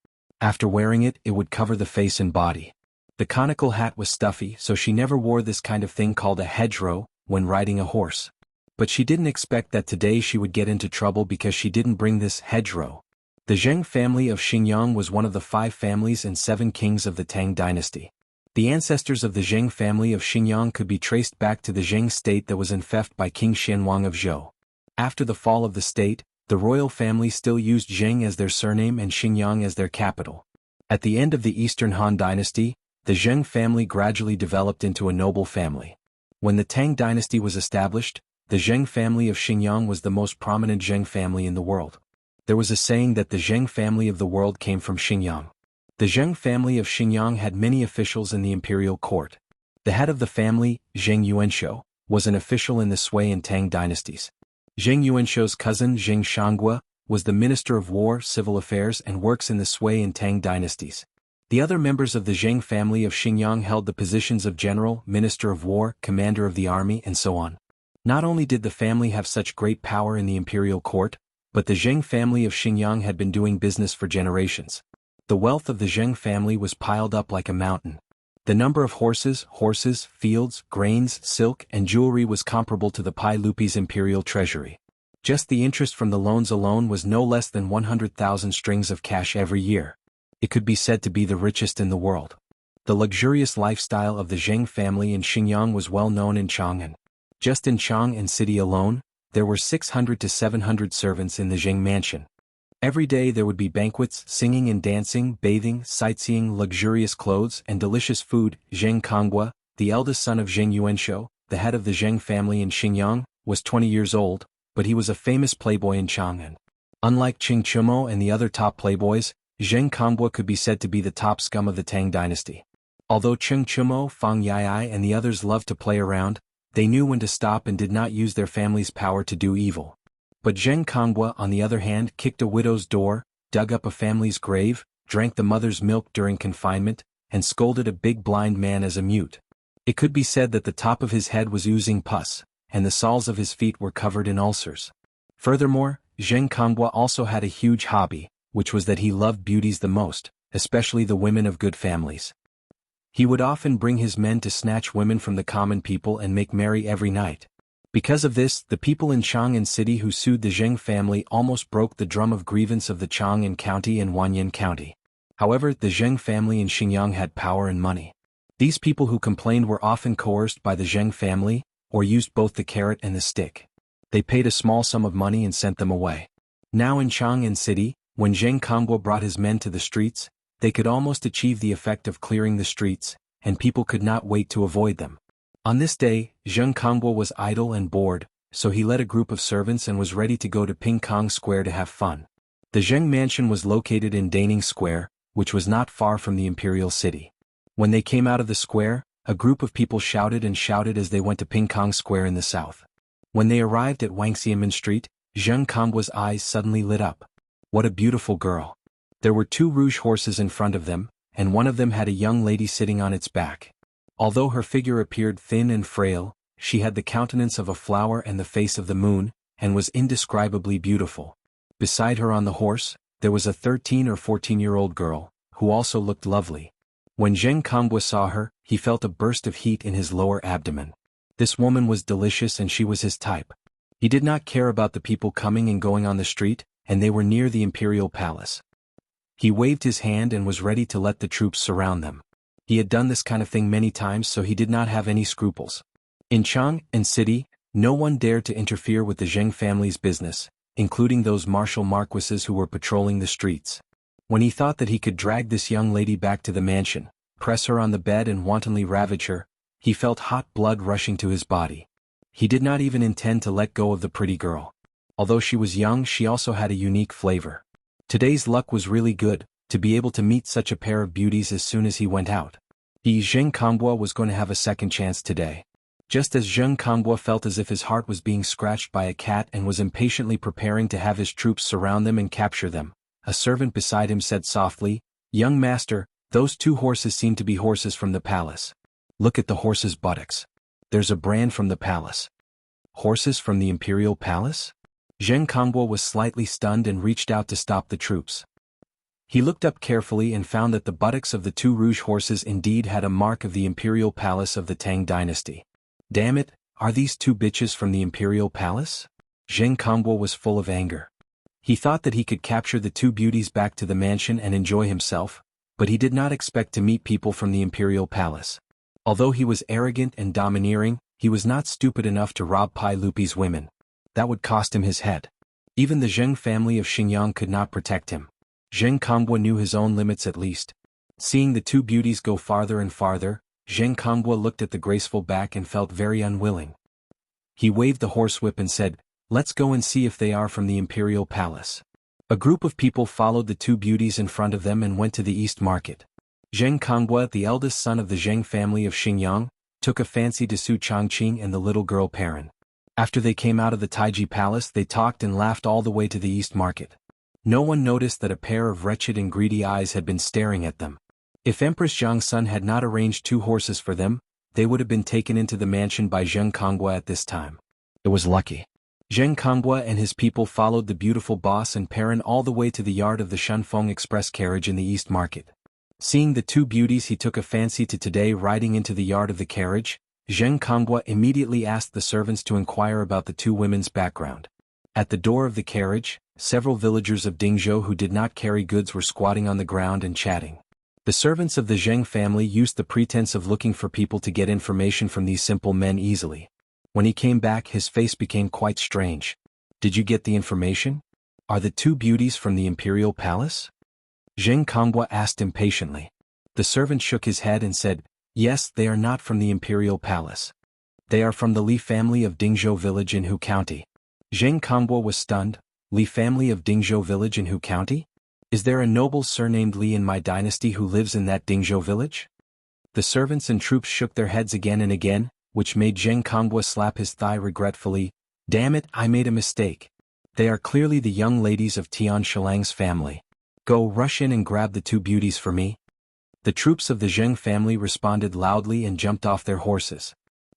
After wearing it, it would cover the face and body. The conical hat was stuffy, so she never wore this kind of thing called a hedgerow when riding a horse. But she didn't expect that today she would get into trouble because she didn't bring this hedgerow. The Zheng family of Xinjiang was one of the 5 families and 7 kings of the Tang dynasty. The ancestors of the Zheng family of Xinjiang could be traced back to the Zheng state that was infected by King Xianwang of Zhou. After the fall of the state, the royal family still used Zheng as their surname and Xinjiang as their capital. At the end of the Eastern Han dynasty, the Zheng family gradually developed into a noble family. When the Tang dynasty was established, the Zheng family of Xinjiang was the most prominent Zheng family in the world. There was a saying that the Zheng family of the world came from Xinjiang. The Zheng family of Xinjiang had many officials in the imperial court. The head of the family, Zheng Yuanshou, was an official in the Sui and Tang dynasties. Zheng Yuanshou's cousin Zheng Shangua was the Minister of War, Civil Affairs and works in the Sui and Tang dynasties. The other members of the Zheng family of Xinjiang held the positions of General, Minister of War, Commander of the Army and so on. Not only did the family have such great power in the imperial court, but the Zheng family of Xinjiang had been doing business for generations. The wealth of the Zheng family was piled up like a mountain. The number of horses, fields, grains, silk, and jewelry was comparable to the Pai Lupi's imperial treasury. Just the interest from the loans alone was no less than 100,000 strings of cash every year. It could be said to be the richest in the world. The luxurious lifestyle of the Zheng family in Xinjiang was well known in Chang'an. Just in Chang'an city alone, there were 600 to 700 servants in the Zheng mansion. Every day there would be banquets, singing and dancing, bathing, sightseeing, luxurious clothes, and delicious food. Zheng Konghua, the eldest son of Zheng Yuanshou, the head of the Zheng family in Xinjiang, was 20 years old, but he was a famous playboy in Chang'an. Unlike Qing Chumo and the other top playboys, Zheng Konghua could be said to be the top scum of the Tang dynasty. Although Qing Chumo, Fang Yai and the others loved to play around, they knew when to stop and did not use their family's power to do evil. But Zheng Konghua on the other hand kicked a widow's door, dug up a family's grave, drank the mother's milk during confinement, and scolded a big blind man as a mute. It could be said that the top of his head was oozing pus, and the soles of his feet were covered in ulcers. Furthermore, Zheng Konghua also had a huge hobby, which was that he loved beauties the most, especially the women of good families. He would often bring his men to snatch women from the common people and make merry every night. Because of this, the people in Chang'an City who sued the Zheng family almost broke the drum of grievance of the Chang'an County and Wanyan County. However, the Zheng family in Xinjiang had power and money. These people who complained were often coerced by the Zheng family, or used both the carrot and the stick. They paid a small sum of money and sent them away. Now in Chang'an City, when Zheng Konghua brought his men to the streets, they could almost achieve the effect of clearing the streets, and people could not wait to avoid them. On this day, Zheng Konghua was idle and bored, so he led a group of servants and was ready to go to Pingkong Square to have fun. The Zheng mansion was located in Daning Square, which was not far from the imperial city. When they came out of the square, a group of people shouted and shouted as they went to Pingkong Square in the south. When they arrived at Wangxiamen Street, Zheng Konghua's eyes suddenly lit up. What a beautiful girl. There were 2 rouge horses in front of them, and one of them had a young lady sitting on its back. Although her figure appeared thin and frail, she had the countenance of a flower and the face of the moon, and was indescribably beautiful. Beside her on the horse, there was a 13 or 14-year-old girl, who also looked lovely. When Zheng Konghua saw her, he felt a burst of heat in his lower abdomen. This woman was delicious and she was his type. He did not care about the people coming and going on the street, and they were near the imperial palace. He waved his hand and was ready to let the troops surround them. He had done this kind of thing many times, so he did not have any scruples. In Chang'an City, no one dared to interfere with the Zheng family's business, including those martial marquises who were patrolling the streets. When he thought that he could drag this young lady back to the mansion, press her on the bed and wantonly ravage her, he felt hot blood rushing to his body. He did not even intend to let go of the pretty girl. Although she was young, she also had a unique flavor. Today's luck was really good, to be able to meet such a pair of beauties as soon as he went out. Zheng Konghua was going to have a second chance today. Just as Zheng Konghua felt as if his heart was being scratched by a cat and was impatiently preparing to have his troops surround them and capture them, a servant beside him said softly, "Young master, those 2 horses seem to be horses from the palace. Look at the horses' buttocks. There's a brand from the palace." Horses from the imperial palace? Zheng Konghua was slightly stunned and reached out to stop the troops. He looked up carefully and found that the buttocks of the 2 rouge horses indeed had a mark of the imperial palace of the Tang dynasty. Damn it, are these 2 bitches from the imperial palace? Zheng Konghua was full of anger. He thought that he could capture the 2 beauties back to the mansion and enjoy himself, but he did not expect to meet people from the imperial palace. Although he was arrogant and domineering, he was not stupid enough to rob Pai Lupi's women. That would cost him his head. Even the Zheng family of Xinjiang could not protect him. Zheng Konghua knew his own limits at least. Seeing the 2 beauties go farther and farther, Zheng Konghua looked at the graceful back and felt very unwilling. He waved the horsewhip and said, "Let's go and see if they are from the imperial palace." A group of people followed the two beauties in front of them and went to the East Market. Zheng Konghua, the eldest son of the Zheng family of Xingyang, took a fancy to Su Changqing and the little girl Perrin. After they came out of the Taiji Palace, they talked and laughed all the way to the East Market. No one noticed that a pair of wretched and greedy eyes had been staring at them. If Empress Zhang's son had not arranged 2 horses for them, they would have been taken into the mansion by Zheng Konghua at this time. It was lucky. Zheng Konghua and his people followed the beautiful boss and Perrin all the way to the yard of the Shunfeng Express carriage in the East Market. Seeing the two beauties, he took a fancy to today riding into the yard of the carriage. Zheng Konghua immediately asked the servants to inquire about the two women's background. At the door of the carriage, several villagers of Dingzhou who did not carry goods were squatting on the ground and chatting. The servants of the Zheng family used the pretense of looking for people to get information from these simple men easily. When he came back, his face became quite strange. Did you get the information? Are the two beauties from the imperial palace? Zheng Konghua asked impatiently. The servant shook his head and said, yes, they are not from the imperial palace. They are from the Li family of Dingzhou village in Hu County. Zheng Konghua was stunned. Li family of Dingzhou village in Hu County? Is there a noble surnamed Li in my dynasty who lives in that Dingzhou village? The servants and troops shook their heads again and again, which made Zheng Konghua slap his thigh regretfully. Damn it, I made a mistake. They are clearly the young ladies of Tian Shilang's family. Go rush in and grab the two beauties for me. The troops of the Zheng family responded loudly and jumped off their horses.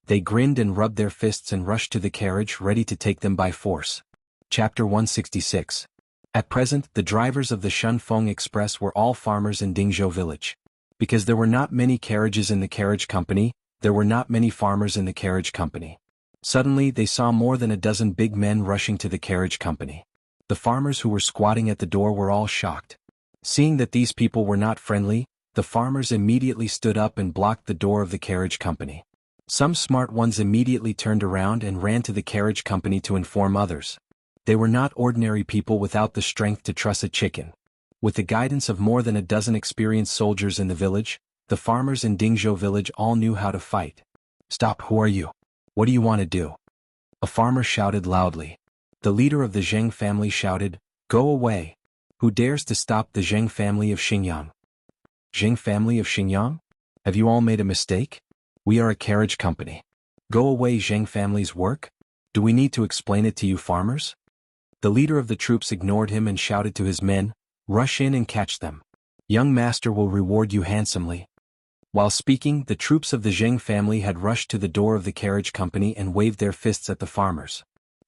They grinned and rubbed their fists and rushed to the carriage ready to take them by force. Chapter 166. At present, the drivers of the Shunfeng Express were all farmers in Dingzhou village. Because there were not many carriages in the carriage company, there were not many farmers in the carriage company. Suddenly they saw more than a dozen big men rushing to the carriage company. The farmers who were squatting at the door were all shocked. Seeing that these people were not friendly, the farmers immediately stood up and blocked the door of the carriage company. Some smart ones immediately turned around and ran to the carriage company to inform others. They were not ordinary people without the strength to truss a chicken. With the guidance of more than a dozen experienced soldiers in the village, the farmers in Dingzhou village all knew how to fight. Stop, who are you? What do you want to do? A farmer shouted loudly. The leader of the Zheng family shouted, go away. Who dares to stop the Zheng family of Xingyang? Zheng family of Xingyang? Have you all made a mistake? We are a carriage company. Go away, Zheng family's work? Do we need to explain it to you farmers? The leader of the troops ignored him and shouted to his men, rush in and catch them. Young master will reward you handsomely. While speaking, the troops of the Zheng family had rushed to the door of the carriage company and waved their fists at the farmers.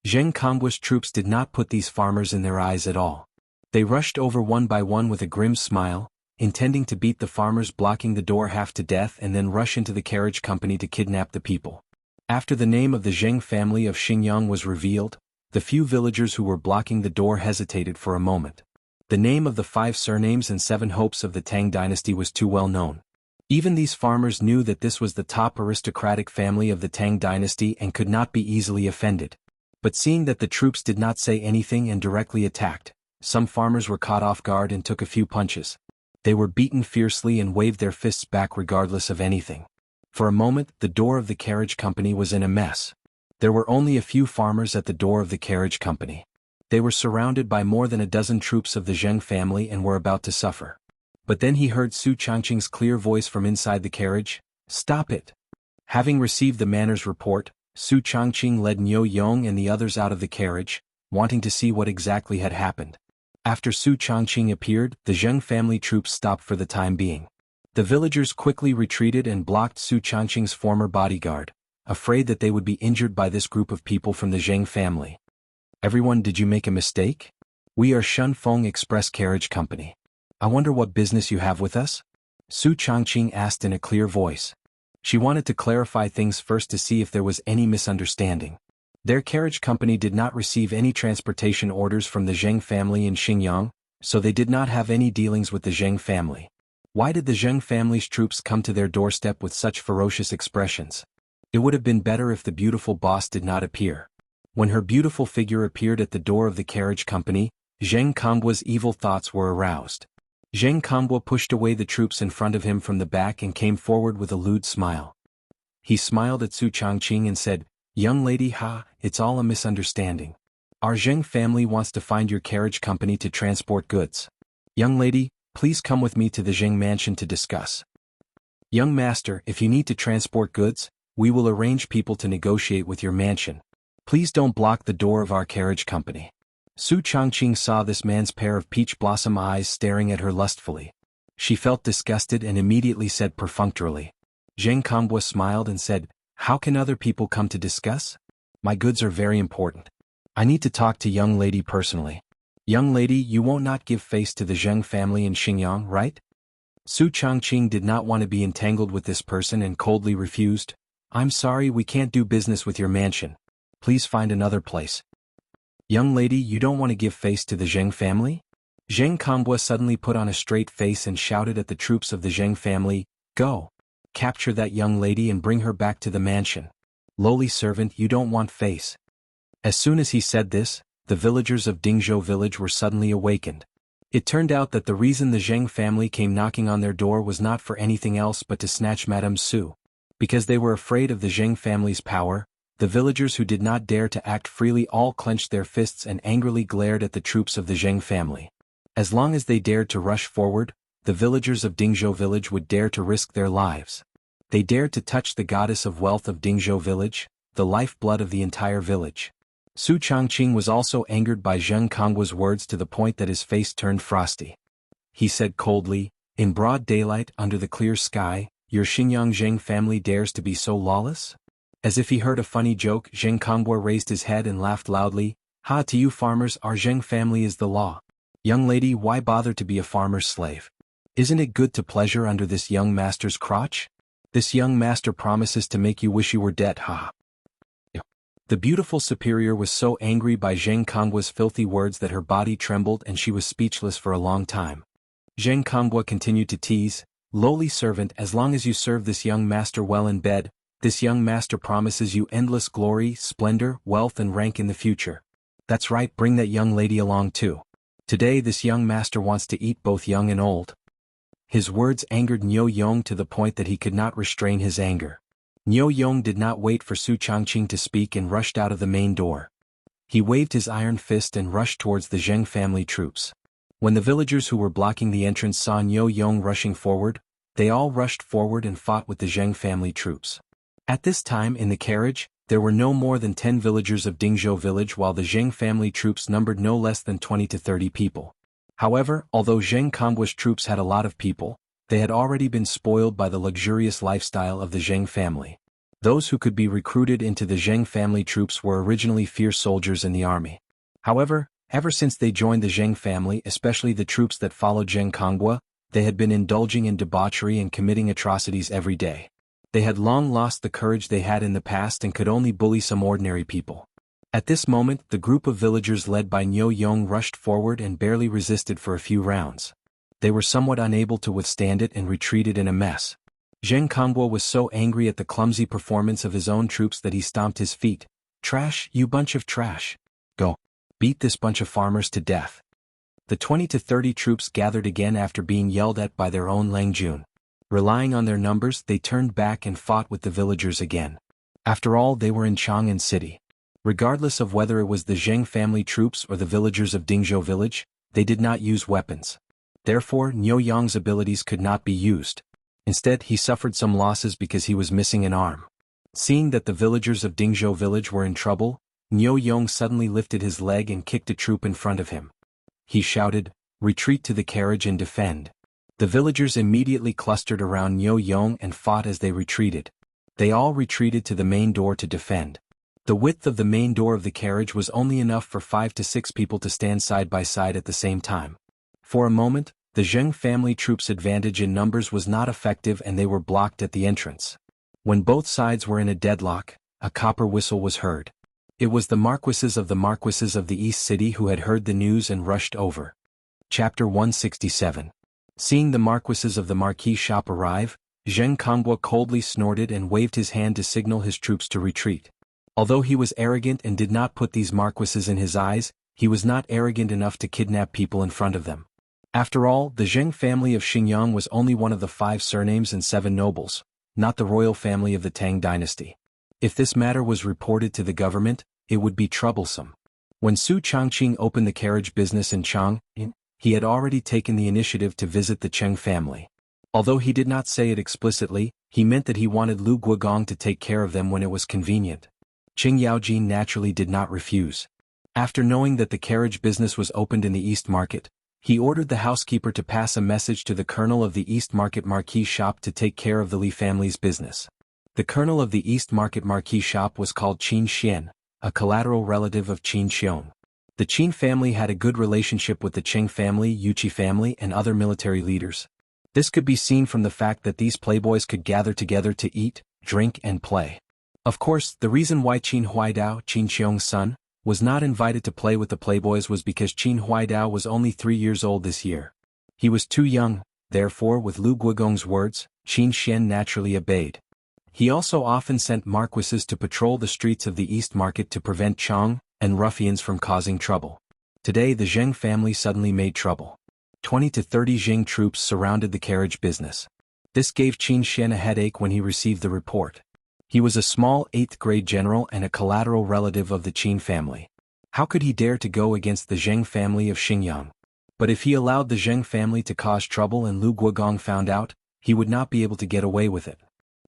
Zheng Konghua's troops did not put these farmers in their eyes at all. They rushed over one by one with a grim smile, intending to beat the farmers blocking the door half to death and then rush into the carriage company to kidnap the people. After the name of the Zheng family of Xingyang was revealed, the few villagers who were blocking the door hesitated for a moment. The name of the 5 surnames and 7 hopes of the Tang dynasty was too well known. Even these farmers knew that this was the top aristocratic family of the Tang dynasty and could not be easily offended. But seeing that the troops did not say anything and directly attacked, some farmers were caught off guard and took a few punches. They were beaten fiercely and waved their fists back regardless of anything. For a moment, the door of the carriage company was in a mess. There were only a few farmers at the door of the carriage company. They were surrounded by more than a dozen troops of the Zheng family and were about to suffer. But then he heard Su Changqing's clear voice from inside the carriage, stop it. Having received the manners report, Su Changqing led Niu Yong and the others out of the carriage, wanting to see what exactly had happened. After Su Changqing appeared, the Zheng family troops stopped for the time being. The villagers quickly retreated and blocked Su Changqing's former bodyguard, afraid that they would be injured by this group of people from the Zheng family. Everyone, did you make a mistake? We are Shunfeng Express Carriage Company. I wonder what business you have with us? Su Changqing asked in a clear voice. She wanted to clarify things first to see if there was any misunderstanding. Their carriage company did not receive any transportation orders from the Zheng family in Xingyang, so they did not have any dealings with the Zheng family. Why did the Zheng family's troops come to their doorstep with such ferocious expressions? It would have been better if the beautiful boss did not appear. When her beautiful figure appeared at the door of the carriage company, Zheng Konghua's evil thoughts were aroused. Zheng Konghua pushed away the troops in front of him from the back and came forward with a lewd smile. He smiled at Su Changqing and said, young lady, it's all a misunderstanding. Our Zheng family wants to find your carriage company to transport goods. Young lady, please come with me to the Zheng mansion to discuss. Young master, if you need to transport goods, we will arrange people to negotiate with your mansion. Please don't block the door of our carriage company. Su Changqing saw this man's pair of peach blossom eyes staring at her lustfully. She felt disgusted and immediately said perfunctorily. Zheng Kongbua smiled and said, "How can other people come to discuss? My goods are very important. I need to talk to young lady personally." Young lady, you won't not give face to the Zheng family in Xinjiang, right? Su Changqing did not want to be entangled with this person and coldly refused. I'm sorry, we can't do business with your mansion. Please find another place. Young lady, you don't want to give face to the Zheng family? Zheng Kongbua suddenly put on a straight face and shouted at the troops of the Zheng family, "Go! Capture that young lady and bring her back to the mansion. Lowly servant, you don't want face." As soon as he said this, the villagers of Dingzhou village were suddenly awakened. It turned out that the reason the Zheng family came knocking on their door was not for anything else but to snatch Madame Su. Because they were afraid of the Zheng family's power, the villagers who did not dare to act freely all clenched their fists and angrily glared at the troops of the Zheng family. As long as they dared to rush forward, the villagers of Dingzhou village would dare to risk their lives. They dared to touch the goddess of wealth of Dingzhou village, the lifeblood of the entire village. Su Changqing was also angered by Zheng Konggua's words to the point that his face turned frosty. He said coldly, "In broad daylight under the clear sky, your Xinjiang Zheng family dares to be so lawless?" As if he heard a funny joke, Zheng Kongbua raised his head and laughed loudly. "Ha, to you farmers, our Zheng family is the law. Young lady, why bother to be a farmer's slave? Isn't it good to pleasure under this young master's crotch? This young master promises to make you wish you were dead, ha." The beautiful superior was so angry by Zheng Konggua's filthy words that her body trembled and she was speechless for a long time. Zheng Kongbua continued to tease, "Lowly servant, as long as you serve this young master well in bed, this young master promises you endless glory, splendor, wealth and rank in the future. That's right, bring that young lady along too. Today this young master wants to eat both young and old." His words angered Niu Yong to the point that he could not restrain his anger. Niu Yong did not wait for Su Changqing to speak and rushed out of the main door. He waved his iron fist and rushed towards the Zheng family troops. When the villagers who were blocking the entrance saw Niu Yong rushing forward, they all rushed forward and fought with the Zheng family troops. At this time in the carriage, there were no more than 10 villagers of Dingzhou village while the Zheng family troops numbered no less than 20 to 30 people. However, although Zheng Konggua's troops had a lot of people, they had already been spoiled by the luxurious lifestyle of the Zheng family. Those who could be recruited into the Zheng family troops were originally fierce soldiers in the army. However, ever since they joined the Zheng family, especially the troops that followed Zheng Kongbua, they had been indulging in debauchery and committing atrocities every day. They had long lost the courage they had in the past and could only bully some ordinary people. At this moment, the group of villagers led by Niu Yong rushed forward and barely resisted for a few rounds. They were somewhat unable to withstand it and retreated in a mess. Zheng Kongbua was so angry at the clumsy performance of his own troops that he stomped his feet. "Trash, you bunch of trash. Go. Beat this bunch of farmers to death." The 20 to 30 troops gathered again after being yelled at by their own Lang Jun. Relying on their numbers, they turned back and fought with the villagers again. After all, they were in Chang'an City. Regardless of whether it was the Zheng family troops or the villagers of Dingzhou village, they did not use weapons. Therefore, Niu Yong's abilities could not be used. Instead, he suffered some losses because he was missing an arm. Seeing that the villagers of Dingzhou village were in trouble, Niu Yong suddenly lifted his leg and kicked a troop in front of him. He shouted, "Retreat to the carriage and defend." The villagers immediately clustered around Niu Yong and fought as they retreated. They all retreated to the main door to defend. The width of the main door of the carriage was only enough for 5 to 6 people to stand side by side at the same time. For a moment, the Zheng family troops' advantage in numbers was not effective and they were blocked at the entrance. When both sides were in a deadlock, a copper whistle was heard. It was the marquises of the East City who had heard the news and rushed over. Chapter 167. Seeing the marquises of the Marquis shop arrive, Zheng Kongbua coldly snorted and waved his hand to signal his troops to retreat. Although he was arrogant and did not put these marquises in his eyes, he was not arrogant enough to kidnap people in front of them. After all, the Zheng family of Xinjiang was only one of the 5 surnames and 7 nobles, not the royal family of the Tang dynasty. If this matter was reported to the government, it would be troublesome. When Su Changqing opened the carriage business in Chang, he had already taken the initiative to visit the Cheng family. Although he did not say it explicitly, he meant that he wanted Lu Guogong to take care of them when it was convenient. Qing Yaojin naturally did not refuse. After knowing that the carriage business was opened in the East Market, he ordered the housekeeper to pass a message to the colonel of the East Market Marquis shop to take care of the Li family's business. The colonel of the East Market Marquis shop was called Qin Xian, a collateral relative of Qin Xiong. The Qin family had a good relationship with the Cheng family, Yuqi family, and other military leaders. This could be seen from the fact that these playboys could gather together to eat, drink, and play. Of course, the reason why Qin Huaidao, Qin Xiong's son, was not invited to play with the playboys was because Qin Huaidao was only 3 years old this year. He was too young, therefore with Lu Guogong's words, Qin Xian naturally obeyed. He also often sent marquises to patrol the streets of the East Market to prevent Chong and ruffians from causing trouble. Today the Zheng family suddenly made trouble. 20 to 30 Zheng troops surrounded the carriage business. This gave Qin Xian a headache when he received the report. He was a small 8th grade general and a collateral relative of the Qin family. How could he dare to go against the Zheng family of Xingyang? But if he allowed the Zheng family to cause trouble and Lu Guogong found out, he would not be able to get away with it.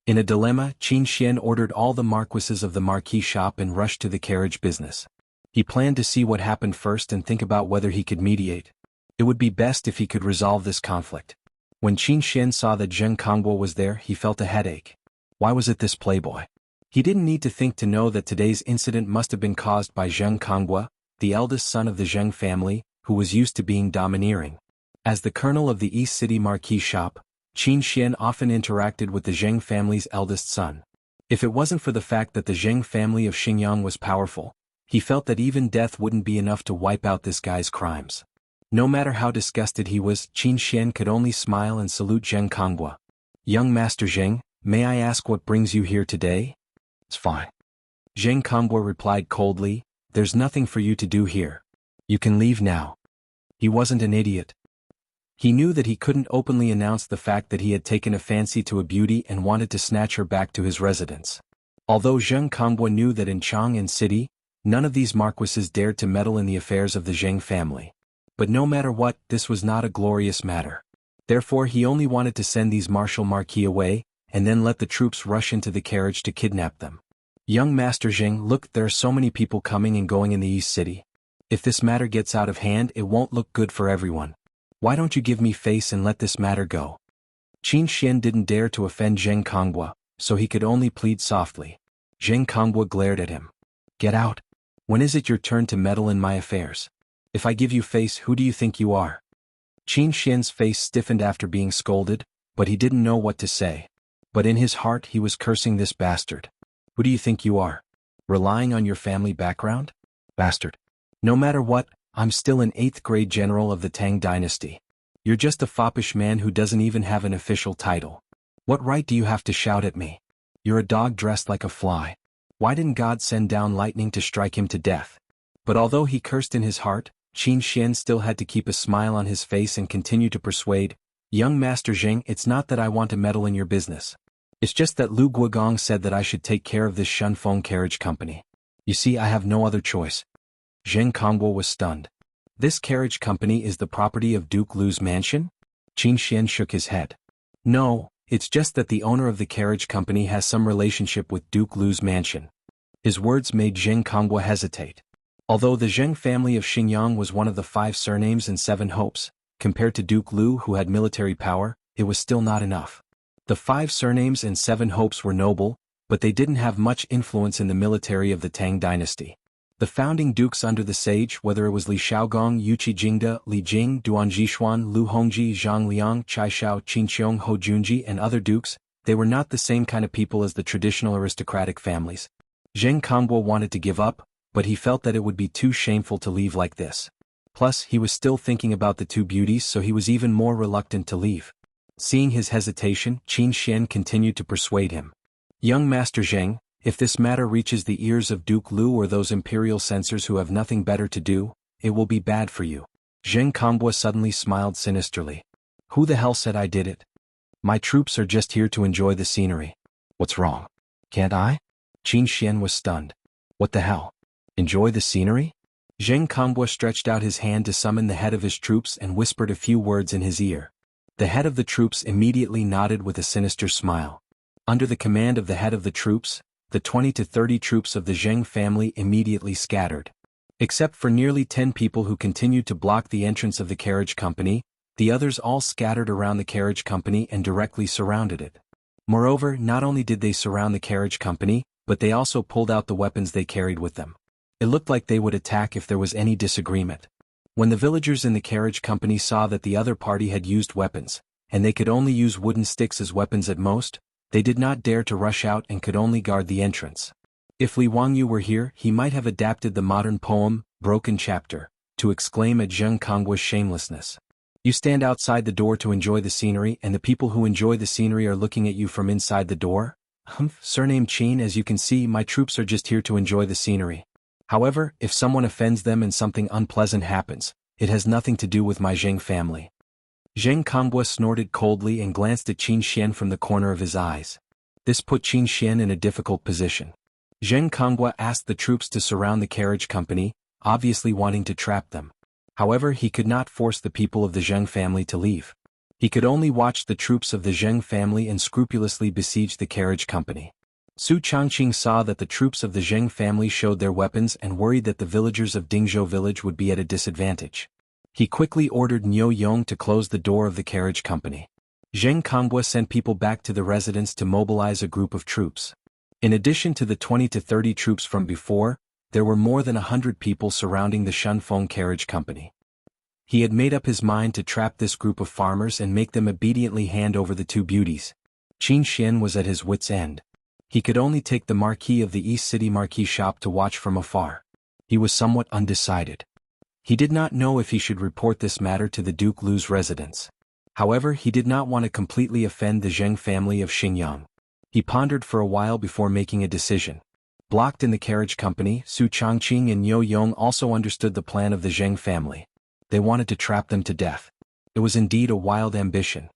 In a dilemma, Qin Xian ordered all the marquises of the marquis shop and rushed to the carriage business. He planned to see what happened first and think about whether he could mediate. It would be best if he could resolve this conflict. When Qin Xian saw that Zheng Kongbo was there, he felt a headache. Why was it this playboy? He didn't need to think to know that today's incident must have been caused by Zheng Konghua, the eldest son of the Zheng family, who was used to being domineering. As the colonel of the East City Marquis shop, Qin Xian often interacted with the Zheng family's eldest son. If it wasn't for the fact that the Zheng family of Xingyang was powerful, he felt that even death wouldn't be enough to wipe out this guy's crimes. No matter how disgusted he was, Qin Xian could only smile and salute Zheng Konghua. "Young Master Zheng, may I ask what brings you here today?" "It's fine." Zheng Konghua replied coldly, "There's nothing for you to do here. You can leave now." He wasn't an idiot. He knew that he couldn't openly announce the fact that he had taken a fancy to a beauty and wanted to snatch her back to his residence. Although Zheng Konghua knew that in Chang'an City, none of these marquises dared to meddle in the affairs of the Zheng family. But no matter what, this was not a glorious matter. Therefore he only wanted to send these martial marquis away, and then let the troops rush into the carriage to kidnap them. "Young Master Zheng, look, there are so many people coming and going in the East City. If this matter gets out of hand, it won't look good for everyone. Why don't you give me face and let this matter go?" Qin Xian didn't dare to offend Zheng Konghua, so he could only plead softly. Zheng Konghua glared at him. "Get out. When is it your turn to meddle in my affairs? If I give you face, who do you think you are?" Qin Xian's face stiffened after being scolded, but he didn't know what to say. But in his heart he was cursing this bastard. "Who do you think you are? Relying on your family background? Bastard. No matter what, I'm still an 8th grade general of the Tang dynasty. You're just a foppish man who doesn't even have an official title. What right do you have to shout at me? You're a dog dressed like a fly. Why didn't God send down lightning to strike him to death?" But although he cursed in his heart, Qin Xian still had to keep a smile on his face and continue to persuade, "Young Master Zheng, it's not that I want to meddle in your business. It's just that Lu Guogong said that I should take care of this Shunfeng carriage company. You see, I have no other choice." Zheng Konghua was stunned. "This carriage company is the property of Duke Lu's mansion?" Qin Xian shook his head. "No, it's just that the owner of the carriage company has some relationship with Duke Lu's mansion." His words made Zheng Konghua hesitate. Although the Zheng family of Xingyang was one of the 5 surnames and 7 hopes, compared to Duke Lu who had military power, it was still not enough. The 5 surnames and 7 hopes were noble, but they didn't have much influence in the military of the Tang dynasty. The founding dukes under the sage, whether it was Li Shaogong, Yuqi Jingde, Li Jing, Duan Jishuan, Lu Hongji, Zhang Liang, Chai Shao, Qin Xiong, Ho Junji, and other dukes, they were not the same kind of people as the traditional aristocratic families. Zheng Konghua wanted to give up, but he felt that it would be too shameful to leave like this. Plus, he was still thinking about the 2 beauties, so he was even more reluctant to leave. Seeing his hesitation, Qin Xian continued to persuade him. "Young Master Zheng, if this matter reaches the ears of Duke Lu or those imperial censors who have nothing better to do, it will be bad for you." Zheng Konghua suddenly smiled sinisterly. "Who the hell said I did it? My troops are just here to enjoy the scenery. What's wrong? Can't I?" Qin Xian was stunned. "What the hell? Enjoy the scenery? Zheng Kongbua stretched out his hand to summon the head of his troops and whispered a few words in his ear. The head of the troops immediately nodded with a sinister smile. Under the command of the head of the troops, the 20 to 30 troops of the Zheng family immediately scattered. Except for nearly 10 people who continued to block the entrance of the carriage company, the others all scattered around the carriage company and directly surrounded it. Moreover, not only did they surround the carriage company, but they also pulled out the weapons they carried with them. It looked like they would attack if there was any disagreement. When the villagers in the carriage company saw that the other party had used weapons, and they could only use wooden sticks as weapons at most, they did not dare to rush out and could only guard the entrance. If Li Wangyu were here, he might have adapted the modern poem, Broken Chapter, to exclaim at Zheng Konggua's shamelessness. You stand outside the door to enjoy the scenery and the people who enjoy the scenery are looking at you from inside the door? Surname Qin, as you can see, my troops are just here to enjoy the scenery. However, if someone offends them and something unpleasant happens, it has nothing to do with my Zheng family. Zheng Kongbua snorted coldly and glanced at Qin Xian from the corner of his eyes. This put Qin Xian in a difficult position. Zheng Kongbua asked the troops to surround the carriage company, obviously wanting to trap them. However, he could not force the people of the Zheng family to leave. He could only watch the troops of the Zheng family and scrupulously besiege the carriage company. Su Changqing saw that the troops of the Zheng family showed their weapons and worried that the villagers of Dingzhou village would be at a disadvantage. He quickly ordered Niu Yong to close the door of the carriage company. Zheng Kongbua sent people back to the residence to mobilize a group of troops. In addition to the 20 to 30 troops from before, there were more than 100 people surrounding the Shunfeng carriage company. He had made up his mind to trap this group of farmers and make them obediently hand over the two beauties. Qin Xian was at his wits' end. He could only take the marquis of the East City marquis shop to watch from afar. He was somewhat undecided. He did not know if he should report this matter to the Duke Lu's residence. However, he did not want to completely offend the Zheng family of Xingyang. He pondered for a while before making a decision. Blocked in the carriage company, Su Changqing and Niu Yong also understood the plan of the Zheng family. They wanted to trap them to death. It was indeed a wild ambition.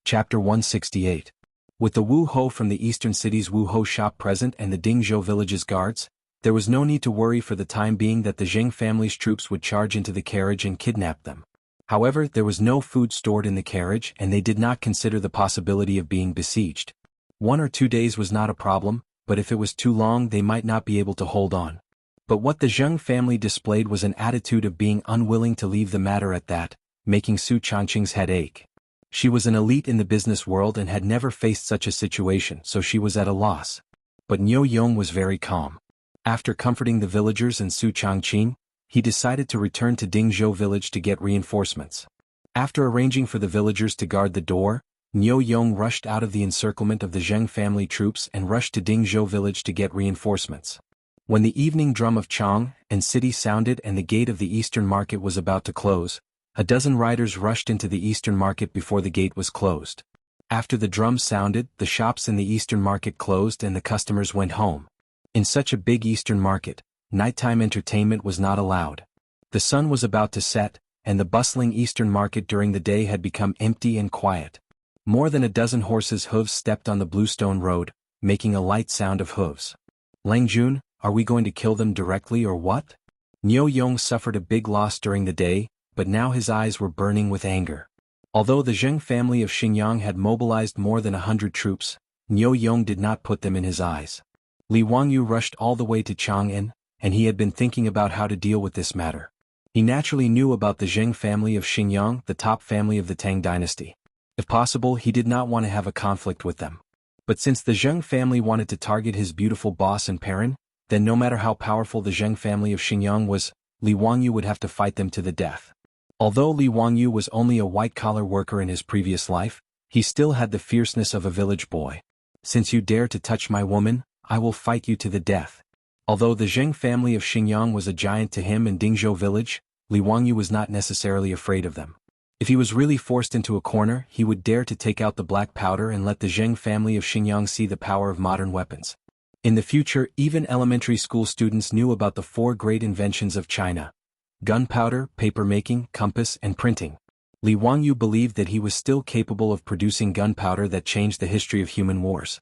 Chapter 168. With the Wu Ho from the eastern city's Wu Ho shop present and the Dingzhou village's guards, there was no need to worry for the time being that the Zheng family's troops would charge into the carriage and kidnap them. However, there was no food stored in the carriage and they did not consider the possibility of being besieged. 1 or 2 days was not a problem, but if it was too long they might not be able to hold on. But what the Zheng family displayed was an attitude of being unwilling to leave the matter at that, making Su Changqing's head ache. She was an elite in the business world and had never faced such a situation, so she was at a loss. But Niu Yong was very calm. After comforting the villagers and Su Changqing, he decided to return to Dingzhou village to get reinforcements. After arranging for the villagers to guard the door, Niu Yong rushed out of the encirclement of the Zheng family troops and rushed to Dingzhou village to get reinforcements. When the evening drum of Chang and city sounded and the gate of the eastern market was about to close, a dozen riders rushed into the eastern market before the gate was closed. After the drum sounded, the shops in the eastern market closed and the customers went home. In such a big eastern market, nighttime entertainment was not allowed. The sun was about to set, and the bustling eastern market during the day had become empty and quiet. More than a dozen horses' hooves stepped on the bluestone road, making a light sound of hooves. Lang Jun, are we going to kill them directly or what? Niu Yong suffered a big loss during the day, but now his eyes were burning with anger. Although the Zheng family of Xingyang had mobilized more than 100 troops, Niu Yong did not put them in his eyes. Li Wangyu rushed all the way to Chang'an, and he had been thinking about how to deal with this matter. He naturally knew about the Zheng family of Xingyang, the top family of the Tang dynasty. If possible, he did not want to have a conflict with them. But since the Zheng family wanted to target his beautiful boss and parent, then no matter how powerful the Zheng family of Xingyang was, Li Wangyu would have to fight them to the death. Although Li Wangyu was only a white-collar worker in his previous life, he still had the fierceness of a village boy. Since you dare to touch my woman, I will fight you to the death. Although the Zheng family of Xingyang was a giant to him in Dingzhou village, Li Wangyu was not necessarily afraid of them. If he was really forced into a corner, he would dare to take out the black powder and let the Zheng family of Xingyang see the power of modern weapons. In the future, even elementary school students knew about the 4 great inventions of China: gunpowder, paper-making, compass, and printing. Li Wangyu believed that he was still capable of producing gunpowder that changed the history of human wars.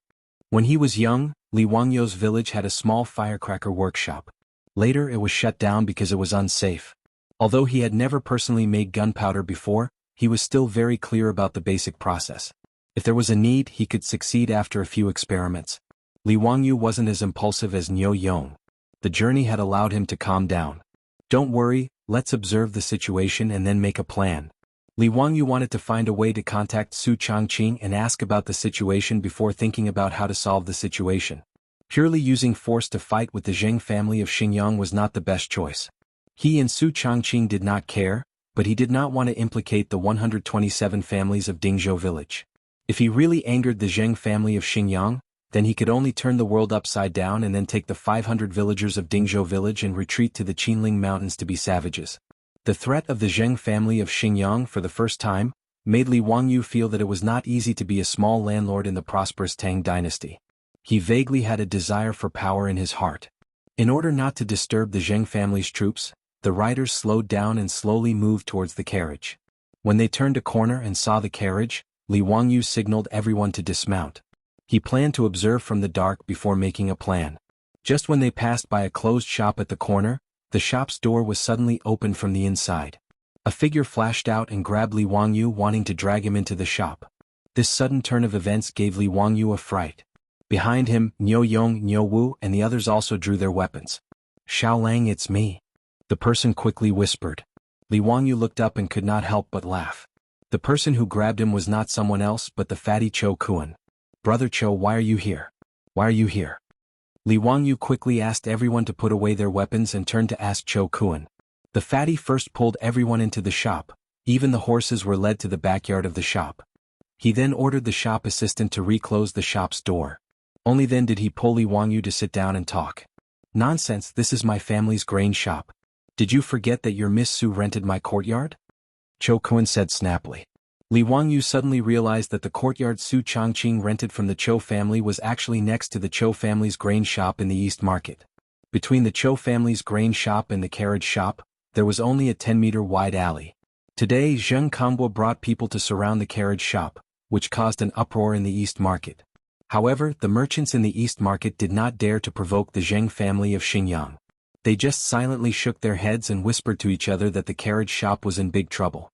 When he was young, Li Wangyu's village had a small firecracker workshop. Later it was shut down because it was unsafe. Although he had never personally made gunpowder before, he was still very clear about the basic process. If there was a need, he could succeed after a few experiments. Li Wangyu wasn't as impulsive as Niu Yong. The journey had allowed him to calm down. Don't worry, let's observe the situation and then make a plan. Li Wangyu wanted to find a way to contact Su Changqing and ask about the situation before thinking about how to solve the situation. Purely using force to fight with the Zheng family of Xinjiang was not the best choice. He and Su Changqing did not care, but he did not want to implicate the 127 families of Dingzhou village. If he really angered the Zheng family of Xinjiang, then he could only turn the world upside down and then take the 500 villagers of Dingzhou village and retreat to the Qinling mountains to be savages. The threat of the Zheng family of Xinjiang for the first time made Li Wangyu feel that it was not easy to be a small landlord in the prosperous Tang dynasty. He vaguely had a desire for power in his heart. In order not to disturb the Zheng family's troops, the riders slowed down and slowly moved towards the carriage. When they turned a corner and saw the carriage, Li Wangyu signaled everyone to dismount. He planned to observe from the dark before making a plan. Just when they passed by a closed shop at the corner, the shop's door was suddenly opened from the inside. A figure flashed out and grabbed Li Wangyu, wanting to drag him into the shop. This sudden turn of events gave Li Wangyu a fright. Behind him, Niu Yong, Niu Wu and the others also drew their weapons. "Xiaolang, it's me," the person quickly whispered. Li Wangyu looked up and could not help but laugh. The person who grabbed him was not someone else but the fatty Cho Kuan. "Brother Cho, why are you here? Why are you here?" Li Wangyu quickly asked everyone to put away their weapons and turned to ask Cho Kuan. The fatty first pulled everyone into the shop. Even the horses were led to the backyard of the shop. He then ordered the shop assistant to reclose the shop's door. Only then did he pull Li Wangyu to sit down and talk. "Nonsense, this is my family's grain shop. Did you forget that your Miss Su rented my courtyard?" Cho Kuan said snappily. Li Wangyu suddenly realized that the courtyard Su Changqing rented from the Cho family was actually next to the Cho family's grain shop in the East Market. Between the Cho family's grain shop and the carriage shop, there was only a 10-meter wide alley. Today, Zheng Kongbo brought people to surround the carriage shop, which caused an uproar in the East Market. However, the merchants in the East Market did not dare to provoke the Zheng family of Xinjiang. They just silently shook their heads and whispered to each other that the carriage shop was in big trouble.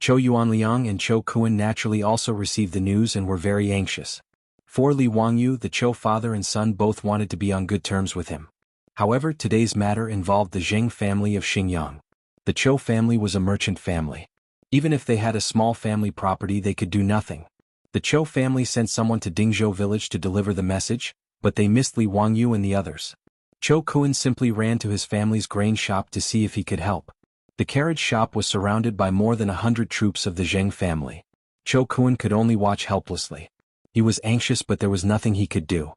Cho Yuanliang and Cho Kuan naturally also received the news and were very anxious. For Li Wangyu, the Cho father and son both wanted to be on good terms with him. However, today's matter involved the Zheng family of Xinjiang. The Cho family was a merchant family. Even if they had a small family property, they could do nothing. The Cho family sent someone to Dingzhou village to deliver the message, but they missed Li Wangyu and the others. Cho Kuan simply ran to his family's grain shop to see if he could help. The carriage shop was surrounded by more than 100 troops of the Zheng family. Cho Kuan could only watch helplessly. He was anxious, but there was nothing he could do.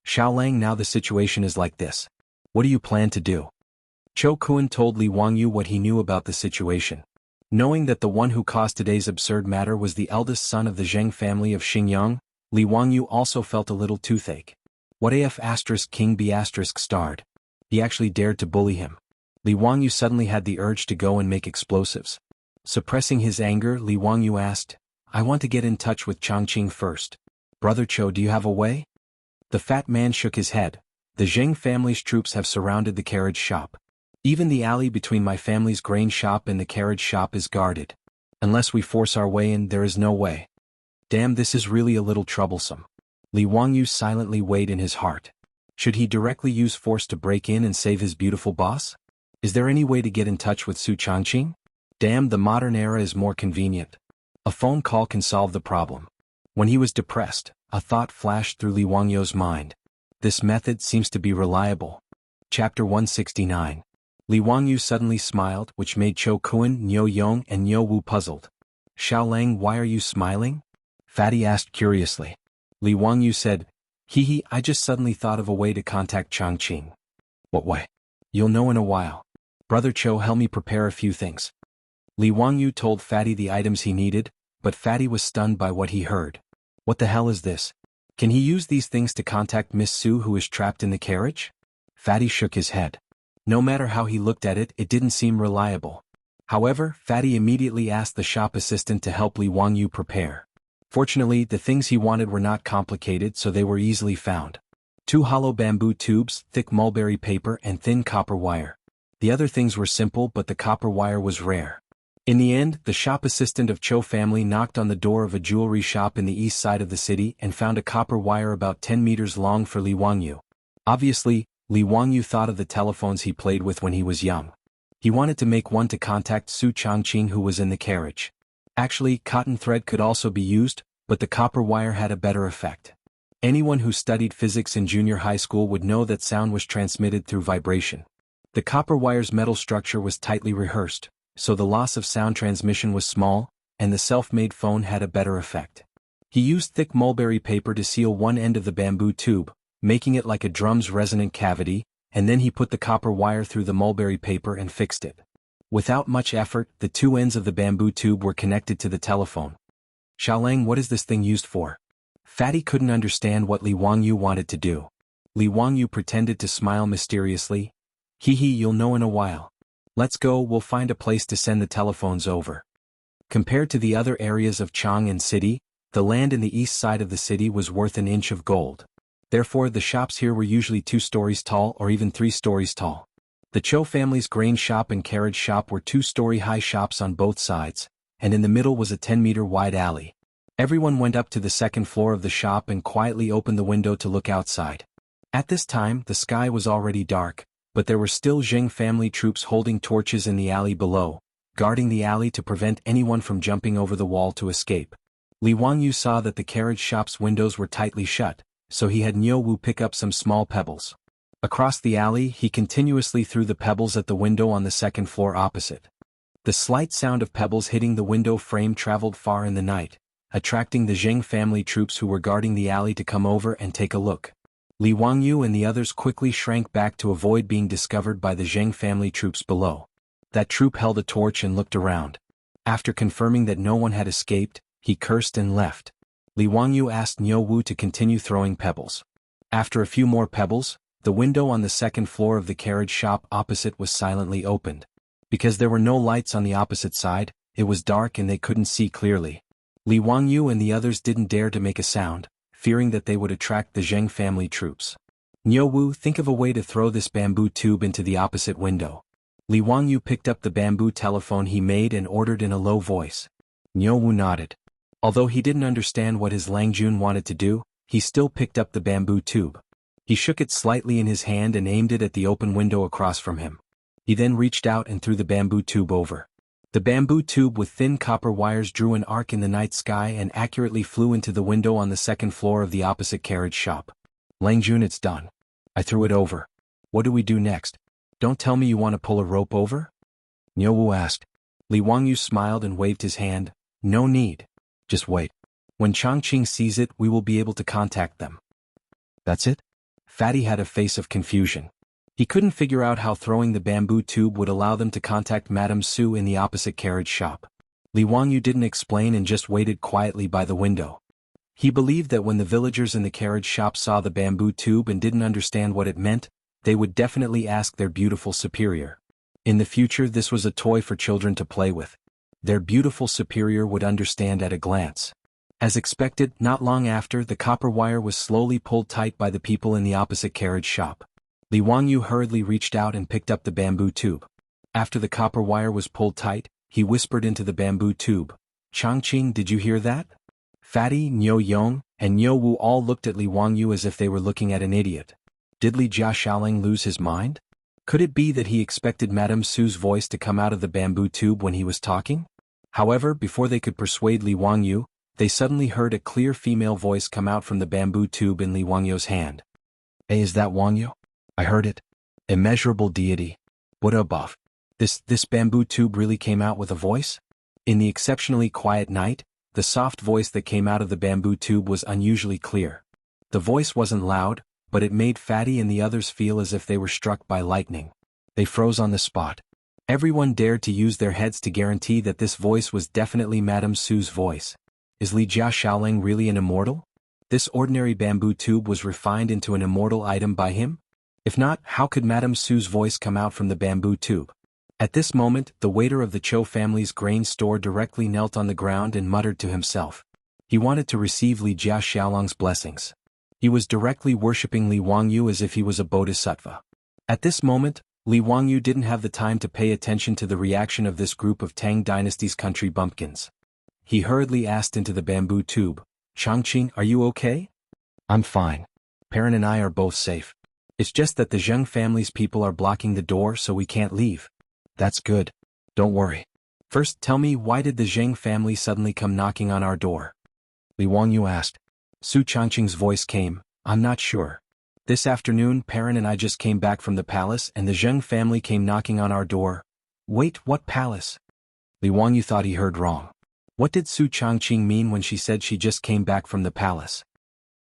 "Xiaolang, now the situation is like this. What do you plan to do?" Cho Kuan told Li Wangyu what he knew about the situation. Knowing that the one who caused today's absurd matter was the eldest son of the Zheng family of Xinjiang, Li Wangyu also felt a little toothache. What if King B starred? He actually dared to bully him. Li Wangyu suddenly had the urge to go and make explosives. Suppressing his anger, Li Wangyu asked, "I want to get in touch with Changqing first. Brother Cho, do you have a way?" The fat man shook his head. "The Zheng family's troops have surrounded the carriage shop. Even the alley between my family's grain shop and the carriage shop is guarded. Unless we force our way in, there is no way." Damn, this is really a little troublesome. Li Wangyu silently weighed in his heart. Should he directly use force to break in and save his beautiful boss? Is there any way to get in touch with Su Changqing? Damn, the modern era is more convenient. A phone call can solve the problem. When he was depressed, a thought flashed through Li Wangyu's mind. This method seems to be reliable. Chapter 169. Li Wangyu suddenly smiled, which made Cho Kuan, Niu Yong and Niu Wu puzzled. "Xiaolang, why are you smiling?" Fatty asked curiously. Li Wangyu said, "Hee, I just suddenly thought of a way to contact Changqing." "What way?" "You'll know in a while. Brother Cho, help me prepare a few things." Li Wangyu told Fatty the items he needed, but Fatty was stunned by what he heard. "What the hell is this? Can he use these things to contact Miss Su, who is trapped in the carriage?" Fatty shook his head. No matter how he looked at it, it didn't seem reliable. However, Fatty immediately asked the shop assistant to help Li Wangyu prepare. Fortunately, the things he wanted were not complicated, so they were easily found. 2 hollow bamboo tubes, thick mulberry paper and thin copper wire. The other things were simple but the copper wire was rare. In the end, the shop assistant of Cho family knocked on the door of a jewelry shop in the east side of the city and found a copper wire about 10 meters long for Li Wangyu. Obviously, Li Wangyu thought of the telephones he played with when he was young. He wanted to make one to contact Su Changqing who was in the carriage. Actually, cotton thread could also be used, but the copper wire had a better effect. Anyone who studied physics in junior high school would know that sound was transmitted through vibration. The copper wire's metal structure was tightly rehearsed, so the loss of sound transmission was small, and the self-made phone had a better effect. He used thick mulberry paper to seal one end of the bamboo tube, making it like a drum's resonant cavity, and then he put the copper wire through the mulberry paper and fixed it. Without much effort, the two ends of the bamboo tube were connected to the telephone. Xiaolang, what is this thing used for? Fatty couldn't understand what Li Wangyu wanted to do. Li Wangyu pretended to smile mysteriously. Hee, you'll know in a while. Let's go, we'll find a place to send the telephones over. Compared to the other areas of Chang'an City, the land in the east side of the city was worth an inch of gold. Therefore the shops here were usually 2 stories tall or even 3 stories tall. The Cho family's grain shop and carriage shop were 2-story high shops on both sides, and in the middle was a 10-meter wide alley. Everyone went up to the second floor of the shop and quietly opened the window to look outside. At this time, the sky was already dark, but there were still Zheng family troops holding torches in the alley below, guarding the alley to prevent anyone from jumping over the wall to escape. Li Wangyu saw that the carriage shop's windows were tightly shut, so he had Niu Wu pick up some small pebbles. Across the alley, he continuously threw the pebbles at the window on the second floor opposite. The slight sound of pebbles hitting the window frame traveled far in the night, attracting the Zheng family troops who were guarding the alley to come over and take a look. Li Wangyu and the others quickly shrank back to avoid being discovered by the Zheng family troops below. That troop held a torch and looked around. After confirming that no one had escaped, he cursed and left. Li Wangyu asked Niu Wu to continue throwing pebbles. After a few more pebbles, the window on the second floor of the carriage shop opposite was silently opened. Because there were no lights on the opposite side, it was dark and they couldn't see clearly. Li Wangyu and the others didn't dare to make a sound, fearing that they would attract the Zheng family troops. Niu Wu, think of a way to throw this bamboo tube into the opposite window. Li Wangyu picked up the bamboo telephone he made and ordered in a low voice. Niu Wu nodded. Although he didn't understand what his Langjun wanted to do, he still picked up the bamboo tube. He shook it slightly in his hand and aimed it at the open window across from him. He then reached out and threw the bamboo tube over. The bamboo tube with thin copper wires drew an arc in the night sky and accurately flew into the window on the second floor of the opposite carriage shop. Langjun, it's done. I threw it over. What do we do next? Don't tell me you want to pull a rope over? Niu Wu asked. Li Wangyu smiled and waved his hand. No need. Just wait. When Changqing sees it, we will be able to contact them. That's it? Fatty had a face of confusion. He couldn't figure out how throwing the bamboo tube would allow them to contact Madame Su in the opposite carriage shop. Li Wangyu didn't explain and just waited quietly by the window. He believed that when the villagers in the carriage shop saw the bamboo tube and didn't understand what it meant, they would definitely ask their beautiful superior. In the future, this was a toy for children to play with. Their beautiful superior would understand at a glance. As expected, not long after, the copper wire was slowly pulled tight by the people in the opposite carriage shop. Li Wangyu hurriedly reached out and picked up the bamboo tube. After the copper wire was pulled tight, he whispered into the bamboo tube. Changqing, did you hear that? Fatty, Niu Yong, and Niu Wu all looked at Li Wangyu as if they were looking at an idiot. Did Li Jiaxiaoling lose his mind? Could it be that he expected Madame Su's voice to come out of the bamboo tube when he was talking? However, before they could persuade Li Wangyu, they suddenly heard a clear female voice come out from the bamboo tube in Li Wangyu's hand. Hey, is that Wangyu? I heard it. Immeasurable deity. What above? This bamboo tube really came out with a voice? In the exceptionally quiet night, the soft voice that came out of the bamboo tube was unusually clear. The voice wasn't loud, but it made Fatty and the others feel as if they were struck by lightning. They froze on the spot. Everyone dared to use their heads to guarantee that this voice was definitely Madame Su's voice. Is Li Jiaxiaoling really an immortal? This ordinary bamboo tube was refined into an immortal item by him? If not, how could Madame Su's voice come out from the bamboo tube? At this moment, the waiter of the Cho family's grain store directly knelt on the ground and muttered to himself. He wanted to receive Li Jiaxiaoling's blessings. He was directly worshipping Li Wangyu as if he was a bodhisattva. At this moment, Li Wangyu didn't have the time to pay attention to the reaction of this group of Tang Dynasty's country bumpkins. He hurriedly asked into the bamboo tube, "Changqing, are you okay?" "I'm fine. Perrin and I are both safe. It's just that the Zheng family's people are blocking the door so we can't leave." "That's good. Don't worry. First tell me, why did the Zheng family suddenly come knocking on our door?" Li Wangyu asked. Su Changqing's voice came, "I'm not sure. This afternoon Perrin and I just came back from the palace and the Zheng family came knocking on our door." "Wait, what palace?" Li Wangyu thought he heard wrong. What did Su Changqing mean when she said she just came back from the palace?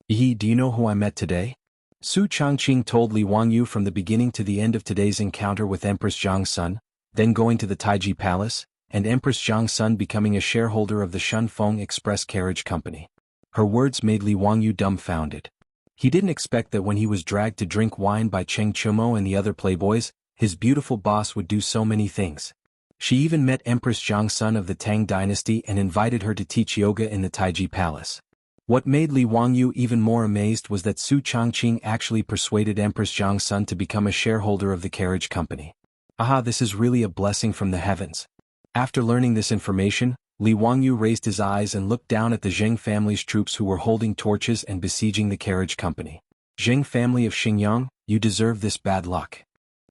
Do you know who I met today?" Su Changqing told Li Wangyu from the beginning to the end of today's encounter with Empress Zhang Sun, then going to the Taiji Palace, and Empress Zhang Sun becoming a shareholder of the Shunfeng Express Carriage Company. Her words made Li Wangyu dumbfounded. He didn't expect that when he was dragged to drink wine by Cheng Chumo and the other playboys, his beautiful boss would do so many things. She even met Empress Zhang Sun of the Tang dynasty and invited her to teach yoga in the Taiji Palace. What made Li Wangyu even more amazed was that Su Changqing actually persuaded Empress Zhang Sun to become a shareholder of the carriage company. Aha, this is really a blessing from the heavens. After learning this information, Li Wangyu raised his eyes and looked down at the Zheng family's troops who were holding torches and besieging the carriage company. "Zheng family of Xingyang, you deserve this bad luck."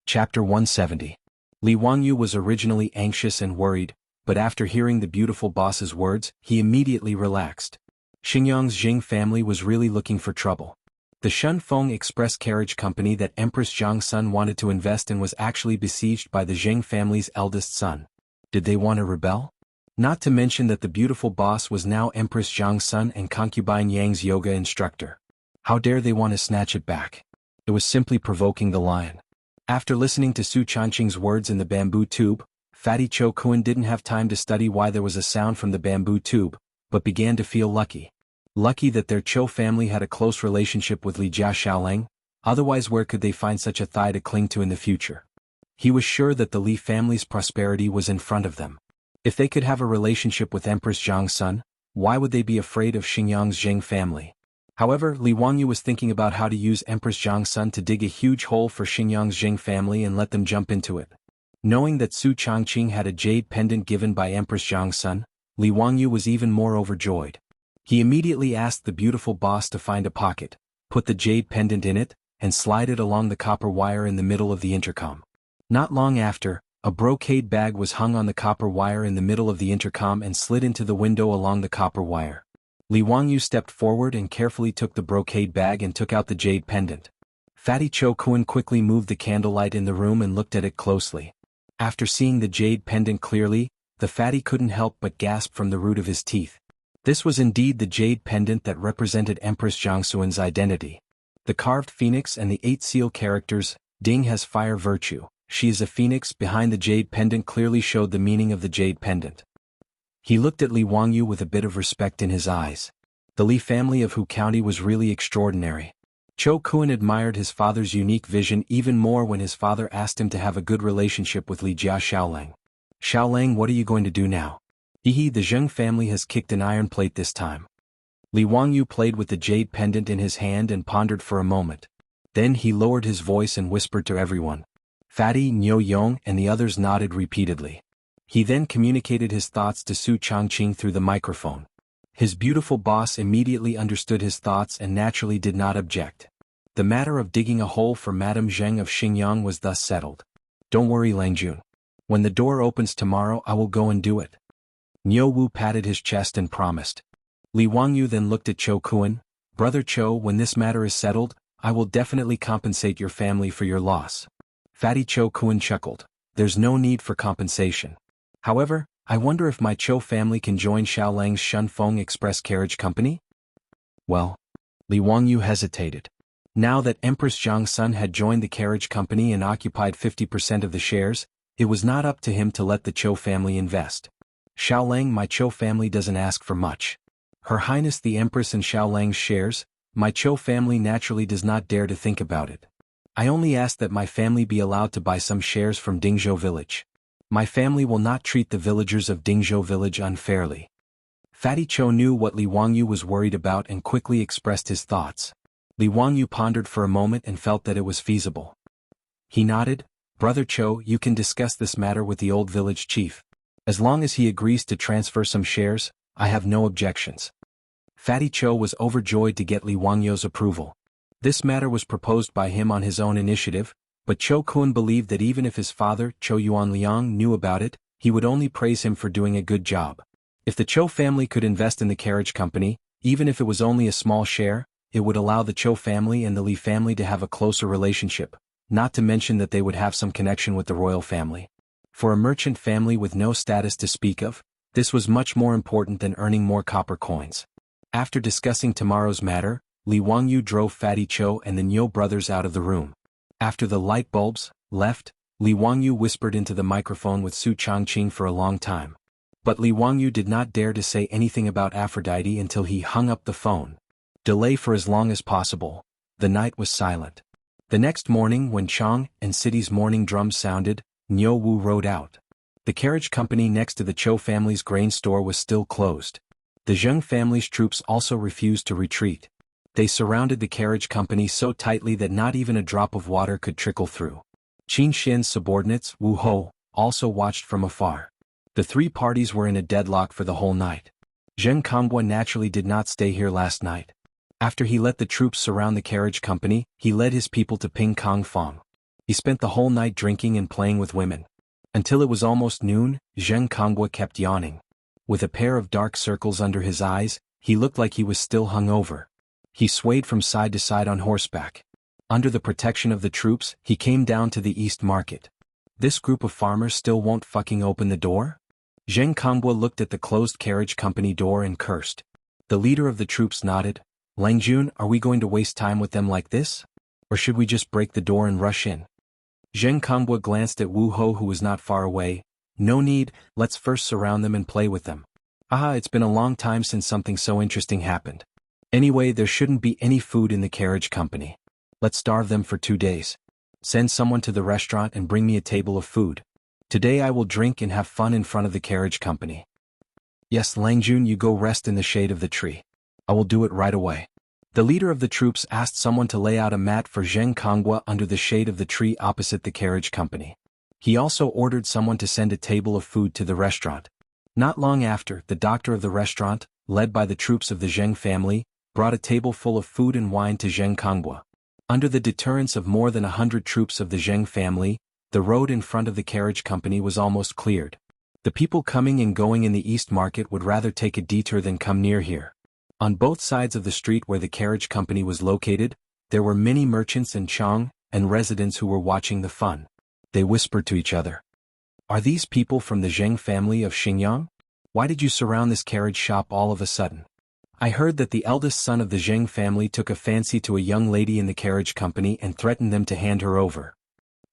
Chapter 170. Li Wangyu was originally anxious and worried, but after hearing the beautiful boss's words, he immediately relaxed. Xingyang's Zheng family was really looking for trouble. The Shunfeng Express Carriage Company that Empress Zhang Sun wanted to invest in was actually besieged by the Zheng family's eldest son. Did they want to rebel? Not to mention that the beautiful boss was now Empress Zhang Sun and concubine Yang's yoga instructor. How dare they want to snatch it back? It was simply provoking the lion. After listening to Su Changqing's words in the bamboo tube, Fatty Cho Kun didn't have time to study why there was a sound from the bamboo tube, but began to feel lucky. Lucky that their Cho family had a close relationship with Li Jia Xiaoleng, otherwise where could they find such a thigh to cling to in the future? He was sure that the Li family's prosperity was in front of them. If they could have a relationship with Empress Zhang Sun, why would they be afraid of Xingyang's Zheng family? However, Li Wangyu was thinking about how to use Empress Zhang Sun to dig a huge hole for Xingyang's Zheng family and let them jump into it. Knowing that Su Changqing had a jade pendant given by Empress Zhang Sun, Li Wangyu was even more overjoyed. He immediately asked the beautiful boss to find a pocket, put the jade pendant in it, and slide it along the copper wire in the middle of the intercom. Not long after, a brocade bag was hung on the copper wire in the middle of the intercom and slid into the window along the copper wire. Li Wangyu stepped forward and carefully took the brocade bag and took out the jade pendant. Fatty Cho Kun quickly moved the candlelight in the room and looked at it closely. After seeing the jade pendant clearly, the fatty couldn't help but gasp from the root of his teeth. This was indeed the jade pendant that represented Empress Jiangxuan's identity. The carved phoenix and the 8 seal characters, Ding has fire virtue, she is a phoenix behind the jade pendant clearly showed the meaning of the jade pendant. He looked at Li Wangyu with a bit of respect in his eyes. The Li family of Hu County was really extraordinary. Cho Kun admired his father's unique vision even more when his father asked him to have a good relationship with Li Jia Xiaoleng. "Xiaoleng, what are you going to do now?" The Zheng family has kicked an iron plate this time." Li Wangyu played with the jade pendant in his hand and pondered for a moment. Then he lowered his voice and whispered to everyone. Fatty, Niu Yong and the others nodded repeatedly. He then communicated his thoughts to Su Changqing through the microphone. His beautiful boss immediately understood his thoughts and naturally did not object. The matter of digging a hole for Madame Zheng of Xingyang was thus settled. "Don't worry, Langjun. When the door opens tomorrow I will go and do it." Niu Wu patted his chest and promised. Li Wangyu then looked at Cho Kun. "Brother Cho, when this matter is settled, I will definitely compensate your family for your loss." Fatty Cho Kun chuckled. "There's no need for compensation. However, I wonder if my Cho family can join Xiaoleng's Shunfeng Express Carriage Company?" Well, Li Wangyu hesitated. Now that Empress Zhang Sun had joined the carriage company and occupied 50% of the shares, it was not up to him to let the Cho family invest. "Xiaoleng, my Cho family doesn't ask for much. Her Highness the Empress and Xiaoleng's shares, my Cho family naturally does not dare to think about it. I only ask that my family be allowed to buy some shares from Dingzhou village. My family will not treat the villagers of Dingzhou village unfairly." Fatty Cho knew what Li Wangyu was worried about and quickly expressed his thoughts. Li Wangyu pondered for a moment and felt that it was feasible. He nodded. Brother Cho, you can discuss this matter with the old village chief. As long as he agrees to transfer some shares, I have no objections. Fatty Cho was overjoyed to get Li Wangyu's approval. This matter was proposed by him on his own initiative, but Cho Kun believed that even if his father, Cho Yuanliang, knew about it, he would only praise him for doing a good job. If the Cho family could invest in the carriage company, even if it was only a small share, it would allow the Cho family and the Li family to have a closer relationship, not to mention that they would have some connection with the royal family. For a merchant family with no status to speak of, this was much more important than earning more copper coins. After discussing tomorrow's matter, Li Wangyu drove Fatty Cho and the Nyo brothers out of the room. After the light bulbs left, Li Wangyu whispered into the microphone with Su Changqing for a long time. But Li Wangyu did not dare to say anything about Aphrodite until he hung up the phone. Delay for as long as possible. The night was silent. The next morning when Chang and City's morning drums sounded, Nyo Wu rode out. The carriage company next to the Cho family's grain store was still closed. The Zheng family's troops also refused to retreat. They surrounded the carriage company so tightly that not even a drop of water could trickle through. Qin Xian's subordinates, Wu Ho, also watched from afar. The three parties were in a deadlock for the whole night. Zheng Konghua naturally did not stay here last night. After he let the troops surround the carriage company, he led his people to Ping Kong Fong. He spent the whole night drinking and playing with women. Until it was almost noon, Zheng Konghua kept yawning. With a pair of dark circles under his eyes, he looked like he was still hungover. He swayed from side to side on horseback. Under the protection of the troops, he came down to the East Market. This group of farmers still won't fucking open the door? Zheng Konghua looked at the closed carriage company door and cursed. The leader of the troops nodded. Langjun, are we going to waste time with them like this? Or should we just break the door and rush in? Zheng Konghua glanced at Wu Ho, who was not far away. No need, let's first surround them and play with them. Aha, it's been a long time since something so interesting happened. Anyway, there shouldn't be any food in the carriage company. Let's starve them for 2 days. Send someone to the restaurant and bring me a table of food. Today I will drink and have fun in front of the carriage company. Yes, Langjun, you go rest in the shade of the tree. I will do it right away. The leader of the troops asked someone to lay out a mat for Zheng Konghua under the shade of the tree opposite the carriage company. He also ordered someone to send a table of food to the restaurant. Not long after, the doctor of the restaurant, led by the troops of the Zheng family, brought a table full of food and wine to Zheng Konghua. Under the deterrence of more than 100 troops of the Zheng family, the road in front of the carriage company was almost cleared. The people coming and going in the East Market would rather take a detour than come near here. On both sides of the street where the carriage company was located, there were many merchants and Chang and residents who were watching the fun. They whispered to each other. Are these people from the Zheng family of Xinjiang? Why did you surround this carriage shop all of a sudden? I heard that the eldest son of the Zheng family took a fancy to a young lady in the carriage company and threatened them to hand her over.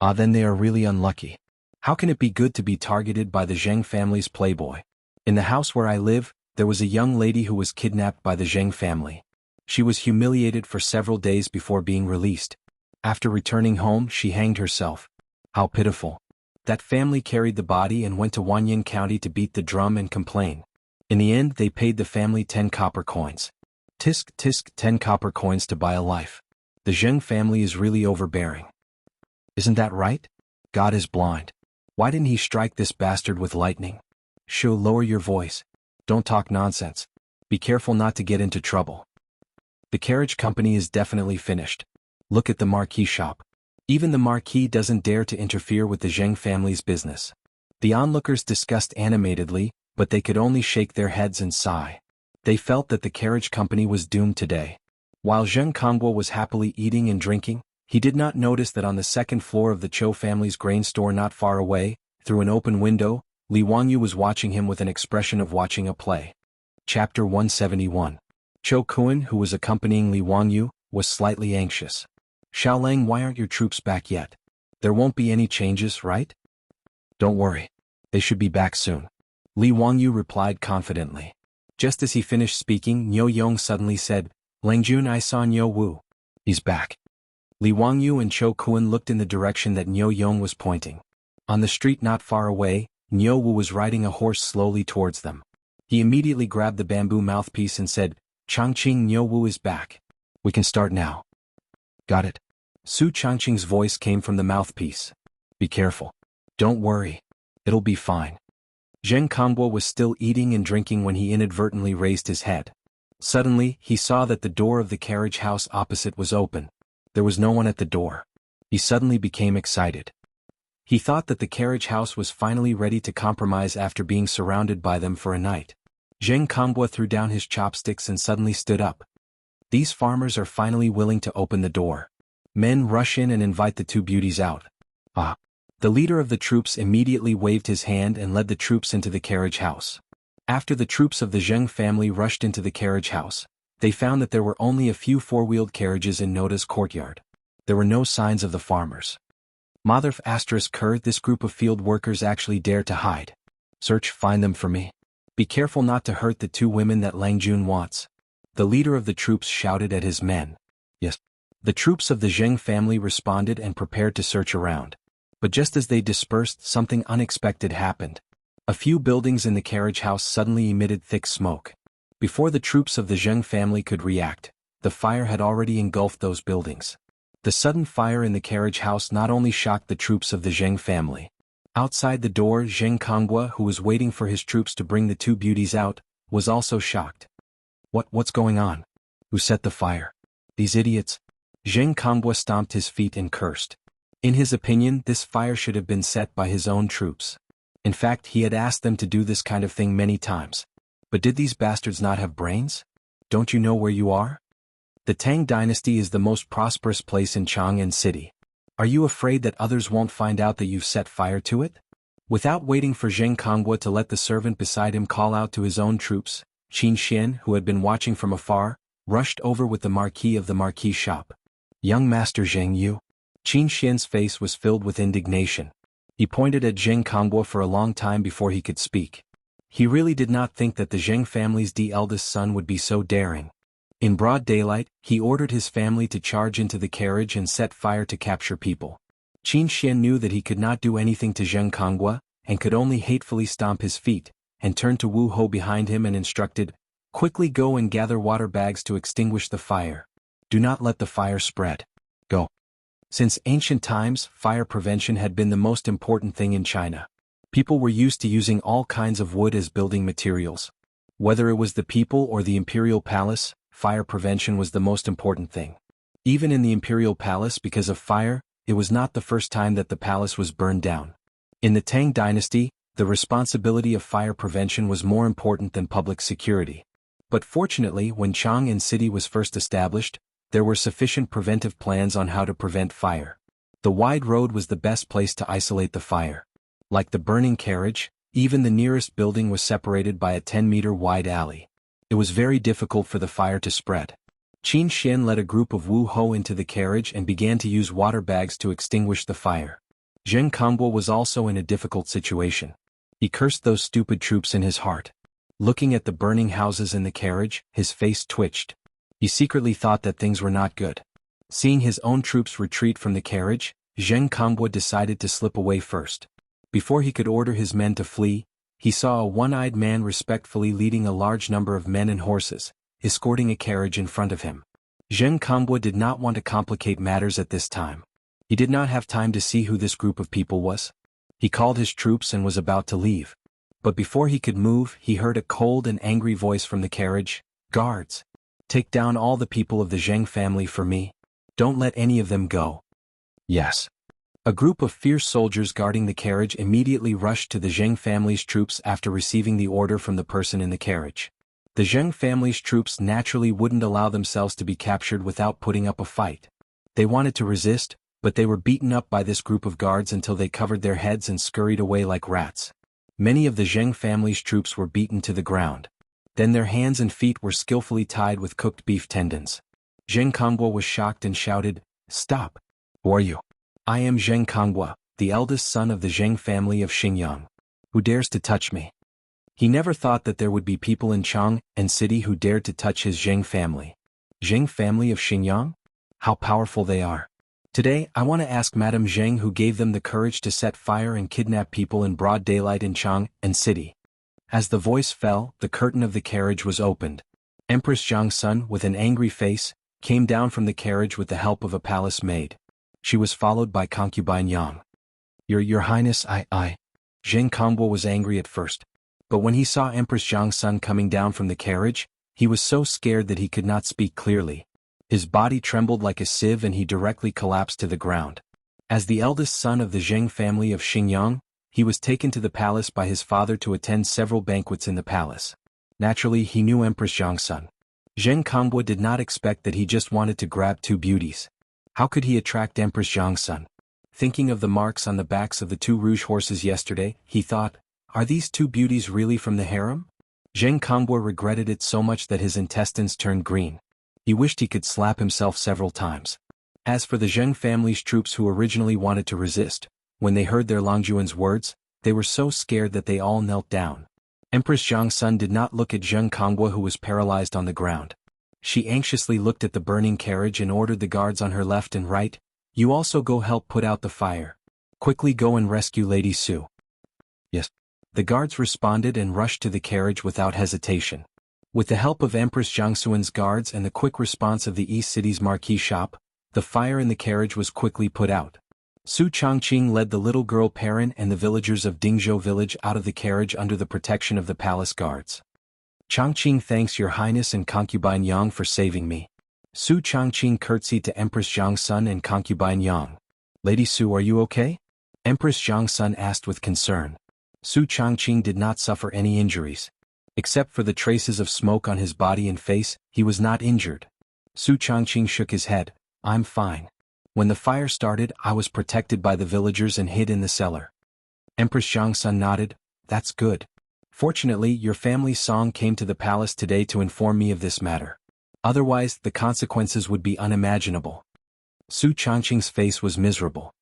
Ah, then they are really unlucky. How can it be good to be targeted by the Zheng family's playboy? In the house where I live, there was a young lady who was kidnapped by the Zheng family. She was humiliated for several days before being released. After returning home, she hanged herself. How pitiful. That family carried the body and went to Wanyan County to beat the drum and complain. In the end, they paid the family 10 copper coins. Tisk, tisk, 10 copper coins to buy a life. The Zheng family is really overbearing. Isn't that right? God is blind. Why didn't he strike this bastard with lightning? Shu, lower your voice. Don't talk nonsense. Be careful not to get into trouble. The carriage company is definitely finished. Look at the marquee shop. Even the marquis doesn't dare to interfere with the Zheng family's business. The onlookers discussed animatedly, but they could only shake their heads and sigh. They felt that the carriage company was doomed today. While Zheng Konghua was happily eating and drinking, he did not notice that on the second floor of the Cho family's grain store not far away, through an open window, Li Wangyu was watching him with an expression of watching a play. Chapter 171. Cho Kun, who was accompanying Li Wangyu, was slightly anxious. Xiaolang, why aren't your troops back yet? There won't be any changes, right? Don't worry. They should be back soon. Li Wangyu replied confidently. Just as he finished speaking, Niu Yong suddenly said, Langjun, I saw Niu Wu. He's back. Li Wangyu and Cho Kun looked in the direction that Niu Yong was pointing. On the street not far away, Niu Wu was riding a horse slowly towards them. He immediately grabbed the bamboo mouthpiece and said, Changqing, Niu Wu is back. We can start now. Got it? Su Changqing's voice came from the mouthpiece. Be careful. Don't worry. It'll be fine. Zheng Kongbo was still eating and drinking when he inadvertently raised his head. Suddenly, he saw that the door of the carriage house opposite was open. There was no one at the door. He suddenly became excited. He thought that the carriage house was finally ready to compromise after being surrounded by them for a night. Zheng Kongbo threw down his chopsticks and suddenly stood up. These farmers are finally willing to open the door. Men rush in and invite the two beauties out. Ah! The leader of the troops immediately waved his hand and led the troops into the carriage house. After the troops of the Zheng family rushed into the carriage house, they found that there were only a few four-wheeled carriages in Noda's courtyard. There were no signs of the farmers. Mother ***, this group of field workers actually dare to hide. Find them for me. Be careful not to hurt the two women that Lang Jun wants. The leader of the troops shouted at his men. Yes. The troops of the Zheng family responded and prepared to search around. But just as they dispersed, something unexpected happened. A few buildings in the carriage house suddenly emitted thick smoke. Before the troops of the Zheng family could react, the fire had already engulfed those buildings. The sudden fire in the carriage house not only shocked the troops of the Zheng family. Outside the door, Zheng Kongbo, who was waiting for his troops to bring the two beauties out, was also shocked. What's going on? Who set the fire? These idiots? Zheng Kongbo stomped his feet and cursed. In his opinion, this fire should have been set by his own troops. In fact, he had asked them to do this kind of thing many times. But did these bastards not have brains? Don't you know where you are? The Tang dynasty is the most prosperous place in Chang'an City. Are you afraid that others won't find out that you've set fire to it? Without waiting for Zheng Kongbo to let the servant beside him call out to his own troops, Qin Xian, who had been watching from afar, rushed over with the marquis of the marquis shop. Young Master Zheng Yu. Qin Xian's face was filled with indignation. He pointed at Zheng Kongbo for a long time before he could speak. He really did not think that the Zheng family's eldest son would be so daring. In broad daylight, he ordered his family to charge into the carriage and set fire to capture people. Qin Xian knew that he could not do anything to Zheng Kongbo, and could only hatefully stomp his feet, and turned to Wu Ho behind him and instructed, "Quickly go and gather water bags to extinguish the fire. Do not let the fire spread. Go." Since ancient times, fire prevention had been the most important thing in China. People were used to using all kinds of wood as building materials. Whether it was the people or the imperial palace, fire prevention was the most important thing. Even in the imperial palace, because of fire, it was not the first time that the palace was burned down. In the Tang dynasty, the responsibility of fire prevention was more important than public security. But fortunately, when Chang'an City was first established, there were sufficient preventive plans on how to prevent fire. The wide road was the best place to isolate the fire. Like the burning carriage, even the nearest building was separated by a 10-meter wide alley. It was very difficult for the fire to spread. Qin Xian led a group of Wu Ho into the carriage and began to use water bags to extinguish the fire. Zheng Kongbo was also in a difficult situation. He cursed those stupid troops in his heart. Looking at the burning houses in the carriage, his face twitched. He secretly thought that things were not good. Seeing his own troops retreat from the carriage, Zheng Kongbo decided to slip away first. Before he could order his men to flee, he saw a one-eyed man respectfully leading a large number of men and horses, escorting a carriage in front of him. Zheng Kongbo did not want to complicate matters at this time. He did not have time to see who this group of people was. He called his troops and was about to leave. But before he could move, he heard a cold and angry voice from the carriage. "Guards! Take down all the people of the Zheng family for me. Don't let any of them go." Yes. A group of fierce soldiers guarding the carriage immediately rushed to the Zheng family's troops after receiving the order from the person in the carriage. The Zheng family's troops naturally wouldn't allow themselves to be captured without putting up a fight. They wanted to resist, but they were beaten up by this group of guards until they covered their heads and scurried away like rats. Many of the Zheng family's troops were beaten to the ground. Then their hands and feet were skillfully tied with cooked beef tendons. Zheng Kongbo was shocked and shouted, "Stop! Who are you?" "I am Zheng Kongbo, the eldest son of the Zheng family of Xingyang. Who dares to touch me?" He never thought that there would be people in Chang'an City who dared to touch his Zheng family. Zheng family of Xingyang? How powerful they are. Today, I want to ask Madame Zheng who gave them the courage to set fire and kidnap people in broad daylight in Chang'an City. As the voice fell, the curtain of the carriage was opened. Empress Zhangsun, with an angry face, came down from the carriage with the help of a palace maid. She was followed by concubine Yang. Your Highness, I. Zheng Kongbo was angry at first. But when he saw Empress Zhang's son coming down from the carriage, he was so scared that he could not speak clearly. His body trembled like a sieve and he directly collapsed to the ground. As the eldest son of the Zheng family of Xingyang, he was taken to the palace by his father to attend several banquets in the palace. Naturally, he knew Empress Zhang's son. Zheng Kongbo did not expect that he just wanted to grab two beauties. How could he attract Empress Zhang's son? Thinking of the marks on the backs of the two rouge horses yesterday, he thought, are these two beauties really from the harem? Zheng Kongbo regretted it so much that his intestines turned green. He wished he could slap himself several times. As for the Zheng family's troops who originally wanted to resist, when they heard their Longjuan's words, they were so scared that they all knelt down. Empress Zhang's son did not look at Zheng Kongbo who was paralyzed on the ground. She anxiously looked at the burning carriage and ordered the guards on her left and right, you also go help put out the fire. Quickly go and rescue Lady Su. Yes. The guards responded and rushed to the carriage without hesitation. With the help of Empress Jiangxuan's guards and the quick response of the East City's marquee shop, the fire in the carriage was quickly put out. Su Chongqing led the little girl Perrin and the villagers of Dingzhou village out of the carriage under the protection of the palace guards. Chongqing thanks your highness and concubine Yang for saving me. Su Chongqing curtsied to Empress Zhang's son and concubine Yang. Lady Su, are you okay? Empress Zhang's son asked with concern. Su Chongqing did not suffer any injuries. Except for the traces of smoke on his body and face, he was not injured. Su Chongqing shook his head. I'm fine. When the fire started, I was protected by the villagers and hid in the cellar. Empress Zhang's son nodded. That's good. Fortunately, your family's song came to the palace today to inform me of this matter. Otherwise, the consequences would be unimaginable. Su Chongqing's face was miserable.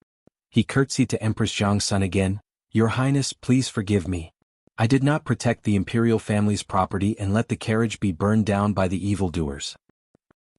He curtsied to Empress Zhang's son again. Your Highness, please forgive me. I did not protect the imperial family's property and let the carriage be burned down by the evildoers.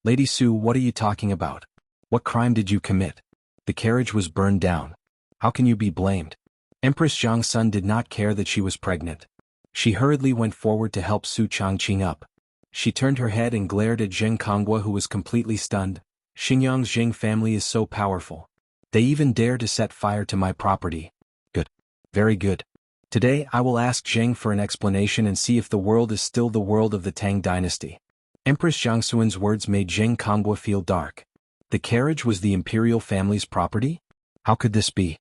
Lady Su, what are you talking about? What crime did you commit? The carriage was burned down. How can you be blamed? Empress Zhang's son did not care that she was pregnant. She hurriedly went forward to help Su Chongqing up. She turned her head and glared at Zheng Kongbo who was completely stunned. Xingyang's Zheng family is so powerful. They even dare to set fire to my property. Good. Very good. Today I will ask Zheng for an explanation and see if the world is still the world of the Tang dynasty. Empress Jiangxuan's words made Zheng Kongbo feel dark. The carriage was the imperial family's property? How could this be?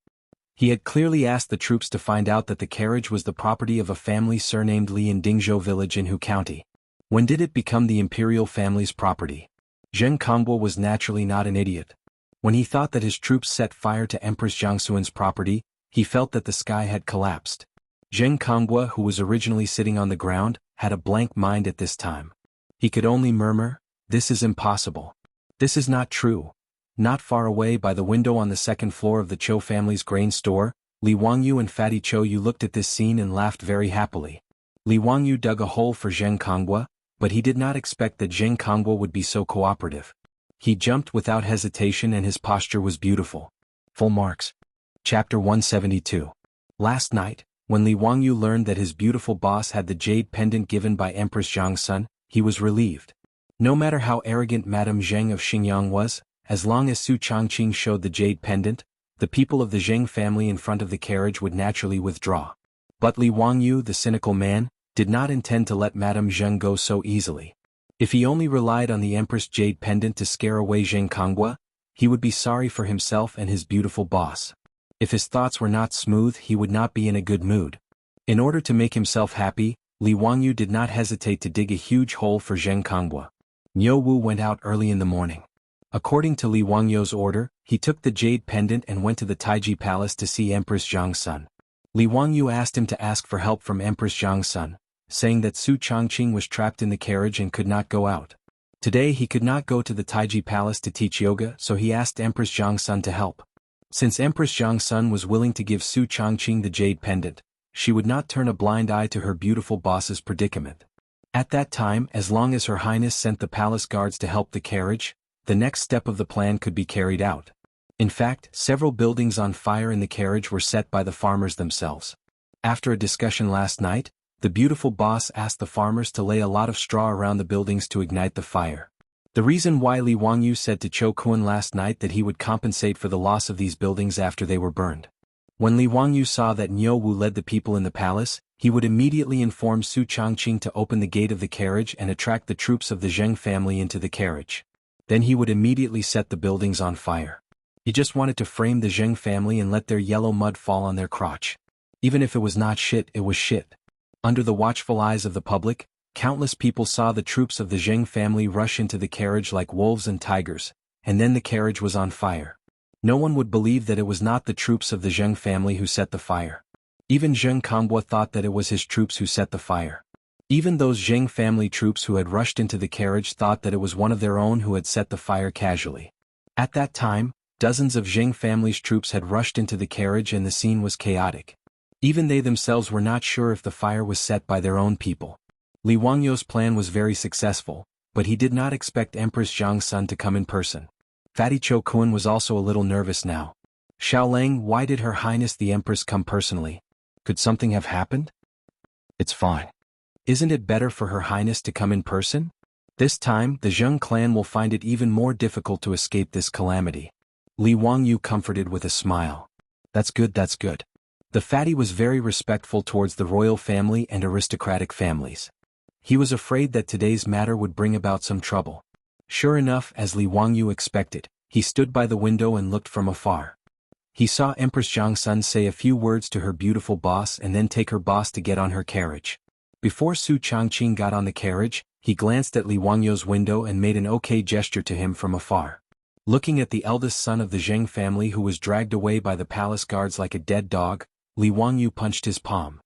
He had clearly asked the troops to find out that the carriage was the property of a family surnamed Li in Dingzhou village in Hu County. When did it become the imperial family's property? Zheng Kongbo was naturally not an idiot. When he thought that his troops set fire to Empress Jiangxuan's property, he felt that the sky had collapsed. Zheng Kongbo, who was originally sitting on the ground, had a blank mind at this time. He could only murmur, this is impossible. This is not true. Not far away by the window on the second floor of the Chou family's grain store, Li Wangyu and Fatty Chou Yu looked at this scene and laughed very happily. Li Wangyu dug a hole for Zheng Kongbo, but he did not expect that Zheng Kongbo would be so cooperative. He jumped without hesitation and his posture was beautiful. Full marks. Chapter 172. Last night, when Li Wangyu learned that his beautiful boss had the jade pendant given by Empress Zhang's son, he was relieved. No matter how arrogant Madame Zheng of Xingyang was, as long as Su Chongqing showed the jade pendant, the people of the Zheng family in front of the carriage would naturally withdraw. But Li Wangyu, the cynical man, did not intend to let Madame Zheng go so easily. If he only relied on the Empress jade pendant to scare away Zheng Kongbo, he would be sorry for himself and his beautiful boss. If his thoughts were not smooth, he would not be in a good mood. In order to make himself happy, Li Wangyu did not hesitate to dig a huge hole for Zheng Kongbo. Niu Wu went out early in the morning. According to Li Wangyu's order, he took the jade pendant and went to the Taiji Palace to see Empress Zhang's son. Li Wangyu asked him to ask for help from Empress Zhang's son, saying that Su Chongqing was trapped in the carriage and could not go out. Today he could not go to the Taiji Palace to teach yoga, so he asked Empress Zhang's son to help. Since Empress Zhang's son was willing to give Su Chongqing the jade pendant, she would not turn a blind eye to her beautiful boss's predicament. At that time, as long as Her Highness sent the palace guards to help the carriage, the next step of the plan could be carried out. In fact, several buildings on fire in the carriage were set by the farmers themselves. After a discussion last night, the beautiful boss asked the farmers to lay a lot of straw around the buildings to ignite the fire. The reason why Li Wangyu said to Cho Kun last night that he would compensate for the loss of these buildings after they were burned. When Li Wangyu saw that Niu Wu led the people in the palace, he would immediately inform Su Changqing to open the gate of the carriage and attract the troops of the Zheng family into the carriage. Then he would immediately set the buildings on fire. He just wanted to frame the Zheng family and let their yellow mud fall on their crotch. Even if it was not shit, it was shit. Under the watchful eyes of the public, countless people saw the troops of the Zheng family rush into the carriage like wolves and tigers, and then the carriage was on fire. No one would believe that it was not the troops of the Zheng family who set the fire. Even Zheng Kambua thought that it was his troops who set the fire. Even those Zheng family troops who had rushed into the carriage thought that it was one of their own who had set the fire casually. At that time, dozens of Zheng family's troops had rushed into the carriage and the scene was chaotic. Even they themselves were not sure if the fire was set by their own people. Li Wangyu's plan was very successful, but he did not expect Empress Zhang's son to come in person. Fatty Cho Kun was also a little nervous now. Xiaolang, why did Her Highness the Empress come personally? Could something have happened? It's fine. Isn't it better for Her Highness to come in person? This time, the Zheng clan will find it even more difficult to escape this calamity. Li Wangyu comforted with a smile. That's good, that's good. The fatty was very respectful towards the royal family and aristocratic families. He was afraid that today's matter would bring about some trouble. Sure enough, as Li Wangyu expected, he stood by the window and looked from afar. He saw Empress Zhang's son say a few words to her beautiful boss and then take her boss to get on her carriage. Before Su Changqing got on the carriage, he glanced at Li Wangyu's window and made an okay gesture to him from afar. Looking at the eldest son of the Zheng family who was dragged away by the palace guards like a dead dog, Li Wangyu punched his palm.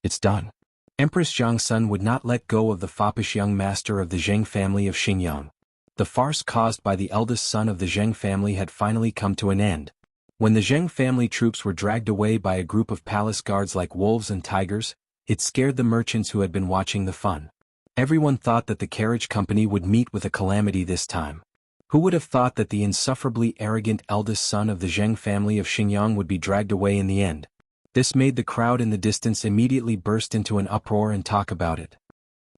It's done. Empress Zhang's son would not let go of the foppish young master of the Zheng family of Xingyang. The farce caused by the eldest son of the Zheng family had finally come to an end. When the Zheng family troops were dragged away by a group of palace guards like wolves and tigers, it scared the merchants who had been watching the fun. Everyone thought that the carriage company would meet with a calamity this time. Who would have thought that the insufferably arrogant eldest son of the Zheng family of Xingyang would be dragged away in the end? This made the crowd in the distance immediately burst into an uproar and talk about it.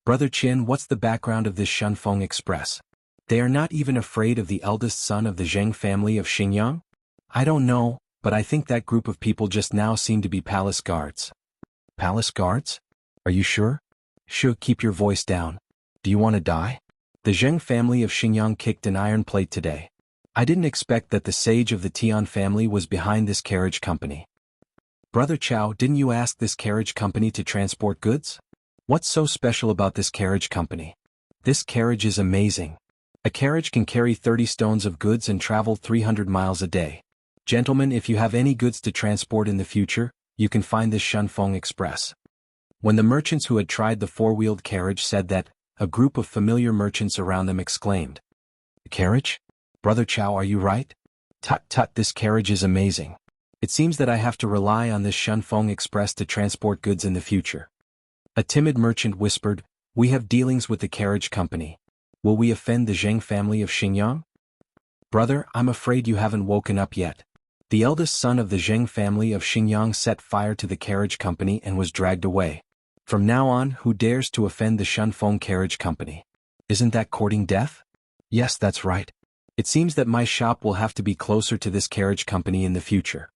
Brother Qin, what's the background of this Shunfeng Express? They are not even afraid of the eldest son of the Zheng family of Xingyang? I don't know, but I think that group of people just now seem to be palace guards. Palace guards? Are you sure? Sure, keep your voice down. Do you want to die? The Zheng family of Xingyang kicked an iron plate today. I didn't expect that the sage of the Tian family was behind this carriage company. Brother Chow, didn't you ask this carriage company to transport goods? What's so special about this carriage company? This carriage is amazing. A carriage can carry 30 stones of goods and travel 300 miles a day. Gentlemen, if you have any goods to transport in the future, you can find this Shunfeng Express. When the merchants who had tried the four-wheeled carriage said that, a group of familiar merchants around them exclaimed. Carriage? Brother Chow, are you right? Tut tut, this carriage is amazing. It seems that I have to rely on this Shunfeng Express to transport goods in the future. A timid merchant whispered, we have dealings with the carriage company. Will we offend the Zheng family of Xingyang? Brother, I'm afraid you haven't woken up yet. The eldest son of the Zheng family of Xingyang set fire to the carriage company and was dragged away. From now on, who dares to offend the Shunfeng carriage company? Isn't that courting death? Yes, that's right. It seems that my shop will have to be closer to this carriage company in the future.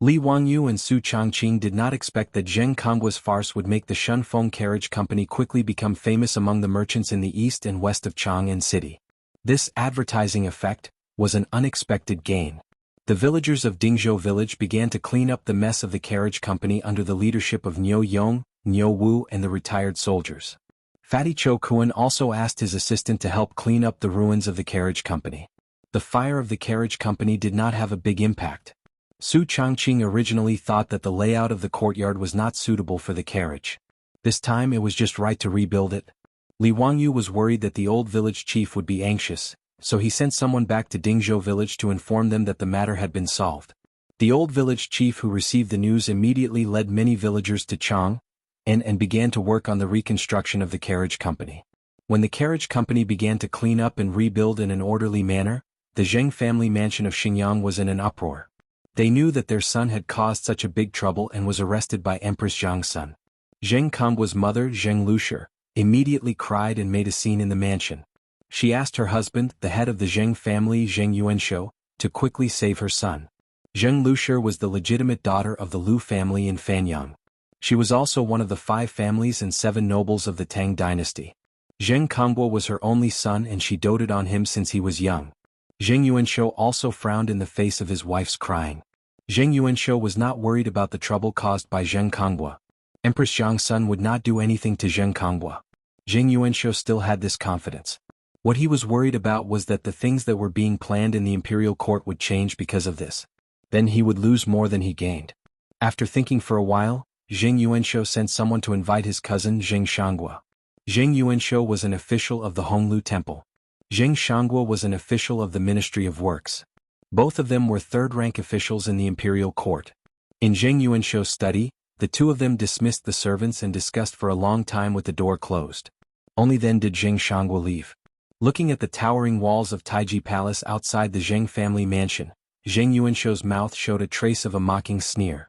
Li Wangyu and Su Changqing did not expect that Zheng Konggua's farce would make the Shunfeng carriage company quickly become famous among the merchants in the east and west of Chang'an City. This advertising effect was an unexpected gain. The villagers of Dingzhou village began to clean up the mess of the carriage company under the leadership of Niu Yong, Niu Wu and the retired soldiers. Fatty Cho Kun also asked his assistant to help clean up the ruins of the carriage company. The fire of the carriage company did not have a big impact. Su Changqing originally thought that the layout of the courtyard was not suitable for the carriage. This time it was just right to rebuild it. Li Wangyu was worried that the old village chief would be anxious, so he sent someone back to Dingzhou village to inform them that the matter had been solved. The old village chief who received the news immediately led many villagers to Chang'an and began to work on the reconstruction of the carriage company. When the carriage company began to clean up and rebuild in an orderly manner, the Zheng family mansion of Xingyang was in an uproar. They knew that their son had caused such a big trouble and was arrested by Empress Zhang's son. Zheng Konggua's mother, Zheng Lushi, immediately cried and made a scene in the mansion. She asked her husband, the head of the Zheng family Zheng Yuanshou, to quickly save her son. Zheng Lushi was the legitimate daughter of the Lu family in Fanyang. She was also one of the 5 families and 7 nobles of the Tang dynasty. Zheng Kongbo was her only son and she doted on him since he was young. Zheng Yuanshou also frowned in the face of his wife's crying. Zheng Yuanshou was not worried about the trouble caused by Zheng Kongbo. Empress Zhang's son would not do anything to Zheng Kongbo. Zheng Yuanshou still had this confidence. What he was worried about was that the things that were being planned in the imperial court would change because of this. Then he would lose more than he gained. After thinking for a while, Zheng Yuanshou sent someone to invite his cousin Zheng Shangguo. Zheng Yuanshou was an official of the Honglu Temple. Zheng Shangguo was an official of the Ministry of Works. Both of them were third-rank officials in the imperial court. In Zheng Yuanshou's study, the two of them dismissed the servants and discussed for a long time with the door closed. Only then did Zheng Shangguo leave. Looking at the towering walls of Taiji Palace outside the Zheng family mansion, Zheng Yuanshou's mouth showed a trace of a mocking sneer.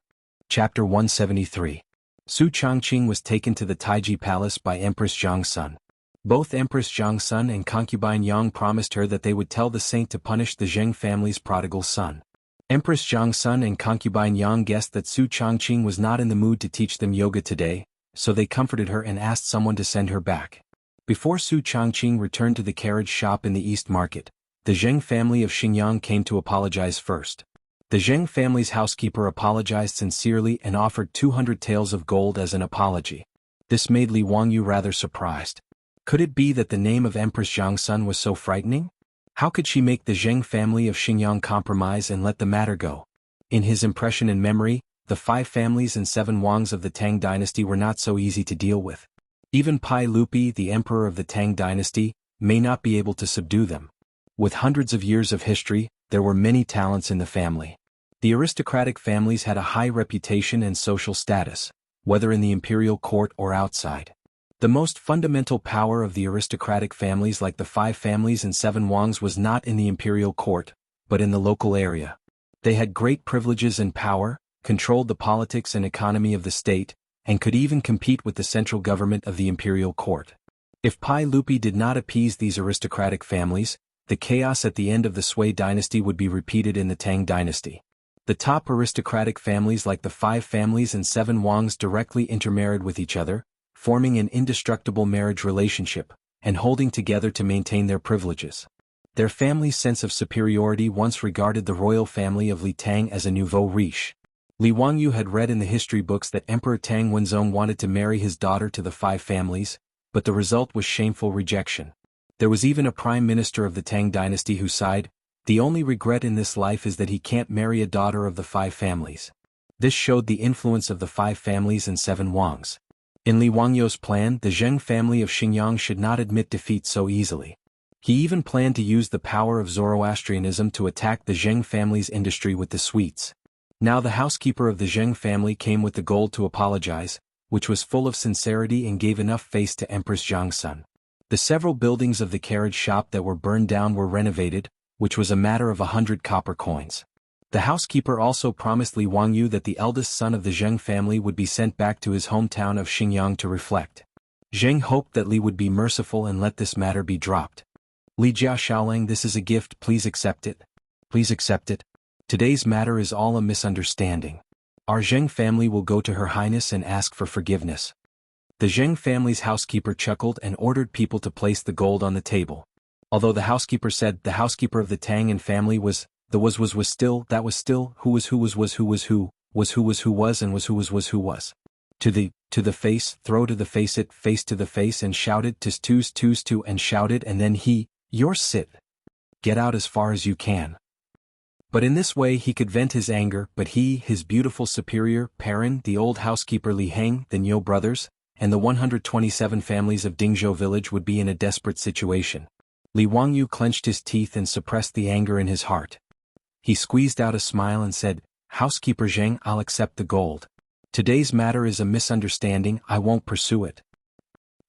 Chapter 173. Su Chongqing was taken to the Taiji Palace by Empress Zhang's son. Both Empress Zhang's son and concubine Yang promised her that they would tell the saint to punish the Zheng family's prodigal son. Empress Zhang's son and concubine Yang guessed that Su Chongqing was not in the mood to teach them yoga today, so they comforted her and asked someone to send her back. Before Su Chongqing returned to the carriage shop in the East Market, the Zheng family of Xingyang came to apologize first. The Zheng family's housekeeper apologized sincerely and offered 200 taels of gold as an apology. This made Li Wangyu rather surprised. Could it be that the name of Empress Zhang's son was so frightening? How could she make the Zheng family of Xingyang compromise and let the matter go? In his impression and memory, the 5 families and 7 Wangs of the Tang dynasty were not so easy to deal with. Even Pai Lupi, the emperor of the Tang dynasty, may not be able to subdue them. With hundreds of years of history, there were many talents in the family. The aristocratic families had a high reputation and social status, whether in the imperial court or outside. The most fundamental power of the aristocratic families like the 5 families and 7 Wangs was not in the imperial court, but in the local area. They had great privileges and power, controlled the politics and economy of the state, and could even compete with the central government of the imperial court. If Pai Lupi did not appease these aristocratic families, the chaos at the end of the Sui dynasty would be repeated in the Tang dynasty. The top aristocratic families like the 5 families and 7 Wangs directly intermarried with each other, forming an indestructible marriage relationship, and holding together to maintain their privileges. Their family's sense of superiority once regarded the royal family of Li Tang as a nouveau riche. Li Wangyu had read in the history books that Emperor Tang Wenzong wanted to marry his daughter to the 5 families, but the result was shameful rejection. There was even a prime minister of the Tang dynasty who sighed, "The only regret in this life is that he can't marry a daughter of the 5 families." This showed the influence of the 5 families and 7 Wangs. In Li Wangyu's plan, the Zheng family of Xingyang should not admit defeat so easily. He even planned to use the power of Zoroastrianism to attack the Zheng family's industry with the sweets. Now the housekeeper of the Zheng family came with the gold to apologize, which was full of sincerity and gave enough face to Empress Zhang's son. The several buildings of the carriage shop that were burned down were renovated, which was a matter of 100 copper coins. The housekeeper also promised Li Wangyu that the eldest son of the Zheng family would be sent back to his hometown of Xingyang to reflect. Zheng hoped that Li would be merciful and let this matter be dropped. "Li Jia Xiaolang, this is a gift, please accept it. Please accept it. Today's matter is all a misunderstanding. Our Zheng family will go to Her Highness and ask for forgiveness." The Zheng family's housekeeper chuckled and ordered people to place the gold on the table. Although the housekeeper said the housekeeper of the Tang and family was, the was still, that was still, who was who was who was who was and was who was. To the face, throw to the face it, face to the face and shouted tis to and shouted and then he, "You're sit. Get out as far as you can." But in this way he could vent his anger, but he, his beautiful superior, Perrin, the old housekeeper Li Heng, the Niu brothers, and the 127 families of Dingzhou village would be in a desperate situation. Li Wangyu clenched his teeth and suppressed the anger in his heart. He squeezed out a smile and said, "Housekeeper Zheng, I'll accept the gold. Today's matter is a misunderstanding, I won't pursue it."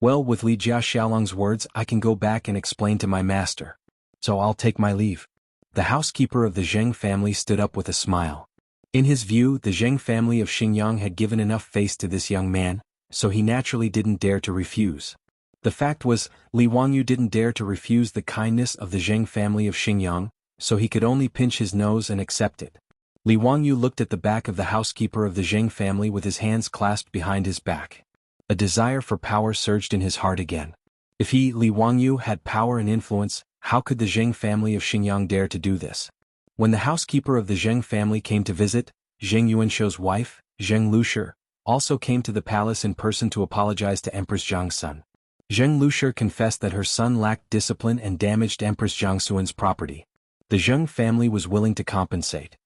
Well, with Li Jia Xiaolang's words I can go back and explain to my master. So I'll take my leave. The housekeeper of the Zheng family stood up with a smile. In his view, the Zheng family of Xingyang had given enough face to this young man, so he naturally didn't dare to refuse. The fact was, Li Wangyu didn't dare to refuse the kindness of the Zheng family of Xingyang, so he could only pinch his nose and accept it. Li Wangyu looked at the back of the housekeeper of the Zheng family with his hands clasped behind his back. A desire for power surged in his heart again. If he, Li Wangyu, had power and influence, how could the Zheng family of Xingyang dare to do this? When the housekeeper of the Zheng family came to visit, Zheng Yuanshou's wife, Zheng Lushi, also came to the palace in person to apologize to Empress Zhang's son. Zheng Lushi confessed that her son lacked discipline and damaged Empress Jiangxuan's property. The Zheng family was willing to compensate.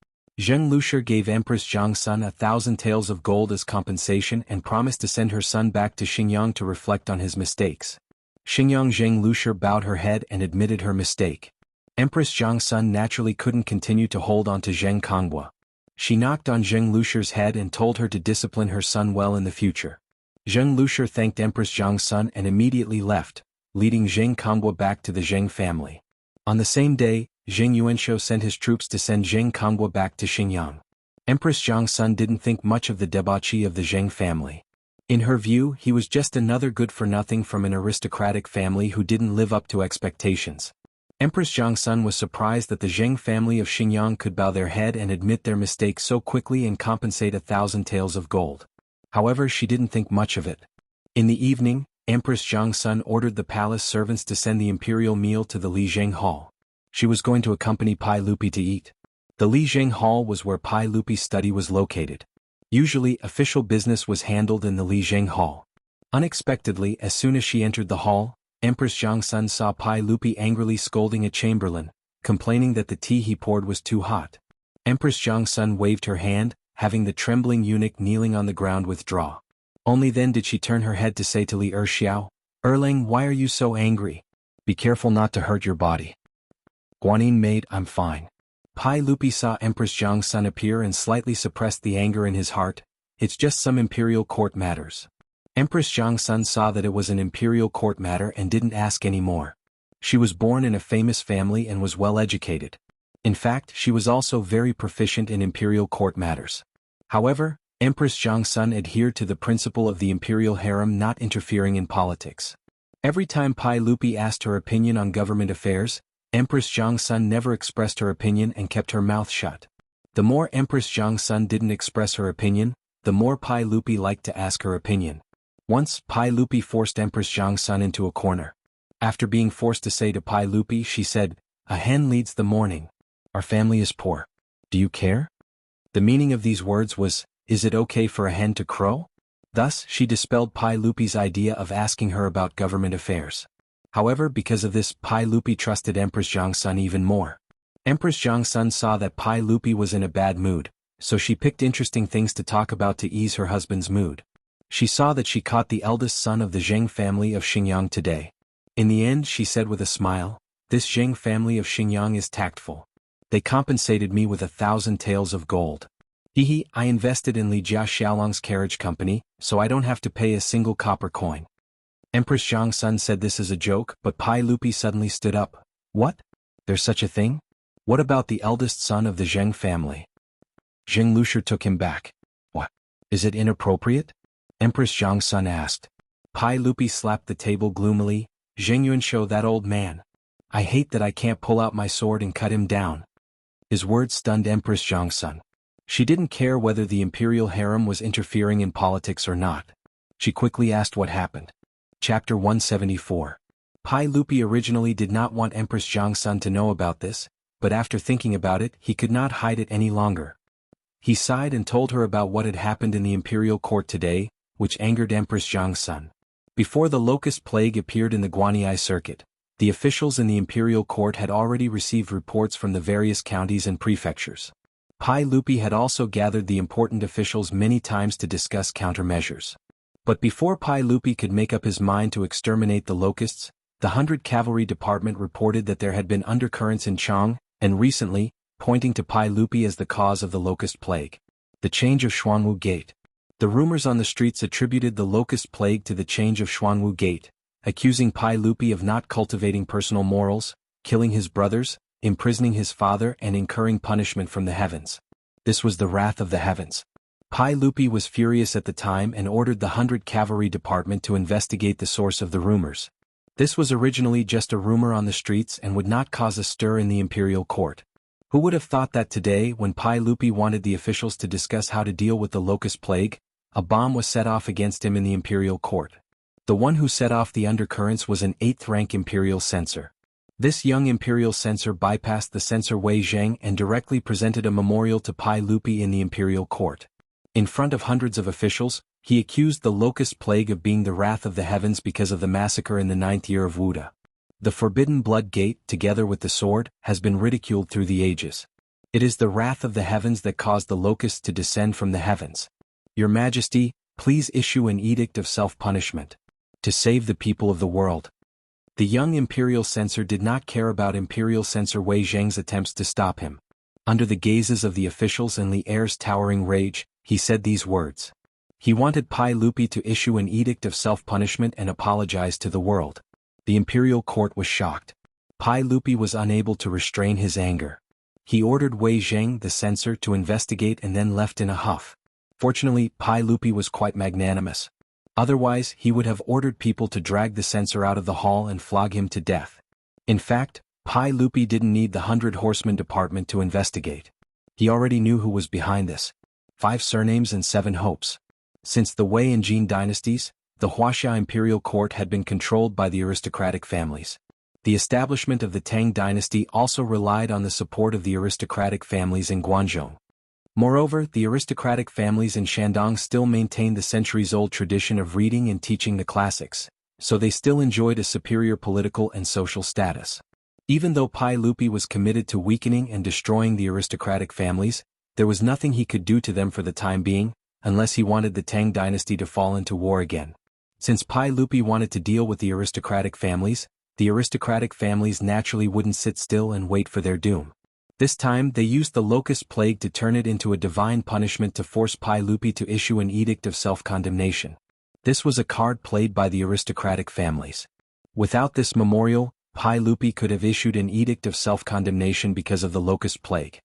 Zheng Lushi gave Empress Zhang's son 1,000 taels of gold as compensation and promised to send her son back to Xingyang to reflect on his mistakes. Xingyang Zheng Lushi bowed her head and admitted her mistake. Empress Zhang's son naturally couldn't continue to hold on to Zheng Konghua. She knocked on Zheng Lushi's head and told her to discipline her son well in the future. Zheng Lushi thanked Empress Zhang's son and immediately left, leading Zheng Konghua back to the Zheng family. On the same day, Zheng Yuanshou sent his troops to send Zheng Konghua back to Xingyang. Empress Zhang's son didn't think much of the debauchee of the Zheng family. In her view, he was just another good-for-nothing from an aristocratic family who didn't live up to expectations. Empress Zhang's son was surprised that the Zheng family of Xingyang could bow their head and admit their mistake so quickly and compensate 1,000 taels of gold. However, she didn't think much of it. In the evening, Empress Zhang's son ordered the palace servants to send the imperial meal to the Li Zheng Hall. She was going to accompany Pai Lupi to eat. The Li Zheng Hall was where Pai Lupi's study was located. Usually, official business was handled in the Li Zheng Hall. Unexpectedly, as soon as she entered the hall, Empress Zhang's son saw Pai Lupi angrily scolding a chamberlain, complaining that the tea he poured was too hot. Empress Zhang's son waved her hand, having the trembling eunuch kneeling on the ground withdraw. Only then did she turn her head to say to Li Erxiao, "Erlang, why are you so angry? Be careful not to hurt your body." "Guanyin maid, I'm fine." Pai Lupi saw Empress Zhang's son appear and slightly suppressed the anger in his heart. "It's just some imperial court matters." Empress Zhang's son saw that it was an imperial court matter and didn't ask any more. She was born in a famous family and was well educated. In fact, she was also very proficient in imperial court matters. However, Empress Zhang's son adhered to the principle of the imperial harem not interfering in politics. Every time Pai Lupi asked her opinion on government affairs, Empress Zhang's son never expressed her opinion and kept her mouth shut. The more Empress Zhang's son didn't express her opinion, the more Pai Lupi liked to ask her opinion. Once, Pai Lupi forced Empress Zhang's son into a corner. After being forced to say to Pai Lupi, she said, "A hen leads the morning. Our family is poor. Do you care?" The meaning of these words was, is it okay for a hen to crow? Thus, she dispelled Pai Lupi's idea of asking her about government affairs. However, because of this, Pai Lupi trusted Empress Zhang's son even more. Empress Zhang's son saw that Pai Lupi was in a bad mood, so she picked interesting things to talk about to ease her husband's mood. She saw that she caught the eldest son of the Zheng family of Xingyang today. In the end, she said with a smile, "This Zheng family of Xingyang is tactful. They compensated me with 1,000 taels of gold. Hehe, I invested in Li Jia Xiaolong's carriage company, so I don't have to pay a single copper coin." Empress Zhang's son said this as a joke, but Pai Lupi suddenly stood up. "What? There's such a thing? What about the eldest son of the Zheng family?" Zheng Lushi took him back. "What? Is it inappropriate?" Empress Zhang's son asked. Pai Lupi slapped the table gloomily. "Zheng Yuanshou, that old man. I hate that I can't pull out my sword and cut him down." His words stunned Empress Zhang's son. She didn't care whether the imperial harem was interfering in politics or not. She quickly asked what happened. Chapter 174. Pai Lupi originally did not want Empress Zhang's son to know about this, but after thinking about it, he could not hide it any longer. He sighed and told her about what had happened in the imperial court today, which angered Empress Zhang's son. Before the locust plague appeared in the Guanyi circuit, the officials in the imperial court had already received reports from the various counties and prefectures. Pai Lupi had also gathered the important officials many times to discuss countermeasures. But before Pai Lupi could make up his mind to exterminate the locusts, the 100 Cavalry Department reported that there had been undercurrents in Chang, and recently, pointing to Pai Lupi as the cause of the locust plague. The change of Xuanwu Gate. The rumors on the streets attributed the locust plague to the change of Xuanwu Gate, accusing Pai Lupi of not cultivating personal morals, killing his brothers, imprisoning his father and incurring punishment from the heavens. This was the wrath of the heavens. Pai Lupi was furious at the time and ordered the 100 Cavalry Department to investigate the source of the rumors. This was originally just a rumor on the streets and would not cause a stir in the imperial court. Who would have thought that today, when Pai Lupi wanted the officials to discuss how to deal with the locust plague, a bomb was set off against him in the imperial court. The one who set off the undercurrents was an 8th-rank imperial censor. This young imperial censor bypassed the censor Wei Zheng and directly presented a memorial to Pai Lupi in the imperial court. In front of hundreds of officials, he accused the locust plague of being the wrath of the heavens because of the massacre in the 9th year of Wuda. The forbidden blood gate, together with the sword, has been ridiculed through the ages. It is the wrath of the heavens that caused the locusts to descend from the heavens. Your Majesty, please issue an edict of self-punishment. To save the people of the world. The young imperial censor did not care about imperial censor Wei Zheng's attempts to stop him. Under the gazes of the officials and Li Er's towering rage, he said these words. He wanted Pai Lupi to issue an edict of self-punishment and apologize to the world. The imperial court was shocked. Pai Lupi was unable to restrain his anger. He ordered Wei Zheng, the censor, to investigate and then left in a huff. Fortunately, Pai Lupi was quite magnanimous. Otherwise, he would have ordered people to drag the censor out of the hall and flog him to death. In fact, Pai Lupi didn't need the 100 Horsemen Department to investigate. He already knew who was behind this. 5 surnames and 7 hopes. Since the Wei and Jin dynasties, the Wuxia imperial court had been controlled by the aristocratic families. The establishment of the Tang dynasty also relied on the support of the aristocratic families in Guangzhou. Moreover, the aristocratic families in Shandong still maintained the centuries-old tradition of reading and teaching the classics, so they still enjoyed a superior political and social status. Even though Pai Lupi was committed to weakening and destroying the aristocratic families, there was nothing he could do to them for the time being, unless he wanted the Tang dynasty to fall into war again. Since Pai Lupi wanted to deal with the aristocratic families naturally wouldn't sit still and wait for their doom. This time they used the locust plague to turn it into a divine punishment to force Pai Lupi to issue an edict of self-condemnation. This was a card played by the aristocratic families. Without this memorial, Pai Lupi could have issued an edict of self-condemnation because of the locust plague.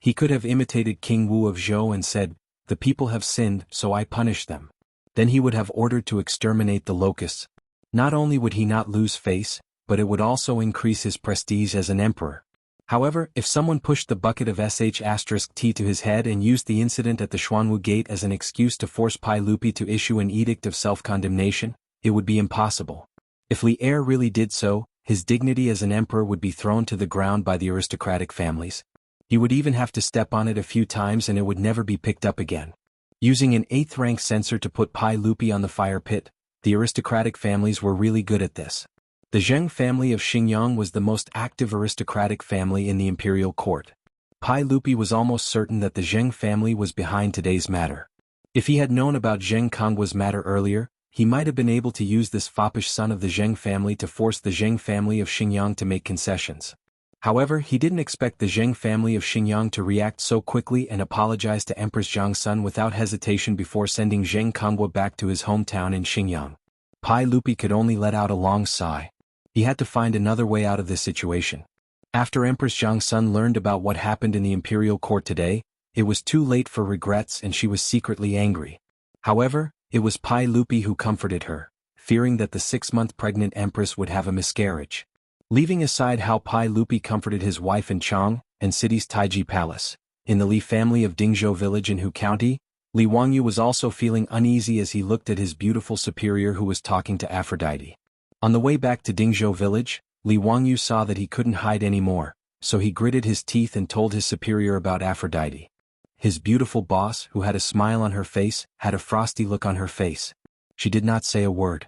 He could have imitated King Wu of Zhou and said, "The people have sinned, so I punish them." Then he would have ordered to exterminate the locusts. Not only would he not lose face, but it would also increase his prestige as an emperor. However, if someone pushed the bucket of *T to his head and used the incident at the Xuanwu Gate as an excuse to force Pai Lupi to issue an edict of self-condemnation, it would be impossible. If Li Er really did so, his dignity as an emperor would be thrown to the ground by the aristocratic families. He would even have to step on it a few times and it would never be picked up again. Using an 8th-rank censor to put Pai Lupi on the fire pit, the aristocratic families were really good at this. The Zheng family of Xinjiang was the most active aristocratic family in the imperial court. Pai Lupi was almost certain that the Zheng family was behind today's matter. If he had known about Zheng Kongwa's matter earlier, he might have been able to use this foppish son of the Zheng family to force the Zheng family of Xinjiang to make concessions. However, he didn't expect the Zheng family of Xinjiang to react so quickly and apologize to Empress Zhang's son without hesitation before sending Zheng Kongwa back to his hometown in Xinjiang. Pai Lupi could only let out a long sigh. He had to find another way out of this situation. After Empress Zhang's son learned about what happened in the imperial court today, it was too late for regrets and she was secretly angry. However, it was Pai Lupi who comforted her, fearing that the 6-month pregnant empress would have a miscarriage. Leaving aside how Pai Lupi comforted his wife in Chang and city's Taiji Palace, in the Li family of Dingzhou village in Hu County, Li Wangyu was also feeling uneasy as he looked at his beautiful superior who was talking to Aphrodite. On the way back to Dingzhou village, Li Wangyu saw that he couldn't hide anymore, so he gritted his teeth and told his superior about Aphrodite. His beautiful boss, who had a smile on her face, had a frosty look on her face. She did not say a word.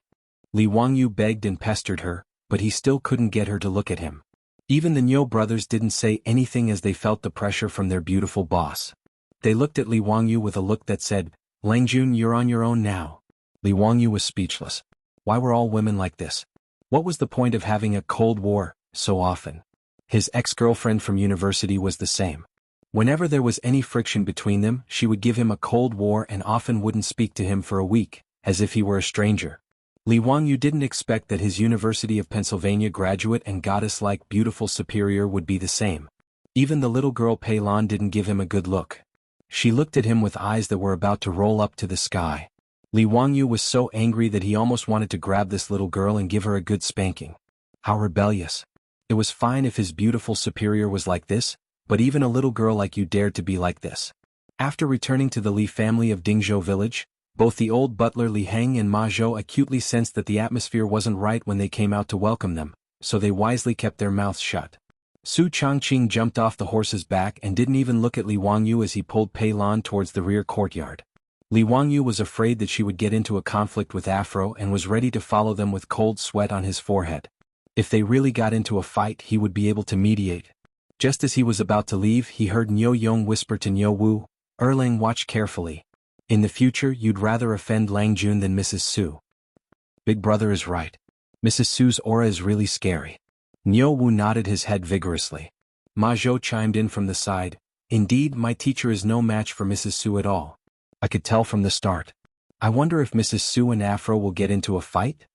Li Wangyu begged and pestered her, but he still couldn't get her to look at him. Even the Niu brothers didn't say anything as they felt the pressure from their beautiful boss. They looked at Li Wangyu with a look that said, "Langjun, you're on your own now." Li Wangyu was speechless. Why were all women like this? What was the point of having a Cold War so often? His ex-girlfriend from university was the same. Whenever there was any friction between them, she would give him a Cold War and often wouldn't speak to him for a week, as if he were a stranger. Li Wangyu didn't expect that his University of Pennsylvania graduate and goddess-like beautiful superior would be the same. Even the little girl Pei Lan didn't give him a good look. She looked at him with eyes that were about to roll up to the sky. Li Wangyu was so angry that he almost wanted to grab this little girl and give her a good spanking. How rebellious. It was fine if his beautiful superior was like this, but even a little girl like you dared to be like this. After returning to the Li family of Dingzhou village, both the old butler Li Heng and Ma Zhou acutely sensed that the atmosphere wasn't right when they came out to welcome them, so they wisely kept their mouths shut. Su Changqing jumped off the horse's back and didn't even look at Li Wangyu as he pulled Pei Lan towards the rear courtyard. Li Wangyu was afraid that she would get into a conflict with Afro and was ready to follow them with cold sweat on his forehead. If they really got into a fight, he would be able to mediate. Just as he was about to leave, he heard Niu Yong whisper to Niu Wu, "Erlang, watch carefully. In the future, you'd rather offend Lang Jun than Mrs. Su." Big brother is right. Mrs. Su's aura is really scary. Niu Wu nodded his head vigorously. Ma Zhou chimed in from the side, "Indeed, my teacher is no match for Mrs. Su at all. I could tell from the start. I wonder if Mrs. Su and Afro will get into a fight?"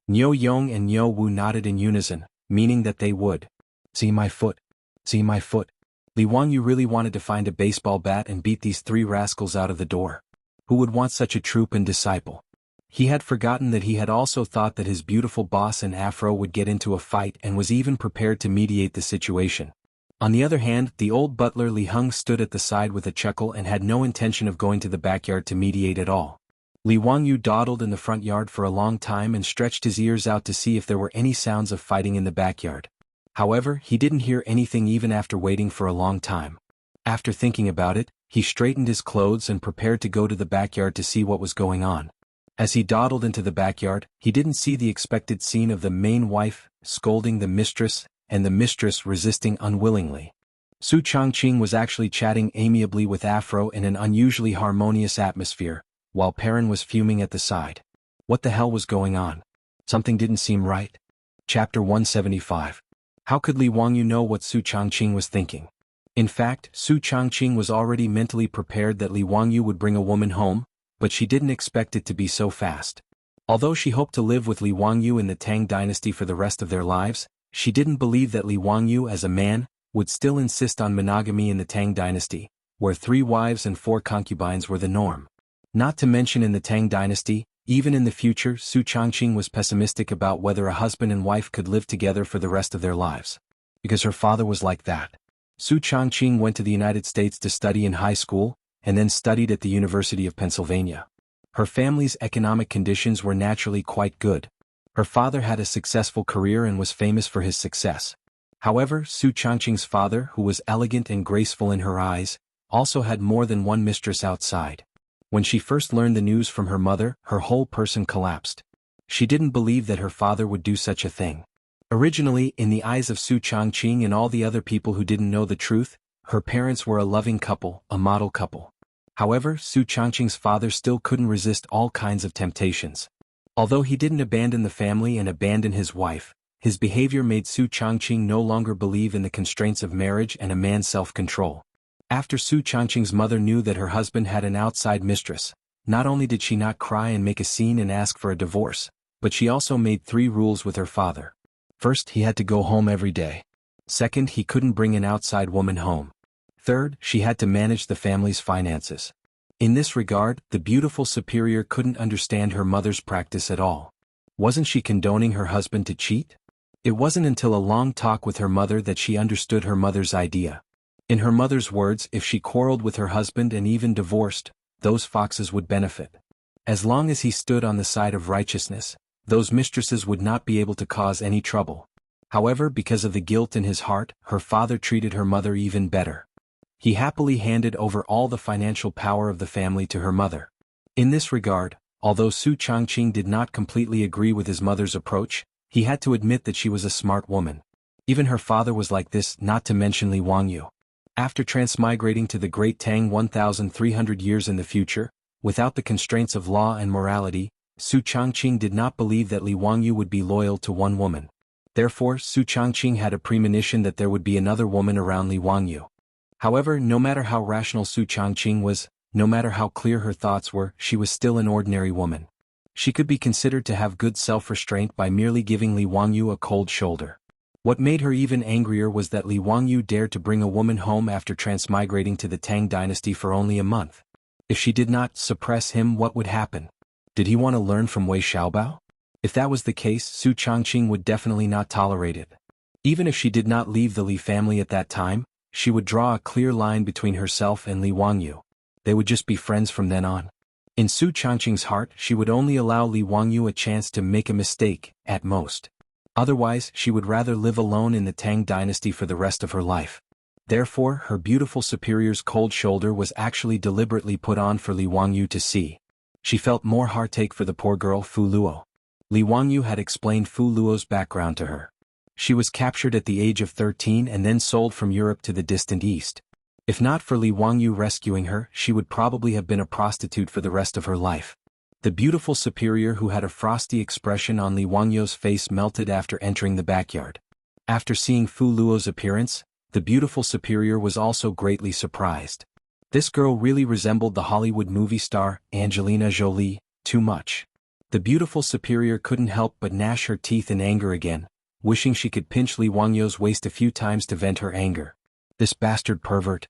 Niu Yong and Niu Wu nodded in unison, meaning that they would. "See my foot? See my foot?" Li Wangyu really wanted to find a baseball bat and beat these three rascals out of the door. Who would want such a troop and disciple? He had forgotten that he had also thought that his beautiful boss and Afro would get into a fight and was even prepared to mediate the situation. On the other hand, the old butler Li Heng stood at the side with a chuckle and had no intention of going to the backyard to mediate at all. Li Wangyu dawdled in the front yard for a long time and stretched his ears out to see if there were any sounds of fighting in the backyard. However, he didn't hear anything even after waiting for a long time. After thinking about it, he straightened his clothes and prepared to go to the backyard to see what was going on. As he dawdled into the backyard, he didn't see the expected scene of the main wife scolding the mistress and the mistress resisting unwillingly. Su Changqing was actually chatting amiably with Afro in an unusually harmonious atmosphere, while Perrin was fuming at the side. What the hell was going on? Something didn't seem right. Chapter 175. How could Li Wangyu know what Su Changqing was thinking? In fact, Su Changqing was already mentally prepared that Li Wangyu would bring a woman home, but she didn't expect it to be so fast. Although she hoped to live with Li Wangyu in the Tang dynasty for the rest of their lives, she didn't believe that Li Wangyu as a man would still insist on monogamy in the Tang dynasty, where 3 wives and 4 concubines were the norm. Not to mention in the Tang dynasty, even in the future, Su Changqing was pessimistic about whether a husband and wife could live together for the rest of their lives. Because her father was like that. Su Changqing went to the United States to study in high school, and then studied at the University of Pennsylvania. Her family's economic conditions were naturally quite good. Her father had a successful career and was famous for his success. However, Su Changqing's father, who was elegant and graceful in her eyes, also had more than one mistress outside. When she first learned the news from her mother, her whole person collapsed. She didn't believe that her father would do such a thing. Originally, in the eyes of Su Changqing and all the other people who didn't know the truth, her parents were a loving couple, a model couple. However, Su Changqing's father still couldn't resist all kinds of temptations. Although he didn't abandon the family and abandon his wife, his behavior made Su Changqing no longer believe in the constraints of marriage and a man's self-control. After Su Changqing's mother knew that her husband had an outside mistress, not only did she not cry and make a scene and ask for a divorce, but she also made 3 rules with her father. First, he had to go home every day. Second, he couldn't bring an outside woman home. Third, she had to manage the family's finances. In this regard, the beautiful superior couldn't understand her mother's practice at all. Wasn't she condoning her husband to cheat? It wasn't until a long talk with her mother that she understood her mother's idea. In her mother's words, if she quarreled with her husband and even divorced, those foxes would benefit. As long as he stood on the side of righteousness, those mistresses would not be able to cause any trouble. However, because of the guilt in his heart, her father treated her mother even better. He happily handed over all the financial power of the family to her mother. In this regard, although Su Changqing did not completely agree with his mother's approach, he had to admit that she was a smart woman. Even her father was like this, not to mention Li Wangyu. After transmigrating to the Great Tang 1,300 years in the future, without the constraints of law and morality, Su Changqing did not believe that Li Wangyu would be loyal to one woman. Therefore, Su Changqing had a premonition that there would be another woman around Li Wangyu. However, no matter how rational Su Changqing was, no matter how clear her thoughts were, she was still an ordinary woman. She could be considered to have good self-restraint by merely giving Li Wangyu a cold shoulder. What made her even angrier was that Li Wangyu dared to bring a woman home after transmigrating to the Tang dynasty for only a month. If she did not suppress him, what would happen? Did he want to learn from Wei Xiaobao? If that was the case, Su Changqing would definitely not tolerate it. Even if she did not leave the Li family at that time, she would draw a clear line between herself and Li Wangyu. They would just be friends from then on. In Su Changqing's heart, she would only allow Li Wangyu a chance to make a mistake, at most. Otherwise, she would rather live alone in the Tang dynasty for the rest of her life. Therefore, her beautiful superior's cold shoulder was actually deliberately put on for Li Wangyu to see. She felt more heartache for the poor girl Fu Luo. Li Wangyu had explained Fu Luo's background to her. She was captured at the age of 13 and then sold from Europe to the distant East. If not for Li Wangyu rescuing her, she would probably have been a prostitute for the rest of her life. The beautiful superior who had a frosty expression on Li Wangyu's face melted after entering the backyard. After seeing Fu Luo's appearance, the beautiful superior was also greatly surprised. This girl really resembled the Hollywood movie star, Angelina Jolie, too much. The beautiful superior couldn't help but gnash her teeth in anger again, wishing she could pinch Li Wangyu's waist a few times to vent her anger. This bastard pervert.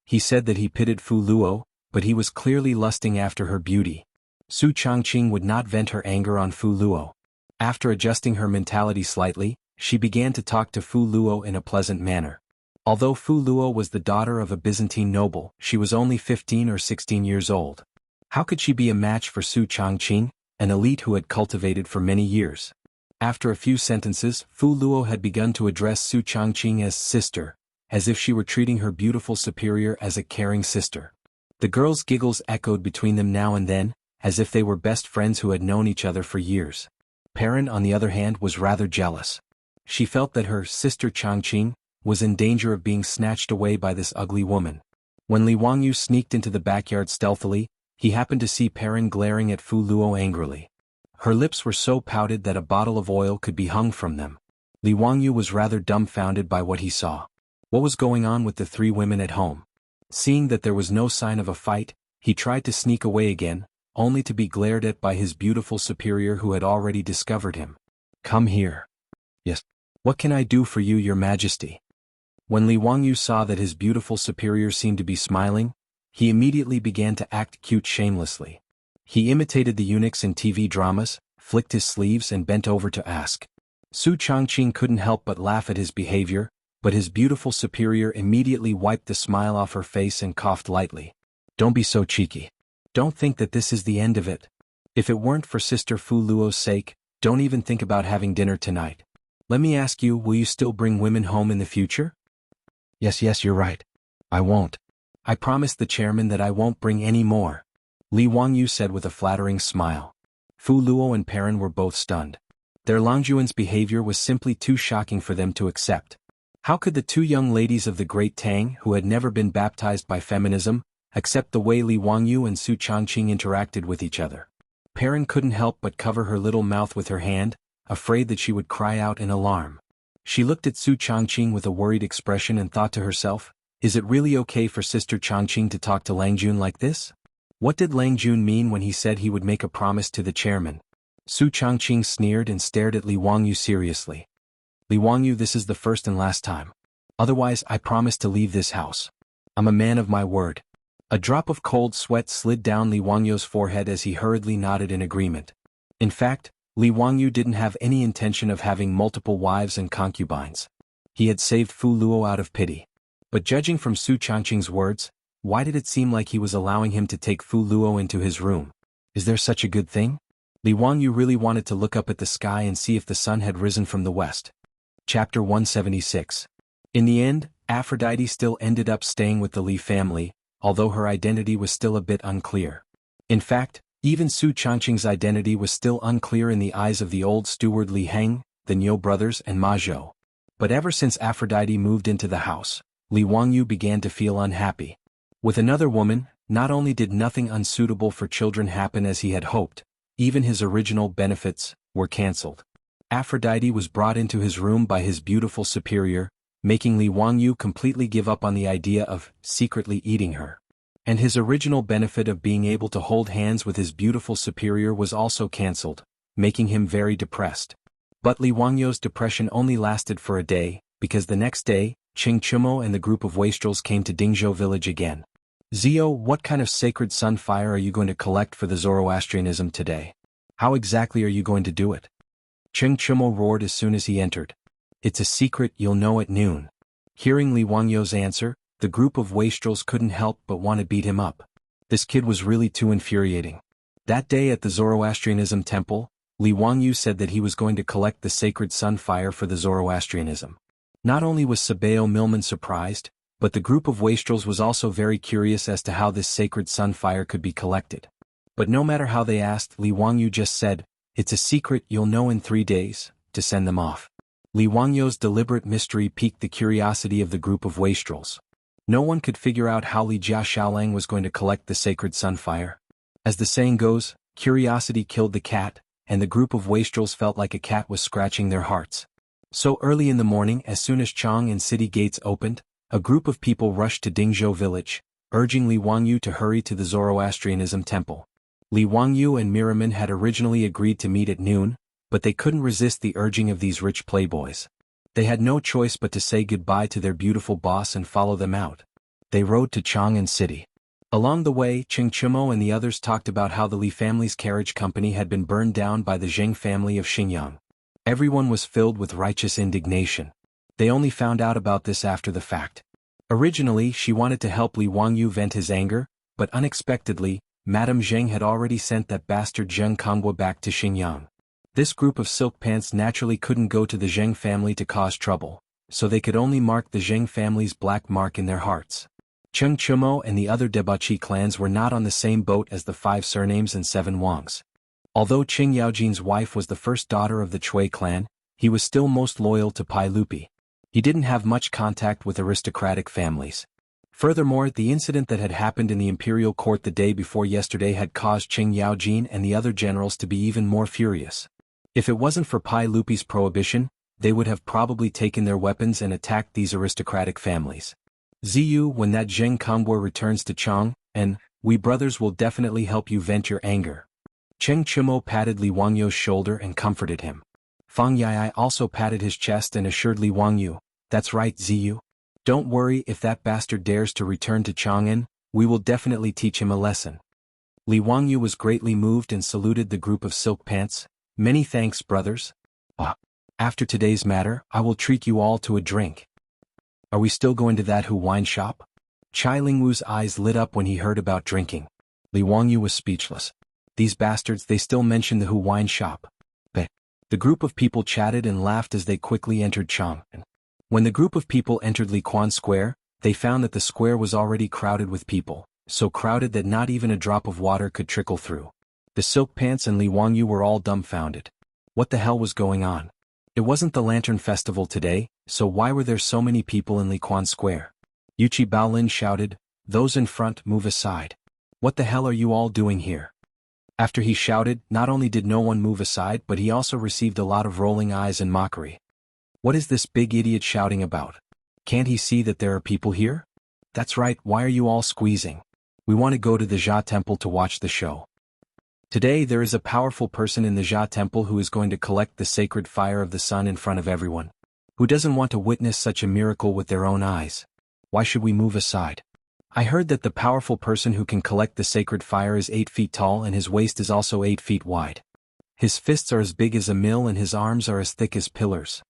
He said that he pitied Fu Luo, but he was clearly lusting after her beauty. Su Changqing would not vent her anger on Fu Luo. After adjusting her mentality slightly, she began to talk to Fu Luo in a pleasant manner. Although Fu Luo was the daughter of a Byzantine noble, she was only 15 or 16 years old. How could she be a match for Su Changqing, an elite who had cultivated for many years? After a few sentences, Fu Luo had begun to address Su Changqing as sister, as if she were treating her beautiful superior as a caring sister. The girls' giggles echoed between them now and then, as if they were best friends who had known each other for years. Perrin, on the other hand, was rather jealous. She felt that her sister Changqing was in danger of being snatched away by this ugly woman. When Li Wangyu sneaked into the backyard stealthily, he happened to see Perrin glaring at Fu Luo angrily. Her lips were so pouted that a bottle of oil could be hung from them. Li Wangyu was rather dumbfounded by what he saw. What was going on with the three women at home? Seeing that there was no sign of a fight, he tried to sneak away again, only to be glared at by his beautiful superior who had already discovered him. Come here. Yes. What can I do for you, your majesty? When Li Wangyu saw that his beautiful superior seemed to be smiling, he immediately began to act cute shamelessly. He imitated the eunuchs in TV dramas, flicked his sleeves and bent over to ask. Su Changqing couldn't help but laugh at his behavior, but his beautiful superior immediately wiped the smile off her face and coughed lightly. Don't be so cheeky. Don't think that this is the end of it. If it weren't for Sister Fu Luo's sake, don't even think about having dinner tonight. Let me ask you, will you still bring women home in the future? Yes, you're right. I won't. I promised the chairman that I won't bring any more. Li Wangyu said with a flattering smile. Fu Luo and Perrin were both stunned. Their Longjuan's behavior was simply too shocking for them to accept. How could the two young ladies of the great Tang, who had never been baptized by feminism, accept the way Li Wangyu and Su Changqing interacted with each other? Perrin couldn't help but cover her little mouth with her hand, afraid that she would cry out in alarm. She looked at Su Changqing with a worried expression and thought to herself, is it really okay for Sister Changqing to talk to Langjun like this? What did Langjun mean when he said he would make a promise to the chairman? Su Changqing sneered and stared at Li Wangyu seriously. Li Wangyu, this is the first and last time. Otherwise, I promise to leave this house. I'm a man of my word. A drop of cold sweat slid down Li Wangyu's forehead as he hurriedly nodded in agreement. In fact, Li Wangyu didn't have any intention of having multiple wives and concubines. He had saved Fu Luo out of pity. But judging from Su Changqing's words, why did it seem like he was allowing him to take Fu Luo into his room? Is there such a good thing? Li Wangyu really wanted to look up at the sky and see if the sun had risen from the west. Chapter 176. In the end, Aphrodite still ended up staying with the Li family, although her identity was still a bit unclear. In fact, even Su Changqing's identity was still unclear in the eyes of the old steward Li Heng, the Niu brothers and Ma Zhou. But ever since Aphrodite moved into the house, Li Wangyu began to feel unhappy. With another woman, not only did nothing unsuitable for children happen as he had hoped, even his original benefits were cancelled. Aphrodite was brought into his room by his beautiful superior, making Li Wangyu completely give up on the idea of secretly eating her. And his original benefit of being able to hold hands with his beautiful superior was also cancelled, making him very depressed. But Li Wangyou's depression only lasted for a day, because the next day, Qing Chumo and the group of wastrels came to Dingzhou village again. Zio, what kind of sacred sun fire are you going to collect for the Zoroastrianism today? How exactly are you going to do it? Qing Chumo roared as soon as he entered. It's a secret, you'll know at noon. Hearing Li Wangyou's answer, the group of wastrels couldn't help but want to beat him up. This kid was really too infuriating. That day at the Zoroastrianism temple, Li Wangyou said that he was going to collect the sacred sun fire for the Zoroastrianism. Not only was Sabeo Milman surprised, but the group of wastrels was also very curious as to how this sacred sun fire could be collected. But no matter how they asked, Li Wangyou just said, "It's a secret, you'll know in 3 days," to send them off. Li Wangyou's deliberate mystery piqued the curiosity of the group of wastrels. No one could figure out how Li Jia Xiaolang was going to collect the sacred sun fire. As the saying goes, curiosity killed the cat, and the group of wastrels felt like a cat was scratching their hearts. So early in the morning, as soon as Chang and city gates opened, a group of people rushed to Dingzhou village, urging Li Wangyou to hurry to the Zoroastrianism temple. Li Wangyou and Miraman had originally agreed to meet at noon, but they couldn't resist the urging of these rich playboys. They had no choice but to say goodbye to their beautiful boss and follow them out. They rode to Chang'an City. Along the way, Qing Chumo and the others talked about how the Li family's carriage company had been burned down by the Zheng family of Xinjiang. Everyone was filled with righteous indignation. They only found out about this after the fact. Originally, she wanted to help Li Wangyou vent his anger, but unexpectedly, Madame Zheng had already sent that bastard Zheng Kongbo back to Xinjiang. This group of silk pants naturally couldn't go to the Zheng family to cause trouble, so they could only mark the Zheng family's black mark in their hearts. Qing Chumo and the other debauchee clans were not on the same boat as the 5 surnames and 7 Wangs. Although Qing Yaojin's wife was the first daughter of the Chui clan, he was still most loyal to Pai Lupi. He didn't have much contact with aristocratic families. Furthermore, the incident that had happened in the imperial court the day before yesterday had caused Qing Yaojin and the other generals to be even more furious. If it wasn't for Pai Lupi's prohibition, they would have probably taken their weapons and attacked these aristocratic families. Ziyu, when that Zheng Kongbo returns to Chang, and we brothers will definitely help you vent your anger. Qing Chumo patted Li Wangyou's shoulder and comforted him. Fang Yai also patted his chest and assured Li Wangyou, "That's right, Ziyu. Don't worry, if that bastard dares to return to Chang'an, we will definitely teach him a lesson." Li Wangyou was greatly moved and saluted the group of silk pants. "Many thanks, brothers. After today's matter, I will treat you all to a drink. Are we still going to that Hu wine shop?" Chai Lingwu's eyes lit up when he heard about drinking. Li Wangyou was speechless. These bastards, they still mention the Hu wine shop. The group of people chatted and laughed as they quickly entered Chang'an. When the group of people entered Liquan Square, they found that the square was already crowded with people, so crowded that not even a drop of water could trickle through. The silk pants and Li Wangyou were all dumbfounded. What the hell was going on? It wasn't the Lantern Festival today, so why were there so many people in Liquan Square? Yuchi Baolin shouted, "Those in front, move aside. What the hell are you all doing here?" After he shouted, not only did no one move aside but he also received a lot of rolling eyes and mockery. What is this big idiot shouting about? Can't he see that there are people here? That's right, why are you all squeezing? We want to go to the Jia Temple to watch the show. Today there is a powerful person in the Jia Temple who is going to collect the sacred fire of the sun in front of everyone. Who doesn't want to witness such a miracle with their own eyes? Why should we move aside? I heard that the powerful person who can collect the sacred fire is 8 feet tall and his waist is also 8 feet wide. His fists are as big as a mill and his arms are as thick as pillars.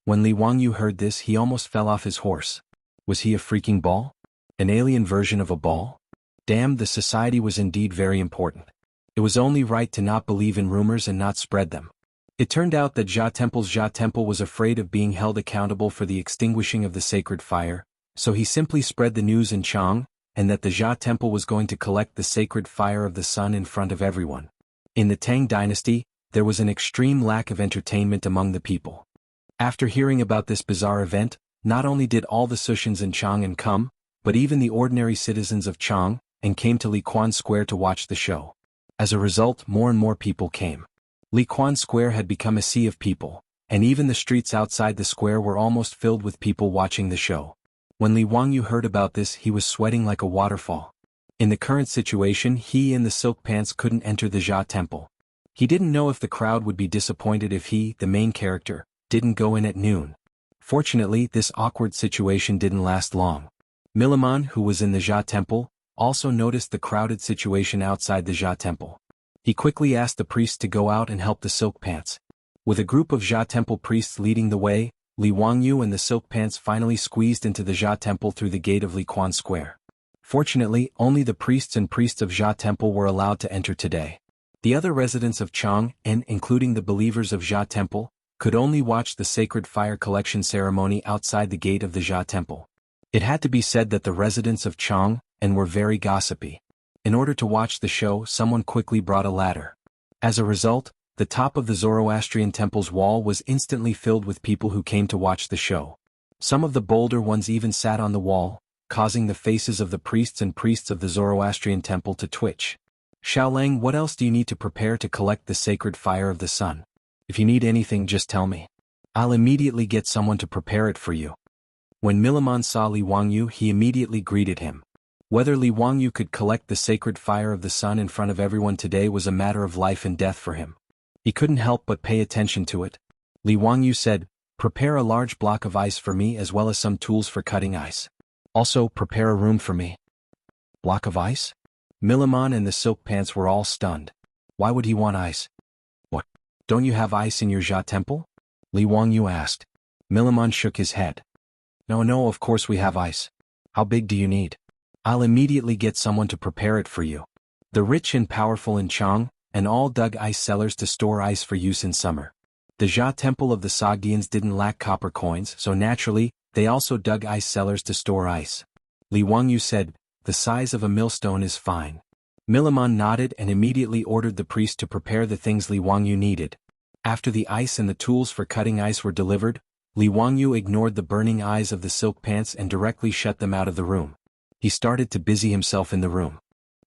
When Li Wangyou heard this, he almost fell off his horse. Was he a freaking ball? An alien version of a ball? Damn, the society was indeed very important. It was only right to not believe in rumors and not spread them. It turned out that Jia Temple was afraid of being held accountable for the extinguishing of the sacred fire, so he simply spread the news in Chang, and that the Jia Temple was going to collect the sacred fire of the sun in front of everyone. In the Tang dynasty, there was an extreme lack of entertainment among the people. After hearing about this bizarre event, not only did all the Sushans in Chang'an come, but even the ordinary citizens of Chang, and came to Liquan Square to watch the show. As a result, more and more people came. Liquan Square had become a sea of people, and even the streets outside the square were almost filled with people watching the show. When Li Wangyou heard about this, he was sweating like a waterfall. In the current situation, he and the silk pants couldn't enter the Jia Temple. He didn't know if the crowd would be disappointed if he, the main character, didn't go in at noon. Fortunately, this awkward situation didn't last long. Milimon, who was in the Jia temple, also noticed the crowded situation outside the Jia temple. He quickly asked the priests to go out and help the Silk Pants. With a group of Jia temple priests leading the way, Li Wangyu and the Silk Pants finally squeezed into the Jia temple through the gate of Li Quan Square. Fortunately, only the priests and priests of Jia temple were allowed to enter today. The other residents of Chang, and including the believers of Jia temple, could only watch the sacred fire collection ceremony outside the gate of the Jia temple. It had to be said that the residents of Chang, and were very gossipy. In order to watch the show, someone quickly brought a ladder. As a result, the top of the Zoroastrian temple's wall was instantly filled with people who came to watch the show. Some of the bolder ones even sat on the wall, causing the faces of the priests and priests of the Zoroastrian temple to twitch. Xiaolang, what else do you need to prepare to collect the sacred fire of the sun? If you need anything, just tell me. I'll immediately get someone to prepare it for you. When Milimon saw Li Wangyu, he immediately greeted him. Whether Li Wangyu could collect the sacred fire of the sun in front of everyone today was a matter of life and death for him. He couldn't help but pay attention to it. Li Wangyu said, "Prepare a large block of ice for me as well as some tools for cutting ice. Also, prepare a room for me." Block of ice? Milimon and the Silk Pants were all stunned. Why would he want ice? What? Don't you have ice in your Jia temple? Li Wangyu asked. Milimon shook his head. No, of course we have ice. How big do you need? I'll immediately get someone to prepare it for you. The rich and powerful in Chang, and all dug ice cellars to store ice for use in summer. The Jia temple of the Sogdians didn't lack copper coins, so naturally, they also dug ice cellars to store ice. Li Wangyu said, "The size of a millstone is fine." Milimon nodded and immediately ordered the priest to prepare the things Li Wangyu needed. After the ice and the tools for cutting ice were delivered, Li Wangyu ignored the burning eyes of the Silk Pants and directly shut them out of the room. He started to busy himself in the room.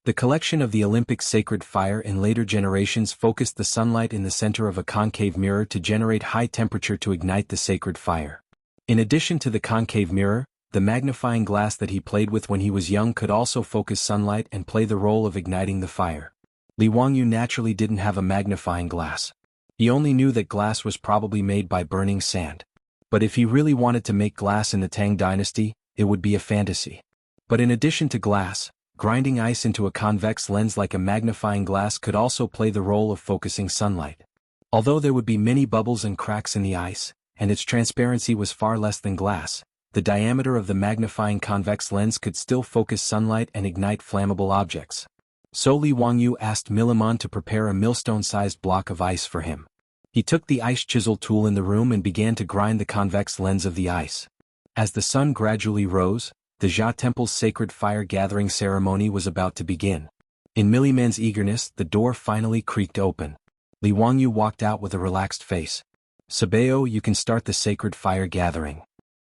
The collection of the Olympic sacred fire in later generations focused the sunlight in the center of a concave mirror to generate high temperature to ignite the sacred fire. In addition to the concave mirror, the magnifying glass that he played with when he was young could also focus sunlight and play the role of igniting the fire. Li Wangyu naturally didn't have a magnifying glass. He only knew that glass was probably made by burning sand. But if he really wanted to make glass in the Tang dynasty, it would be a fantasy. But in addition to glass, grinding ice into a convex lens like a magnifying glass could also play the role of focusing sunlight. Although there would be many bubbles and cracks in the ice, and its transparency was far less than glass, the diameter of the magnifying convex lens could still focus sunlight and ignite flammable objects. So Li Wangyu asked Milimon to prepare a millstone-sized block of ice for him. He took the ice chisel tool in the room and began to grind the convex lens of the ice. As the sun gradually rose, the Jia temple's sacred fire gathering ceremony was about to begin. In Miliman's eagerness, the door finally creaked open. Li Wangyu walked out with a relaxed face. "Sabeo, you can start the sacred fire gathering."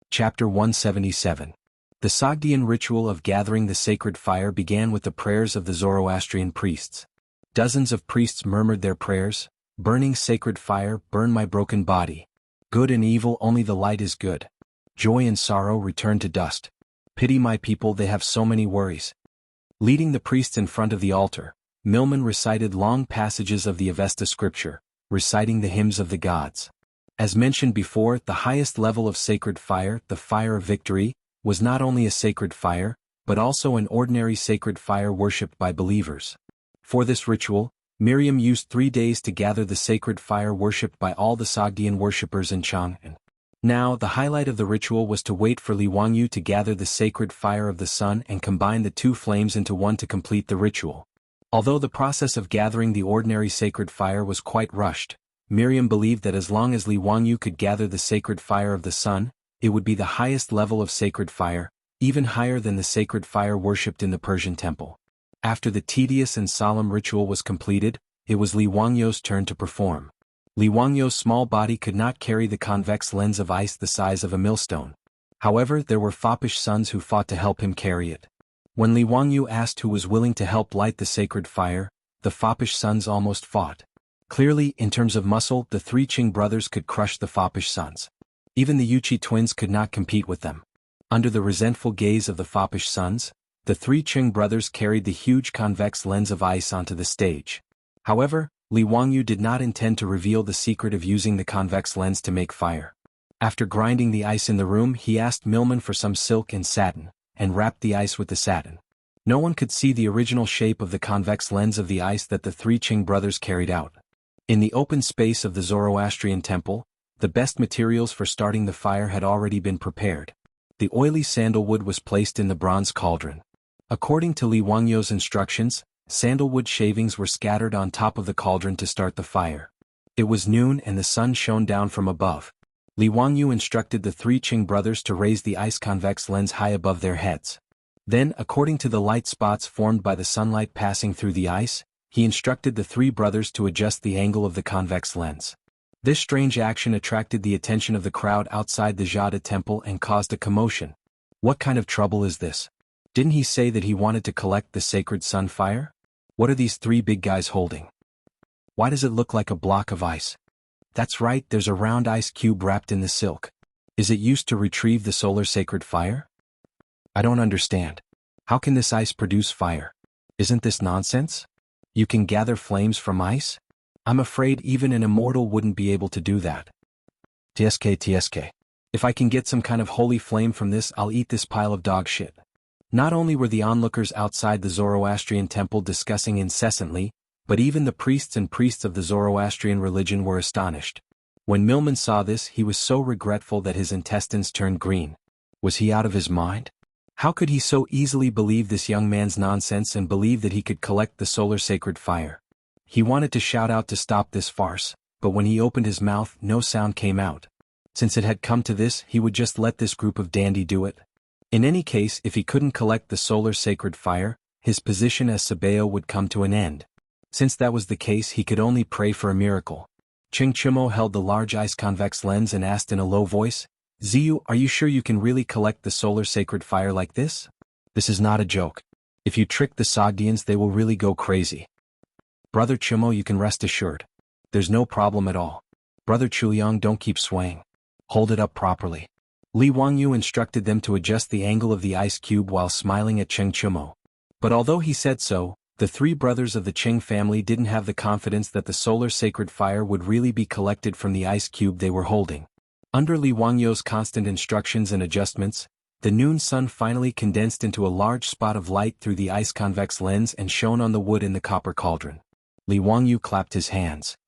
Chapter 177. The Sogdian ritual of gathering the sacred fire began with the prayers of the Zoroastrian priests. Dozens of priests murmured their prayers, "Burning sacred fire, burn my broken body. Good and evil, only the light is good. Joy and sorrow return to dust. Pity my people, they have so many worries." Leading the priests in front of the altar, Milman recited long passages of the Avesta scripture, reciting the hymns of the gods. As mentioned before, the highest level of sacred fire, the fire of victory, was not only a sacred fire, but also an ordinary sacred fire worshipped by believers. For this ritual, Miriam used 3 days to gather the sacred fire worshipped by all the Sogdian worshippers in Chang'an. Now, the highlight of the ritual was to wait for Li Wangyu to gather the sacred fire of the sun and combine the two flames into one to complete the ritual. Although the process of gathering the ordinary sacred fire was quite rushed, Miriam believed that as long as Li Wangyu could gather the sacred fire of the sun, it would be the highest level of sacred fire, even higher than the sacred fire worshipped in the Persian temple. After the tedious and solemn ritual was completed, it was Li Wangyu's turn to perform. Li Wangyu's small body could not carry the convex lens of ice the size of a millstone. However, there were foppish sons who fought to help him carry it. When Li Wangyu asked who was willing to help light the sacred fire, the foppish sons almost fought. Clearly, in terms of muscle, the 3 Qing brothers could crush the foppish sons. Even the Yuchi twins could not compete with them. Under the resentful gaze of the foppish sons, the 3 Qing brothers carried the huge convex lens of ice onto the stage. However, Li Wangyu did not intend to reveal the secret of using the convex lens to make fire. After grinding the ice in the room, he asked Milman for some silk and satin, and wrapped the ice with the satin. No one could see the original shape of the convex lens of the ice that the three Qing brothers carried out. In the open space of the Zoroastrian temple, the best materials for starting the fire had already been prepared. The oily sandalwood was placed in the bronze cauldron. According to Li Wangyu's instructions, sandalwood shavings were scattered on top of the cauldron to start the fire. It was noon and the sun shone down from above. Li Wangyu instructed the three Qing brothers to raise the ice convex lens high above their heads. Then, according to the light spots formed by the sunlight passing through the ice, he instructed the three brothers to adjust the angle of the convex lens. This strange action attracted the attention of the crowd outside the Jade temple and caused a commotion. What kind of trouble is this? Didn't he say that he wanted to collect the sacred sun fire? What are these three big guys holding? Why does it look like a block of ice? That's right, there's a round ice cube wrapped in the silk. Is it used to retrieve the solar sacred fire? I don't understand. How can this ice produce fire? Isn't this nonsense? You can gather flames from ice? I'm afraid even an immortal wouldn't be able to do that. TSK. If I can get some kind of holy flame from this, I'll eat this pile of dog shit. Not only were the onlookers outside the Zoroastrian temple discussing incessantly, but even the priests of the Zoroastrian religion were astonished. When Milman saw this, he was so regretful that his intestines turned green. Was he out of his mind? How could he so easily believe this young man's nonsense and believe that he could collect the solar sacred fire? He wanted to shout out to stop this farce, but when he opened his mouth, no sound came out. Since it had come to this, he would just let this group of dandy do it. In any case, if he couldn't collect the solar sacred fire, his position as Sabeo would come to an end. Since that was the case, he could only pray for a miracle. Qing Chumo held the large ice convex lens and asked in a low voice, "Ziyu, are you sure you can really collect the solar sacred fire like this? This is not a joke. If you trick the Sogdians, they will really go crazy." "Brother Chumo, you can rest assured. There's no problem at all. Brother Chuyang, don't keep swaying. Hold it up properly." Li Wangyu instructed them to adjust the angle of the ice cube while smiling at Qing Chumo. But although he said so, the three brothers of the Qing family didn't have the confidence that the solar sacred fire would really be collected from the ice cube they were holding. Under Li Wangyu's constant instructions and adjustments, the noon sun finally condensed into a large spot of light through the ice convex lens and shone on the wood in the copper cauldron. Li Wangyu clapped his hands.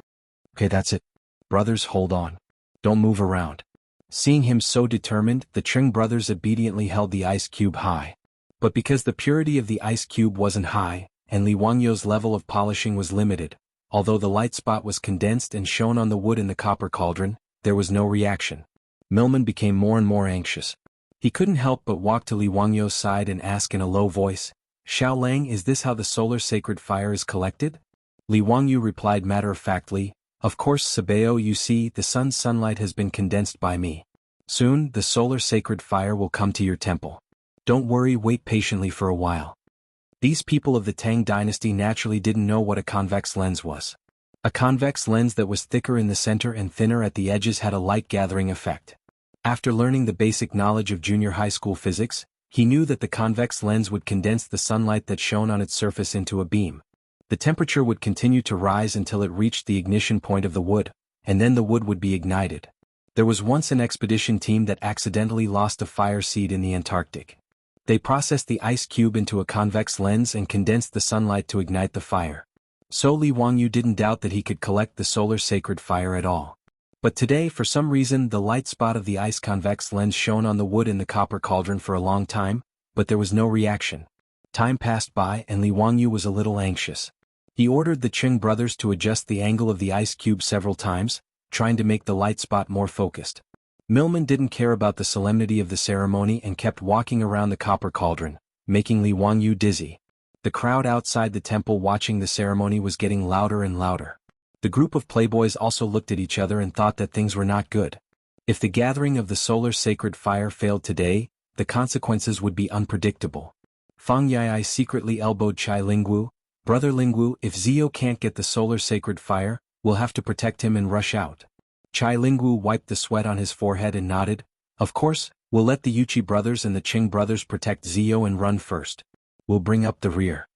"Okay, that's it. Brothers, hold on. Don't move around." Seeing him so determined, the Qing brothers obediently held the ice cube high. But because the purity of the ice cube wasn't high, and Li Wangyu's level of polishing was limited, although the light spot was condensed and shone on the wood in the copper cauldron, there was no reaction. Milman became more and more anxious. He couldn't help but walk to Li Wangyu's side and ask in a low voice, "Xiao Lang, is this how the solar sacred fire is collected?" Li Wangyu replied matter-of-factly, "Of course, Sabeo, you see, the sun's sunlight has been condensed by me. Soon, the solar sacred fire will come to your temple. Don't worry, wait patiently for a while." These people of the Tang dynasty naturally didn't know what a convex lens was. A convex lens that was thicker in the center and thinner at the edges had a light-gathering effect. After learning the basic knowledge of junior high school physics, he knew that the convex lens would condense the sunlight that shone on its surface into a beam. The temperature would continue to rise until it reached the ignition point of the wood, and then the wood would be ignited. There was once an expedition team that accidentally lost a fire seed in the Antarctic. They processed the ice cube into a convex lens and condensed the sunlight to ignite the fire. So Li Wangyu didn't doubt that he could collect the solar sacred fire at all. But today, for some reason, the light spot of the ice convex lens shone on the wood in the copper cauldron for a long time, but there was no reaction. Time passed by and Li Wangyu was a little anxious. He ordered the Qing brothers to adjust the angle of the ice cube several times, trying to make the light spot more focused. Milman didn't care about the solemnity of the ceremony and kept walking around the copper cauldron, making Li Wangyu dizzy. The crowd outside the temple watching the ceremony was getting louder and louder. The group of playboys also looked at each other and thought that things were not good. If the gathering of the solar sacred fire failed today, the consequences would be unpredictable. Fang Yai secretly elbowed Chai Lingwu. "Brother Lingwu, if Zio can't get the solar sacred fire, we'll have to protect him and rush out." Chai Lingwu wiped the sweat on his forehead and nodded. "Of course, we'll let the Yuchi brothers and the Qing brothers protect Zio and run first. We'll bring up the rear."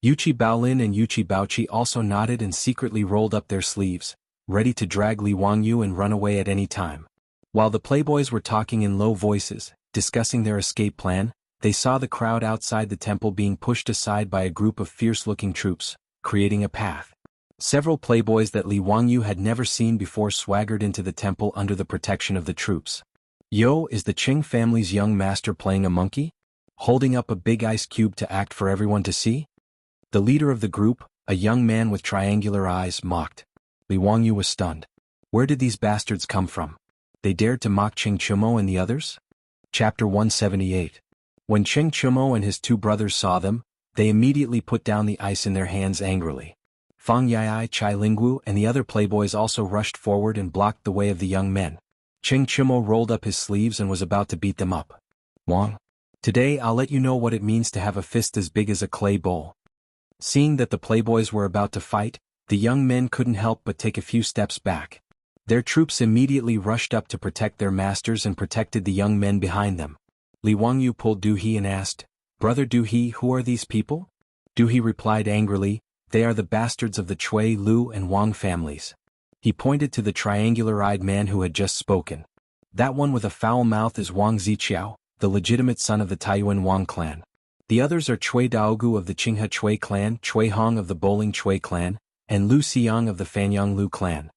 Yuchi Baolin and Yuchi Baoqi also nodded and secretly rolled up their sleeves, ready to drag Li Wangyu and run away at any time. While the playboys were talking in low voices, discussing their escape plan, they saw the crowd outside the temple being pushed aside by a group of fierce-looking troops, creating a path. Several playboys that Li Wangyu had never seen before swaggered into the temple under the protection of the troops. Yo, is the Qing family's young master playing a monkey? Holding up a big ice cube to act for everyone to see? The leader of the group, a young man with triangular eyes, mocked. Li Wangyu was stunned. Where did these bastards come from? They dared to mock Qing Chumo and the others? Chapter 178. When Qing Chumo and his two brothers saw them, they immediately put down the ice in their hands angrily. Fang Yai, Chai Lingwu and the other playboys also rushed forward and blocked the way of the young men. Qing Chumo rolled up his sleeves and was about to beat them up. Wang, today I'll let you know what it means to have a fist as big as a clay bowl. Seeing that the playboys were about to fight, the young men couldn't help but take a few steps back. Their troops immediately rushed up to protect their masters and protected the young men behind them. Li Wangyu pulled Du He and asked, "Brother Du He, who are these people?" Du He replied angrily, "They are the bastards of the Cui, Lu and Wang families." He pointed to the triangular-eyed man who had just spoken. That one with a foul mouth is Wang Ziqiao, the legitimate son of the Taiyuan Wang clan. The others are Cui Daogu of the Qinghe Cui clan, Cui Hong of the Bowling Cui clan, and Lu Xiang of the Fanyang Lu clan.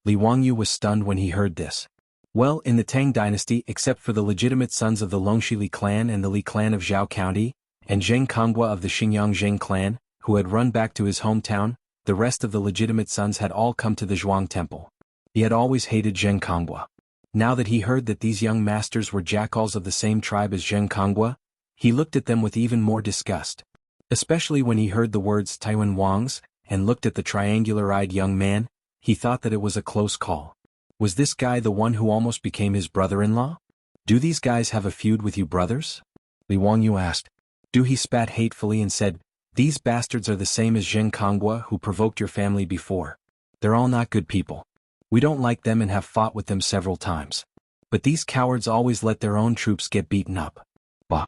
Li Wangyu was stunned when he heard this. Well, in the Tang dynasty, except for the legitimate sons of the Longxi Li clan and the Li clan of Zhao County, and Zheng Konghua of the Xingyang Zheng clan, who had run back to his hometown, the rest of the legitimate sons had all come to the Zhuang temple. He had always hated Zheng Konghua. Now that he heard that these young masters were jackals of the same tribe as Zheng Konghua, he looked at them with even more disgust. Especially when he heard the words Taiwan Wangs, and looked at the triangular-eyed young man, he thought that it was a close call. Was this guy the one who almost became his brother-in-law? Do these guys have a feud with you brothers? Li Wangyu asked. Du He spat hatefully and said, "These bastards are the same as Zheng Konghua who provoked your family before. They're all not good people. We don't like them and have fought with them several times. But these cowards always let their own troops get beaten up." Bah.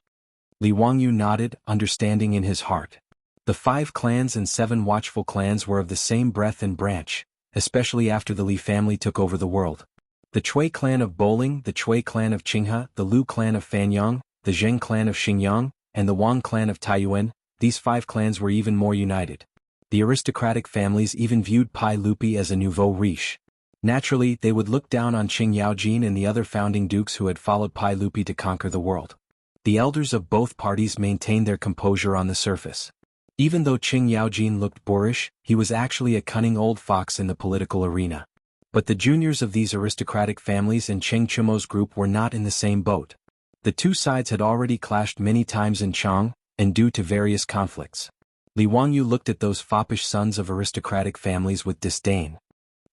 Li Wangyu nodded, understanding in his heart. The 5 clans and 7 watchful clans were of the same breadth and branch, especially after the Li family took over the world. The Cui clan of Bowling, the Cui clan of Qinghe, the Lu clan of Fanyang, the Zheng clan of Xingyang, and the Wang clan of Taiyuan, these 5 clans were even more united. The aristocratic families even viewed Pai Lupi as a nouveau riche. Naturally, they would look down on Qing Yaojin and the other founding dukes who had followed Pai Lupi to conquer the world. The elders of both parties maintained their composure on the surface. Even though Qing Yaojin looked boorish, he was actually a cunning old fox in the political arena. But the juniors of these aristocratic families and Qing Chumo's group were not in the same boat. The two sides had already clashed many times in Chang, and due to various conflicts. Li Wangyu looked at those foppish sons of aristocratic families with disdain.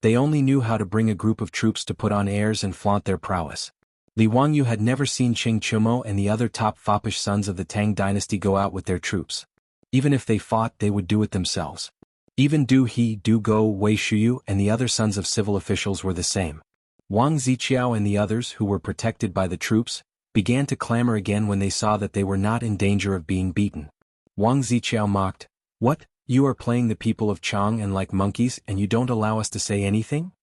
They only knew how to bring a group of troops to put on airs and flaunt their prowess. Li Wangyu had never seen Qing Chumo and the other top foppish sons of the Tang dynasty go out with their troops. Even if they fought, they would do it themselves. Even Du He, Du Go, Wei Shuyu and the other sons of civil officials were the same. Wang Ziqiao and the others who were protected by the troops, began to clamor again when they saw that they were not in danger of being beaten. Wang Ziqiao mocked, "What, you are playing the people of Chang and like monkeys and you don't allow us to say anything?"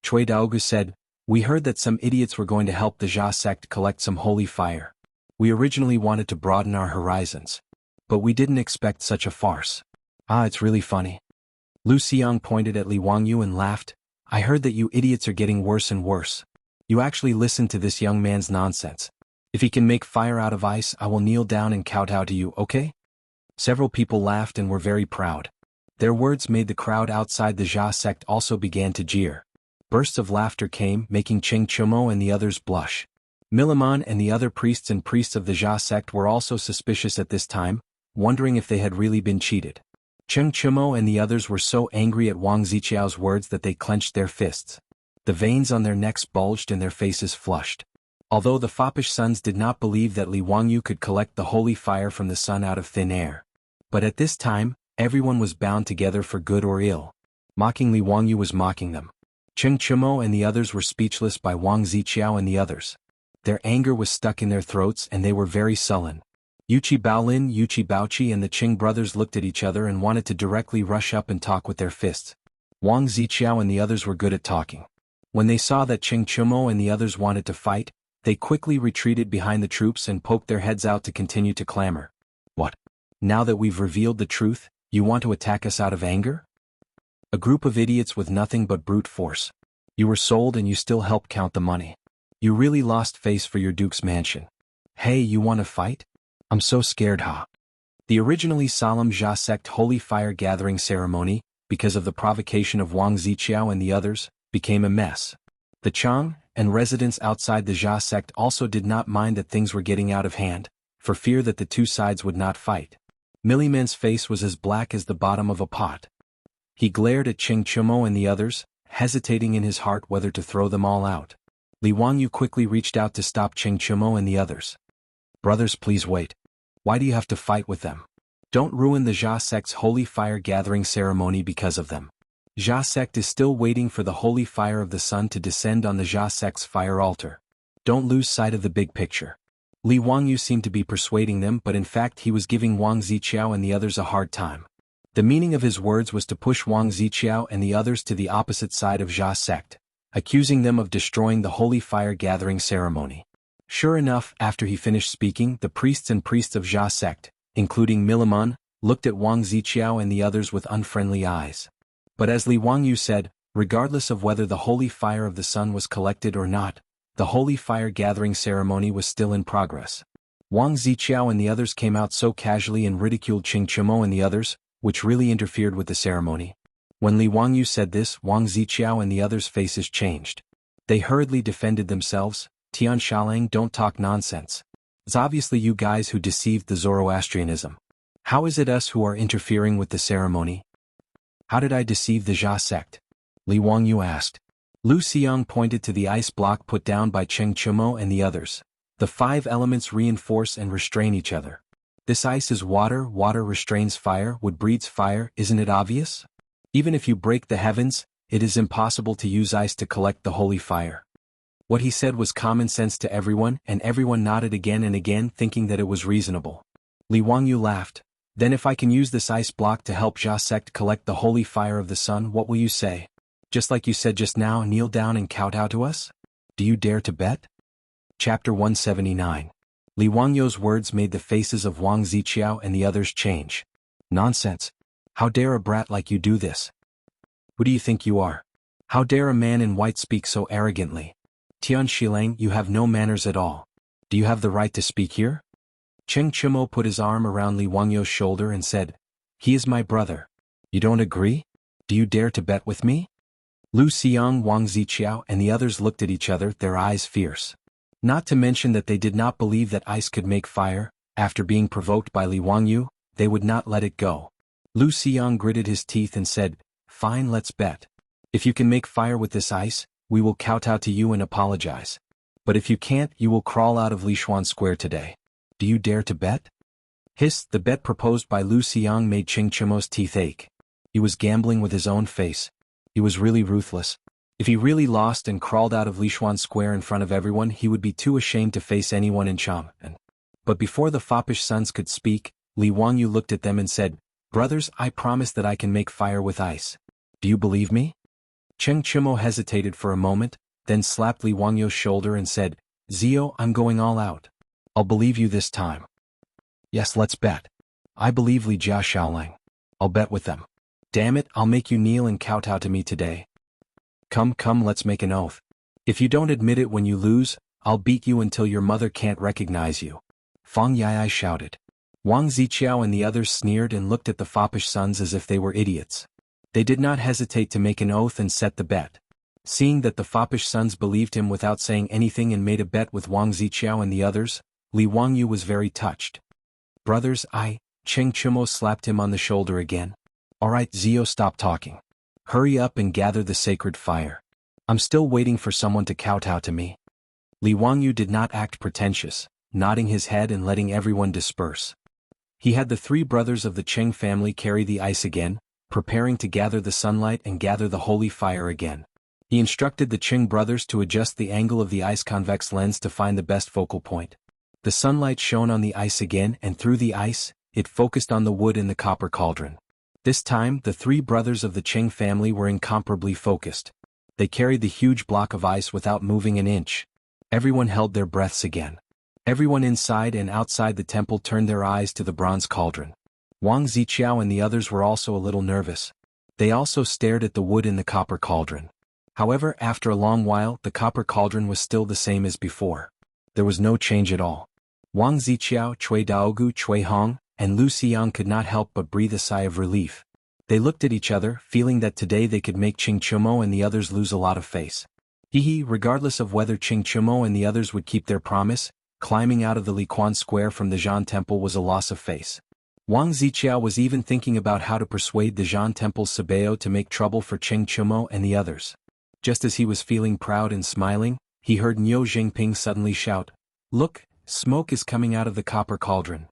Cui Daogu said, "We heard that some idiots were going to help the Jia sect collect some holy fire. We originally wanted to broaden our horizons. But we didn't expect such a farce. Ah, it's really funny." Lu Xiang pointed at Li Wangyu and laughed, "I heard that you idiots are getting worse and worse. You actually listen to this young man's nonsense. If he can make fire out of ice, I will kneel down and kowtow to you, okay?" Several people laughed and were very proud. Their words made the crowd outside the Jia sect also began to jeer. Bursts of laughter came, making Qing Chumo and the others blush. Miliman and the other priests of the Jia sect were also suspicious at this time, wondering if they had really been cheated. Qing Chumo and the others were so angry at Wang Ziqiao's words that they clenched their fists. The veins on their necks bulged and their faces flushed. Although the foppish sons did not believe that Li Wangyu could collect the holy fire from the sun out of thin air. But at this time, everyone was bound together for good or ill. Mocking Li Wangyu was mocking them. Qing Chumo and the others were speechless by Wang Ziqiao and the others. Their anger was stuck in their throats and they were very sullen. Yuchi Baolin, Yuchi Baoqi and the Qing brothers looked at each other and wanted to directly rush up and talk with their fists. Wang Ziqiao and the others were good at talking. When they saw that Qing Chumo and the others wanted to fight, they quickly retreated behind the troops and poked their heads out to continue to clamor. What? Now that we've revealed the truth, you want to attack us out of anger? A group of idiots with nothing but brute force. You were sold and you still help count the money. You really lost face for your duke's mansion. Hey, you want to fight? I'm so scared, huh? The originally solemn Jia sect holy fire gathering ceremony, because of the provocation of Wang Ziqiao and the others, became a mess. The Chang and residents outside the Jia sect also did not mind that things were getting out of hand, for fear that the two sides would not fight. Milliman's face was as black as the bottom of a pot. He glared at Qing Chumo and the others, hesitating in his heart whether to throw them all out. Li Wangyu quickly reached out to stop Qing Chumo and the others. Brothers, please wait. Why do you have to fight with them? Don't ruin the Jia sect's holy fire gathering ceremony because of them. Jia sect is still waiting for the holy fire of the sun to descend on the Jia sect's fire altar. Don't lose sight of the big picture. Li Wangyu seemed to be persuading them, but in fact he was giving Wang Ziqiao and the others a hard time. The meaning of his words was to push Wang Ziqiao and the others to the opposite side of Jia sect, accusing them of destroying the holy fire gathering ceremony. Sure enough, after he finished speaking, the priests of Jia sect, including Milliman, looked at Wang Ziqiao and the others with unfriendly eyes. But as Li Wangyu said, regardless of whether the holy fire of the sun was collected or not, the holy fire gathering ceremony was still in progress. Wang Ziqiao and the others came out so casually and ridiculed Qing Chumo and the others, which really interfered with the ceremony. When Li Wangyu said this, Wang Ziqiao and the others' faces changed. They hurriedly defended themselves. Tian Shaolang, don't talk nonsense. It's obviously you guys who deceived the Zoroastrianism. How is it us who are interfering with the ceremony? How did I deceive the Jia sect? Li Wangyu asked. Lu Xiang pointed to the ice block put down by Qing Chumo and the others. The 5 elements reinforce and restrain each other. This ice is water, water restrains fire, wood breeds fire, isn't it obvious? Even if you break the heavens, it is impossible to use ice to collect the holy fire. What he said was common sense to everyone, and everyone nodded again and again, thinking that it was reasonable. Li Wangyu laughed. Then if I can use this ice block to help Jia sect collect the holy fire of the sun, what will you say? Just like you said just now, kneel down and kowtow to us? Do you dare to bet? Chapter 179. Li Wangyu's words made the faces of Wang Ziqiao and the others change. Nonsense. How dare a brat like you do this? Who do you think you are? How dare a man in white speak so arrogantly? Tian Shilang, you have no manners at all. Do you have the right to speak here? Qing Chumo put his arm around Li Wangyu's shoulder and said, He is my brother. You don't agree? Do you dare to bet with me? Lu Xiang, Wang Ziqiao and the others looked at each other, their eyes fierce. Not to mention that they did not believe that ice could make fire. After being provoked by Li Wangyu, they would not let it go. Lu Xiang gritted his teeth and said, Fine, let's bet. If you can make fire with this ice, we will kowtow to you and apologize. But if you can't, you will crawl out of Lishuan Square today. Do you dare to bet? Hiss, the bet proposed by Lu Xiang made Qing Chumo's teeth ache. He was gambling with his own face. He was really ruthless. If he really lost and crawled out of Lishuan Square in front of everyone, he would be too ashamed to face anyone in Chang'an. But before the foppish sons could speak, Li Wangyu looked at them and said, Brothers, I promise that I can make fire with ice. Do you believe me? Qing Chumo hesitated for a moment, then slapped Li Wangyu's shoulder and said, Zio, I'm going all out. I'll believe you this time. Yes, let's bet. I believe Li Jia Shaolang. I'll bet with them. Damn it, I'll make you kneel and kowtow to me today. Come, let's make an oath. If you don't admit it when you lose, I'll beat you until your mother can't recognize you. Fang Yai shouted. Wang Ziqiao and the others sneered and looked at the foppish sons as if they were idiots. They did not hesitate to make an oath and set the bet. Seeing that the foppish sons believed him without saying anything and made a bet with Wang Ziqiao and the others, Li Wangyu was very touched. Brothers, Qing Chumo slapped him on the shoulder again. Alright, Zio, stop talking. Hurry up and gather the sacred fire. I'm still waiting for someone to kowtow to me. Li Wangyu did not act pretentious, nodding his head and letting everyone disperse. He had the 3 brothers of the Qing family carry the ice again, preparing to gather the sunlight and gather the holy fire again. He instructed the Qing brothers to adjust the angle of the ice convex lens to find the best focal point. The sunlight shone on the ice again, and through the ice, it focused on the wood in the copper cauldron. This time, the three brothers of the Cheng family were incomparably focused. They carried the huge block of ice without moving an inch. Everyone held their breaths again. Everyone inside and outside the temple turned their eyes to the bronze cauldron. Wang Ziqiao and the others were also a little nervous. They also stared at the wood in the copper cauldron. However, after a long while, the copper cauldron was still the same as before. There was no change at all. Wang Ziqiao, Cui Daogu, Cui Hong, and Lu Xiang could not help but breathe a sigh of relief. They looked at each other, feeling that today they could make Qing Chumo and the others lose a lot of face. Regardless of whether Qing Chumo and the others would keep their promise, climbing out of the Liquan Square from the Zhan Temple was a loss of face. Wang Ziqiao was even thinking about how to persuade the Zhan Temple's Sabeo to make trouble for Qing Chumo and the others. Just as he was feeling proud and smiling, he heard Niu Jingping suddenly shout, "Look, smoke is coming out of the copper cauldron."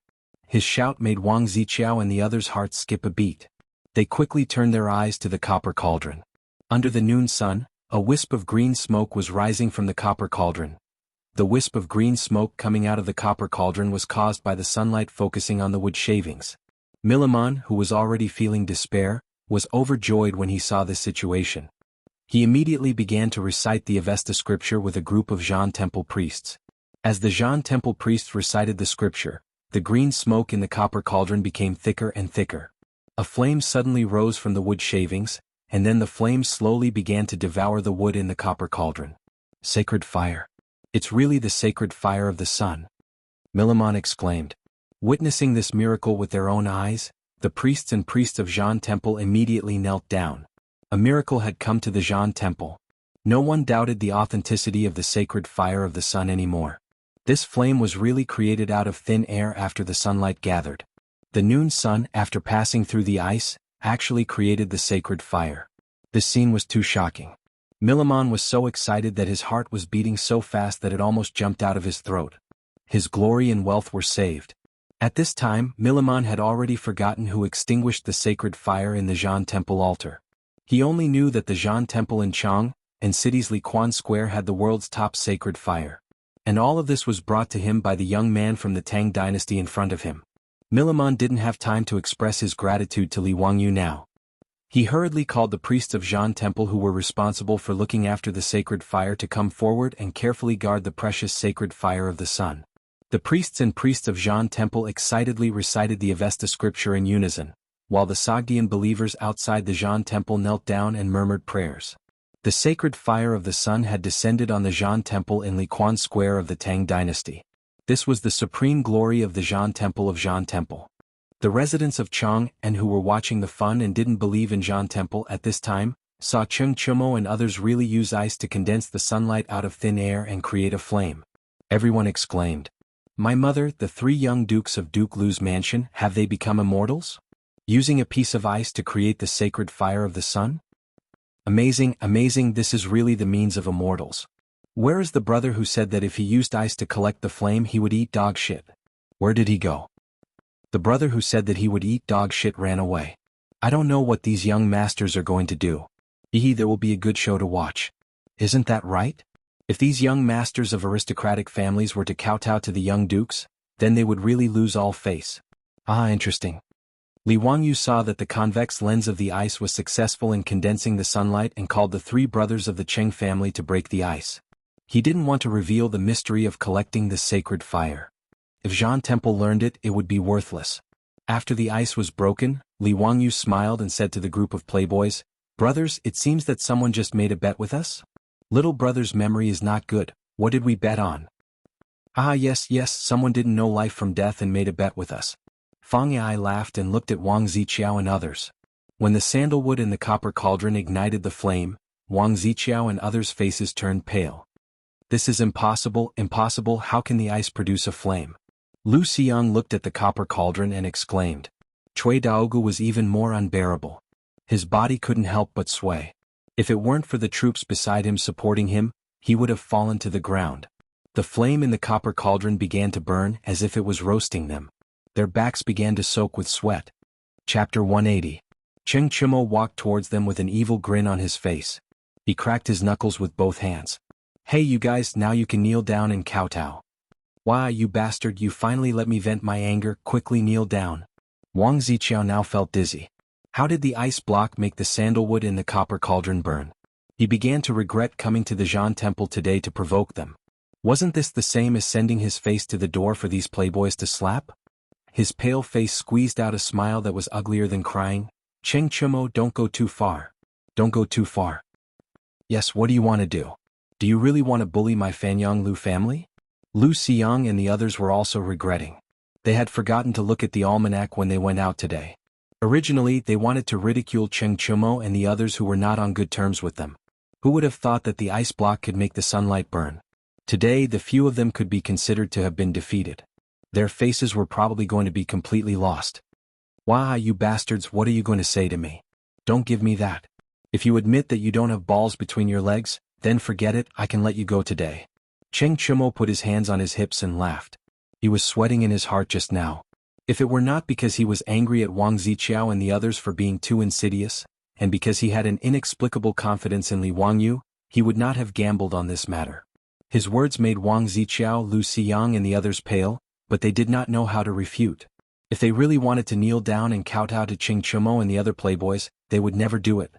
His shout made Wang Ziqiao and the others' hearts skip a beat. They quickly turned their eyes to the copper cauldron. Under the noon sun, a wisp of green smoke was rising from the copper cauldron. The wisp of green smoke coming out of the copper cauldron was caused by the sunlight focusing on the wood shavings. Milimon, who was already feeling despair, was overjoyed when he saw this situation. He immediately began to recite the Avesta scripture with a group of Zhan Temple priests. As the Zhan Temple priests recited the scripture, the green smoke in the copper cauldron became thicker and thicker. A flame suddenly rose from the wood shavings, and then the flame slowly began to devour the wood in the copper cauldron. Sacred fire. It's really the sacred fire of the sun. Milimon exclaimed. Witnessing this miracle with their own eyes, the priests and priests of Zhan Temple immediately knelt down. A miracle had come to the Zhan Temple. No one doubted the authenticity of the sacred fire of the sun anymore. This flame was really created out of thin air after the sunlight gathered. The noon sun, after passing through the ice, actually created the sacred fire. This scene was too shocking. Milimon was so excited that his heart was beating so fast that it almost jumped out of his throat. His glory and wealth were saved. At this time, Milimon had already forgotten who extinguished the sacred fire in the Zhan Temple altar. He only knew that the Zhan Temple in Chang, and city's Liquan Square had the world's top sacred fire. And all of this was brought to him by the young man from the Tang dynasty in front of him. Milimon didn't have time to express his gratitude to Li Wangyu now. He hurriedly called the priests of Zhan Temple who were responsible for looking after the sacred fire to come forward and carefully guard the precious sacred fire of the sun. The priests and priests of Zhan Temple excitedly recited the Avesta scripture in unison, while the Sogdian believers outside the Zhan Temple knelt down and murmured prayers. The sacred fire of the sun had descended on the Zhan Temple in Liquan Square of the Tang dynasty. This was the supreme glory of the Zhan Temple of Zhan Temple. The residents of Chang and who were watching the fun and didn't believe in Zhan Temple at this time, saw Cheng Chumo and others really use ice to condense the sunlight out of thin air and create a flame. Everyone exclaimed, "My mother, the three young dukes of Duke Lu's mansion, have they become immortals? Using a piece of ice to create the sacred fire of the sun? Amazing, amazing, this is really the means of immortals. Where is the brother who said that if he used ice to collect the flame he would eat dog shit? Where did he go? The brother who said that he would eat dog shit ran away. I don't know what these young masters are going to do. There will be a good show to watch. Isn't that right? If these young masters of aristocratic families were to kowtow to the young dukes, then they would really lose all face. Interesting." Li Wangyu saw that the convex lens of the ice was successful in condensing the sunlight and called the three brothers of the Cheng family to break the ice. He didn't want to reveal the mystery of collecting the sacred fire. If Zhan Temple learned it, it would be worthless. After the ice was broken, Li Wangyu smiled and said to the group of playboys, "Brothers, it seems that someone just made a bet with us? Little brother's memory is not good. What did we bet on?" Yes, someone didn't know life from death and made a bet with us." Fang Yi laughed and looked at Wang Ziqiao and others. When the sandalwood in the copper cauldron ignited the flame, Wang Ziqiao and others' faces turned pale. "This is impossible, how can the ice produce a flame?" Lu Xiang looked at the copper cauldron and exclaimed. Cui Daogu was even more unbearable. His body couldn't help but sway. If it weren't for the troops beside him supporting him, he would have fallen to the ground. The flame in the copper cauldron began to burn as if it was roasting them. Their backs began to soak with sweat. Chapter 180. Cheng Chumo walked towards them with an evil grin on his face. He cracked his knuckles with both hands. "Hey you guys, now you can kneel down and kowtow." Why, you bastard, you finally let me vent my anger, quickly kneel down. Wang Ziqiao now felt dizzy. How did the ice block make the sandalwood in the copper cauldron burn? He began to regret coming to the Zhan temple today to provoke them. Wasn't this the same as sending his face to the door for these playboys to slap? His pale face squeezed out a smile that was uglier than crying. Cheng Chumo, don't go too far. Don't go too far. Yes, what do you want to do? Do you really want to bully my Fanyang Lu family? Lu Xiang and the others were also regretting. They had forgotten to look at the almanac when they went out today. Originally, they wanted to ridicule Cheng Chumo and the others who were not on good terms with them. Who would have thought that the ice block could make the sunlight burn? Today, the few of them could be considered to have been defeated. Their faces were probably going to be completely lost. Why, you bastards, what are you going to say to me? Don't give me that. If you admit that you don't have balls between your legs, then forget it, I can let you go today. Cheng Chumo put his hands on his hips and laughed. He was sweating in his heart just now. If it were not because he was angry at Wang Ziqiao and the others for being too insidious, and because he had an inexplicable confidence in Li Wangyu, he would not have gambled on this matter. His words made Wang Ziqiao, Lu Xiang and the others pale, but they did not know how to refute. If they really wanted to kneel down and kowtow to Cheng Chumo and the other playboys, they would never do it.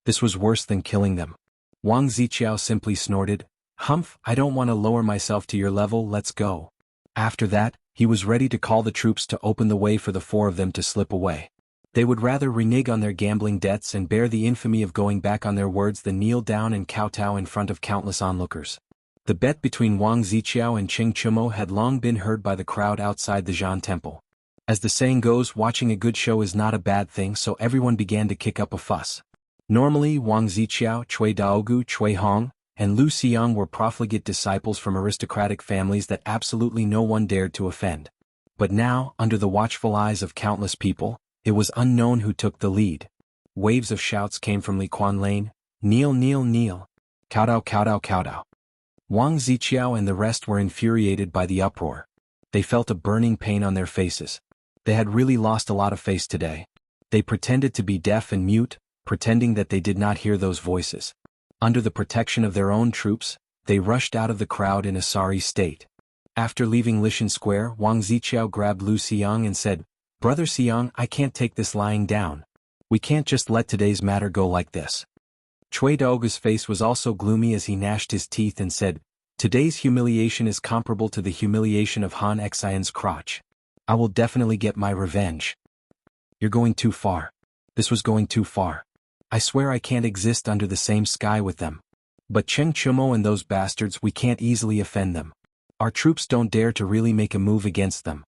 This was worse than killing them. Wang Ziqiao simply snorted, "Humph, I don't want to lower myself to your level, let's go." After that, he was ready to call the troops to open the way for the four of them to slip away. They would rather renege on their gambling debts and bear the infamy of going back on their words than kneel down and kowtow in front of countless onlookers. The bet between Wang Ziqiao and Cheng Chumo had long been heard by the crowd outside the Zhan temple. As the saying goes, watching a good show is not a bad thing, so everyone began to kick up a fuss. Normally, Wang Ziqiao, Cui Daogu, Cui Hong, and Lu Xiang were profligate disciples from aristocratic families that absolutely no one dared to offend. But now, under the watchful eyes of countless people, it was unknown who took the lead. Waves of shouts came from Liquan Lane, "Kneel, kneel, kneel! Kowtow, kowtow, kowtow!" Wang Ziqiao and the rest were infuriated by the uproar. They felt a burning pain on their faces. They had really lost a lot of face today. They pretended to be deaf and mute, pretending that they did not hear those voices. Under the protection of their own troops, they rushed out of the crowd in a sorry state. After leaving Lishan Square, Wang Ziqiao grabbed Lu Xiang and said, "Brother Xiang, I can't take this lying down. We can't just let today's matter go like this." Cui Daogu's face was also gloomy as he gnashed his teeth and said, "Today's humiliation is comparable to the humiliation of Han Xian's crotch. I will definitely get my revenge." "You're going too far. This was going too far. I swear I can't exist under the same sky with them. But Cheng Chumo and those bastards, we can't easily offend them. Our troops don't dare to really make a move against them."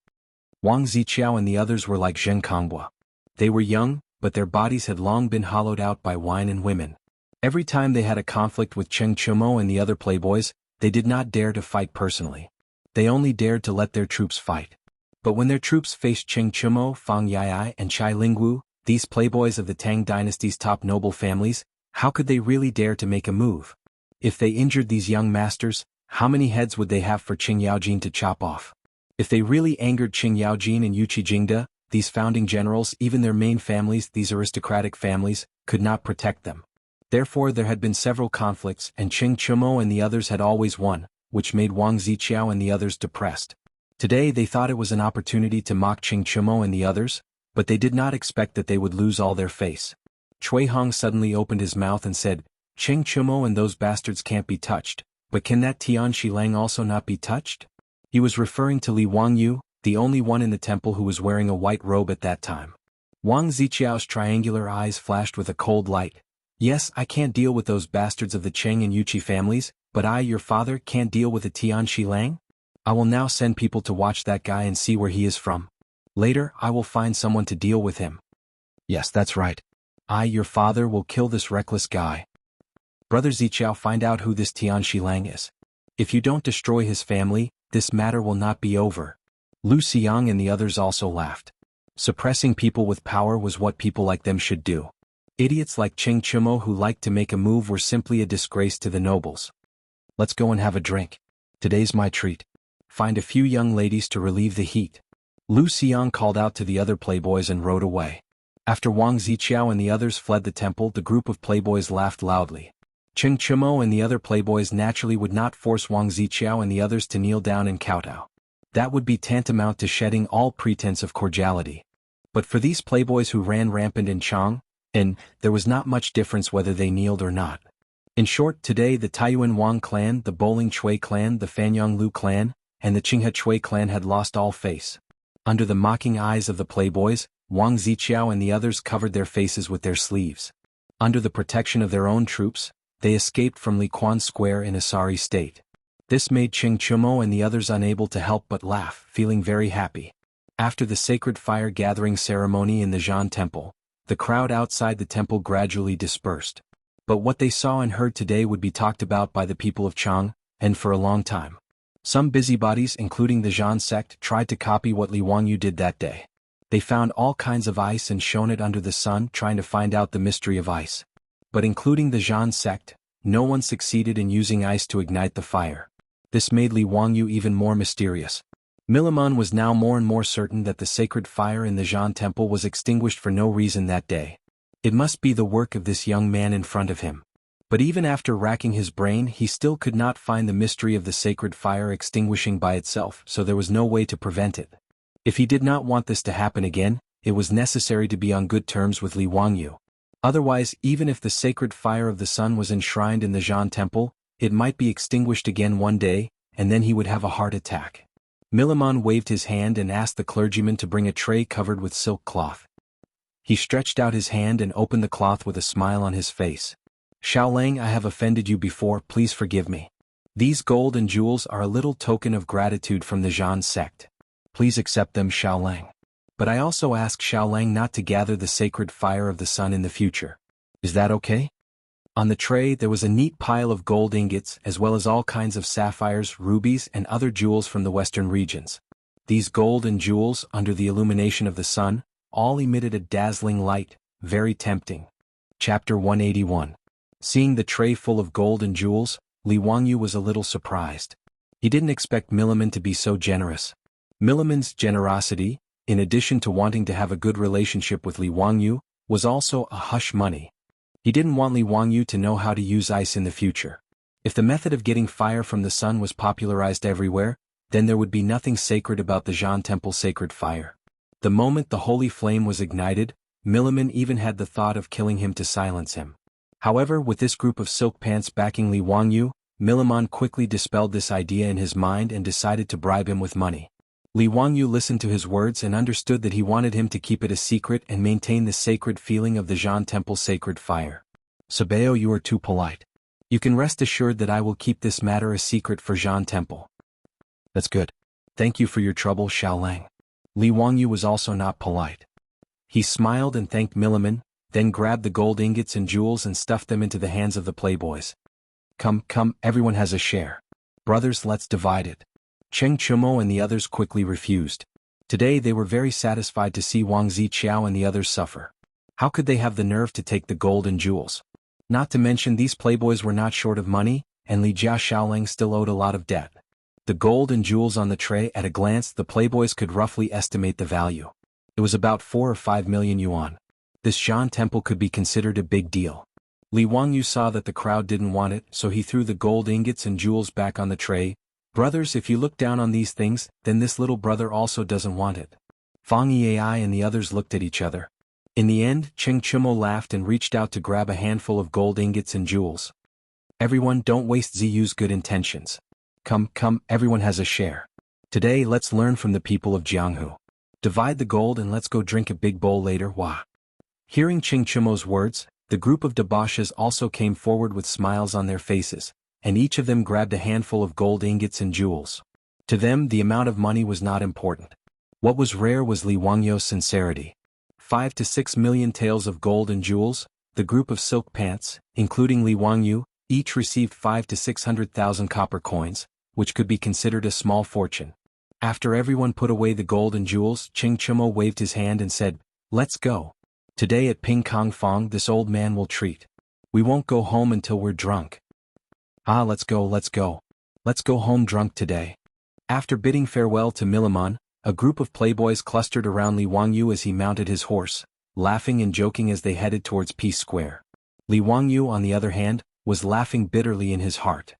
Wang Ziqiao and the others were like Zheng Konghua. They were young, but their bodies had long been hollowed out by wine and women. Every time they had a conflict with Cheng Chumo and the other playboys, they did not dare to fight personally. They only dared to let their troops fight. But when their troops faced Cheng Chumo, Fang Yai and Chai Lingwu, these playboys of the Tang dynasty's top noble families, how could they really dare to make a move? If they injured these young masters, how many heads would they have for Qing Yaojin to chop off? If they really angered Qing Yaojin and Yuqi Jingda, these founding generals, even their main families, these aristocratic families, could not protect them. Therefore there had been several conflicts and Cheng Chumo and the others had always won, which made Wang Ziqiao and the others depressed. Today they thought it was an opportunity to mock Cheng Chumo and the others, but they did not expect that they would lose all their face. Cui Hong suddenly opened his mouth and said, "Cheng Chumo and those bastards can't be touched, but can that Tian Shilang also not be touched?" He was referring to Li Wangyu, the only one in the temple who was wearing a white robe at that time. Wang Ziqiao's triangular eyes flashed with a cold light. "Yes, I can't deal with those bastards of the Cheng and Yuqi families, but I, your father, can't deal with a Tian Shilang? I will now send people to watch that guy and see where he is from. Later, I will find someone to deal with him. Yes, that's right. I, your father, will kill this reckless guy. Brother Ziqiao, find out who this Tian Shilang is. If you don't destroy his family, this matter will not be over." Lu Xiang and the others also laughed. Suppressing people with power was what people like them should do. Idiots like Cheng Chumo who liked to make a move were simply a disgrace to the nobles. "Let's go and have a drink. Today's my treat. Find a few young ladies to relieve the heat." Lu Xiang called out to the other playboys and rode away. After Wang Ziqiao and the others fled the temple, the group of playboys laughed loudly. Cheng Chumo and the other playboys naturally would not force Wang Ziqiao and the others to kneel down and kowtow. That would be tantamount to shedding all pretense of cordiality. But for these playboys who ran rampant in Chang'an, there was not much difference whether they kneeled or not. In short, today the Taiyuan Wang clan, the Bowling Chui clan, the Fanyang Lu clan, and the Qinghe Chui clan had lost all face. Under the mocking eyes of the playboys, Wang Ziqiao and the others covered their faces with their sleeves. Under the protection of their own troops, they escaped from Liquan Square in a sorry state. This made Cheng Chumo and the others unable to help but laugh, feeling very happy. After the sacred fire gathering ceremony in the Zhan Temple, the crowd outside the temple gradually dispersed. But what they saw and heard today would be talked about by the people of Chang'an for a long time. Some busybodies, including the Zhan sect, tried to copy what Li Wangyu did that day. They found all kinds of ice and shone it under the sun, trying to find out the mystery of ice. But including the Zhan sect, no one succeeded in using ice to ignite the fire. This made Li Wangyu even more mysterious. Millimon was now more and more certain that the sacred fire in the Zhan temple was extinguished for no reason that day. It must be the work of this young man in front of him. But even after racking his brain, he still could not find the mystery of the sacred fire extinguishing by itself, so there was no way to prevent it. If he did not want this to happen again, it was necessary to be on good terms with Li Wangyu. Otherwise, even if the sacred fire of the sun was enshrined in the Zhan temple, it might be extinguished again one day, and then he would have a heart attack. Millimon waved his hand and asked the clergyman to bring a tray covered with silk cloth. He stretched out his hand and opened the cloth with a smile on his face. Xiaolang, I have offended you before, please forgive me. These gold and jewels are a little token of gratitude from the Zhan sect. Please accept them, Xiaolang. But I also ask Xiaolang not to gather the sacred fire of the sun in the future. Is that okay? On the tray there was a neat pile of gold ingots as well as all kinds of sapphires, rubies, and other jewels from the western regions. These gold and jewels, under the illumination of the sun, all emitted a dazzling light, very tempting. Chapter 181. Seeing the tray full of gold and jewels, Li Wangyu was a little surprised. He didn't expect Millimon to be so generous. Millimon's generosity, in addition to wanting to have a good relationship with Li Wangyu, was also a hush money. He didn't want Li Wangyu to know how to use ice in the future. If the method of getting fire from the sun was popularized everywhere, then there would be nothing sacred about the Zhan temple sacred fire. The moment the holy flame was ignited, Millimon even had the thought of killing him to silence him. However, with this group of silk pants backing Li Wangyu, Millimon quickly dispelled this idea in his mind and decided to bribe him with money. Li Wangyu listened to his words and understood that he wanted him to keep it a secret and maintain the sacred feeling of the Zhan temple sacred fire. Sabeo, you are too polite. You can rest assured that I will keep this matter a secret for Zhan temple. That's good. Thank you for your trouble, Xiaolang. Li Wangyu was also not polite. He smiled and thanked Millimon, then grabbed the gold ingots and jewels and stuffed them into the hands of the playboys. Come, everyone has a share. Brothers, let's divide it. Cheng Chumo and the others quickly refused. Today they were very satisfied to see Wang Ziqiao and the others suffer. How could they have the nerve to take the gold and jewels? Not to mention these playboys were not short of money, and Li Jia Xiaolang still owed a lot of debt. The gold and jewels on the tray, at a glance the playboys could roughly estimate the value. It was about 4 or 5 million yuan. This Zhan temple could be considered a big deal. Li Wangyu saw that the crowd didn't want it, so he threw the gold ingots and jewels back on the tray. Brothers, if you look down on these things, then this little brother also doesn't want it. Fang Yai and the others looked at each other. In the end, Cheng Chumo laughed and reached out to grab a handful of gold ingots and jewels. Everyone, don't waste Ziyu's good intentions. Come, everyone has a share. Today let's learn from the people of Jianghu. Divide the gold and let's go drink a big bowl later, wah. Hearing Cheng Chumo's words, the group of debauches also came forward with smiles on their faces, and each of them grabbed a handful of gold ingots and jewels. To them, the amount of money was not important. What was rare was Li Wangyu's sincerity. 5 to 6 million taels of gold and jewels, the group of silk pants, including Li Wangyu, each received 5 to 600,000 copper coins, which could be considered a small fortune. After everyone put away the gold and jewels, Cheng Chumo waved his hand and said, "Let's go. Today at Ping Kong Fong this old man will treat. We won't go home until we're drunk. Ah, let's go. Let's go home drunk today." After bidding farewell to Millimon, a group of playboys clustered around Li Wangyu as he mounted his horse, laughing and joking as they headed towards Peace Square. Li Wangyu, on the other hand, was laughing bitterly in his heart.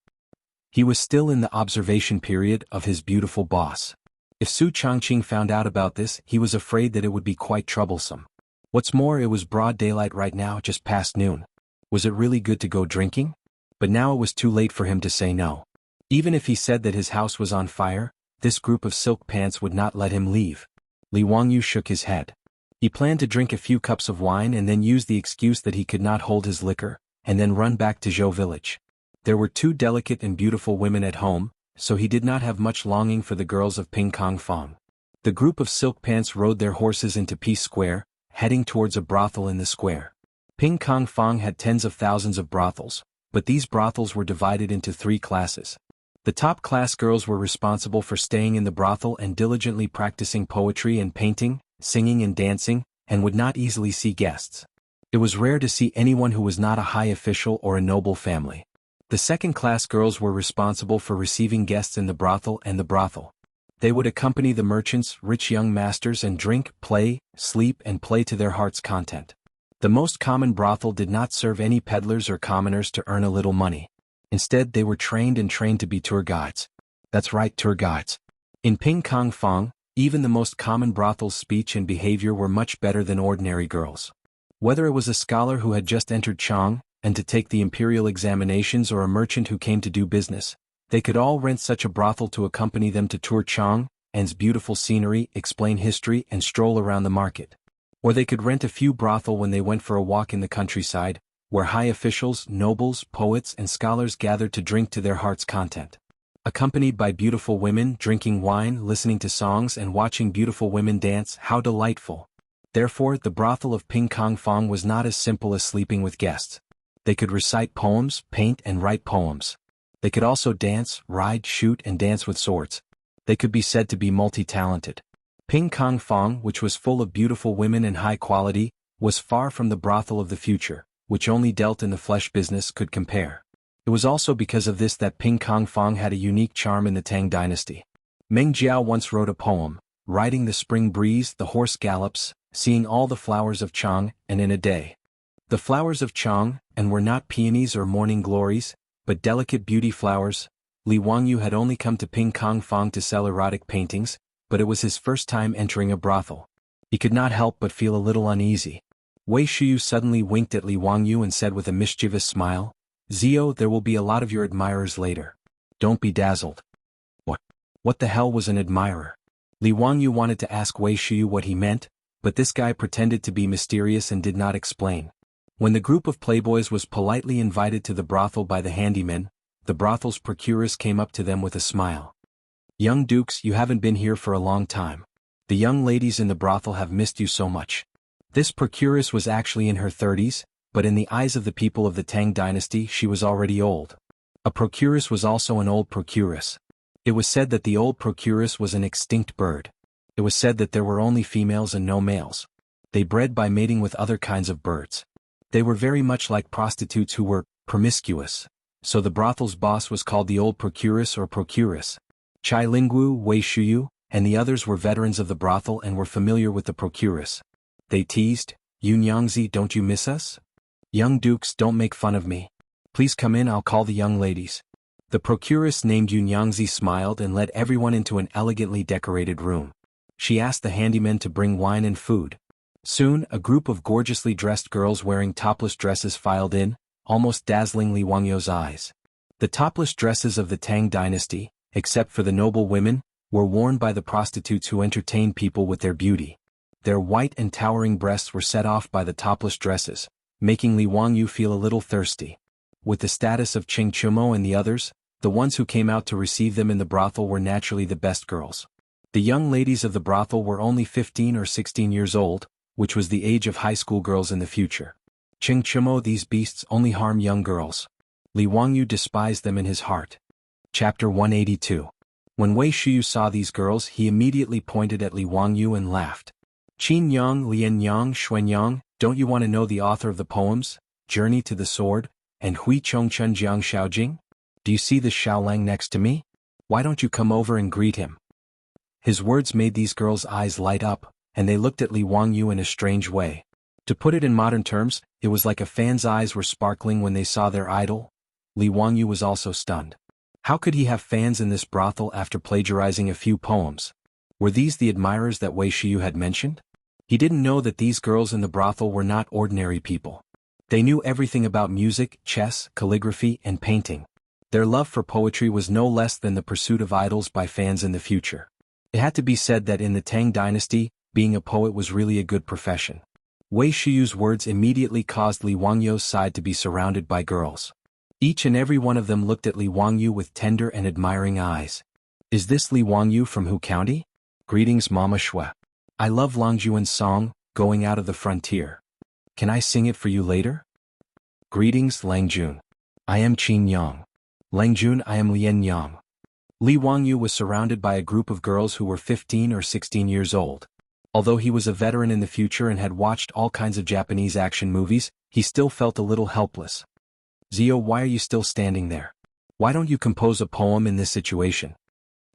He was still in the observation period of his beautiful boss. If Su Changqing found out about this, he was afraid that it would be quite troublesome. What's more, it was broad daylight right now, just past noon. Was it really good to go drinking? But now it was too late for him to say no. Even if he said that his house was on fire, this group of silk pants would not let him leave. Li Wangyu shook his head. He planned to drink a few cups of wine and then use the excuse that he could not hold his liquor, and then run back to Zhou village. There were two delicate and beautiful women at home, so he did not have much longing for the girls of Ping Kong Fong. The group of silk pants rode their horses into Peace Square, heading towards a brothel in the square. Ping Kong Fong had tens of thousands of brothels, but these brothels were divided into three classes. The top class girls were responsible for staying in the brothel and diligently practicing poetry and painting, singing and dancing, and would not easily see guests. It was rare to see anyone who was not a high official or a noble family. The second-class girls were responsible for receiving guests in the brothel and the brothel. They would accompany the merchants, rich young masters, and drink, play, sleep and play to their heart's content. The most common brothel did not serve any peddlers or commoners to earn a little money. Instead, they were trained to be tour guides. That's right, tour guides. In Ping Kong Fong, even the most common brothel's speech and behavior were much better than ordinary girls. Whether it was a scholar who had just entered Chang, and to take the imperial examinations, or a merchant who came to do business, they could all rent such a brothel to accompany them to tour Chang's beautiful scenery, explain history, and stroll around the market. Or they could rent a few brothel when they went for a walk in the countryside, where high officials, nobles, poets, and scholars gathered to drink to their heart's content. Accompanied by beautiful women, drinking wine, listening to songs, and watching beautiful women dance, how delightful! Therefore, the brothel of Ping Kong Fong was not as simple as sleeping with guests. They could recite poems, paint and write poems. They could also dance, ride, shoot and dance with swords. They could be said to be multi-talented. Ping Kong Fong, which was full of beautiful women and high quality, was far from the brothel of the future, which only dealt in the flesh business, could compare. It was also because of this that Ping Kong Fong had a unique charm in the Tang dynasty. Meng Jiao once wrote a poem, riding the spring breeze, the horse gallops, seeing all the flowers of Chang, and in a day. The flowers of Chang, and were not peonies or morning glories, but delicate beauty flowers. Li Wangyu had only come to Ping Kong Fong to sell erotic paintings, but it was his first time entering a brothel. He could not help but feel a little uneasy. Wei Shuyu suddenly winked at Li Wangyu and said with a mischievous smile, "Zio, there will be a lot of your admirers later. Don't be dazzled." What the hell was an admirer? Li Wangyu wanted to ask Wei Shuyu what he meant, but this guy pretended to be mysterious and did not explain. When the group of playboys was politely invited to the brothel by the handyman, the brothel's procuress came up to them with a smile. "Young dukes, you haven't been here for a long time. The young ladies in the brothel have missed you so much." This procuress was actually in her 30s, but in the eyes of the people of the Tang dynasty she was already old. A procuress was also an old procuress. It was said that the old procuress was an extinct bird. It was said that there were only females and no males. They bred by mating with other kinds of birds. They were very much like prostitutes who were promiscuous, so the brothel's boss was called the old procuress or procuress. Chai Lingwu, Wei Shuyu, and the others were veterans of the brothel and were familiar with the procuress. They teased, "Yun Yangzi, don't you miss us? Young dukes, don't make fun of me. Please come in, I'll call the young ladies." The procuress named Yun Yangzi smiled and led everyone into an elegantly decorated room. She asked the handyman to bring wine and food. Soon, a group of gorgeously dressed girls wearing topless dresses filed in, almost dazzling Li Wangyu's eyes. The topless dresses of the Tang dynasty, except for the noble women, were worn by the prostitutes who entertained people with their beauty. Their white and towering breasts were set off by the topless dresses, making Li Wangyu feel a little thirsty. With the status of Ching Chumo and the others, the ones who came out to receive them in the brothel were naturally the best girls. The young ladies of the brothel were only 15 or 16 years old, which was the age of high school girls in the future. Ching Chumo, these beasts only harm young girls. Li Wangyu despised them in his heart. Chapter 182. When Wei Shuyu saw these girls, he immediately pointed at Li Wangyu and laughed. "Qin Yang, Lian Yang, Xuan Yang, don't you want to know the author of the poems, Journey to the Sword, and Hui Chongchun Jiang Xiaojing? Do you see this Xiaolang next to me? Why don't you come over and greet him?" His words made these girls' eyes light up, and they looked at Li Wangyu in a strange way. To put it in modern terms, it was like a fan's eyes were sparkling when they saw their idol. Li Wangyu was also stunned. How could he have fans in this brothel after plagiarizing a few poems? Were these the admirers that Wei Shiyu had mentioned? He didn't know that these girls in the brothel were not ordinary people. They knew everything about music, chess, calligraphy, and painting. Their love for poetry was no less than the pursuit of idols by fans in the future. It had to be said that in the Tang dynasty, being a poet was really a good profession. Wei Shiyu's words immediately caused Li Wangyu's side to be surrounded by girls. Each and every one of them looked at Li Wangyu with tender and admiring eyes. Is this Li Wangyu from Hu County? Greetings, Mama Shui. I love Longjuan's song, Going Out of the Frontier. Can I sing it for you later? Greetings, Langjun. I am Qin Yang. Langjun, I am Lian Yang. Li Wangyu was surrounded by a group of girls who were 15 or 16 years old. Although he was a veteran in the future and had watched all kinds of Japanese action movies, he still felt a little helpless. Zio, why are you still standing there? Why don't you compose a poem in this situation?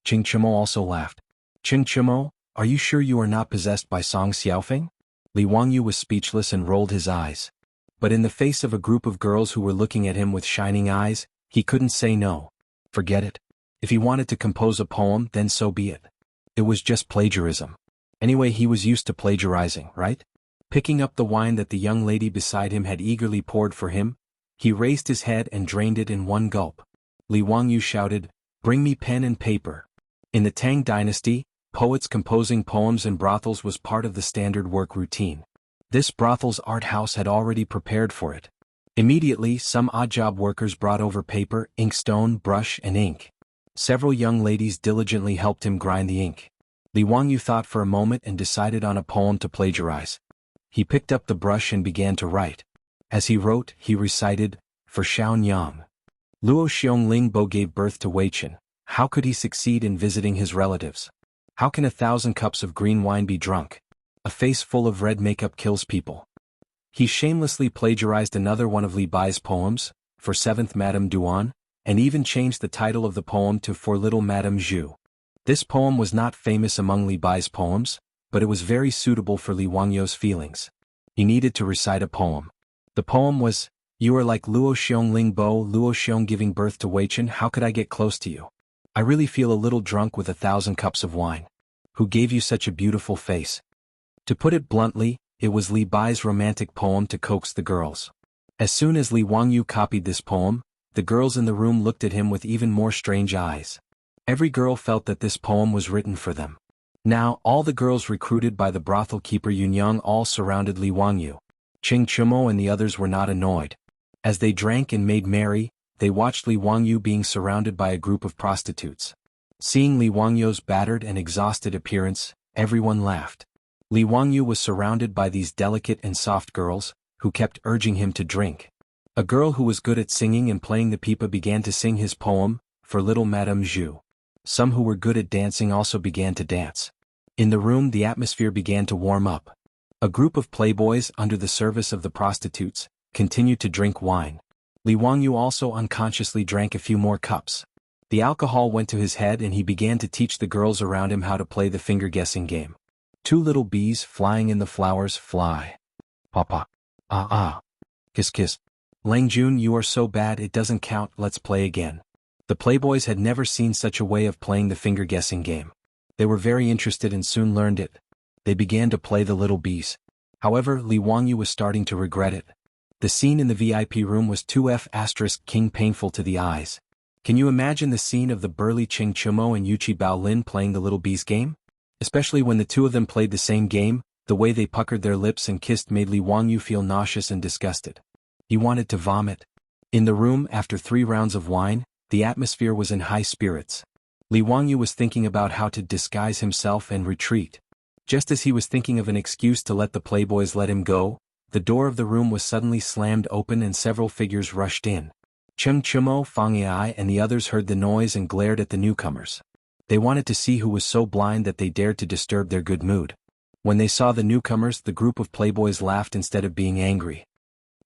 Qing Chimo also laughed. Qing Chimo, are you sure you are not possessed by Song Xiaofeng? Li Wangyu was speechless and rolled his eyes. But in the face of a group of girls who were looking at him with shining eyes, he couldn't say no. Forget it. If he wanted to compose a poem, then so be it. It was just plagiarism. Anyway, he was used to plagiarizing, right? Picking up the wine that the young lady beside him had eagerly poured for him, he raised his head and drained it in one gulp. Li Wangyu shouted, "Bring me pen and paper." In the Tang dynasty, poets composing poems in brothels was part of the standard work routine. This brothel's art house had already prepared for it. Immediately, some odd-job workers brought over paper, inkstone, brush, and ink. Several young ladies diligently helped him grind the ink. Li Wangyu thought for a moment and decided on a poem to plagiarize. He picked up the brush and began to write. As he wrote, he recited, "For Xiao Yang. Luo Xiong Ling Bo gave birth to Wei Chen. How could he succeed in visiting his relatives? How can 1,000 cups of green wine be drunk? A face full of red makeup kills people." He shamelessly plagiarized another one of Li Bai's poems, For 7th Madame Duan, and even changed the title of the poem to For Little Madame Zhu. This poem was not famous among Li Bai's poems, but it was very suitable for Li Wangyu's feelings. He needed to recite a poem. The poem was, "You are like Luo Xiong Ling Bo, Luo Xiong giving birth to Wei Chen. How could I get close to you? I really feel a little drunk with 1,000 cups of wine. Who gave you such a beautiful face?" To put it bluntly, it was Li Bai's romantic poem to coax the girls. As soon as Li Wangyu copied this poem, the girls in the room looked at him with even more strange eyes. Every girl felt that this poem was written for them. Now, all the girls recruited by the brothel keeper Yunyang all surrounded Li Wangyu. Qing Chumo and the others were not annoyed. As they drank and made merry, they watched Li Wangyu being surrounded by a group of prostitutes. Seeing Li Wangyu's battered and exhausted appearance, everyone laughed. Li Wangyu was surrounded by these delicate and soft girls, who kept urging him to drink. A girl who was good at singing and playing the pipa began to sing his poem, For Little Madame Zhu. Some who were good at dancing also began to dance. In the room the atmosphere began to warm up. A group of playboys under the service of the prostitutes continued to drink wine. Li Wangyu also unconsciously drank a few more cups. The alcohol went to his head and he began to teach the girls around him how to play the finger-guessing game. Two little bees flying in the flowers fly. Papa. Ah ah. Kiss kiss. Langjun, you are so bad it doesn't count, let's play again. The playboys had never seen such a way of playing the finger-guessing game. They were very interested and soon learned it. They began to play the little bees. However, Li Wangyu was starting to regret it. The scene in the VIP room was 2F** king painful to the eyes. Can you imagine the scene of the burly Qing Chumo and Yuchi Baolin playing the little bees game? Especially when the two of them played the same game, the way they puckered their lips and kissed made Li Wangyu feel nauseous and disgusted. He wanted to vomit. In the room, after 3 rounds of wine, the atmosphere was in high spirits. Li Wangyu was thinking about how to disguise himself and retreat. Just as he was thinking of an excuse to let the playboys let him go, the door of the room was suddenly slammed open and several figures rushed in. Cheng Chumo, Fang Yi and the others heard the noise and glared at the newcomers. They wanted to see who was so blind that they dared to disturb their good mood. When they saw the newcomers, the group of playboys laughed instead of being angry.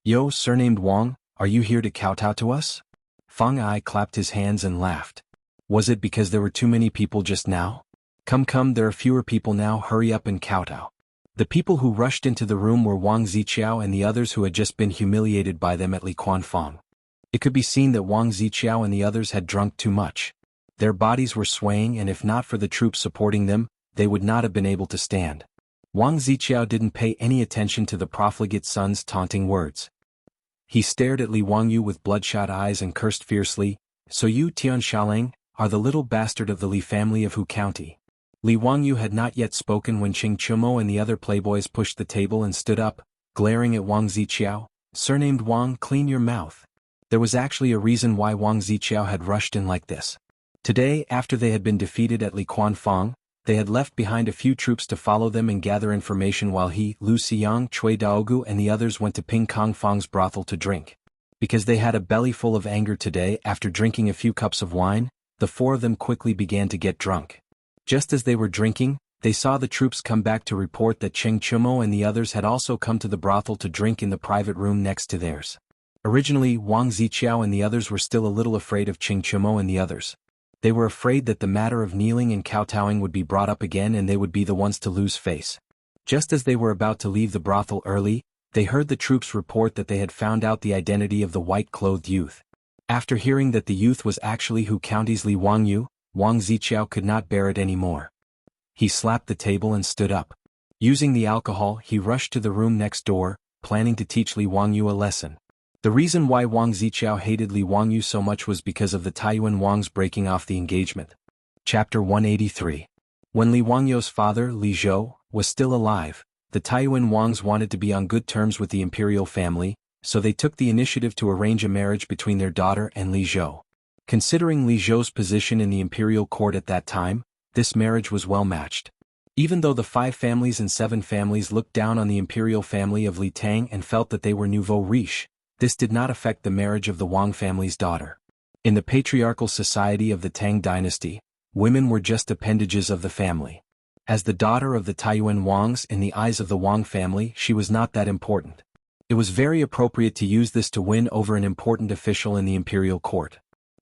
"Yo, surnamed Wang, are you here to kowtow to us?" Fang Yi clapped his hands and laughed. "Was it because there were too many people just now? Come, there are fewer people now, hurry up and kowtow." The people who rushed into the room were Wang Ziqiao and the others who had just been humiliated by them at Li Quanfang. It could be seen that Wang Ziqiao and the others had drunk too much. Their bodies were swaying and if not for the troops supporting them, they would not have been able to stand. Wang Ziqiao didn't pay any attention to the profligate son's taunting words. He stared at Li Wangyu with bloodshot eyes and cursed fiercely, "So you, Tian Xiaolang, are the little bastard of the Li family of Hu County." Li Wangyu had not yet spoken when Qing Chumo and the other playboys pushed the table and stood up, glaring at Wang Ziqiao. "Surnamed Wang, clean your mouth." There was actually a reason why Wang Ziqiao had rushed in like this. Today, after they had been defeated at Li Quanfang, they had left behind a few troops to follow them and gather information while he, Lu Xiyang, Cui Daogu and the others went to Ping Kong Fang's brothel to drink. Because they had a belly full of anger today after drinking a few cups of wine, the four of them quickly began to get drunk. Just as they were drinking, they saw the troops come back to report that Cheng Chumo and the others had also come to the brothel to drink in the private room next to theirs. Originally, Wang Ziqiao and the others were still a little afraid of Cheng Chumo and the others. They were afraid that the matter of kneeling and kowtowing would be brought up again and they would be the ones to lose face. Just as they were about to leave the brothel early, they heard the troops report that they had found out the identity of the white-clothed youth. After hearing that the youth was actually Hu County's Li Wangyu, Wang Ziqiao could not bear it anymore. He slapped the table and stood up. Using the alcohol, he rushed to the room next door, planning to teach Li Wangyu a lesson. The reason why Wang Ziqiao hated Li Wangyu so much was because of the Taiyuan Wang's breaking off the engagement. Chapter 183. When Li Wangyu's father, Li Zhou, was still alive, the Taiyuan Wangs wanted to be on good terms with the imperial family, so they took the initiative to arrange a marriage between their daughter and Li Zhou. Considering Li Zhou's position in the imperial court at that time, this marriage was well matched. Even though the 5 families and 7 families looked down on the imperial family of Li Tang and felt that they were nouveau riche, this did not affect the marriage of the Wang family's daughter. In the patriarchal society of the Tang dynasty, women were just appendages of the family. As the daughter of the Taiyuan Wangs in the eyes of the Wang family, she was not that important. It was very appropriate to use this to win over an important official in the imperial court.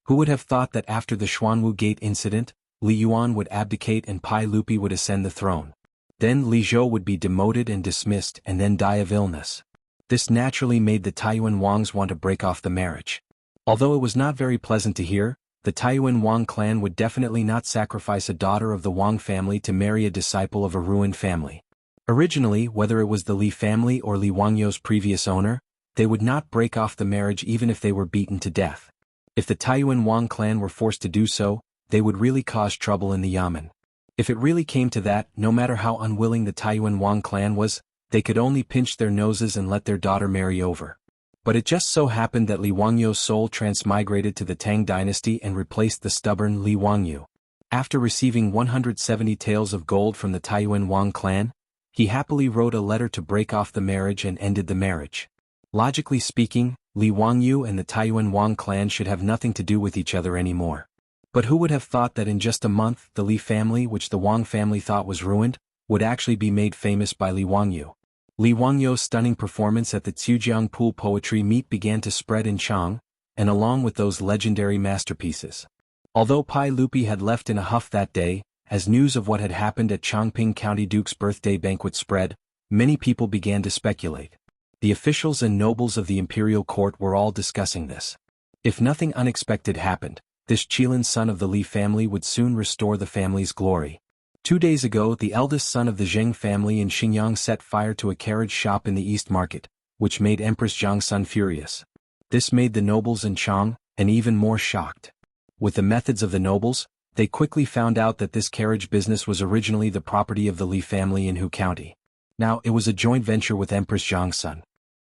Who would have thought that after the Xuanwu Gate incident, Li Yuan would abdicate and Pai Lupi would ascend the throne. Then Li Zhou would be demoted and dismissed and then die of illness. This naturally made the Taiyuan Wangs want to break off the marriage. Although it was not very pleasant to hear, the Taiyuan Wang clan would definitely not sacrifice a daughter of the Wang family to marry a disciple of a ruined family. Originally, whether it was the Li family or Li Wangyu's previous owner, they would not break off the marriage even if they were beaten to death. If the Taiyuan Wang clan were forced to do so, they would really cause trouble in the Yamen. If it really came to that, no matter how unwilling the Taiyuan Wang clan was, they could only pinch their noses and let their daughter marry over. But it just so happened that Li Wangyu's soul transmigrated to the Tang dynasty and replaced the stubborn Li Wangyu. After receiving 170 taels of gold from the Taiyuan Wang clan, he happily wrote a letter to break off the marriage and ended the marriage. Logically speaking, Li Wangyu and the Taiyuan Wang clan should have nothing to do with each other anymore. But who would have thought that in just a month the Li family, which the Wang family thought was ruined, would actually be made famous by Li Wangyu. Li Wangyu's stunning performance at the Zhujiang Pool Poetry Meet began to spread in Chang, and along with those legendary masterpieces. Although Pai Lupi had left in a huff that day, as news of what had happened at Chongping County Duke's birthday banquet spread, many people began to speculate. The officials and nobles of the imperial court were all discussing this. If nothing unexpected happened, this Qilin son of the Li family would soon restore the family's glory. 2 days ago, the eldest son of the Zheng family in Xinjiang set fire to a carriage shop in the East Market, which made Empress Zhangsun furious. This made the nobles in Chang, and even more shocked. With the methods of the nobles, they quickly found out that this carriage business was originally the property of the Li family in Hu County. Now, it was a joint venture with Empress Zhangsun.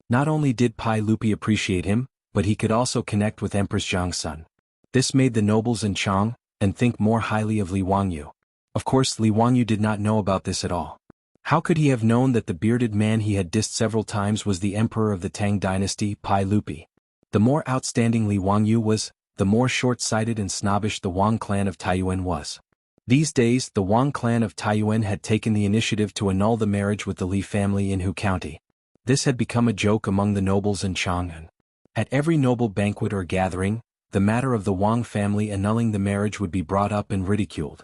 Not only did Pai Lupi appreciate him, but he could also connect with Empress Zhangsun. This made the nobles in Chang, and think more highly of Li Wangyu. Of course, Li Wangyu did not know about this at all. How could he have known that the bearded man he had dissed several times was the emperor of the Tang dynasty, Pai Lupi? The more outstanding Li Wangyu was, the more short-sighted and snobbish the Wang clan of Taiyuan was. These days, the Wang clan of Taiyuan had taken the initiative to annul the marriage with the Li family in Hu County. This had become a joke among the nobles in Chang'an. At every noble banquet or gathering, the matter of the Wang family annulling the marriage would be brought up and ridiculed.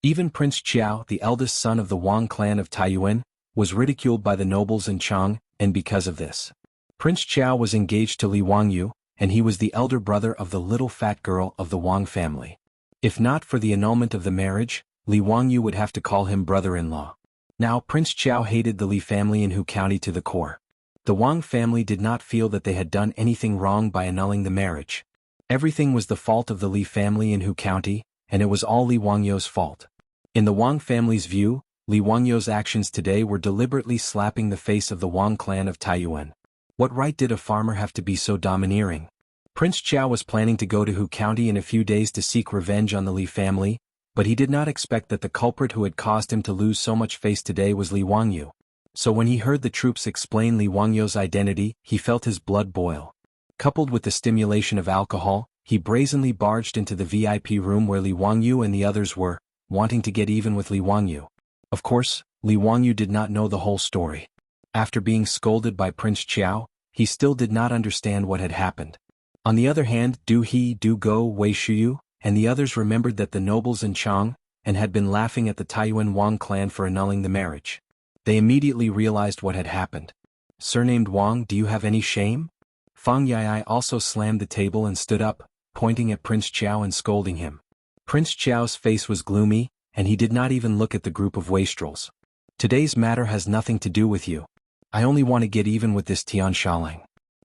Even Prince Qiao, the eldest son of the Wang clan of Taiyuan, was ridiculed by the nobles in Chang, and because of this. Prince Qiao was engaged to Li Wangyu, and he was the elder brother of the little fat girl of the Wang family. If not for the annulment of the marriage, Li Wangyu would have to call him brother-in-law. Now Prince Qiao hated the Li family in Hu County to the core. The Wang family did not feel that they had done anything wrong by annulling the marriage. Everything was the fault of the Li family in Hu County, and it was all Li Wangyu's fault. In the Wang family's view, Li Wangyu's actions today were deliberately slapping the face of the Wang clan of Taiyuan. What right did a farmer have to be so domineering? Prince Qiao was planning to go to Hu County in a few days to seek revenge on the Li family, but he did not expect that the culprit who had caused him to lose so much face today was Li Wangyu. So when he heard the troops explain Li Wangyu's identity, he felt his blood boil. Coupled with the stimulation of alcohol, he brazenly barged into the VIP room where Li Wangyu and the others were, wanting to get even with Li Wangyu. Of course, Li Wangyu did not know the whole story. After being scolded by Prince Qiao, he still did not understand what had happened. On the other hand, Du He, Du Go, Wei Shuyu, and the others remembered that the nobles in Chang, and had been laughing at the Taiyuan Wang clan for annulling the marriage. They immediately realized what had happened. Surnamed Wang, do you have any shame? Fang Yai also slammed the table and stood up, pointing at Prince Qiao and scolding him. Prince Qiao's face was gloomy, and he did not even look at the group of wastrels. Today's matter has nothing to do with you. I only want to get even with this Tian Shaoling.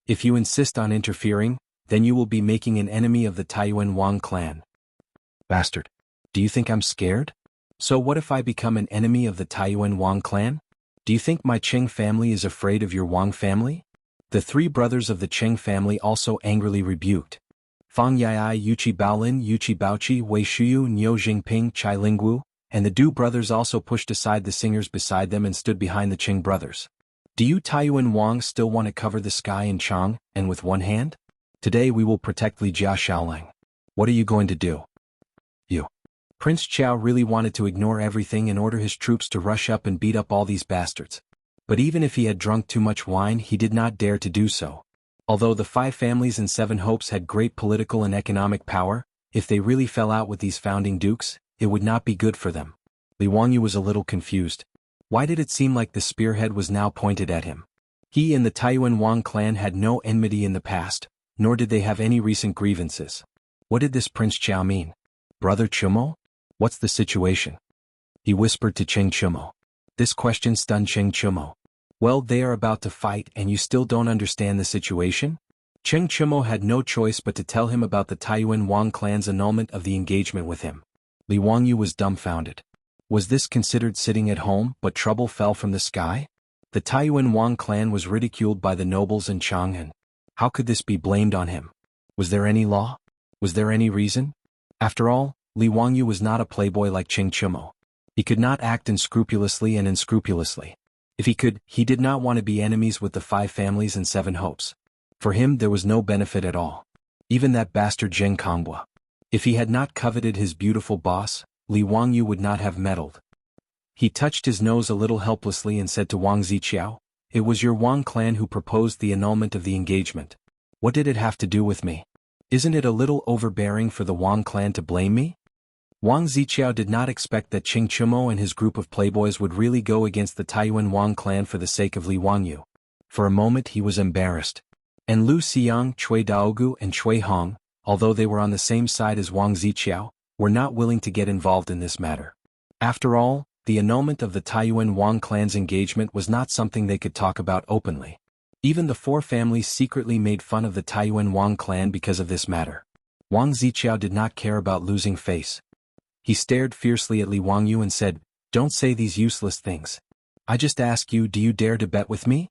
If you insist on interfering, then you will be making an enemy of the Taiyuan Wang clan. Bastard. Do you think I'm scared? So what if I become an enemy of the Taiyuan Wang clan? Do you think my Cheng family is afraid of your Wang family? The three brothers of the Cheng family also angrily rebuked. Fang Yai, Yuqi Baolin, Yuqi Baoqi, Wei Shuyu, Niu Jingping, Chai Lingwu, and the Du brothers also pushed aside the singers beside them and stood behind the Cheng brothers. Do you Taiyuan Wang still want to cover the sky in Chang, and with one hand? Today we will protect Li Jia Shaoling. What are you going to do? You. Prince Qiao really wanted to ignore everything and order his troops to rush up and beat up all these bastards. But even if he had drunk too much wine, he did not dare to do so. Although the 5 families and 7 hopes had great political and economic power, if they really fell out with these founding dukes, it would not be good for them. Li Wangyu was a little confused. Why did it seem like the spearhead was now pointed at him? He and the Taiyuan Wang clan had no enmity in the past, nor did they have any recent grievances. What did this Prince Qiao mean? Brother Chumo? What's the situation? He whispered to Cheng Chumo. This question stunned Cheng Chumo. Well, they are about to fight and you still don't understand the situation? Cheng Chumo had no choice but to tell him about the Taiyuan Wang clan's annulment of the engagement with him. Li Wangyu was dumbfounded. Was this considered sitting at home, but trouble fell from the sky? The Taiyuan Wang clan was ridiculed by the nobles in Chang'an. How could this be blamed on him? Was there any law? Was there any reason? After all, Li Wangyu was not a playboy like Cheng Chumo. He could not act unscrupulously and unscrupulously. If he could, he did not want to be enemies with the 5 families and 7 hopes. For him there was no benefit at all. Even that bastard Zheng Konghua. If he had not coveted his beautiful boss, Li Wangyu would not have meddled. He touched his nose a little helplessly and said to Wang Ziqiao, "It was your Wang clan who proposed the annulment of the engagement. What did it have to do with me? Isn't it a little overbearing for the Wang clan to blame me?" Wang Ziqiao did not expect that Cheng Chumo and his group of playboys would really go against the Taiyuan Wang clan for the sake of Li Wangyu. For a moment he was embarrassed. And Lu Xiang, Cui Daogu and Cui Hong, although they were on the same side as Wang Ziqiao, were not willing to get involved in this matter. After all, the annulment of the Taiyuan Wang clan's engagement was not something they could talk about openly. Even the 4 families secretly made fun of the Taiyuan Wang clan because of this matter. Wang Ziqiao did not care about losing face. He stared fiercely at Li Wangyu and said, "Don't say these useless things. I just ask you, do you dare to bet with me?"